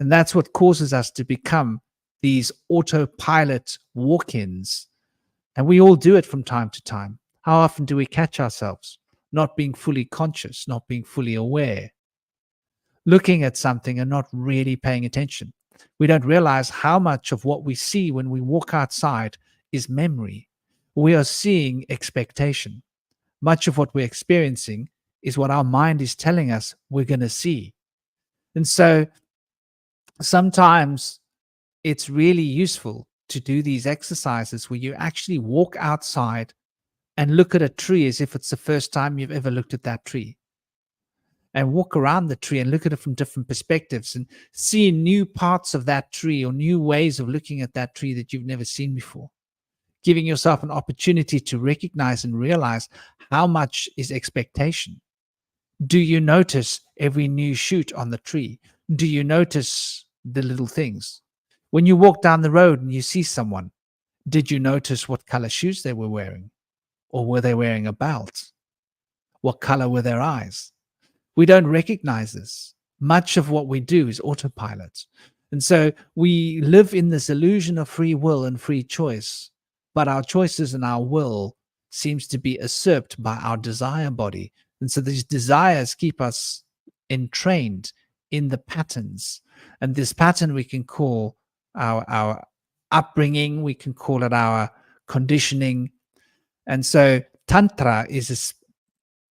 And that's what causes us to become these autopilot walk-ins. And we all do it from time to time. How often do we catch ourselves not being fully conscious, not being fully aware, looking at something and not really paying attention? We don't realize how much of what we see when we walk outside is memory. We are seeing expectation. Much of what we're experiencing is what our mind is telling us we're going to see. And so sometimes it's really useful to do these exercises where you actually walk outside and look at a tree as if it's the first time you've ever looked at that tree, and walk around the tree and look at it from different perspectives and see new parts of that tree or new ways of looking at that tree that you've never seen before, giving yourself an opportunity to recognize and realize how much is expectation. Do you notice every new shoot on the tree? Do you notice the little things? When you walk down the road and you see someone, did you notice what color shoes they were wearing? Or were they wearing a belt? What color were their eyes? We don't recognize this. Much of what we do is autopilot. And so we live in this illusion of free will and free choice, but our choices and our will seems to be usurped by our desire body. And so these desires keep us entrained in the patterns. And this pattern we can call our upbringing, we can call it our conditioning. And so Tantra is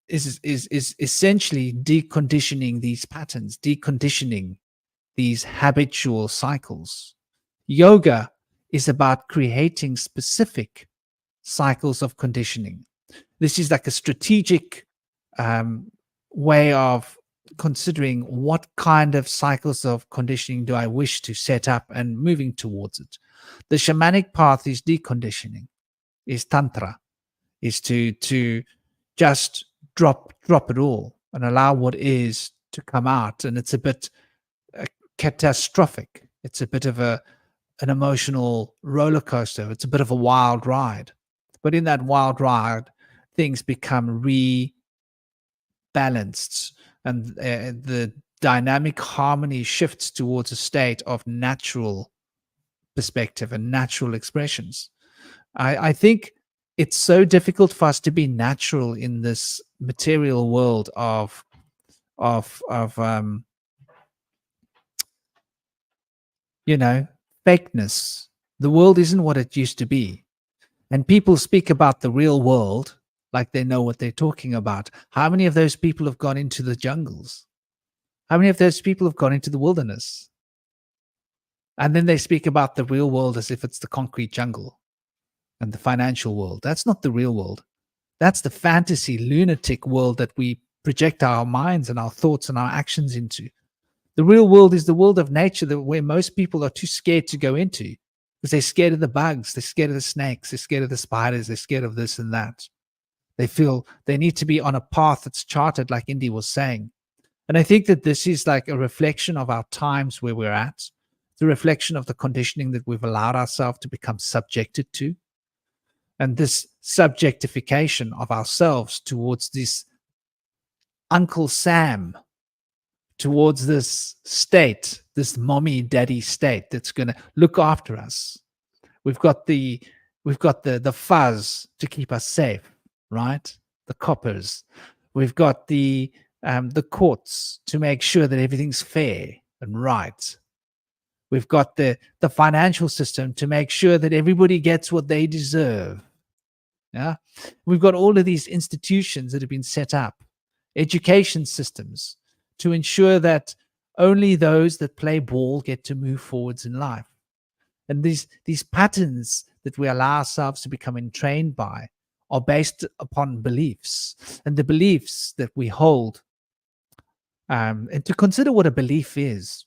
essentially deconditioning these patterns, deconditioning these habitual cycles. Yoga is about creating specific cycles of conditioning. This is like a strategic way of considering what kind of cycles of conditioning do I wish to set up and moving towards it. The shamanic path is deconditioning, is Tantra, is to just drop it all and allow what is to come out. And it's a bit catastrophic. It's a bit of an emotional roller coaster. It's a bit of a wild ride. But in that wild ride, things become rebalanced, and the dynamic harmony shifts towards a state of natural perspective and natural expressions. I think it's so difficult for us to be natural in this material world of fakeness. The world isn't what it used to be. And people speak about the real world like they know what they're talking about. How many of those people have gone into the jungles? How many of those people have gone into the wilderness? And then they speak about the real world as if it's the concrete jungle and the financial world. That's not the real world. That's the fantasy, lunatic world that we project our minds and our thoughts and our actions into. The real world is the world of nature where most people are too scared to go into because they're scared of the bugs, they're scared of the snakes, they're scared of the spiders, they're scared of this and that. They feel they need to be on a path that's charted, like Indy was saying. And I think that this is like a reflection of our times where we're at. It's a reflection of the conditioning that we've allowed ourselves to become subjected to. And this subjectification of ourselves towards this Uncle Sam, towards this state, this mommy daddy state that's going to look after us. We've got the fuzz to keep us safe, right? The coppers. We've got the courts to make sure that everything's fair and right. We've got the financial system to make sure that everybody gets what they deserve. Yeah, we've got all of these institutions that have been set up, education systems, to ensure that only those that play ball get to move forwards in life. And these patterns that we allow ourselves to become entrained by are based upon beliefs, and the beliefs that we hold. And to consider what a belief is,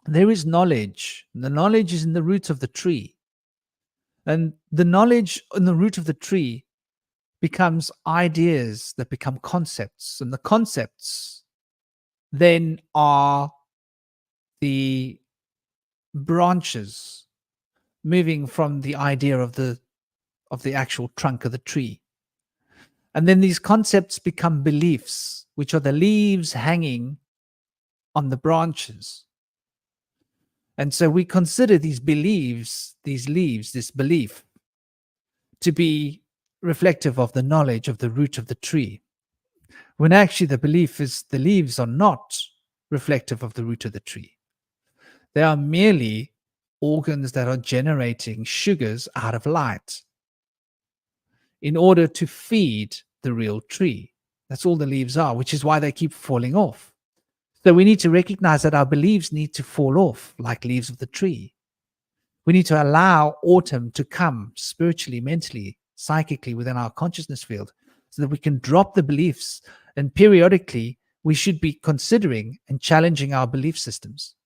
there is knowledge. The knowledge is in the roots of the tree. And the knowledge in the root of the tree becomes ideas that become concepts. And the concepts then are the branches moving from the idea of the actual trunk of the tree. And then these concepts become beliefs, which are the leaves hanging on the branches. And so we consider these beliefs, these leaves, this belief, to be reflective of the knowledge of the root of the tree, when actually the belief is the leaves are not reflective of the root of the tree. They are merely organs that are generating sugars out of light in order to feed the real tree. That's all the leaves are, which is why they keep falling off. So we need to recognize that our beliefs need to fall off like leaves of the tree. We need to allow autumn to come spiritually, mentally, psychically within our consciousness field so that we can drop the beliefs. And periodically, we should be considering and challenging our belief systems.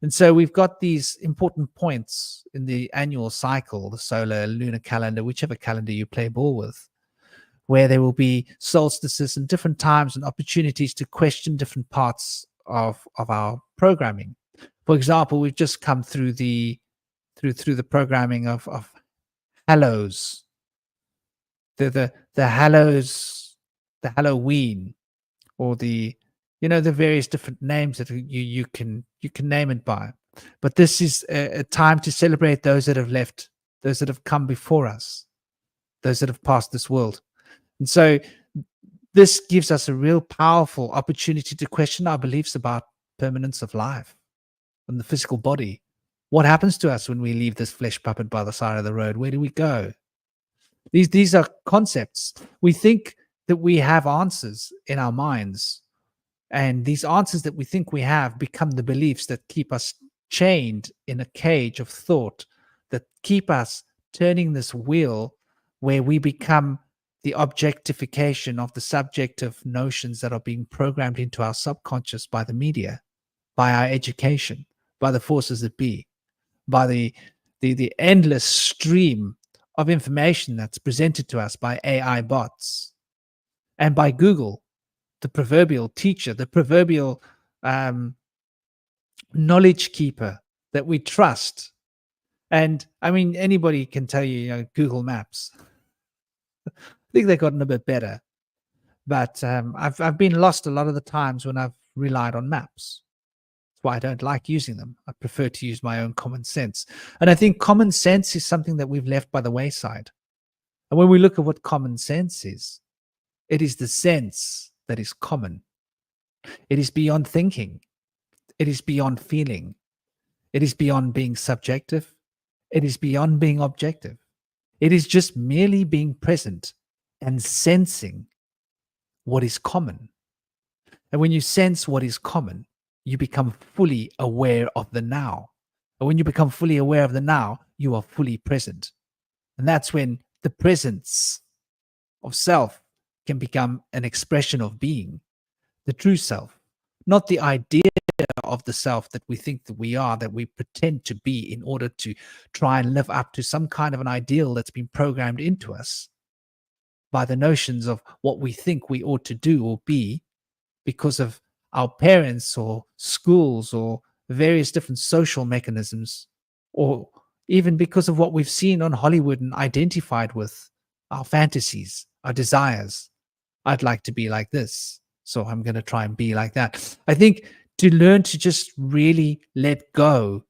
And so we've got these important points in the annual cycle, the solar, lunar calendar, whichever calendar you play ball with, where there will be solstices and different times and opportunities to question different parts of our programming. For example, we've just come through the programming of Hallows, the Halloween, or the the various different names that you can name it by. But this is a time to celebrate those that have left, those that have come before us, those that have passed this world. And so this gives us a real powerful opportunity to question our beliefs about permanence of life and the physical body. What happens to us when we leave this flesh puppet by the side of the road? Where do we go? These are concepts. We think that we have answers in our minds, and these answers that we think we have become the beliefs that keep us chained in a cage of thought, that keep us turning this wheel where we become the objectification of the subjective notions that are being programmed into our subconscious by the media, by our education, by the forces that be, by the endless stream of information that's presented to us by AI bots, and by Google, the proverbial teacher, the proverbial knowledge keeper that we trust. And I mean, anybody can tell you, Google Maps. I think they've gotten a bit better, but I've been lost a lot of the times when I've relied on maps. That's why I don't like using them. I prefer to use my own common sense. And I think common sense is something that we've left by the wayside. And when we look at what common sense is, it is the sense that is common. It is beyond thinking. It is beyond feeling. It is beyond being subjective. It is beyond being objective. It is just merely being present and sensing what is common. And when you sense what is common, you become fully aware of the now. And when you become fully aware of the now, you are fully present. And that's when the presence of self can become an expression of being, the true self, not the idea of the self that we think that we are, that we pretend to be in order to try and live up to some kind of an ideal that's been programmed into us by the notions of what we think we ought to do or be because of our parents or schools or various different social mechanisms, or even because of what we've seen on Hollywood and identified with our fantasies, our desires. I'd like to be like this, so I'm going to try and be like that. I think to learn to just really let go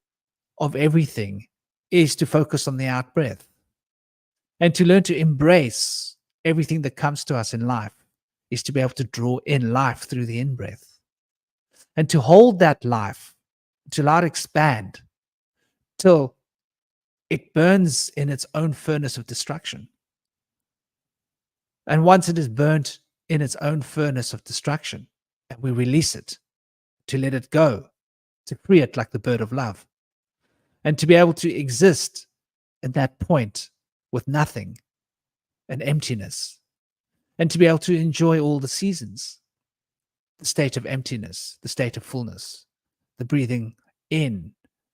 of everything is to focus on the out breath. And to learn to embrace everything that comes to us in life is to be able to draw in life through the in breath. And to hold that life, to allow it expand till it burns in its own furnace of destruction. And once it is burnt in its own furnace of destruction, and we release it, to let it go, to free it like the bird of love, and to be able to exist at that point with nothing and emptiness, and to be able to enjoy all the seasons, the state of emptiness, the state of fullness, the breathing in,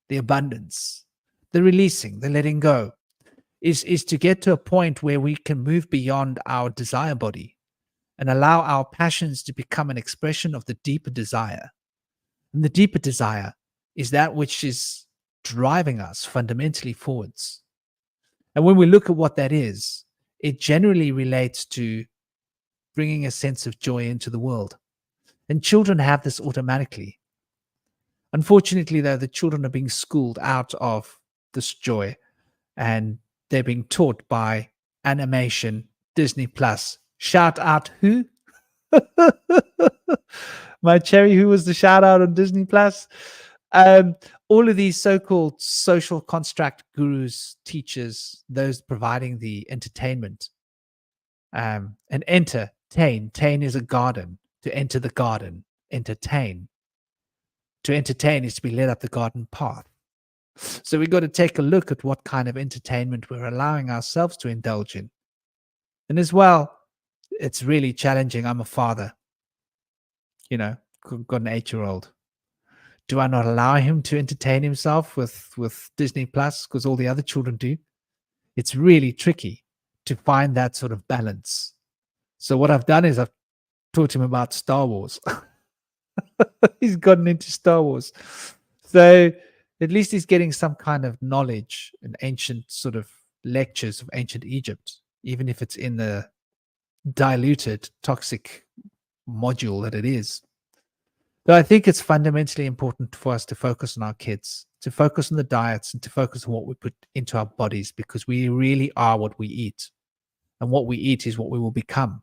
the abundance, the releasing, the letting go, is to get to a point where we can move beyond our desire body and allow our passions to become an expression of the deeper desire. And the deeper desire is that which is driving us fundamentally forwards. And when we look at what that is, it generally relates to bringing a sense of joy into the world. And children have this automatically. Unfortunately, though, the children are being schooled out of this joy, and they're being taught by animation, Disney Plus. Shout out who? My cherry, who was the shout out on Disney Plus? All of these so-called social construct gurus, teachers, those providing the entertainment. And entertain. Tain is a garden. To enter the garden, entertain. To entertain is to be led up the garden path. So we've got to take a look at what kind of entertainment we're allowing ourselves to indulge in. And as well, it's really challenging. I'm a father, got an 8-year-old. Do I not allow him to entertain himself with Disney Plus because all the other children do? It's really tricky to find that sort of balance. So what I've done is I've taught him about Star Wars. He's gotten into Star Wars. So at least he's getting some kind of knowledge and ancient sort of lectures of ancient Egypt even if it's in the diluted toxic module that it is. So I think it's fundamentally important for us to focus on our kids, to focus on the diets, and to focus on what we put into our bodies, because we really are what we eat. And what we eat is what we will become.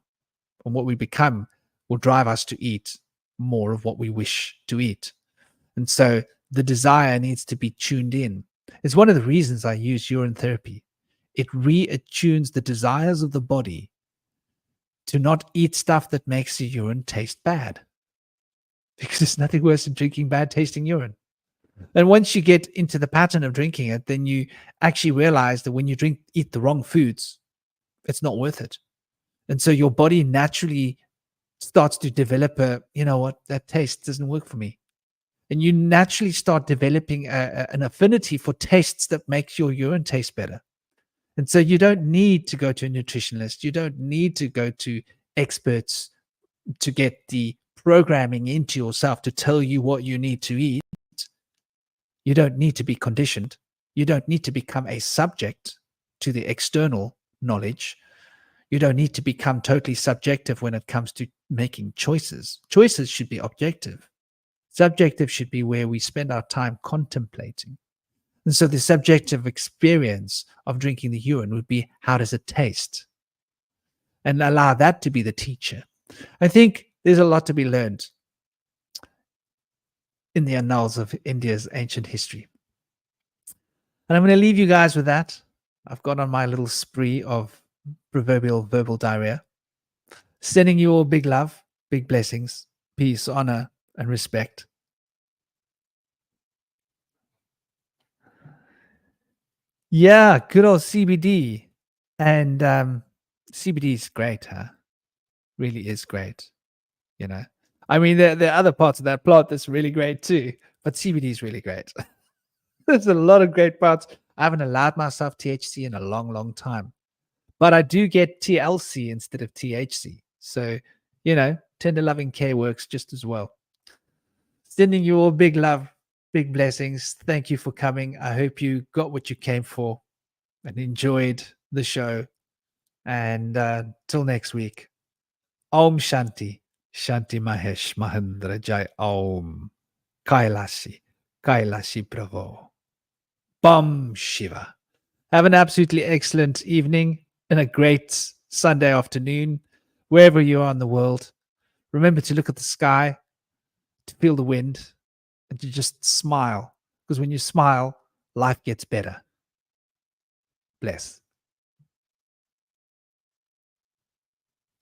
And what we become will drive us to eat more of what we wish to eat. And so the desire needs to be tuned in. It's one of the reasons I use urine therapy. It reattunes the desires of the body to not eat stuff that makes the urine taste bad. Because there's nothing worse than drinking bad tasting urine. And once you get into the pattern of drinking it, then you actually realize that when you eat the wrong foods, it's not worth it. And so your body naturally starts to develop you know what, that taste doesn't work for me. And you naturally start developing an affinity for tastes that makes your urine taste better. And so you don't need to go to a nutritionist. You don't need to go to experts to get the programming into yourself to tell you what you need to eat. You don't need to be conditioned. You don't need to become a subject to the external knowledge. You don't need to become totally subjective when it comes to making choices. Choices should be objective. Subjective should be where we spend our time contemplating. And so the subjective experience of drinking the urine would be, how does it taste? And allow that to be the teacher. I think there's a lot to be learned in the annals of India's ancient history. And I'm going to leave you guys with that. I've gone on my little spree of proverbial verbal diarrhea. Sending you all big love, big blessings, peace, honor, and respect. Yeah, good old CBD. And CBD is great, huh? Really is great. You know, I mean, there are other parts of that plot that's really great too, but CBD is really great. There's a lot of great parts. I haven't allowed myself THC in a long, long time, but I do get TLC instead of THC. So, you know, tender loving care works just as well. Sending you all big love, big blessings. Thank you for coming. I hope you got what you came for and enjoyed the show. And till next week, Om Shanti, Shanti Mahesh Mahendra Jai Om, Kailashi, Kailashi Bravo, Bam Shiva. Have an absolutely excellent evening and a great Sunday afternoon, wherever you are in the world. Remember to look at the sky, to feel the wind, and to just smile. Because when you smile, life gets better. Bless.